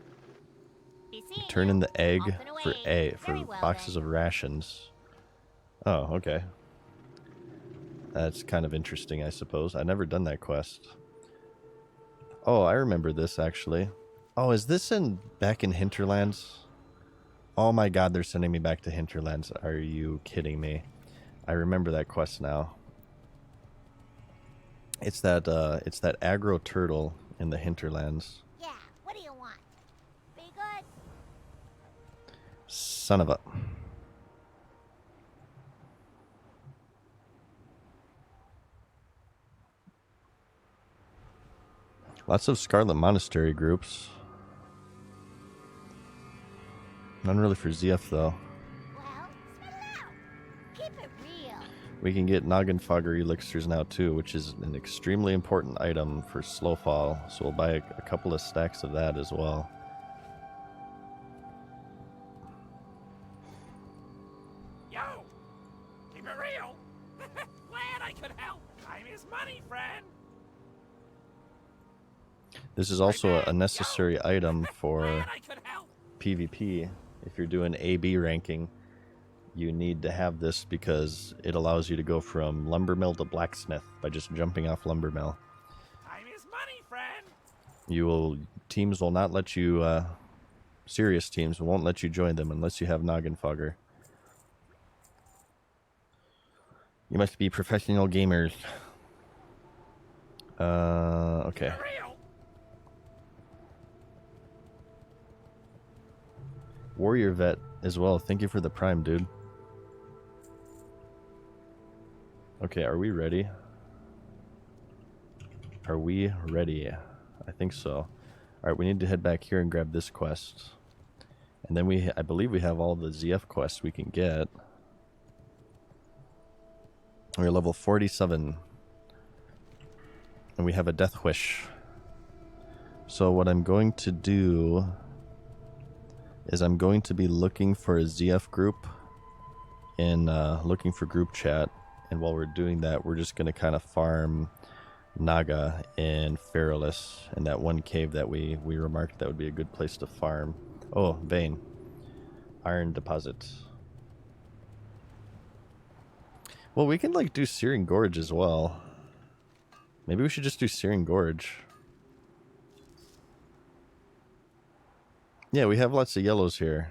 Be seeing Turn you. in the egg Off and for away. for Very well, boxes then. of rations. Oh, okay. That's kind of interesting, I suppose. I've never done that quest. Oh, I remember this actually. Oh, is this back in Hinterlands? Oh my god, they're sending me back to Hinterlands. Are you kidding me? I remember that quest now. It's that aggro turtle in the Hinterlands. Yeah, what do you want? Be good. Son of a... Lots of Scarlet Monastery groups. None really for ZF though. Well, spit it out. Keep it real. We can get Noggenfogger elixirs now too, which is an extremely important item for Slowfall. So we'll buy a couple of stacks of that as well. Yo! Keep it real! Glad I could help! Time is money, friend! This is also a necessary item Glad for I could help! PvP. If you're doing AB ranking, you need to have this because it allows you to go from lumbermill to blacksmith by just jumping off lumbermill. Time is money, friend! Teams will not let you, serious teams won't let you join them unless you have Noggenfogger. You must be professional gamers. Okay. Keep it real! Warrior Vet as well. Thank you for the prime, dude. Okay, are we ready? Are we ready? I think so. Alright, we need to head back here and grab this quest. And then I believe we have all the ZF quests we can get. We're level 47. And we have a Death Wish. So what I'm going to do is I'm going to be looking for a ZF group in looking for group chat. And while we're doing that, we're just going to kind of farm Naga and Feralus in that one cave that we remarked that would be a good place to farm. Oh, vein. Iron deposit. Well, we can like do Searing Gorge as well. Maybe we should just do Searing Gorge. Yeah, we have lots of yellows here.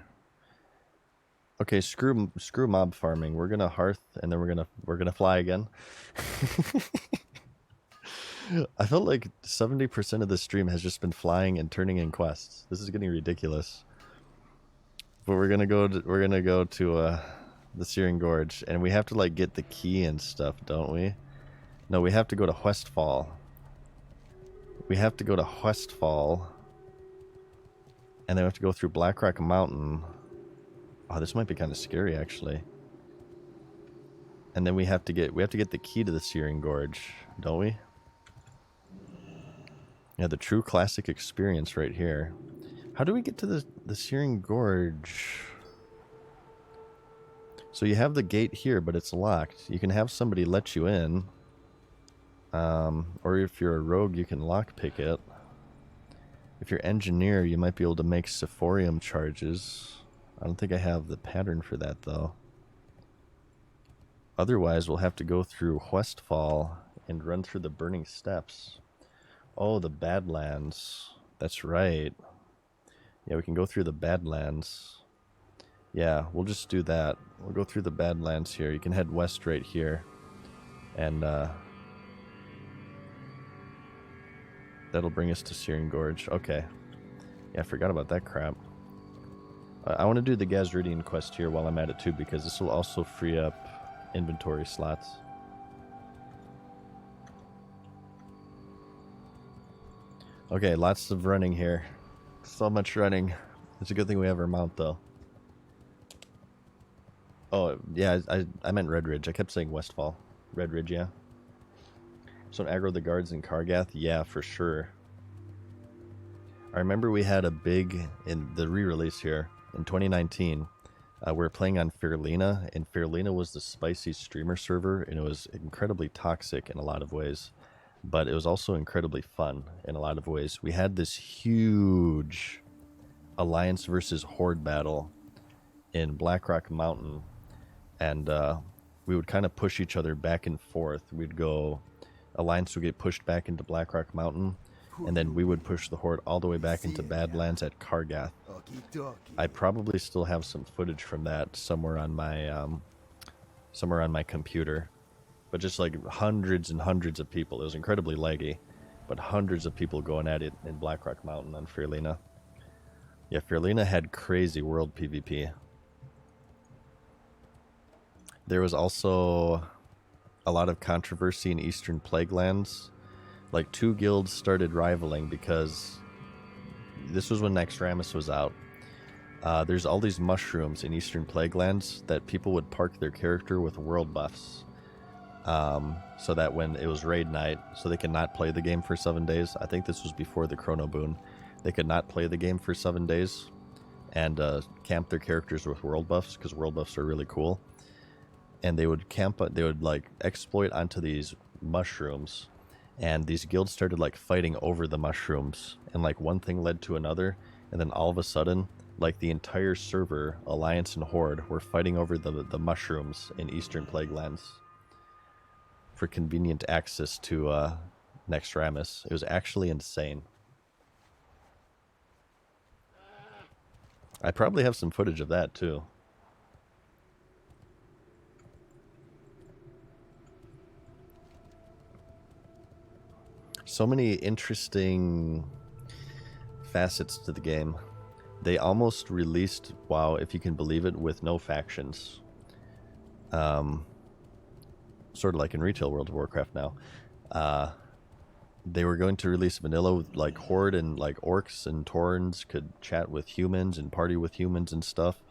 Okay, screw mob farming. We're gonna hearth and then we're gonna fly again. I felt like 70% of the stream has just been flying and turning in quests. This is getting ridiculous. But we're gonna go to the Searing Gorge, and we have to like get the key and stuff, don't we? No, we have to go to Westfall. We have to go to Westfall, and then we have to go through Blackrock Mountain. Oh, this might be kind of scary, actually. And then we have to get the key to the Searing Gorge, don't we? Yeah, the true classic experience right here. How do we get to the Searing Gorge? So you have the gate here, but it's locked. You can have somebody let you in. Or if you're a rogue, you can lockpick it. If you're engineer, you might be able to make Sephorium charges. I don't think I have the pattern for that, though. Otherwise, we'll have to go through Westfall and run through the Burning Steps. Oh, the Badlands. That's right. Yeah, we can go through the Badlands. Yeah, we'll just do that. We'll go through the Badlands here. You can head west right here. And, that'll bring us to Searing Gorge. Okay. Yeah, I forgot about that crap. I want to do the Gazridian quest here while I'm at it too, because this will also free up inventory slots. Okay, lots of running here. So much running. It's a good thing we have our mount, though. Oh, yeah, I meant Red Ridge. I kept saying Westfall. Red Ridge, yeah. So aggro the guards in Kargath? Yeah, for sure. I remember we had a big, in the re-release here, in 2019, we were playing on Fairlina, and Fairlina was the spicy streamer server, and it was incredibly toxic in a lot of ways, but it was also incredibly fun in a lot of ways. We had this huge Alliance versus Horde battle in Blackrock Mountain, and we would kind of push each other back and forth. We'd go, Alliance would get pushed back into Blackrock Mountain, and then we would push the Horde all the way back into Badlands at Kargath. I probably still have some footage from that somewhere on my computer, but just like hundreds and hundreds of people. It was incredibly laggy, but hundreds of people going at it in Blackrock Mountain on Fairlina. Yeah, Fairlina had crazy world PvP. There was also a lot of controversy in Eastern Plaguelands. Like, two guilds started rivaling because this was when Naxxramas was out. There's all these mushrooms in Eastern Plaguelands that people would park their character with world buffs. so that when it was raid night, so they could not play the game for 7 days. I think this was before the Chrono Boon. They could not play the game for 7 days and camp their characters with world buffs, because world buffs are really cool. And they would like exploit onto these mushrooms, and these guilds started like fighting over the mushrooms, and like one thing led to another, and then all of a sudden, like the entire server, Alliance and Horde, were fighting over the mushrooms in Eastern Plaguelands for convenient access to Nextramus. It was actually insane. I probably have some footage of that too. So many interesting facets to the game. They almost released WoW, if you can believe it, with no factions. Sort of like in retail World of Warcraft now. They were going to release vanilla with like Horde, and like orcs and Taurens could chat with humans and party with humans and stuff.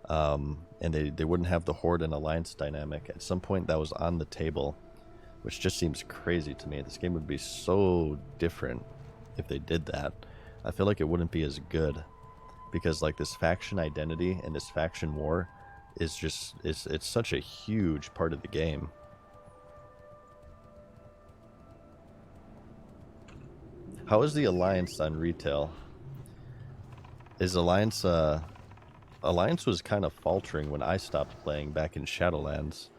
And they wouldn't have the Horde and Alliance dynamic. At some point that was on the table, which just seems crazy to me. This game would be so different if they did that. I feel like it wouldn't be as good, because like this faction identity and this faction war is just, it's such a huge part of the game. How is the Alliance on retail? Is Alliance Alliance was kind of faltering when I stopped playing back in Shadowlands.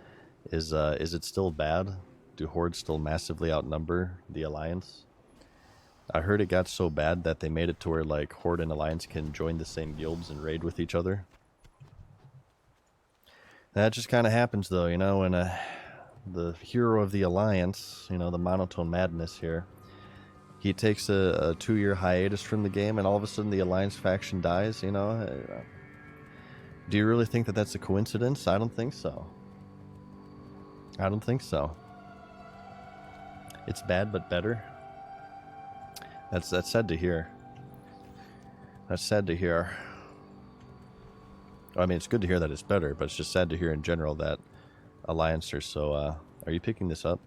Is it still bad? Do Hordes still massively outnumber the Alliance? I heard it got so bad that they made it to where like Horde and Alliance can join the same guilds and raid with each other. That just kind of happens though, you know, when the hero of the Alliance, you know, the Monotone Madness here, he takes a 2-year hiatus from the game, and all of a sudden the Alliance faction dies, you know. Do you really think that that's a coincidence? I don't think so. I don't think so. It's bad but better. That's sad to hear. That's sad to hear. I mean, it's good to hear that it's better, but it's just sad to hear in general that Alliance are so... are you picking this up?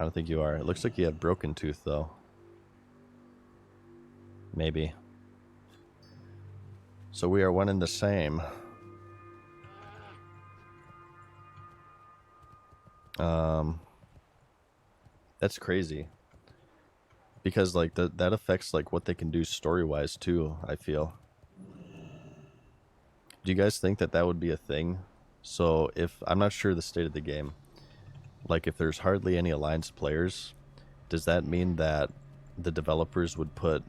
I don't think you are. It looks like you have Broken Tooth, though. Maybe. So we are one and the same. That's crazy. Because like that affects like what they can do story-wise too, I feel. Do you guys think that would be a thing? So if, I'm not sure the state of the game, like if there's hardly any Alliance players, does that mean that the developers would put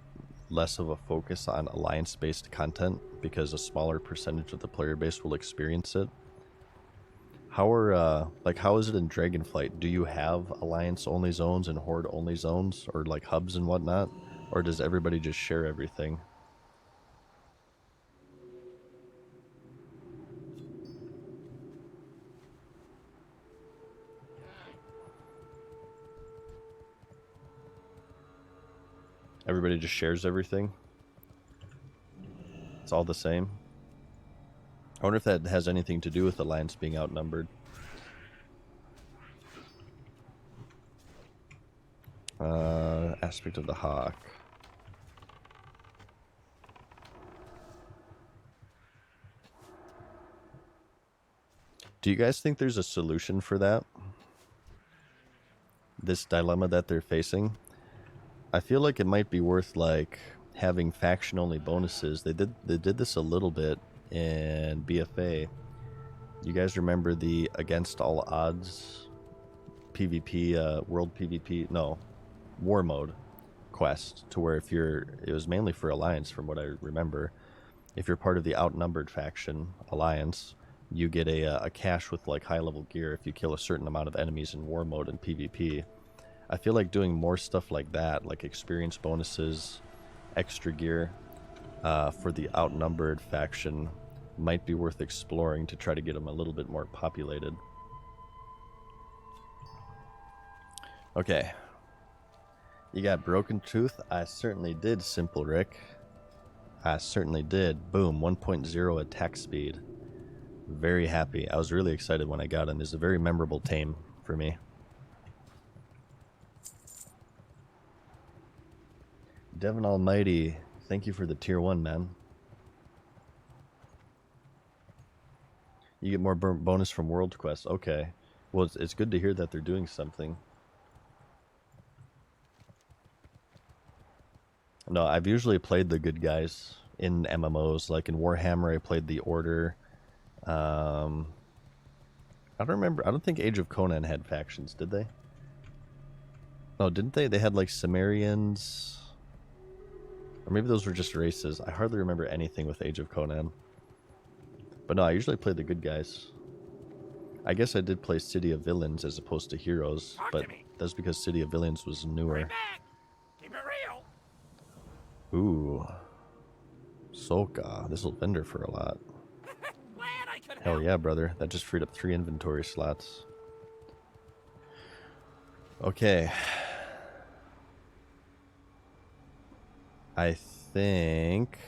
less of a focus on Alliance-based content because a smaller percentage of the player base will experience it? How are how is it in Dragonflight? Do you have Alliance-only zones and Horde-only zones, or like hubs and whatnot? Or does everybody just share everything? Everybody just shares everything? It's all the same? I wonder if that has anything to do with Alliance being outnumbered. Aspect of the Hawk. Do you guys think there's a solution for that? This dilemma that they're facing? I feel like it might be worth like having faction-only bonuses. They did this a little bit in BFA. You guys remember the Against All Odds PvP, World PvP, no, War Mode quest, to where if you're, it was mainly for Alliance from what I remember, if you're part of the outnumbered faction, Alliance, you get a cache with like high-level gear if you kill a certain amount of enemies in War Mode and PvP. I feel like doing more stuff like that, like experience bonuses, extra gear, for the outnumbered faction might be worth exploring to try to get them a little bit more populated. Okay. You got Broken Tooth? I certainly did, Simple Rick. I certainly did. Boom, 1.0 attack speed. Very happy. I was really excited when I got him. It's a very memorable tame for me. Devin Almighty, thank you for the tier 1, man. You get more bonus from World Quest. Okay. Well, it's good to hear that they're doing something. No, I've usually played the good guys in MMOs. Like in Warhammer, I played the Order. I don't remember. I don't think Age of Conan had factions, did they? No, didn't they? They had like Cimmerians. Or maybe those were just races. I hardly remember anything with Age of Conan. But no, I usually play the good guys. I guess I did play City of Villains as opposed to Heroes, but that's because City of Villains was newer. Back. Keep it real. Ooh. Soka. This'll vendor for a lot. Glad I could Hell help. yeah, brother. That just freed up 3 inventory slots. Okay. I think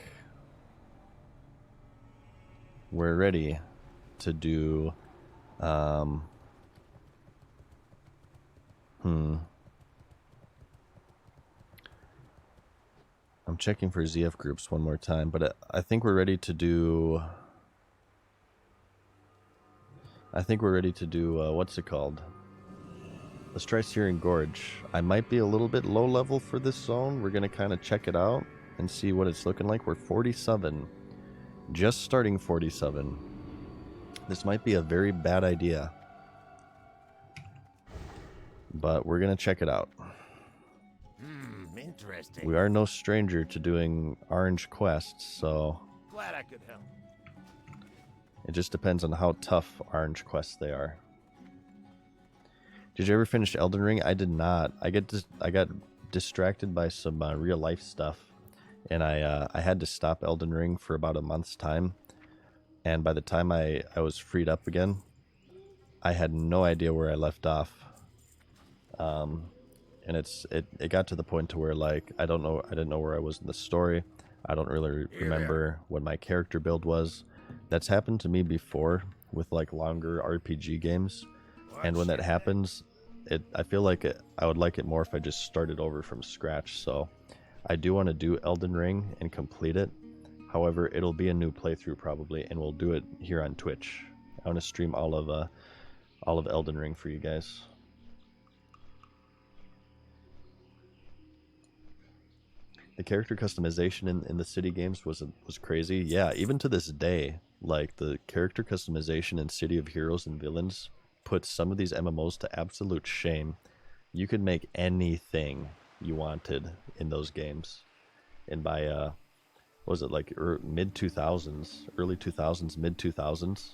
we're ready to do I'm checking for ZF groups one more time, but I think we're ready to do what's it called? Let's try Searing Gorge. I might be a little bit low level for this zone. We're going to kind of check it out and see what it's looking like. We're 47. Just starting 47. This might be a very bad idea. But we're going to check it out. Interesting. We are no stranger to doing orange quests, so Glad I could help. it just depends on how tough orange quests they are. Did you ever finish Elden Ring? I did not. I got distracted by some real life stuff, and I had to stop Elden Ring for about a month's time. And by the time I was freed up again, I had no idea where I left off. And it got to the point to where like I didn't know where I was in the story. I don't really remember what my character build was. That's happened to me before with like longer RPG games. And when that happens, I feel like I would like it more if I just started over from scratch. So I do want to do Elden Ring and complete it. However, it'll be a new playthrough probably, and we'll do it here on Twitch. I want to stream all of Elden Ring for you guys. The character customization in the city games was crazy. Yeah, even to this day, like the character customization in City of Heroes and Villains puts some of these MMOs to absolute shame. You could make anything you wanted in those games. And by what was it, like mid 2000s, early 2000s, mid 2000s,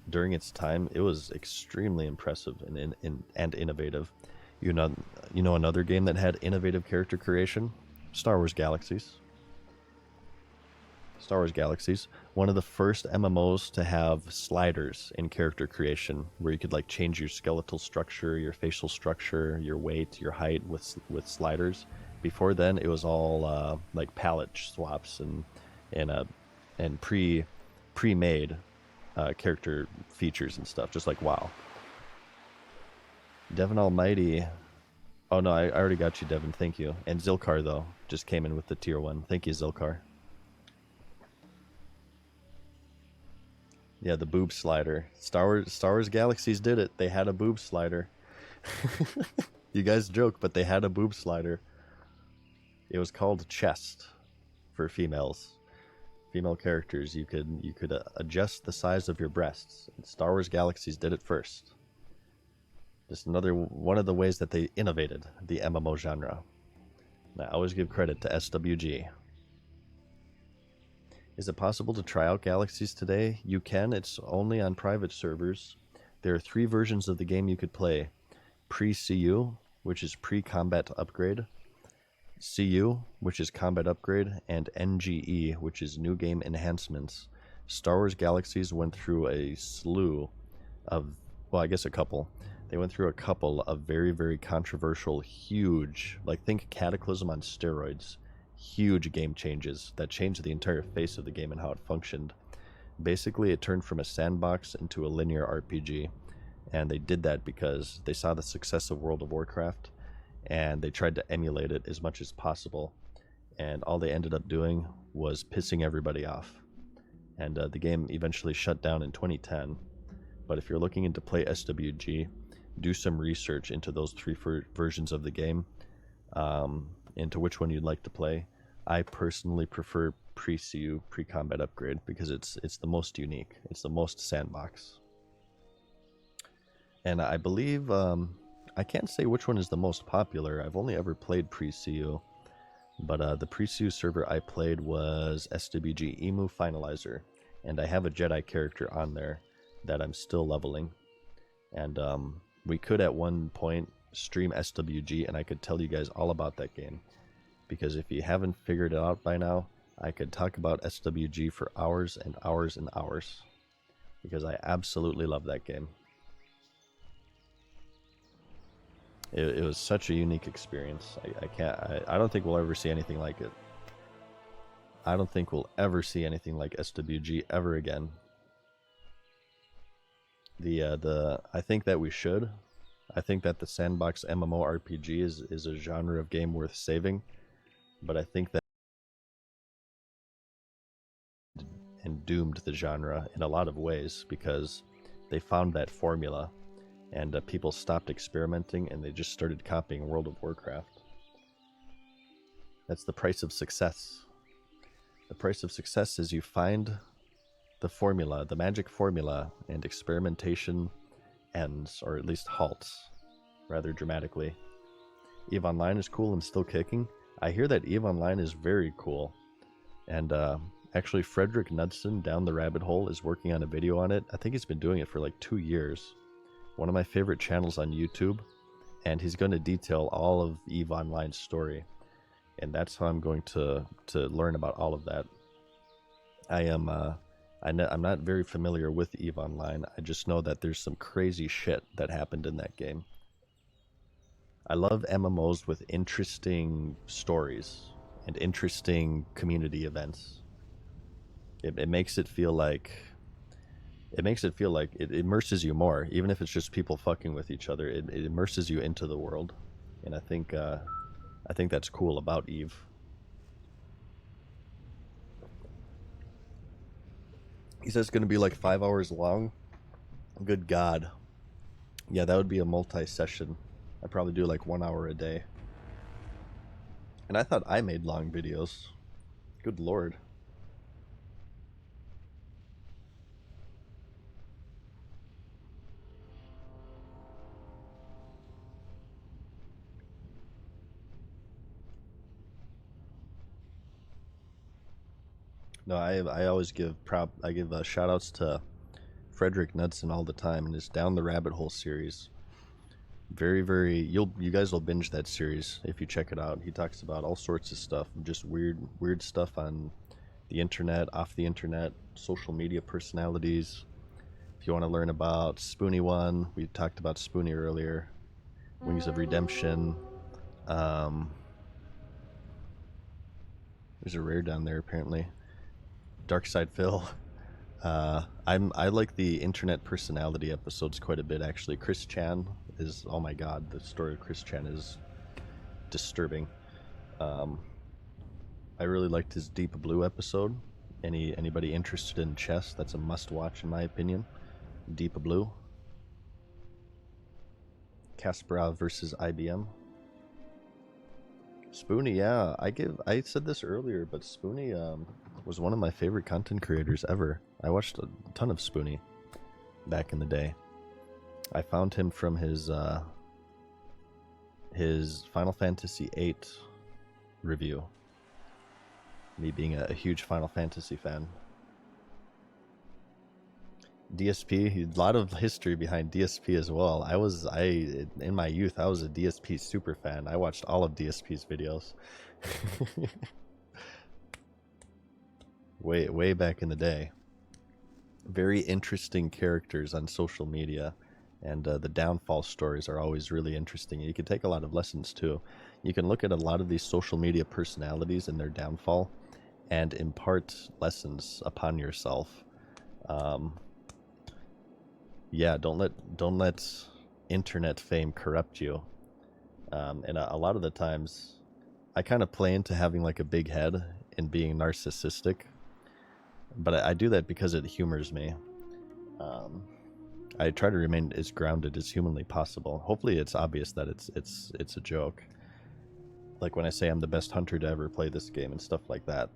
during its time, it was extremely impressive and innovative. You know another game that had innovative character creation? Star Wars Galaxies. Star Wars Galaxies, one of the first MMOs to have sliders in character creation, where you could like change your skeletal structure, your facial structure, your weight, your height with sliders. Before then, it was all like palette swaps and pre-made character features and stuff, just like WoW. Devin Almighty. Oh no, I already got you, Devin. Thank you. And Zilkar though just came in with the tier 1. Thank you, Zilkar. Yeah, the boob slider. Star Wars Galaxies did it. They had a boob slider. You guys joke, but they had a boob slider. It was called chest for females. Female characters, you could adjust the size of your breasts. And Star Wars Galaxies did it first. Just another one of the ways that they innovated the MMO genre. And I always give credit to SWG. Is it possible to try out Galaxies today? You can. It's only on private servers. There are 3 versions of the game you could play. Pre-CU, which is pre-combat upgrade. CU, which is combat upgrade. And NGE, which is new game enhancements. Star Wars Galaxies went through a slew of, well, I guess a couple. They went through a couple of very, very controversial, huge, like think Cataclysm on steroids, huge game changes that changed the entire face of the game and how it functioned. Basically, it turned from a sandbox into a linear RPG. And they did that because they saw the success of World of Warcraft, and they tried to emulate it as much as possible. And all they ended up doing was pissing everybody off. And the game eventually shut down in 2010. But if you're looking into play SWG, do some research into those three versions of the game, into which one you'd like to play. I personally prefer pre-CU, pre-combat upgrade, because it's the most unique. It's the most sandbox. And I believe, I can't say which one is the most popular. I've only ever played pre-CU. But the pre-CU server I played was SWG Emu Finalizer. And I have a Jedi character on there that I'm still leveling. And we could at one point stream SWG, and I could tell you guys all about that game. Because if you haven't figured it out by now, I could talk about SWG for hours and hours and hours. Because I absolutely love that game. It was such a unique experience. I don't think we'll ever see anything like it. I don't think we'll ever see anything like SWG ever again. I think that we should. I think that the sandbox MMORPG is a genre of game worth saving. But I think that and doomed the genre in a lot of ways because they found that formula. And people stopped experimenting and they just started copying World of Warcraft. That's the price of success. The price of success is you find the formula, the magic formula, and experimentation ends, or at least halts, rather dramatically. EVE Online is cool and still kicking. I hear that EVE Online is very cool. And actually Frederick Knudsen, Down the Rabbit Hole, is working on a video on it. I think he's been doing it for like 2 years. One of my favorite channels on YouTube, and he's going to detail all of EVE Online's story, and that's how I'm going to learn about all of that. I'm not very familiar with EVE Online. I just know that there's some crazy shit that happened in that game. I love MMOs with interesting stories and interesting community events. It makes it feel like it immerses you more, even if it's just people fucking with each other. It immerses you into the world, and I think that's cool about EVE. He says it's going to be like 5 hours long. Good God. Yeah, that would be a multi-session. I'd probably do like 1 hour a day. And I thought I made long videos. Good Lord. No, I always give shout outs to Frederick Knudsen all the time and his Down the Rabbit Hole series. Very you guys will binge that series if you check it out. He talks about all sorts of stuff, just weird stuff on the internet, off the internet, social media personalities. If you want to learn about Spoonie One, we talked about Spoonie earlier. Wings of Redemption. There's a rare down there apparently. Dark Side Phil. I like the internet personality episodes quite a bit actually. Chris Chan is, oh my god, the story of Chris Chan is disturbing. I really liked his Deep Blue episode. Anybody interested in chess, that's a must watch in my opinion. Deep Blue. Kasparov versus IBM. Spoonie, yeah, I said this earlier, but Spoonie was one of my favorite content creators ever. I watched a ton of Spoonie back in the day. I found him from his Final Fantasy VIII review. Me being a huge Final Fantasy fan. DSP, a lot of history behind DSP as well. In my youth, I was a DSP super fan. I watched all of DSP's videos. way back in the day. Very interesting characters on social media, and the downfall stories are always really interesting. You can take a lot of lessons too. You can look at a lot of these social media personalities and their downfall and impart lessons upon yourself. Yeah, don't let internet fame corrupt you. And a lot of the times, I kind of play into having like a big head and being narcissistic, but I do that because it humors me. I try to remain as grounded as humanly possible. Hopefully, it's obvious that it's a joke. Like when I say I'm the best hunter to ever play this game and stuff like that.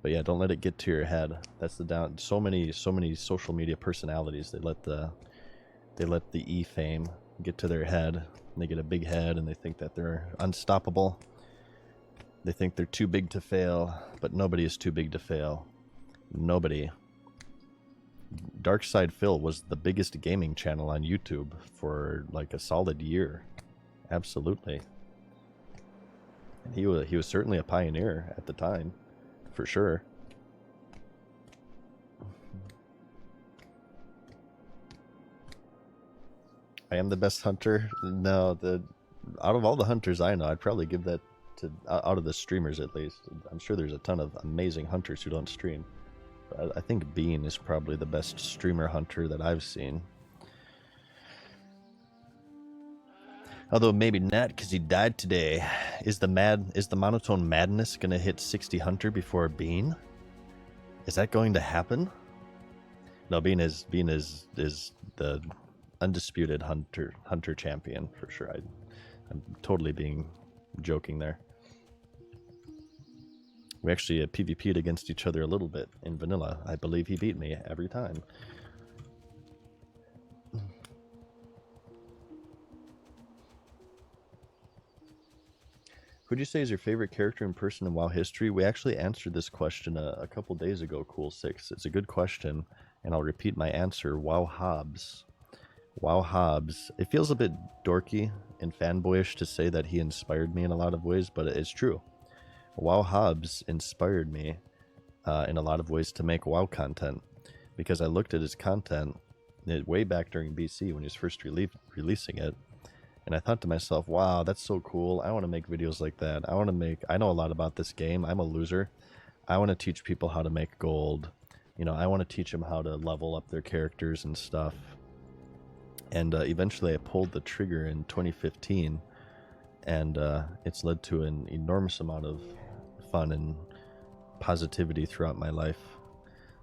But yeah, don't let it get to your head. That's the down. So many social media personalities, they let the e-fame get to their head. And they get a big head and they think that they're unstoppable. They think they're too big to fail, but nobody is too big to fail. Nobody. Darkside Phil was the biggest gaming channel on YouTube for like a solid year. Absolutely. And he was certainly a pioneer at the time, for sure. I am the best hunter. No, out of all the hunters I know, I'd probably give that to out of the streamers at least. I'm sure there's a ton of amazing hunters who don't stream. But I think Bean is probably the best streamer hunter that I've seen. Although maybe not, because he died today. Is the monotone madness gonna hit 60 hunter before Bean? Is that going to happen? No, Bean is the undisputed hunter champion for sure. I'm totally being joking there. We actually PvP'd against each other a little bit in vanilla. I believe he beat me every time. Who'd you say is your favorite character and person in WoW history? We actually answered this question a couple days ago, Cool6. It's a good question, and I'll repeat my answer. WoW Hobbs. WoW Hobbs. It feels a bit dorky and fanboyish to say that he inspired me in a lot of ways, but it's true. WoW Hobbs inspired me in a lot of ways to make WoW content, because I looked at his content way back during BC when he was first releasing it, and I thought to myself, wow, that's so cool. I want to make videos like that. I know a lot about this game. I'm a loser. I want to teach people how to make gold. You know, I want to teach them how to level up their characters and stuff. And eventually I pulled the trigger in 2015, and it's led to an enormous amount of fun and positivity throughout my life.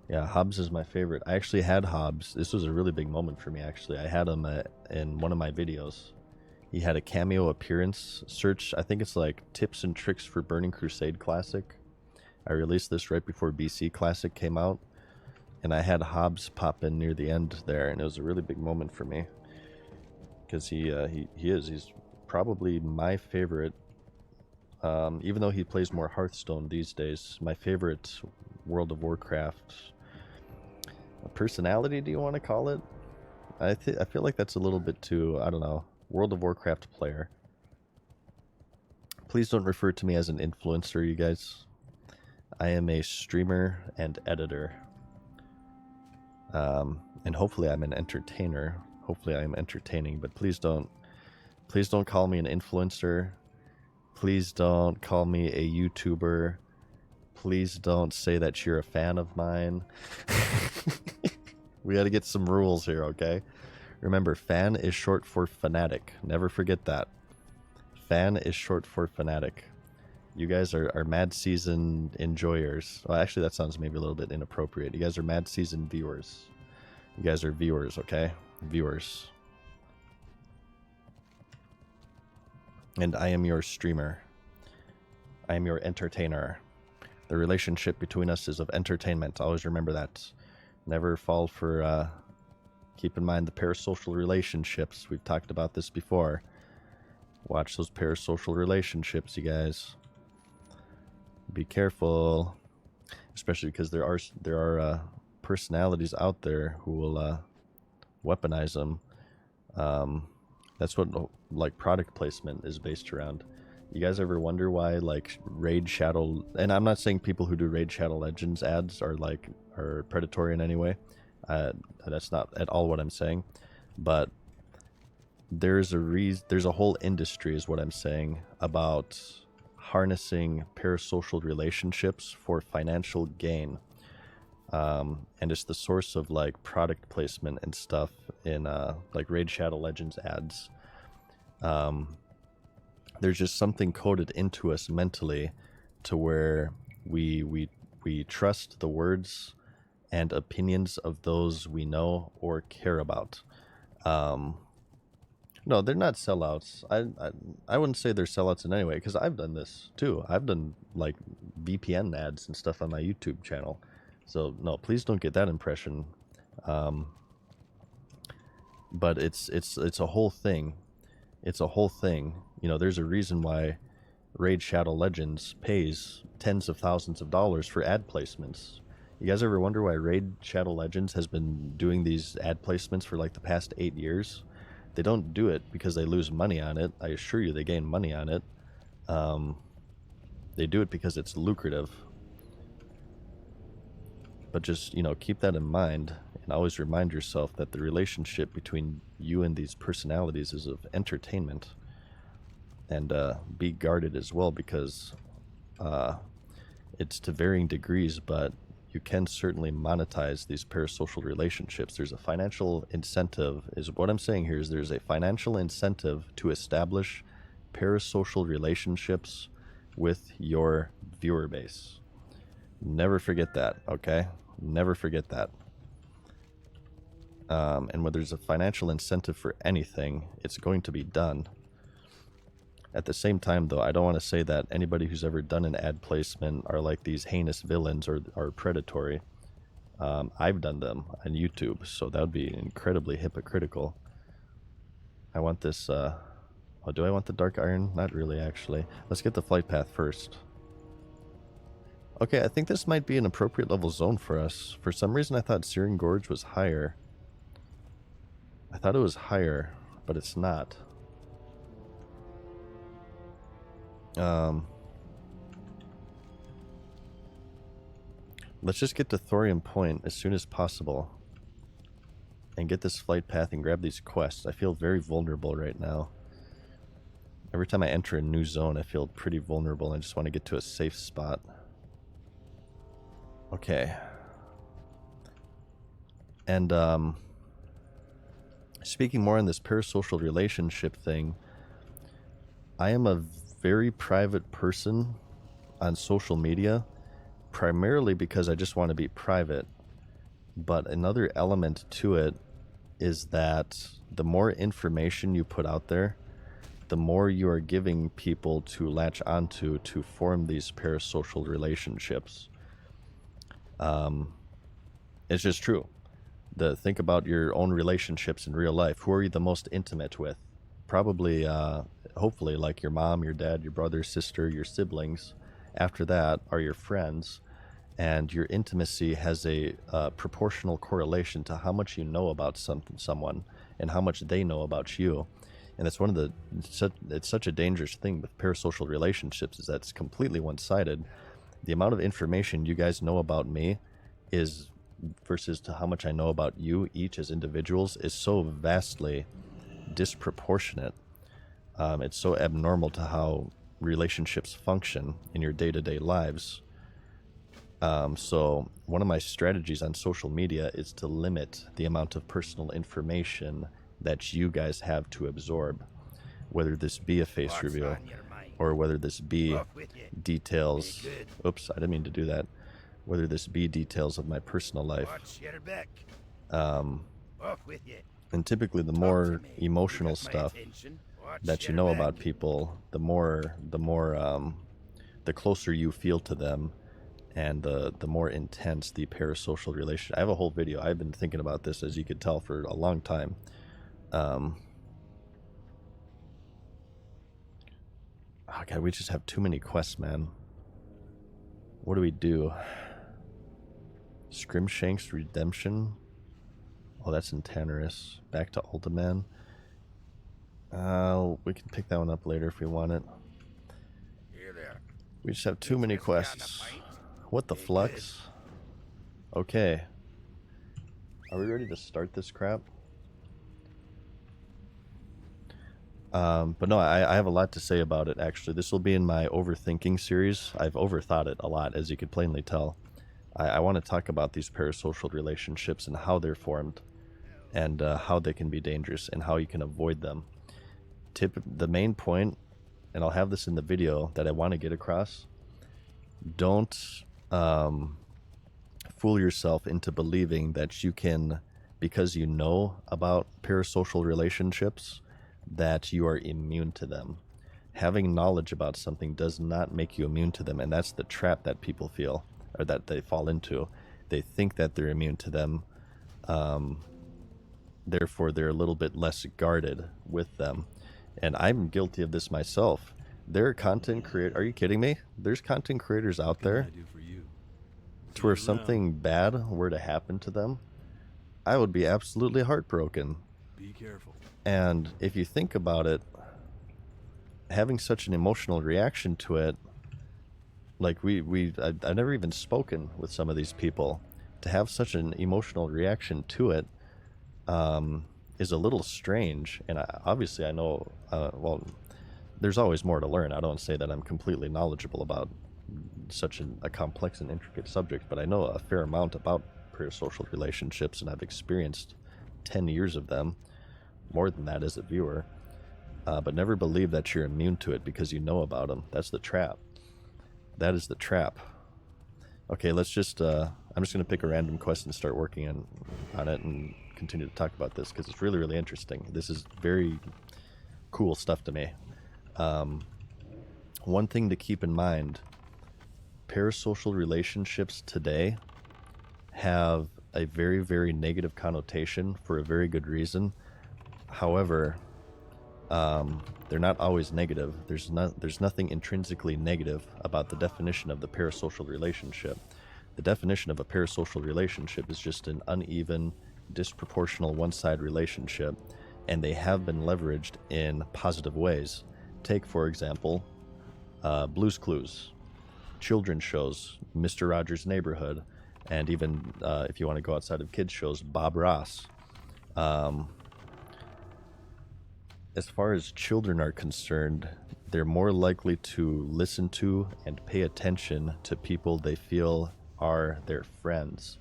Yeah, Hobbs is my favorite. I actually had Hobbs. This was a really big moment for me, actually. I had him in one of my videos. He had a cameo appearance. Search, I think it's like tips and tricks for Burning Crusade Classic. I released this right before BC Classic came out, and I had Hobbs pop in near the end there, and it was a really big moment for me, because he's probably my favorite. Even though he plays more Hearthstone these days, my favorite World of Warcraft personality, do you want to call it? I feel like that's a little bit too, I don't know, World of Warcraft player. Please don't refer to me as an influencer, you guys. I am a streamer and editor. And hopefully I'm an entertainer. Hopefully I am entertaining, but please don't call me an influencer. Please don't call me a YouTuber. Please don't say that you're a fan of mine. We gotta get some rules here, okay? Remember, fan is short for fanatic. Never forget that. Fan is short for fanatic. You guys are Mad Season enjoyers. Well, actually, that sounds maybe a little bit inappropriate. You guys are Mad Season viewers. You guys are viewers, okay? Viewers. And I am your streamer. I am your entertainer. The relationship between us is of entertainment. Always remember that. Never fall for, keep in mind the parasocial relationships. We've talked about this before. Watch those parasocial relationships, you guys. Be careful. Especially because there are personalities out there who will weaponize them. That's what like product placement is based around. You guys ever wonder why like Raid Shadow, and I'm not saying people who do Raid Shadow Legends ads are predatory in any way. That's not at all what I'm saying. But there's a whole industry is what I'm saying about harnessing parasocial relationships for financial gain. and it's the source of like product placement and stuff in like Raid Shadow Legends ads. There's just something coded into us mentally to where we trust the words and opinions of those we know or care about. No, they're not sellouts. I wouldn't say they're sellouts in any way, because I've done this too. I've done like VPN ads and stuff on my YouTube channel. So no, please don't get that impression. But it's a whole thing. It's a whole thing. You know, there's a reason why Raid Shadow Legends pays tens of thousands of dollars for ad placements. You guys ever wonder why Raid Shadow Legends has been doing these ad placements for like the past 8 years? They don't do it because they lose money on it. I assure you they gain money on it. They do it because it's lucrative. But just, you know, keep that in mind, and always remind yourself that the relationship between you and these personalities is of entertainment. And be guarded as well, because it's to varying degrees, but you can certainly monetize these parasocial relationships. There's a financial incentive, is what I'm saying here, is there's a financial incentive to establish parasocial relationships with your viewer base. Never forget that, okay? Never forget that. And when there's a financial incentive for anything, it's going to be done. At the same time, though, I don't want to say that anybody who's ever done an ad placement are like these heinous villains or are predatory. I've done them on YouTube, so that would be incredibly hypocritical. I want this, oh, do I want the dark iron? Not really, actually. Let's get the flight path first. Okay, I think this might be an appropriate level zone for us. For some reason, I thought Searing Gorge was higher. I thought it was higher, but it's not. Let's just get to Thorium Point as soon as possible and get this flight path and grab these quests. I feel very vulnerable right now. Every time I enter a new zone, I feel pretty vulnerable. I just want to get to a safe spot. Okay. And speaking more on this parasocial relationship thing, I am a very private person on social media, primarily because I just want to be private. But another element to it is that the more information you put out there, the more you are giving people to latch onto to form these parasocial relationships. It's just true. Think about your own relationships in real life. Who are you the most intimate with? Probably, hopefully, like your mom, your dad, your brother, sister, your siblings. After that are your friends. And your intimacy has a proportional correlation to how much you know about someone and how much they know about you. And it's it's such a dangerous thing with parasocial relationships, is that it's completely one-sided. The amount of information you guys know about me is versus to how much I know about you each as individuals is so vastly disproportionate. It's so abnormal to how relationships function in your day-to-day lives. So one of my strategies on social media is to limit the amount of personal information that you guys have to absorb, whether this be a face reveal or whether this be details. Oops, I didn't mean to do that. Whether this be details of my personal life. And typically the more emotional stuff that you know about people, the closer you feel to them, and the more intense the parasocial relationship. I have a whole video. I've been thinking about this, as you could tell, for a long time. Oh God, we just have too many quests, man. What do we do? Scrimshank's Redemption. Oh, that's in Tannerus. Back to Ultiman. We can pick that one up later if we want it. We just have too many quests. What the flux? Okay. Are we ready to start this crap? But no, I have a lot to say about it, actually. This will be in my overthinking series. I've overthought it a lot, as you could plainly tell. I want to talk about these parasocial relationships and how they're formed, and how they can be dangerous and how you can avoid them. The main point, and I'll have this in the video that I want to get across, don't fool yourself into believing that you can, because you know about parasocial relationships, that you are immune to them. Having knowledge about something does not make you immune to them, and that's the trap that people feel, or that they fall into. They think that they're immune to them, therefore they're a little bit less guarded with them. And I'm guilty of this myself. There are content creators, are you kidding me? There's content creators out there to where if something bad were to happen to them, I would be absolutely heartbroken. Be careful. And if you think about it, having such an emotional reaction to it, like I've never even spoken with some of these people. To have such an emotional reaction to it is a little strange. And obviously I know, well, there's always more to learn. I don't say that I'm completely knowledgeable about such a complex and intricate subject, but I know a fair amount about parasocial relationships, and I've experienced 10 years of them, more than that as a viewer. But never believe that you're immune to it because you know about them. That's the trap. That is the trap. Okay, let's just, I'm just going to pick a random quest and start working on it and continue to talk about this because it's really, really interesting. This is very cool stuff to me. One thing to keep in mind, parasocial relationships today have a very, very negative connotation for a very good reason. However, they're not always negative. There's nothing intrinsically negative about the definition of the parasocial relationship. The definition of a parasocial relationship is just an uneven, disproportional one-side relationship, and they have been leveraged in positive ways. Take, for example, Blue's Clues, children's shows, Mr. Rogers' Neighborhood, and even if you want to go outside of kids' shows, Bob Ross. As far as children are concerned, they're more likely to listen to and pay attention to people they feel are their friends.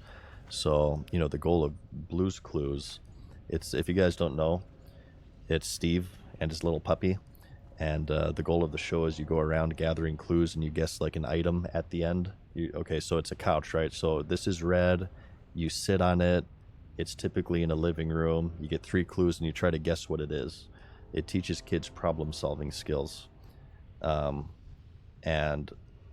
So, you know, the goal of Blue's Clues, it's, if you guys don't know, it's Steve and his little puppy. And the goal of the show is you go around gathering clues and you guess like an item at the end. Okay, so it's a couch, right? So this is red. You sit on it. It's typically in a living room. You get 3 clues and you try to guess what it is. It teaches kids problem-solving skills. And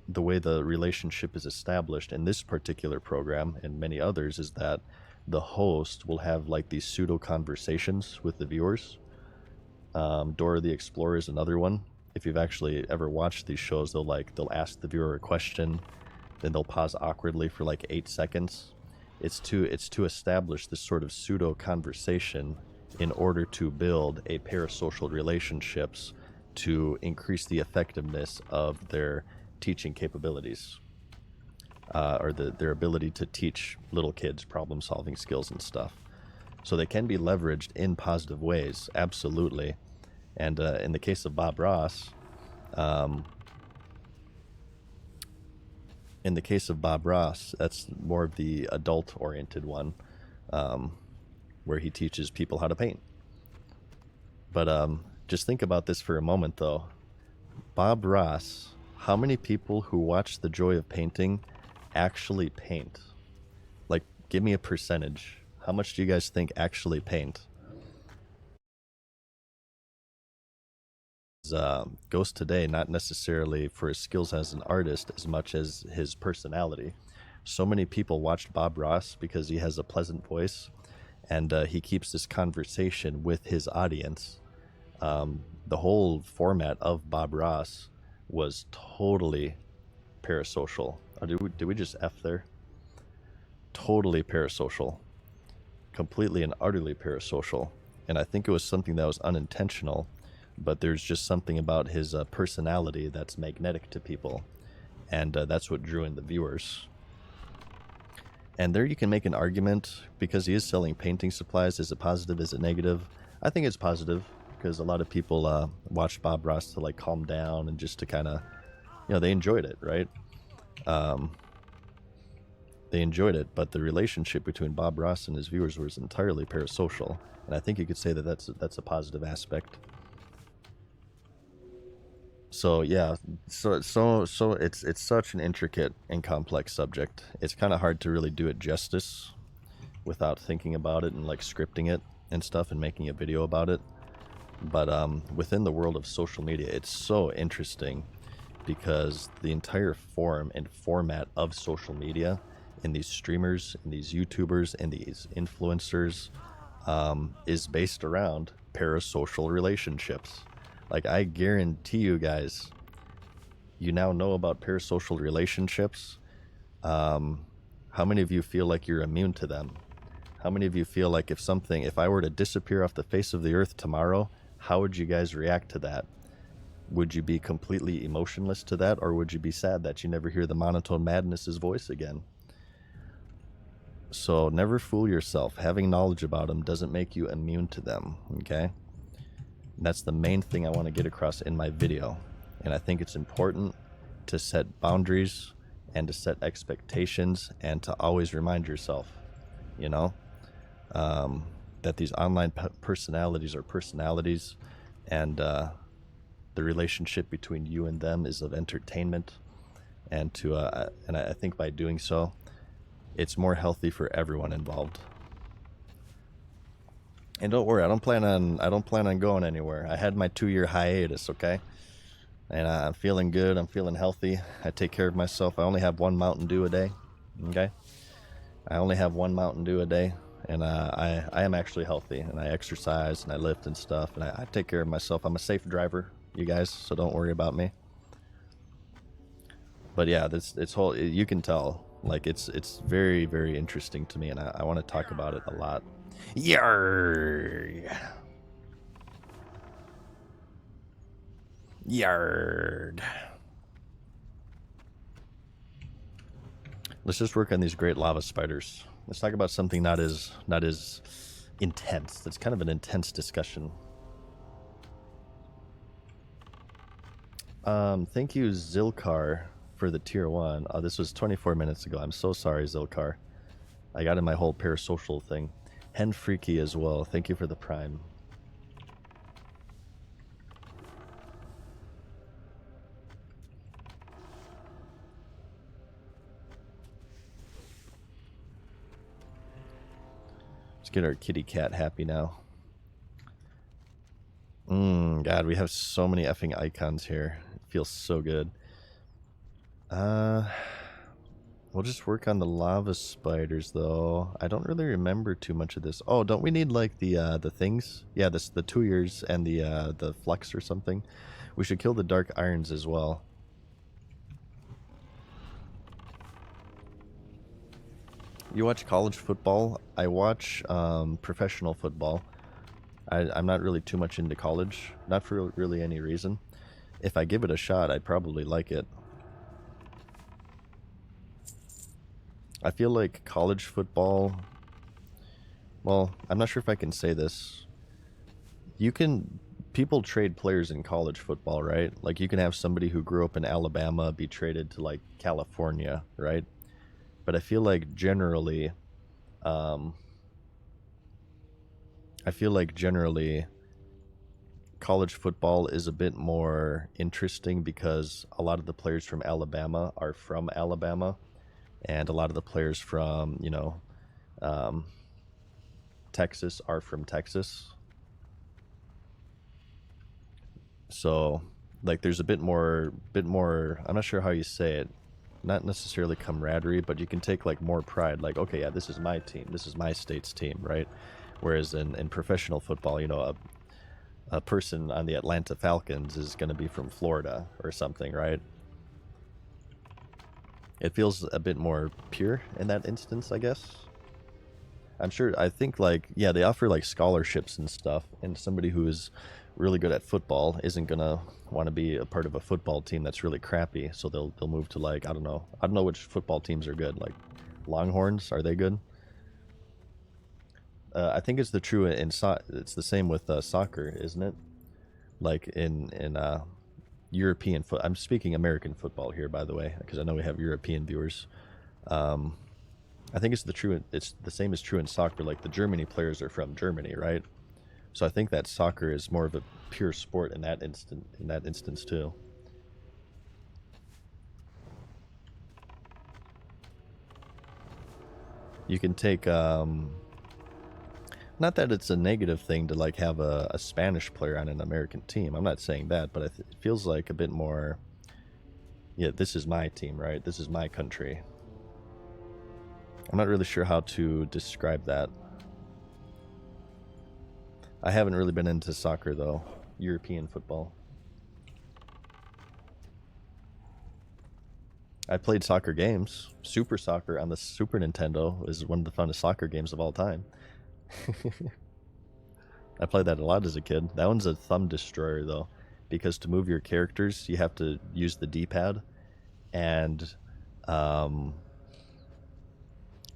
the way the relationship is established in this particular program and many others is that the host will have like these pseudo conversations with the viewers. Dora the Explorer is another one. If you've actually ever watched these shows, they'll ask the viewer a question, then they'll pause awkwardly for like 8 seconds. It's to establish this sort of pseudo conversation in order to build a parasocial relationships to increase the effectiveness of their teaching capabilities, or their ability to teach little kids problem-solving skills and stuff. So they can be leveraged in positive ways, absolutely. And in the case of Bob Ross, that's more of the adult-oriented one, where he teaches people how to paint. But just think about this for a moment, though. Bob Ross, how many people who watch The Joy of Painting actually paint? Like, give me a percentage. How much do you guys think actually paint? Ghost today, not necessarily for his skills as an artist as much as his personality. So many people watched Bob Ross because he has a pleasant voice, and he keeps this conversation with his audience. The whole format of Bob Ross was totally parasocial. Did we just F there? Totally parasocial. Completely and utterly parasocial. And I think it was something that was unintentional, but there's just something about his personality that's magnetic to people, and that's what drew in the viewers. And there you can make an argument, because he is selling painting supplies. Is it positive? Is it negative? I think it's positive, because a lot of people watched Bob Ross to like calm down and just to kind of, you know, they enjoyed it, right? they enjoyed it, but the relationship between Bob Ross and his viewers was entirely parasocial, and I think you could say that that's a positive aspect. So yeah, so it's such an intricate and complex subject. It's kind of hard to really do it justice without thinking about it and like scripting it and stuff and making a video about it. But within the world of social media, it's so interesting because the entire form and format of social media in these streamers, in these YouTubers, and these influencers is based around parasocial relationships. Like, I guarantee you guys, you now know about parasocial relationships. How many of you feel like you're immune to them? How many of you feel like if I were to disappear off the face of the earth tomorrow, how would you guys react to that? Would you be completely emotionless to that, or would you be sad that you never hear the monotone madness's voice again? So never fool yourself. Having knowledge about them doesn't make you immune to them, okay? And that's the main thing I want to get across in my video. And I think it's important to set boundaries and to set expectations and to always remind yourself, you know, that these online personalities are personalities, and the relationship between you and them is of entertainment. And I think by doing so, it's more healthy for everyone involved. And don't worry, I don't plan on going anywhere. I had my 2-year hiatus, okay? And I'm feeling good. I'm feeling healthy. I take care of myself. I only have 1 Mountain Dew a day, okay? I only have 1 Mountain Dew a day, and I am actually healthy, and I exercise and I lift and stuff, and I take care of myself. I'm a safe driver, you guys, so don't worry about me. But yeah, this whole, you can tell, like, it's very, very interesting to me, and I want to talk about it a lot. Yarg. Yarg. Let's just work on these great lava spiders. Let's talk about something not as intense. That's kind of an intense discussion. Thank you, Zilkar, for the tier 1. Oh, this was 24 minutes ago. I'm so sorry, Zilkar. I got in my whole parasocial thing. Hen Freaky as well. Thank you for the prime. Let's get our kitty cat happy now. God, we have so many effing icons here. It feels so good. We'll just work on the lava spiders, though. I don't really remember too much of this. Oh, don't we need, like, the things? Yeah, the 2 years and the flux or something. We should kill the dark irons as well. You watch college football? I watch professional football. I'm not really too much into college. Not for really any reason. If I give it a shot, I'd probably like it. I feel like college football, well, I'm not sure if I can say this. People trade players in college football, right? Like, you can have somebody who grew up in Alabama be traded to, like, California, right? But I feel like generally, college football is a bit more interesting because a lot of the players from Alabama are from Alabama. And a lot of the players from, you know, Texas are from Texas. So, like, there's a bit more, I'm not sure how you say it. Not necessarily camaraderie, but you can take, like, more pride. Like, okay, yeah, this is my team. This is my state's team, right? Whereas in professional football, you know, a person on the Atlanta Falcons is going to be from Florida or something, right? It feels a bit more pure in that instance, I guess. I think, like, yeah, they offer, like, scholarships and stuff, and somebody who is really good at football isn't gonna want to be a part of a football team that's really crappy, so they'll move to, like, I don't know which football teams are good. Like, Longhorns, are they good? I think it's it's the same with soccer, isn't it? Like, in European I'm speaking American football here, by the way, because I know we have European viewers. I think it's the same as true in soccer. Like the Germany players are from Germany, right? So I think that soccer is more of a pure sport in that instance too. You can take not that it's a negative thing to like have a Spanish player on an American team. I'm not saying that, but it feels like a bit more. Yeah, this is my team, right? This is my country. I'm not really sure how to describe that. I haven't really been into soccer though, European football. I played soccer games. Super Soccer on the Super Nintendo is one of the funnest soccer games of all time. I played that a lot as a kid. That one's a thumb destroyer though, because to move your characters you have to use the D-pad, and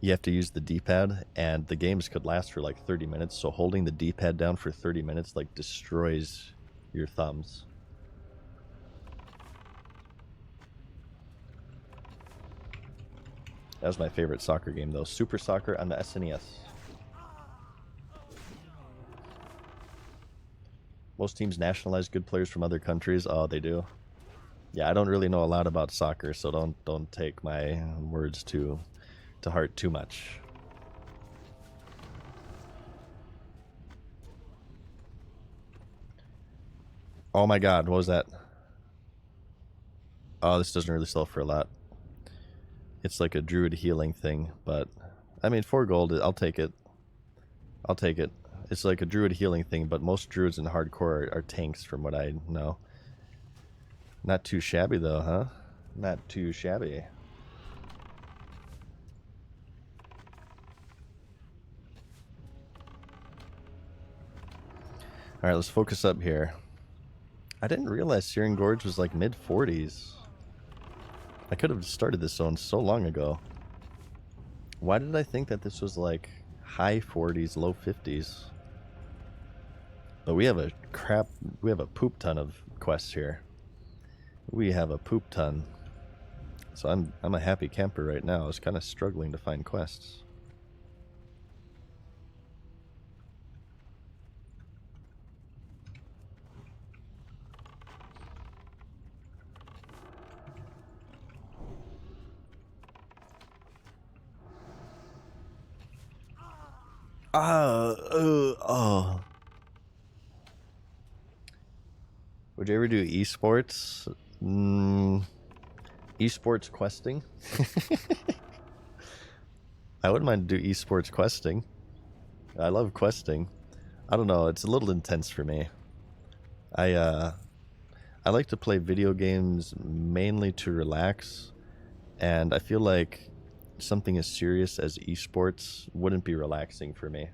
you have to use the D-pad, and the games could last for like 30 minutes, so holding the D-pad down for 30 minutes like destroys your thumbs. That was my favorite soccer game though, Super Soccer on the SNES. Most teams nationalize good players from other countries. Oh, they do. Yeah, I don't really know a lot about soccer, so don't take my words to heart too much. Oh my god, what was that? Oh, this doesn't really sell for a lot. It's like a druid healing thing, but I mean 4 gold, I'll take it. I'll take it. It's like a druid healing thing, but most druids in hardcore are tanks from what I know. Not too shabby though, huh? Not too shabby. Alright, let's focus up here. I didn't realize Searing Gorge was like mid-40s. I could have started this zone so long ago. Why did I think that this was like high 40s, low 50s? But we have a poop ton of quests here. We have a poop ton. So I'm a happy camper right now. I was kind of struggling to find quests. Oh. Would you ever do esports? Esports questing? I wouldn't mind to do esports questing. I love questing. I don't know, it's a little intense for me. I like to play video games mainly to relax, and I feel like something as serious as esports wouldn't be relaxing for me.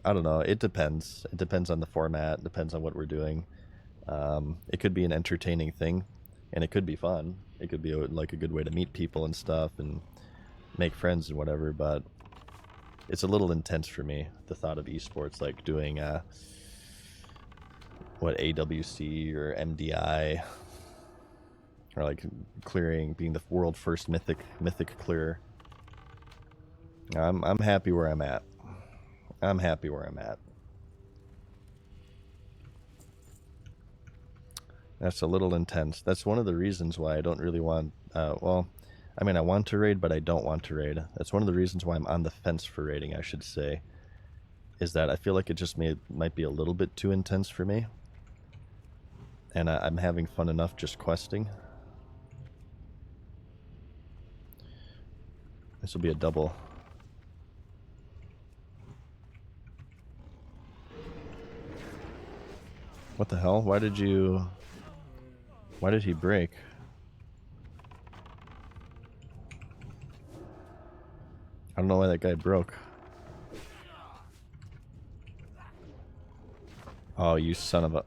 I don't know, it depends. It depends on the format, depends on what we're doing. It could be an entertaining thing, and it could be fun. It could be like a good way to meet people and stuff and make friends and whatever, but it's a little intense for me, the thought of esports, like doing what, AWC or MDI, or like being the world first mythic clearer. I'm happy where I'm at. I'm happy where I'm at. That's a little intense. That's one of the reasons why I don't really want, well, I mean, I want to raid, but I don't want to raid. That's one of the reasons why I'm on the fence for raiding, I should say, is that I feel like it just might be a little bit too intense for me. And I'm having fun enough just questing. This will be a double. What the hell? Why did he break? I don't know why that guy broke. Oh, you son of a...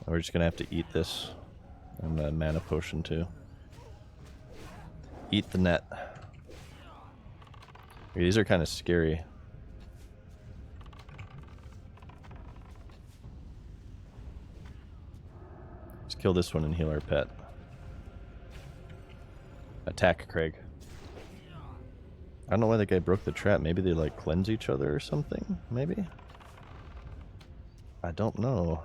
We're just gonna have to eat this. And a mana potion too. Eat the net. Okay, these are kind of scary. Let's kill this one and heal our pet. Attack, Craig. I don't know why that guy broke the trap. Maybe they like cleanse each other or something? Maybe? I don't know.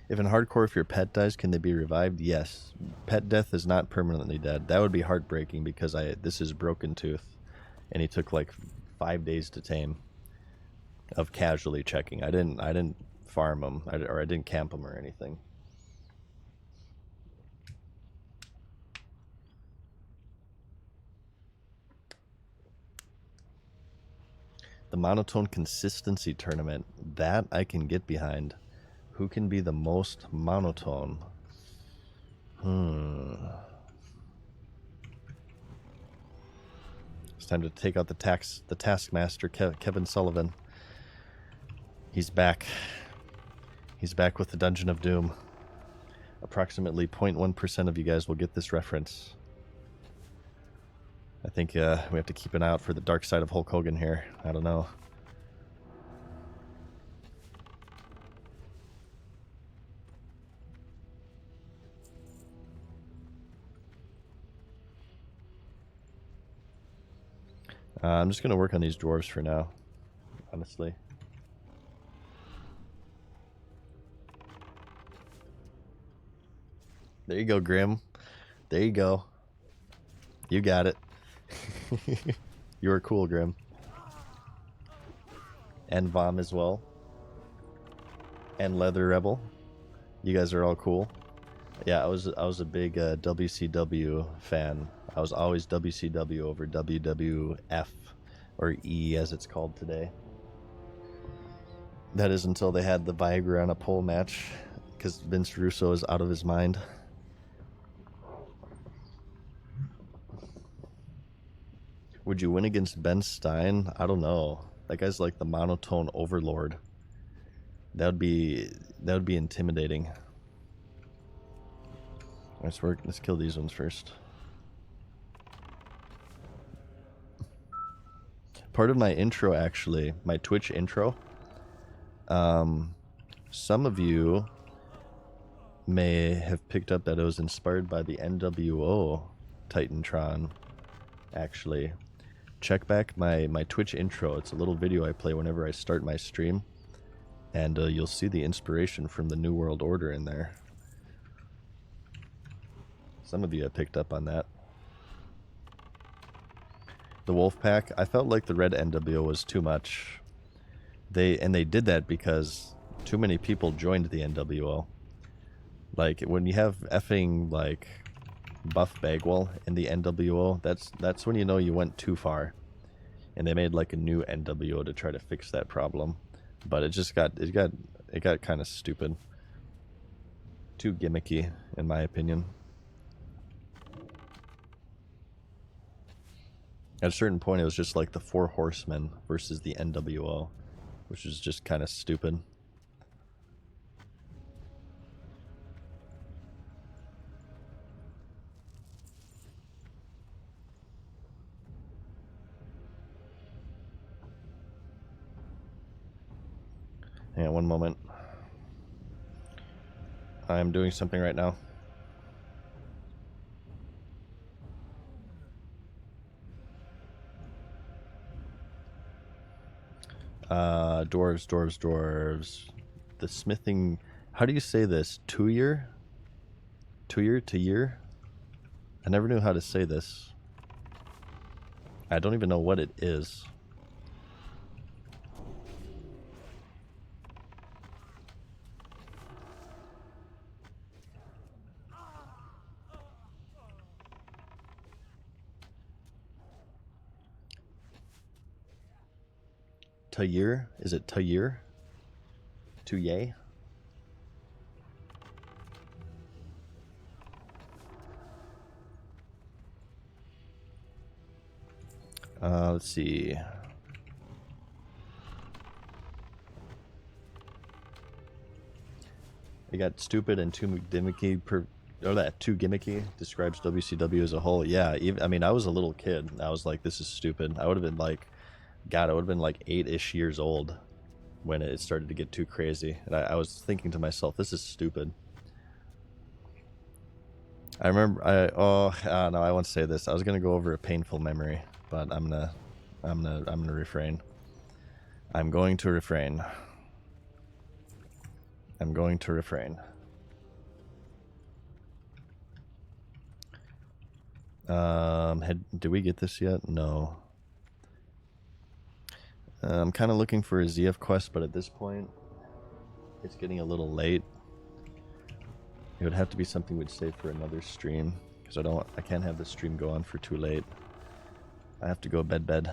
If in hardcore, if your pet dies, can they be revived? Yes. Pet death is not permanently dead. That would be heartbreaking because this is Broken Tooth. And he took like 5 days to tame of casually checking. I didn't farm him or I didn't camp him or anything. The monotone consistency tournament, that I can get behind. Who can be the most monotone? It's time to take out the taskmaster, Kevin Sullivan. He's back. He's back with the Dungeon of Doom. Approximately 0.1% of you guys will get this reference. I think we have to keep an eye out for the dark side of Hulk Hogan here. I don't know. I'm just going to work on these dwarves for now, honestly. There you go, Grim. There you go. You got it. You were cool, Grim. And Vom as well. And Leather Rebel. You guys are all cool. Yeah, I was a big WCW fan. I was always WCW over WWF, or E as it's called today. That is until they had the Viagra on a pole match, because Vince Russo is out of his mind. Would you win against Ben Stein? I don't know. That guy's like the monotone overlord. That would be intimidating. Let's kill these ones first. Part of my intro, actually, my Twitch intro. Some of you may have picked up that it was inspired by the NWO Titantron. Actually, check back my Twitch intro. It's a little video I play whenever I start my stream, and you'll see the inspiration from the New World Order in there. Some of you have picked up on that. The Wolfpack, I felt like the red NWO was too much. They did that because too many people joined the NWO. Like, when you have effing, like, Buff Bagwell in the NWO, that's when you know you went too far. And they made, like, a new NWO to try to fix that problem. But it got kind of stupid. Too gimmicky, in my opinion. At a certain point, it was just like the Four Horsemen versus the NWO, which is just kind of stupid. Hang on one moment. I'm doing something right now. Dwarves. The smithing. How do you say this? Two-year? To year? I never knew how to say this. I don't even know what it is. Tayir? Is it Tayir? Tuye? Let's see. It got stupid and too gimmicky. Too gimmicky describes WCW as a whole. Yeah, I mean, I was a little kid. I was like, this is stupid. I would have been like, God, I would have been like 8-ish years old when it started to get too crazy. And I was thinking to myself, this is stupid. I remember no, I won't say this. I was gonna go over a painful memory, but I'm gonna refrain. I'm going to refrain. I'm going to refrain. Did we get this yet? No. I'm kind of looking for a ZF quest, but at this point, it's getting a little late. It would have to be something we'd save for another stream, because I can't have this stream go on for too late. I have to go bed.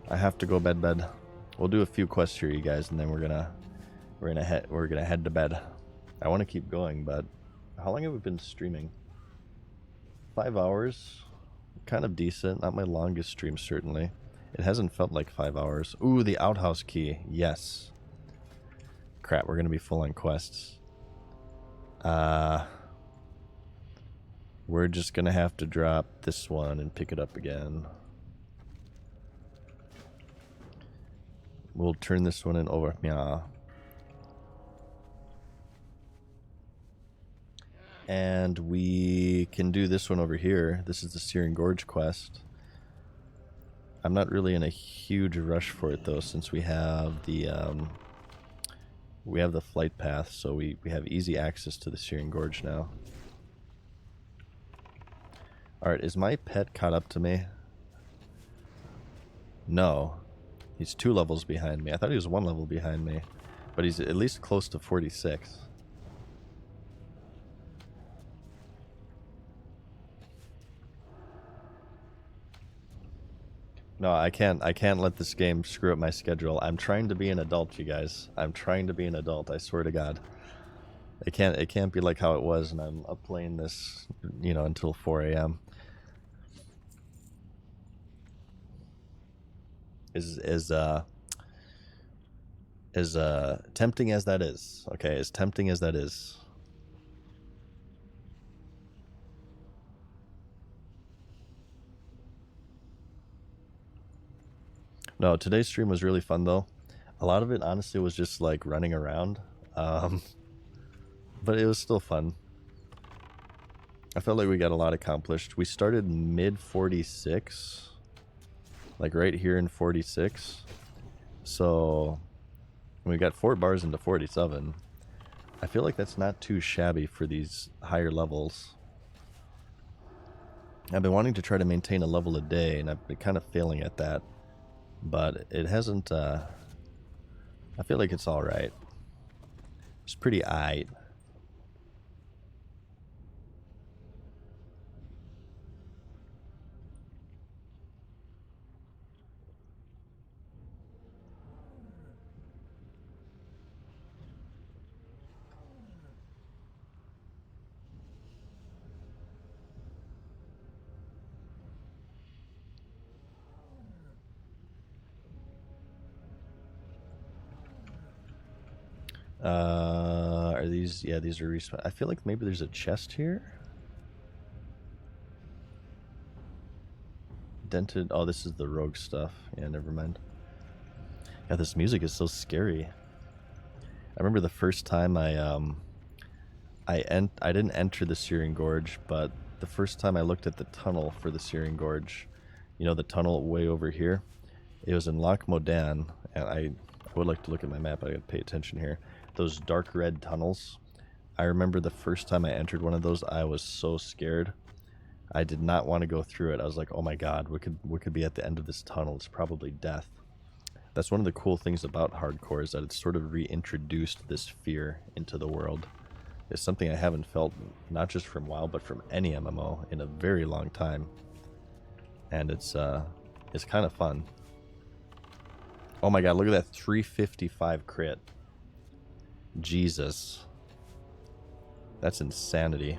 I have to go bed. We'll do a few quests here, you guys, and then we're gonna head to bed. I want to keep going, but how long have we been streaming? 5 hours, kind of decent. Not my longest stream, certainly. It hasn't felt like 5 hours. Ooh, the outhouse key. Yes. Crap, we're gonna be full on quests. We're just gonna have to drop this one and pick it up again. We'll turn this one in over. Yeah. And we can do this one over here. This is the Searing Gorge quest. I'm not really in a huge rush for it though, since we have the flight path, so we have easy access to the Searing Gorge now. Alright, is my pet caught up to me? No. He's 2 levels behind me. I thought he was 1 level behind me. But he's at least close to 46. No, I can't let this game screw up my schedule. I'm trying to be an adult, you guys. I'm trying to be an adult, I swear to God. It can't be like how it was, and I'm up playing this, until 4 a.m. As tempting as that is, okay, as tempting as that is. No, today's stream was really fun though. A lot of it honestly was just like running around, but it was still fun. I felt like we got a lot accomplished. We started mid 46, like right here in 46, so we got 4 bars into 47. I feel like that's not too shabby for these higher levels. I've been wanting to try to maintain a level a day, and I've been kind of failing at that. But it hasn't, I feel like it's alright. It's pretty aight. Are these? Yeah, these are respawn. I feel like maybe there's a chest here. Dented. Oh, this is the rogue stuff. Yeah, never mind. Yeah, this music is so scary. I remember the first time I didn't enter the Searing Gorge, but the first time I looked at the tunnel for the Searing Gorge, the tunnel way over here, it was in Lac Modan, and I would like to look at my map. I gotta pay attention here. Those dark red tunnels. I remember the first time I entered one of those, I was so scared. I did not want to go through it. I was like, oh my god, what could be at the end of this tunnel? It's probably death. That's one of the cool things about hardcore, is that it's sort of reintroduced this fear into the world. It's something I haven't felt, not just from WoW, but from any MMO in a very long time. And it's kind of fun. Oh my god, look at that 355 crit. Jesus. That's insanity.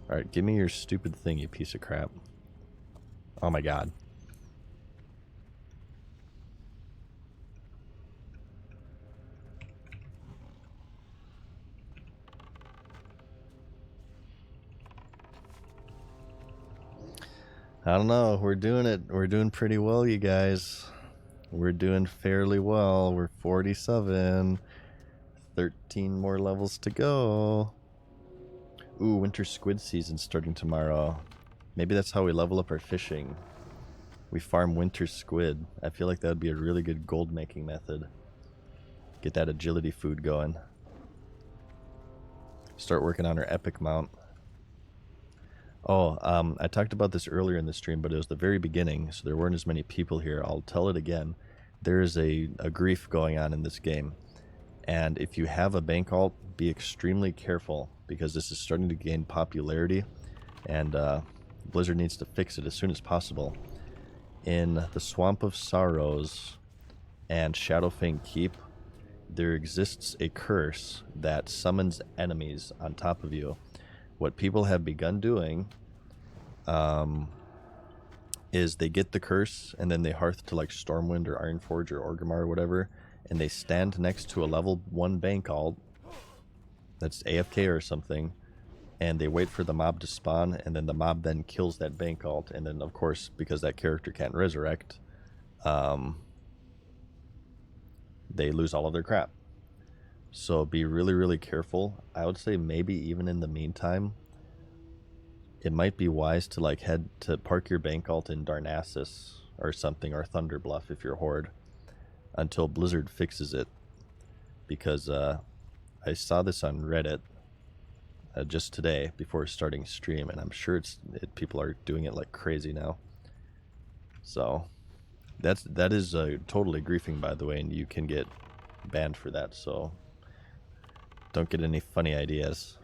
Alright, give me your stupid thing, you piece of crap. Oh my god. I don't know. We're doing it. We're doing pretty well, you guys. We're doing fairly well. We're 47. 13 more levels to go. Ooh, winter squid season starting tomorrow. Maybe that's how we level up our fishing. We farm winter squid. I feel like that would be a really good gold making method. Get that agility food going. Start working on our epic mount. Oh, I talked about this earlier in the stream, but it was the very beginning, so there weren't as many people here. I'll tell it again. There is a grief going on in this game. And if you have a bank alt, be extremely careful, because this is starting to gain popularity, and Blizzard needs to fix it as soon as possible. In the Swamp of Sorrows and Shadowfang Keep, there exists a curse that summons enemies on top of you. What people have begun doing is they get the curse and then they hearth to like Stormwind or Ironforge or Orgrimmar or whatever, and they stand next to a level 1 bank alt that's AFK or something, and they wait for the mob to spawn, and then the mob then kills that bank alt, and then of course, because that character can't resurrect, they lose all of their crap. So be really, really careful. I would say maybe even in the meantime, it might be wise to like head to park your bank alt in Darnassus or something, or Thunderbluff if you're Horde, until Blizzard fixes it. Because I saw this on Reddit just today before starting stream, and I'm sure people are doing it like crazy now. So that is totally griefing, by the way, and you can get banned for that. So don't get any funny ideas.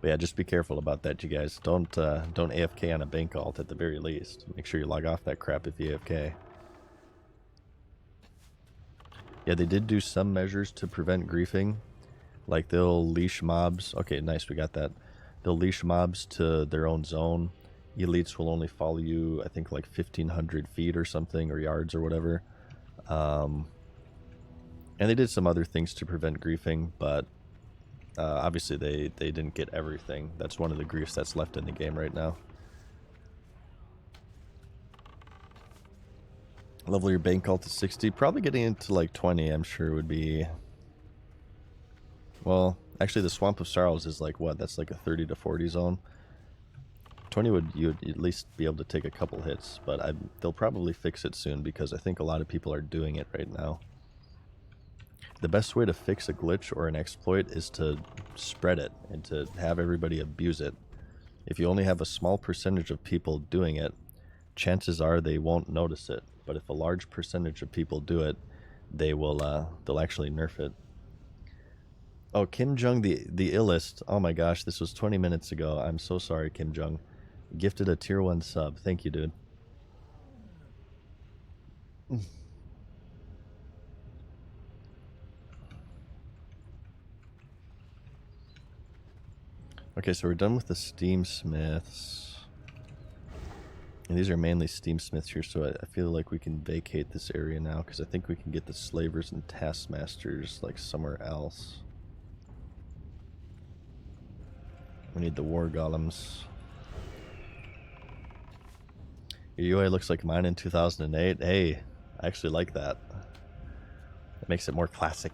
But yeah, just be careful about that, you guys. Don't AFK on a bank alt at the very least. Make sure you log off that crap if you AFK. Yeah, they did do some measures to prevent griefing. Like they'll leash mobs. Okay, nice, we got that. They'll leash mobs to their own zone. Elites will only follow you, I think, like 1,500 feet or something, or yards or whatever. And they did some other things to prevent griefing, but obviously they didn't get everything. That's one of the griefs that's left in the game right now. Level your bank alt to 60. Probably getting into like 20, I'm sure would be... Well, actually the Swamp of Sorrows is like what? That's like a 30 to 40 zone. 20 you would at least be able to take a couple hits, but they'll probably fix it soon, because I think a lot of people are doing it right now. The best way to fix a glitch or an exploit is to spread it and to have everybody abuse it. If you only have a small percentage of people doing it, chances are they won't notice it. But if a large percentage of people do it, they'll actually nerf it. Oh, Kim Jung, the illest. Oh my gosh, this was 20 minutes ago. I'm so sorry, Kim Jung. Gifted a tier 1 sub. Thank you, dude. Okay, so we're done with the Steamsmiths. And these are mainly Steamsmiths here, so I feel like we can vacate this area now, because I think we can get the Slavers and Taskmasters like somewhere else. We need the War Golems. Your UI looks like mine in 2008. Hey, I actually like that. It makes it more classic.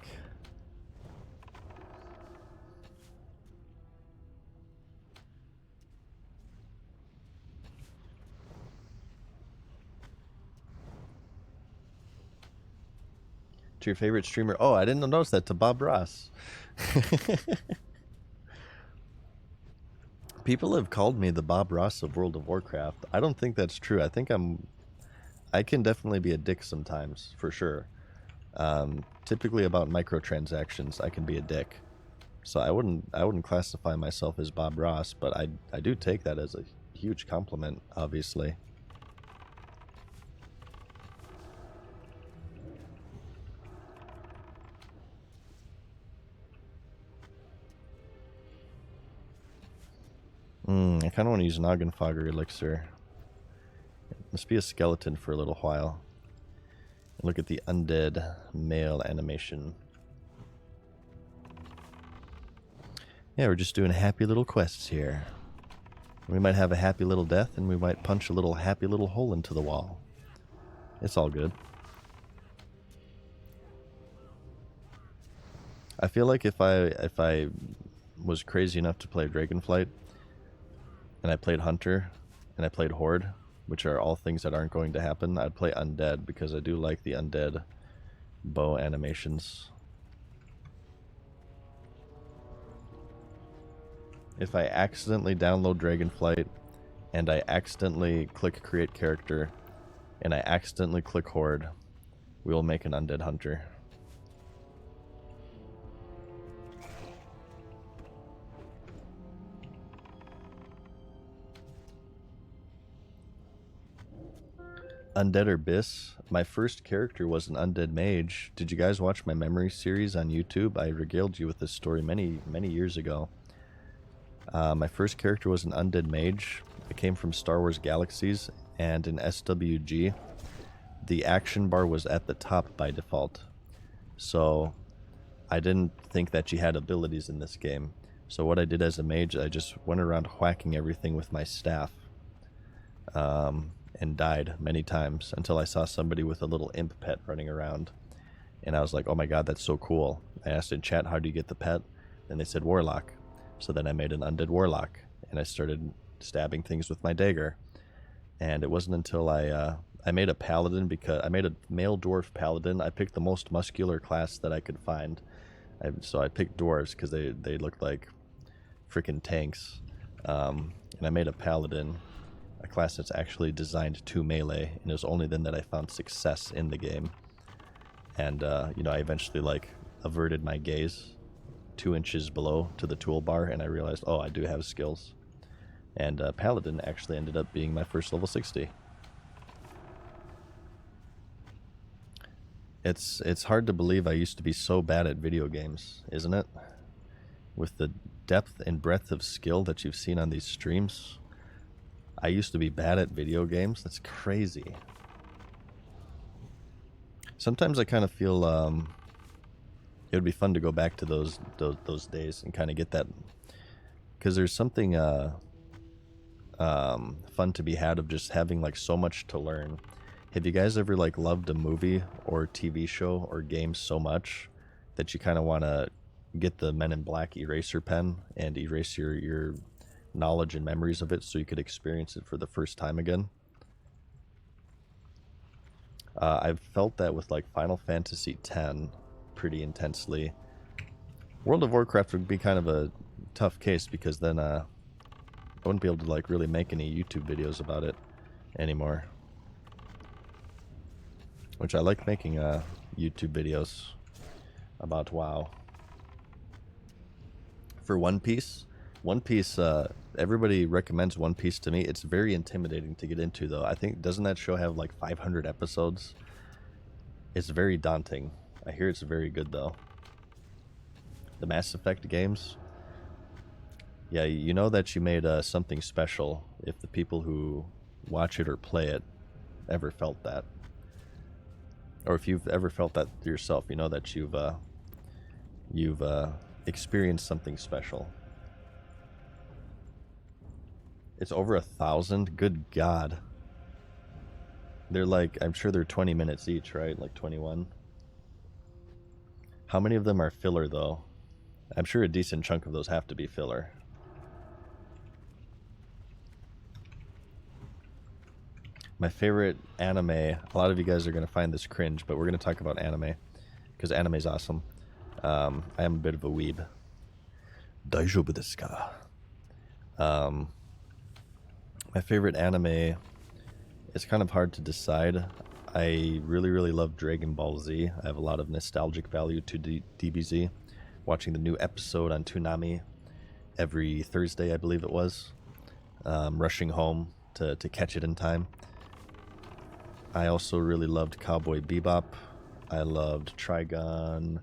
To your favorite streamer? Oh, I didn't notice that. To Bob Ross. People have called me the Bob Ross of World of Warcraft. I don't think that's true. I think I can definitely be a dick sometimes, for sure. Typically about microtransactions, I can be a dick. So I wouldn't classify myself as Bob Ross, but I do take that as a huge compliment, obviously. I kind of want to use Noggenfogger elixir. It must be a skeleton for a little while. Look at the undead male animation. Yeah, we're just doing happy little quests here. We might have a happy little death, and we might punch a little happy little hole into the wall. It's all good. I feel like if I was crazy enough to play Dragonflight, and I played Hunter, and I played Horde, which are all things that aren't going to happen, I'd play Undead, because I do like the Undead bow animations. If I accidentally download Dragonflight, and I accidentally click Create Character, and I accidentally click Horde, we will make an Undead Hunter. Undead or Biss. My first character was an Undead Mage. Did you guys watch my memory series on YouTube? I regaled you with this story many years ago. My first character was an Undead Mage. It came from Star Wars Galaxies, and in SWG, the action bar was at the top by default. So I didn't think that you had abilities in this game. So what I did as a mage, I just went around whacking everything with my staff. And died many times until I saw somebody with a little imp pet running around. And I was like, oh my god, that's so cool. I asked in chat, how do you get the pet? And they said Warlock. So then I made an Undead Warlock, and I started stabbing things with my dagger. And it wasn't until I made a paladin, because I made a male dwarf paladin. I picked the most muscular class that I could find. So I picked dwarves because they looked like freaking tanks. And I made a paladin, a class that's actually designed to melee, and it was only then that I found success in the game. And you know, I eventually like averted my gaze 2 inches below to the toolbar, and I realized, oh, I do have skills. And Paladin actually ended up being my first level 60. It's hard to believe I used to be so bad at video games, isn't it? With the depth and breadth of skill that you've seen on these streams, I used to be bad at video games. That's crazy. Sometimes I kind of feel it would be fun to go back to those days and kind of get that, because there's something fun to be had of just having like so much to learn. Have you guys ever like loved a movie or TV show or game so much that you kind of want to get the Men in Black eraser pen and erase your knowledge and memories of it so you could experience it for the first time again? I've felt that with like Final Fantasy X pretty intensely. World of Warcraft would be kind of a tough case, because then I wouldn't be able to like really make any YouTube videos about it anymore. Which I like making YouTube videos about WoW. For One Piece, everybody recommends One Piece to me. It's very intimidating to get into, though. I think, doesn't that show have like 500 episodes? It's very daunting. I hear it's very good, though. The Mass Effect games, yeah, you know that you made something special if the people who watch it or play it ever felt that. Or if you've ever felt that yourself, you know that you've experienced something special. It's over 1,000. Good God. They're like, I'm sure they're 20 minutes each, right? Like 21. How many of them are filler, though? I'm sure a decent chunk of those have to be filler. My favorite anime, a lot of you guys are going to find this cringe, but we're going to talk about anime, because anime is awesome. I am a bit of a weeb. Daijoubu desu ka? My favorite anime, it's kind of hard to decide. I really love Dragon Ball Z. I have a lot of nostalgic value to DBZ. Watching the new episode on Toonami every Thursday, I believe it was. Rushing home to catch it in time. I also really loved Cowboy Bebop. I loved Trigun.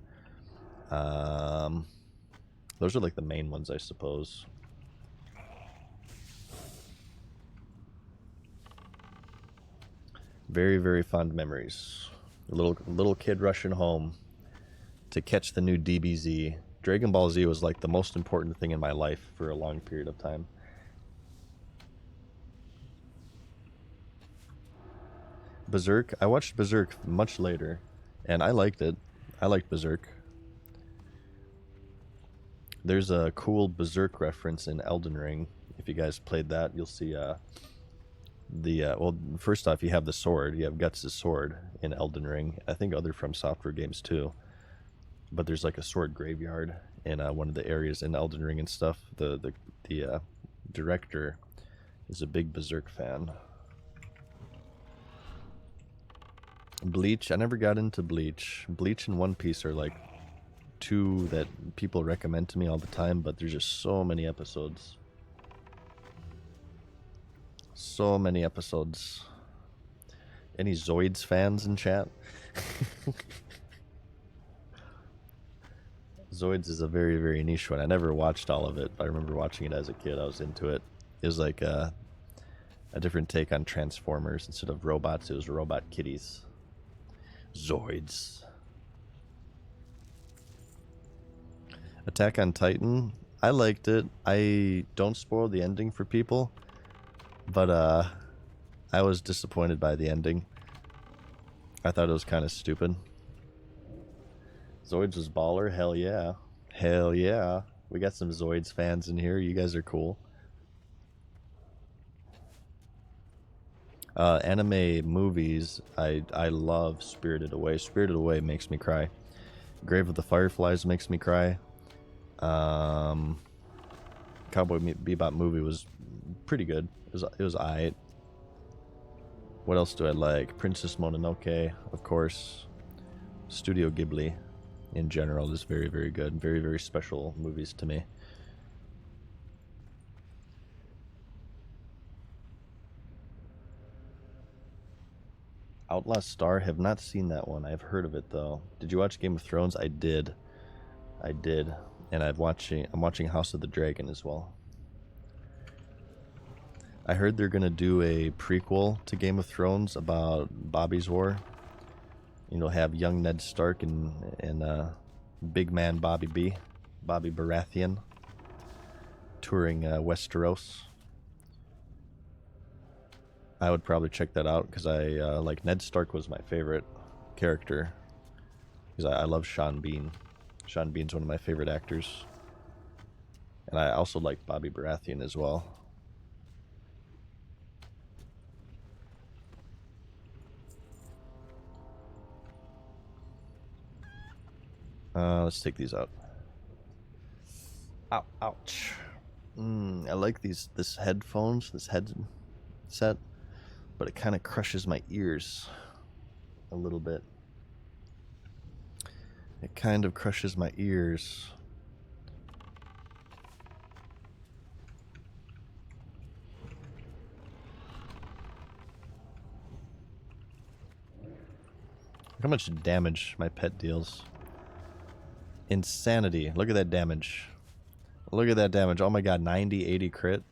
Those are like the main ones, I suppose. Very fond memories. A little kid rushing home to catch the new DBZ. Dragon Ball Z was like the most important thing in my life for a long period of time. Berserk. I watched Berserk much later, and I liked it. I liked Berserk. There's a cool Berserk reference in Elden Ring. If you guys played that, you'll see well, first off, you have the sword. You have Guts' sword in Elden Ring. I think other From Software games too. But there's like a sword graveyard in one of the areas in Elden Ring and stuff. The director is a big Berserk fan. Bleach. I never got into Bleach. Bleach and One Piece are like two that people recommend to me all the time, but there's just so many episodes. So many episodes. Any Zoids fans in chat? Zoids is a very, very niche one. I never watched all of it, but I remember watching it as a kid. I was into it. It was like a different take on Transformers. Instead of robots, it was robot kitties. Zoids. Attack on Titan. I liked it. I don't spoil the ending for people, but I was disappointed by the ending. I thought it was kind of stupid. Zoids was baller. Hell yeah. Hell yeah. We got some Zoids fans in here. You guys are cool. Anime movies. I love Spirited Away. Spirited Away makes me cry. Grave of the Fireflies makes me cry. Cowboy Bebop movie was pretty good. It was aight. What else do I like? Princess Mononoke, of course. Studio Ghibli in general is very, very good. Very, very special movies to me. Outlaw Star, have not seen that one. I've heard of it though. Did you watch Game of Thrones? I did. And I'm watching House of the Dragon as well. I heard they're gonna do a prequel to Game of Thrones about Bobby's War. You know, have young Ned Stark and big man Bobby Baratheon, touring Westeros. I would probably check that out because I like Ned Stark was my favorite character because I love Sean Bean. Sean Bean's one of my favorite actors, and I also like Bobby Baratheon as well. Let's take these out. Ow, ouch. I like this headphones, this headset, but it kind of crushes my ears a little bit. It kind of crushes my ears. Look how much damage my pet deals. Insanity. Look at that damage. Look at that damage. Oh my god, 90, 80 crit.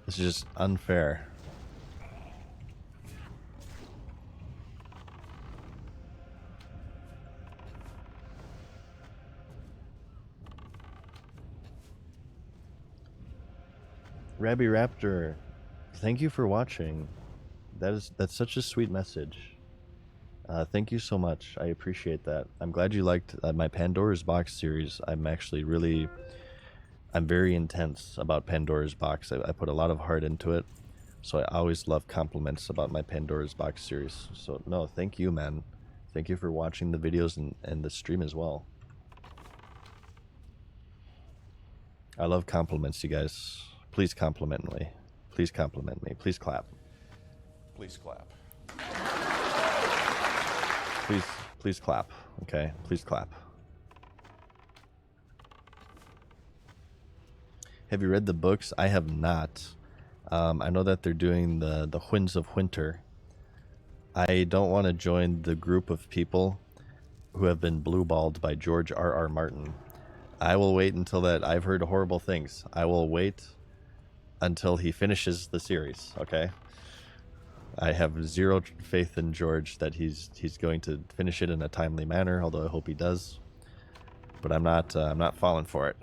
This is just unfair. Rabby Raptor, thank you for watching. That's such a sweet message. Thank you so much. I appreciate that. I'm glad you liked my Pandora's Box series. I'm very intense about Pandora's Box. I put a lot of heart into it, so I always love compliments about my Pandora's Box series. So no, thank you, man. Thank you for watching the videos and the stream as well. I love compliments, you guys. Please compliment me. Please compliment me. Please clap. Please clap. Please clap. Okay, please clap. Have you read the books? I have not. I know that they're doing the Winds of Winter. I don't want to join the group of people who have been blue-balled by George R.R. Martin. I will wait until that. I've heard horrible things. I will wait until he finishes the series, okay? I have zero faith in George that he's going to finish it in a timely manner, although I hope he does. But I'm not falling for it.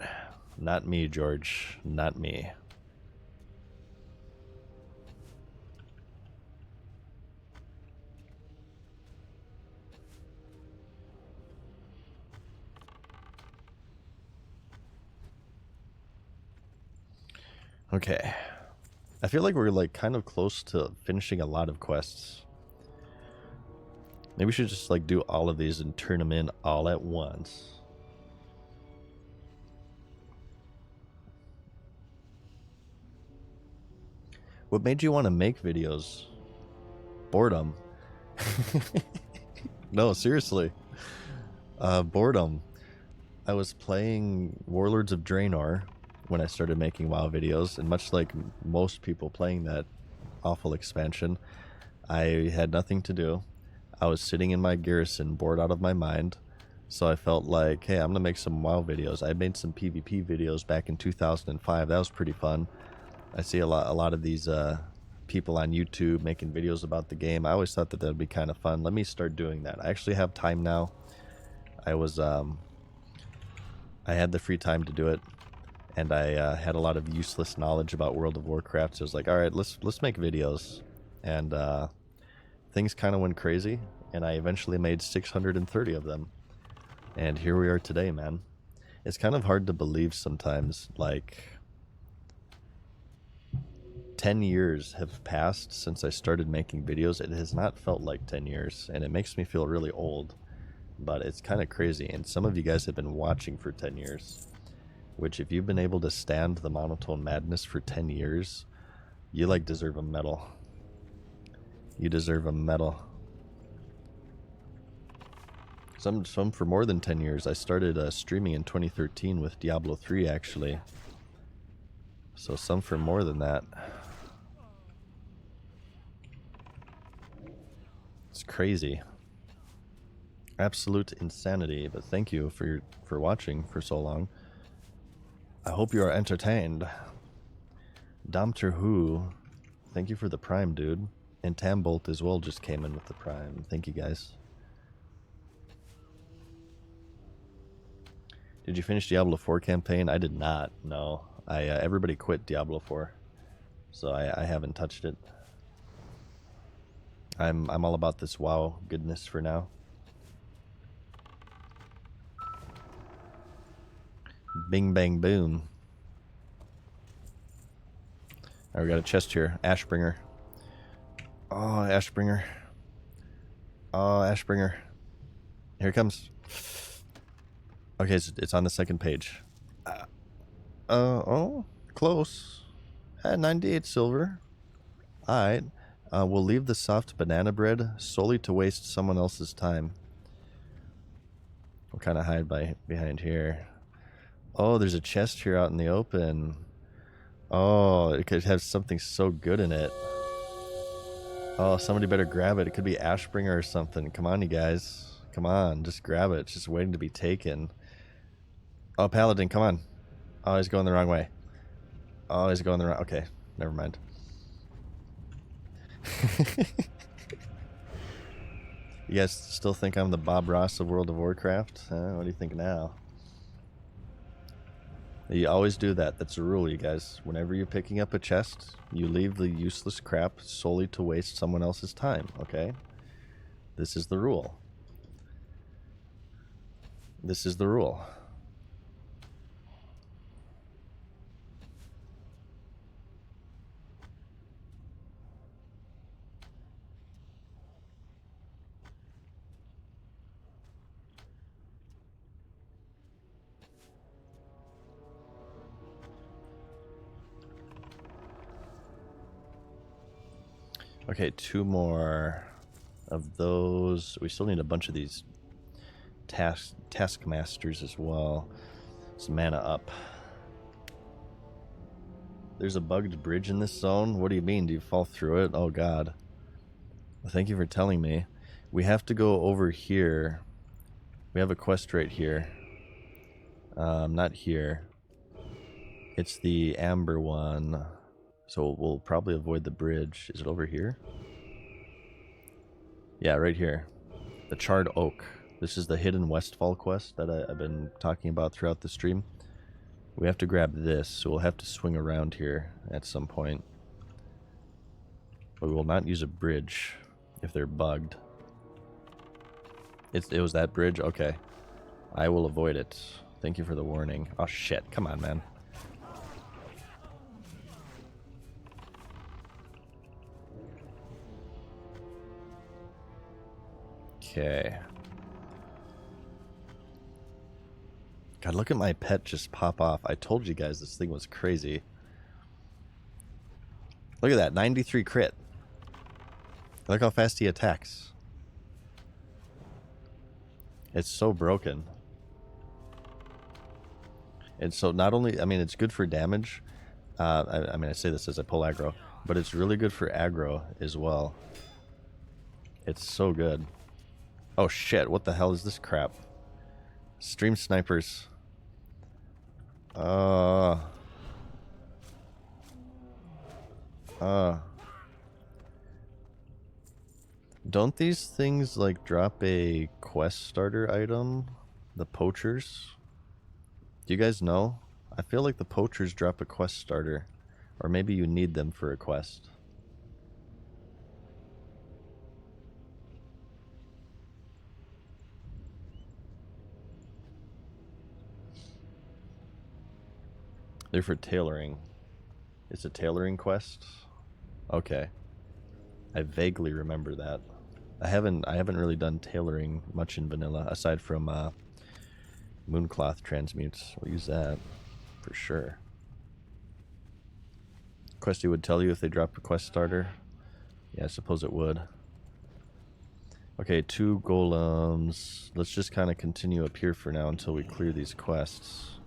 Not me, George. Not me. Okay. I feel like we're like kind of close to finishing a lot of quests. Maybe we should just like do all of these and turn them in all at once. What made you want to make videos? Boredom. No, seriously. Boredom. I was playing Warlords of Draenor when I started making WoW videos, and much like most people playing that awful expansion, I had nothing to do. I was sitting in my garrison, bored out of my mind, so I felt like, hey, I'm gonna make some WoW videos. I made some PvP videos back in 2005. That was pretty fun. I see a lot of these people on YouTube making videos about the game. I always thought that would be kind of fun. Let me start doing that. I actually have time now. I had the free time to do it, and I had a lot of useless knowledge about World of Warcraft. So I was like, all right, let's make videos, and things kind of went crazy, and I eventually made 630 of them, and here we are today, man. It's kind of hard to believe sometimes, like 10 years have passed since I started making videos. It has not felt like 10 years, and it makes me feel really old, but it's kind of crazy. And some of you guys have been watching for 10 years, which if you've been able to stand the monotone madness for 10 years, you like deserve a medal. You deserve a medal. Some for more than 10 years. I started streaming in 2013 with Diablo 3 actually. So some for more than that. It's crazy. Absolute insanity, but thank you for watching for so long. I hope you are entertained. Domter Who, thank you for the Prime, dude. And Tambolt as well just came in with the Prime. Thank you guys. Did you finish Diablo 4 campaign? I did not, no. Everybody quit Diablo 4, so I haven't touched it. I'm all about this WoW goodness for now. Bing bang boom. Alright, we got a chest here. Ashbringer. Oh, Ashbringer. Oh, Ashbringer. Here it comes. Okay, it's on the second page. Oh, close. 98 silver. Alright. We'll leave the soft banana bread solely to waste someone else's time. We'll kind of hide behind here. Oh, there's a chest here out in the open. Oh, it could have something so good in it. Oh, somebody better grab it. It could be Ashbringer or something. Come on, you guys. Come on, just grab it. It's just waiting to be taken. Oh, Paladin, come on. Oh, he's going the wrong way. Oh, he's going the wrong... Okay, never mind. You guys still think I'm the Bob Ross of World of Warcraft? What do you think now? You always do that. That's a rule, you guys. Whenever you're picking up a chest, you leave the useless crap solely to waste someone else's time, okay? This is the rule. This is the rule. Okay, 2 more of those. We still need a bunch of these taskmasters as well. Some mana up. There's a bugged bridge in this zone? What do you mean? Do you fall through it? Oh god. Thank you for telling me. We have to go over here. We have a quest right here. Not here. It's the amber one. So we'll probably avoid the bridge. Is it over here? Yeah, right here. The Charred Oak. This is the hidden Westfall quest that I've been talking about throughout the stream. We have to grab this, so we'll have to swing around here at some point. But we will not use a bridge if they're bugged. It was that bridge? Okay. I will avoid it. Thank you for the warning. Oh shit, come on, man. Okay. God, look at my pet just pop off. I told you guys this thing was crazy. Look at that, 93 crit. Look how fast he attacks. It's so broken. And so not only, I mean, it's good for damage. I mean, I say this as I pull aggro, but it's really good for aggro as well. It's so good. Oh shit, what the hell is this crap? Stream snipers. Don't these things like drop a quest starter item? The poachers? Do you guys know? I feel like the poachers drop a quest starter. Or maybe you need them for a quest. They're for tailoring. It's a tailoring quest? Okay. I vaguely remember that. I haven't really done tailoring much in vanilla aside from Mooncloth transmutes. We'll use that for sure. Questy would tell you if they drop a quest starter. Yeah, I suppose it would. Okay, 2 golems. Let's just kind of continue up here for now until we clear these quests.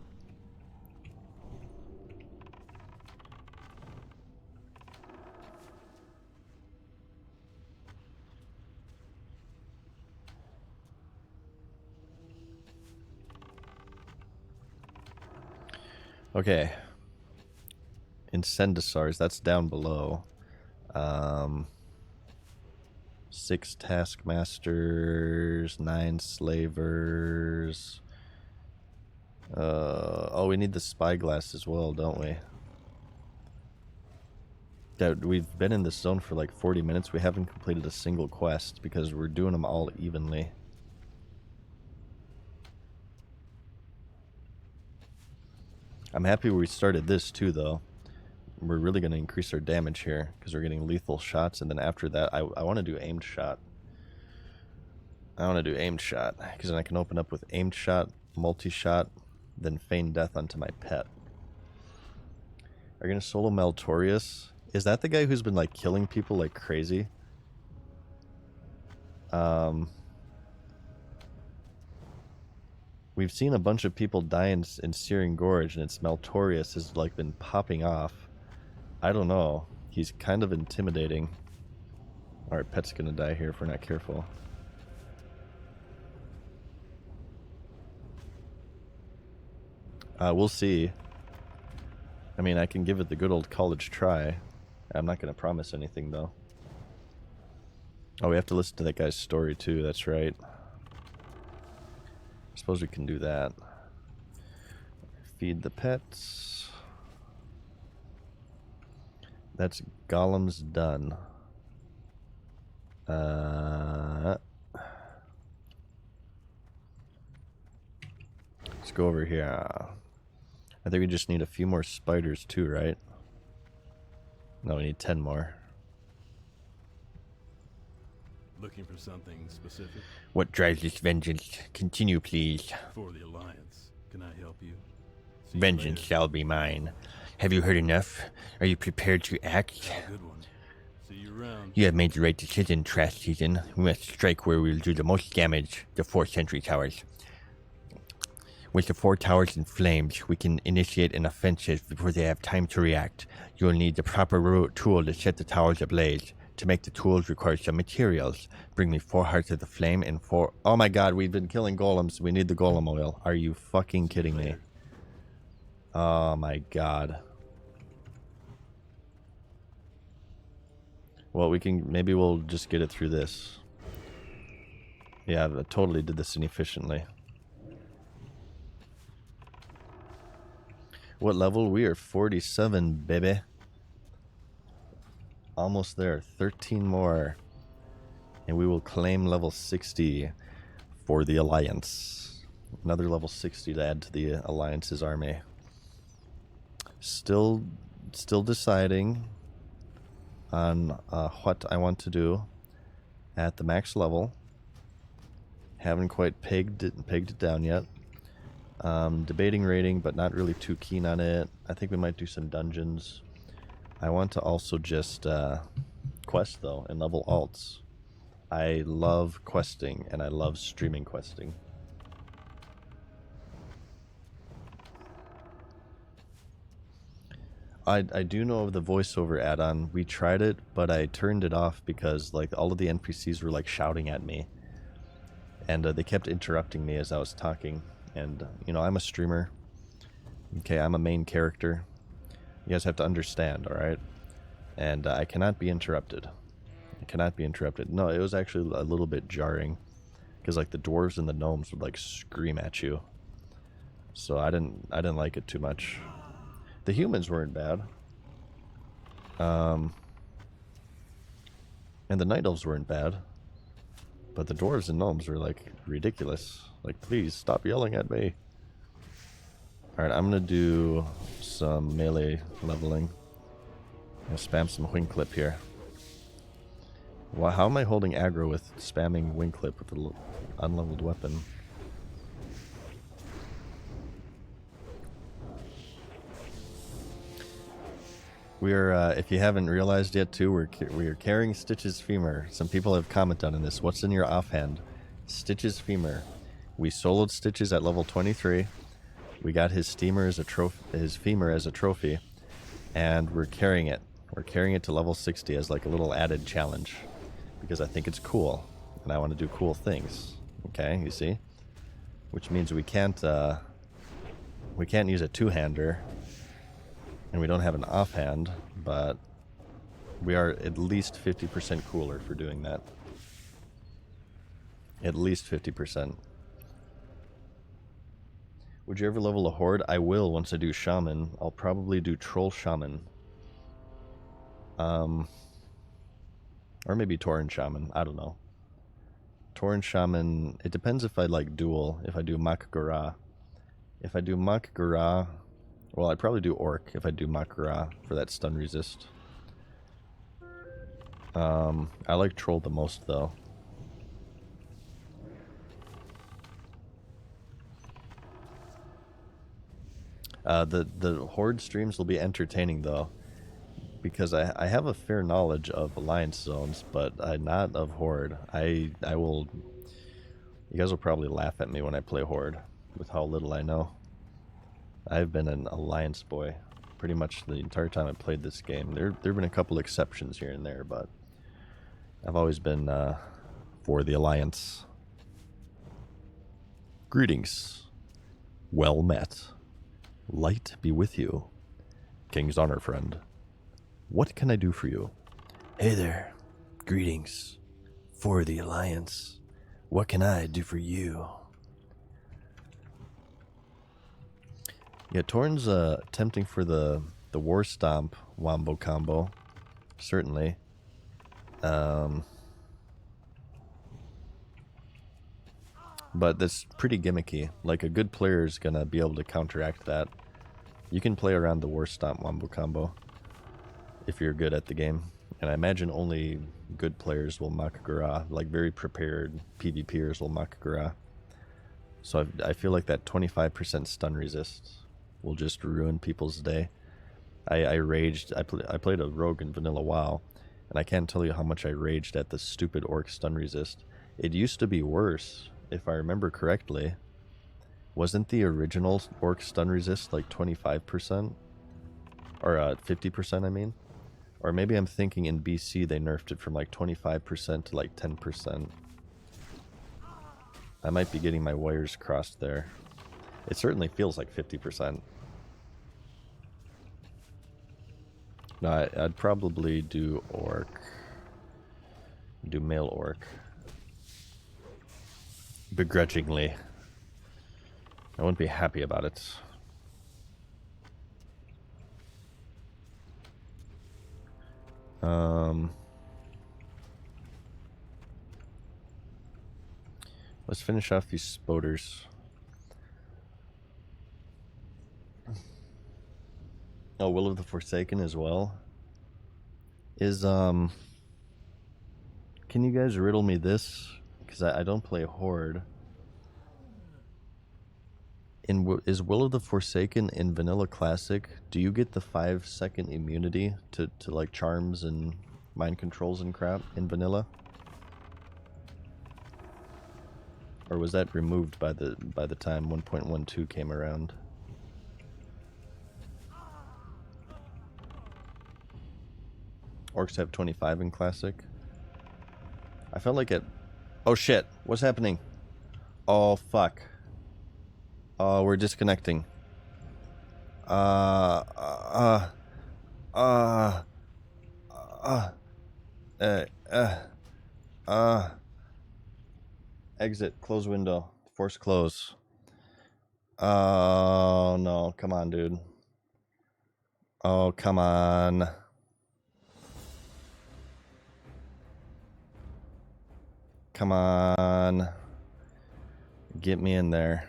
Okay. Incendisars, that's down below. 6 taskmasters, 9 slavers. Oh, we need the spyglass as well, don't we? Yeah, we've been in this zone for like 40 minutes. We haven't completed a single quest because we're doing them all evenly. I'm happy we started this too, though. We're really going to increase our damage here because we're getting lethal shots, and then after that, I want to do aimed shot. I want to do aimed shot because then I can open up with aimed shot, multi-shot, then feign death onto my pet. Are you going to solo Meltorius? Is that the guy who's been like killing people like crazy? We've seen a bunch of people die in Searing Gorge, and it's Meltorius has like been popping off. I don't know. He's kind of intimidating. Our pet's gonna die here if we're not careful. We'll see. I mean, I can give it the good old college try. I'm not gonna promise anything though. Oh, we have to listen to that guy's story too, that's right. I suppose we can do that. Feed the pets. That's golems done. Let's go over here. I think we just need a few more spiders too, right? No, we need 10 more. Looking for something specific? What drives this vengeance? Continue, please. For the Alliance. Can I help you? Vengeance shall be mine. Have you heard enough? Are you prepared to act? Good one. See you around. You have made the right decision, Trash Season. We must strike where we will do the most damage, the 4 sentry towers. With the 4 towers in flames, we can initiate an offensive before they have time to react. You will need the proper tool to set the towers ablaze. To make the tools require some materials. Bring me 4 hearts of the flame and 4... Oh my god, we've been killing golems. We need the golem oil. Are you fucking kidding me? Oh my god. Well, we can... Maybe we'll just get it through this. Yeah, I totally did this inefficiently. What level? We are 47, baby. Almost there. 13 more. And we will claim level 60 for the Alliance. Another level 60 to add to the Alliance's army. Still deciding on what I want to do at the max level. Haven't quite pegged it down yet. Debating rating, but not really too keen on it. I think we might do some dungeons. I want to also just quest, though, and level alts. I love questing, and I love streaming questing. I do know of the voiceover add-on. We tried it, but I turned it off because like all of the NPCs were like shouting at me, and they kept interrupting me as I was talking. And you know, I'm a streamer. Okay, I'm a main character. You guys have to understand, all right? And I cannot be interrupted. I cannot be interrupted. No, it was actually a little bit jarring because like the dwarves and the gnomes would like scream at you. So I didn't like it too much. The humans weren't bad. And the night elves weren't bad. But the dwarves and gnomes were like ridiculous. Like, please stop yelling at me. Alright, I'm gonna do some melee leveling. I'm gonna spam some wing clip here. Wow, how am I holding aggro with spamming wing clip with an unleveled weapon? We are, if you haven't realized yet too, we are carrying Stitch's femur. Some people have commented on this. What's in your offhand? Stitch's femur. We soloed Stitches at level 23. We got his femur as a trophy, and we're carrying it. We're carrying it to level 60 as like a little added challenge, because I think it's cool, and I want to do cool things. Okay, you see? Which means we can't use a two-hander. And we don't have an offhand, but we are at least 50% cooler for doing that. At least 50%. Would you ever level a horde? I will once I do shaman. I'll probably do troll shaman. Or maybe Tauren shaman. I don't know. Tauren shaman, it depends if I like duel, if I do Mak'gora. If I do Mak'gora, well, I'd probably do Orc if I do Mak'gora for that stun resist. I like Troll the most, though. The Horde streams will be entertaining, though, because I have a fair knowledge of Alliance zones, but not of Horde. I will... You guys will probably laugh at me when I play Horde, with how little I know. I've been an Alliance boy pretty much the entire time I played this game. There have been a couple exceptions here and there, but I've always been for the Alliance. Greetings. Well met. Light be with you. King's honor, friend. What can I do for you? Hey there. Greetings. For the Alliance. What can I do for you? Yeah, Torn's tempting for the War Stomp wombo combo, certainly. But that's pretty gimmicky. Like, a good player is gonna be able to counteract that. You can play around the War Stomp wombo combo if you're good at the game. And I imagine only good players will Mak'gora, like very prepared PvPers will Mak'gora. So I feel like that 25% stun resist will just ruin people's day. I raged. I played a rogue in vanilla WoW, and I can't tell you how much I raged at the stupid orc stun resist. It used to be worse, if I remember correctly. Wasn't the original orc stun resist like 25%? Or 50%, I mean? Or maybe I'm thinking in BC they nerfed it from like 25% to like 10%. I might be getting my wires crossed there. It certainly feels like 50%. No, I'd probably do orc. Do male orc. Begrudgingly. I wouldn't be happy about it. Let's finish off these spoders. Oh, Will of the Forsaken as well. Is, can you guys riddle me this? Because I don't play Horde. Is Will of the Forsaken in Vanilla Classic? Do you get the 5-second immunity to like charms and mind controls and crap in Vanilla? Or was that removed by the time 1.12 came around? Orcs have 25 in Classic. I felt like it. Oh shit! What's happening? Oh fuck! Oh, we're disconnecting. Uh. Exit. Close window. Force close. Oh no! Come on, dude. Oh come on. Come on. Get me in there.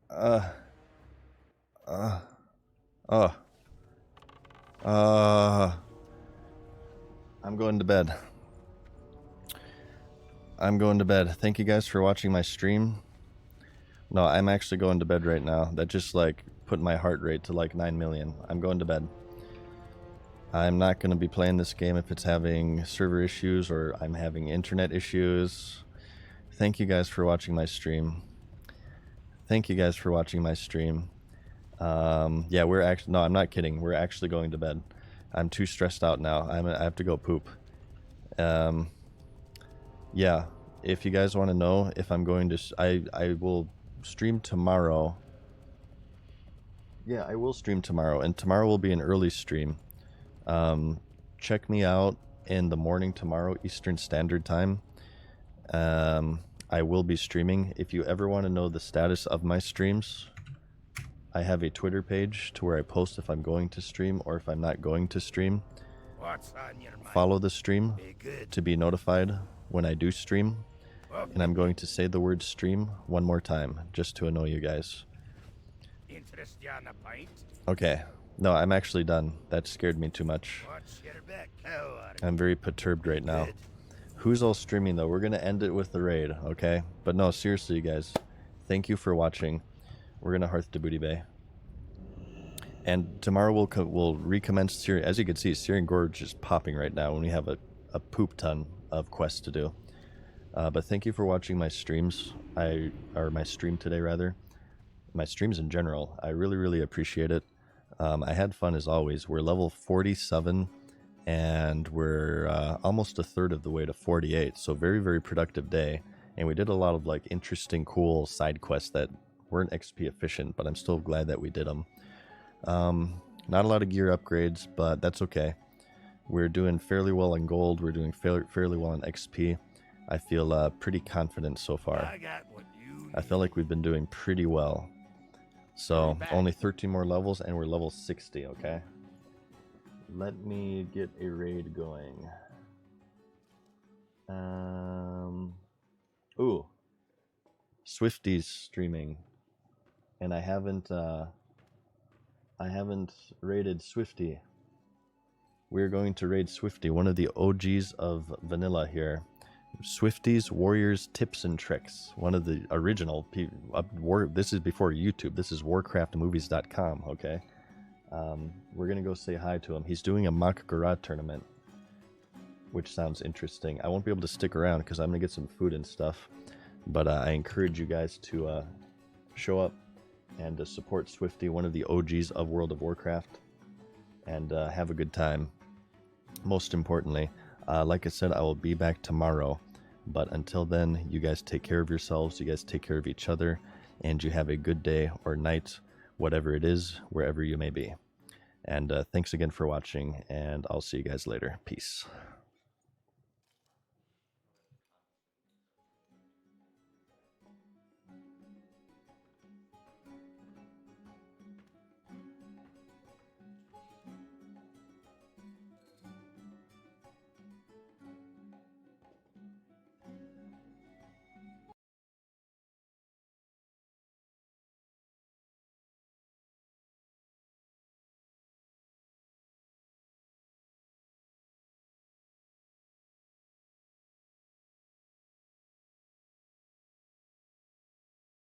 I'm going to bed. I'm going to bed. Thank you guys for watching my stream. No, I'm actually going to bed right now. That just like put my heart rate to like 9 million. I'm going to bed. I'm not going to be playing this game if it's having server issues or I'm having internet issues. Thank you guys for watching my stream. Thank you guys for watching my stream. Yeah, we're actually, no, I'm not kidding. We're actually going to bed. I'm too stressed out now. I have to go poop. Yeah, if you guys want to know if I'm going to, I will stream tomorrow. Yeah, I will stream tomorrow, and tomorrow will be an early stream. Check me out in the morning tomorrow, Eastern Standard Time. I will be streaming. If you ever want to know the status of my streams, I have a Twitter page to where I post if I'm going to stream or if I'm not going to stream. What's on your mind? Follow the stream Be good. to be notified when I do stream. And I'm going to say the word stream one more time just to annoy you guys. Interest you on a pint? Okay. No, I'm actually done. That scared me too much. What's your back? How are I'm very perturbed right now. Good. Who's all streaming though? We're gonna end it with the raid, okay? But no, seriously, you guys. Thank you for watching. We're gonna Hearth to Booty Bay. And tomorrow we'll recommence Syrian. As you can see, Syrian Gorge is popping right now when we have a poop ton of quests to do. But thank you for watching my streams. Or my stream today rather. My streams in general. I really, really appreciate it. I had fun as always. We're level 47 and we're almost a third of the way to 48. So very, very productive day. And we did a lot of like interesting, cool side quests that weren't XP efficient, but I'm still glad that we did them. Not a lot of gear upgrades, but that's okay. We're doing fairly well in gold. We're doing fairly well in XP. I feel pretty confident so far. I got what you I feel like we've been doing pretty well. So only 13 more levels and we're level 60, okay? Let me get a raid going. Ooh. Swifty's streaming. And I haven't raided Swifty. We're going to raid Swifty, one of the OGs of vanilla here. Swifty's Warriors Tips and Tricks, one of the original this is before YouTube. This is warcraftmovies.com, okay? We're gonna go say hi to him. He's doing a mock garage tournament, which sounds interesting. I won't be able to stick around because I'm gonna get some food and stuff, but I encourage you guys to show up and to support Swifty, one of the OGs of World of Warcraft, and have a good time. Most importantly, like I said, I will be back tomorrow. But until then, you guys take care of yourselves, you guys take care of each other, and you have a good day or night, whatever it is, wherever you may be. And thanks again for watching, and I'll see you guys later. Peace.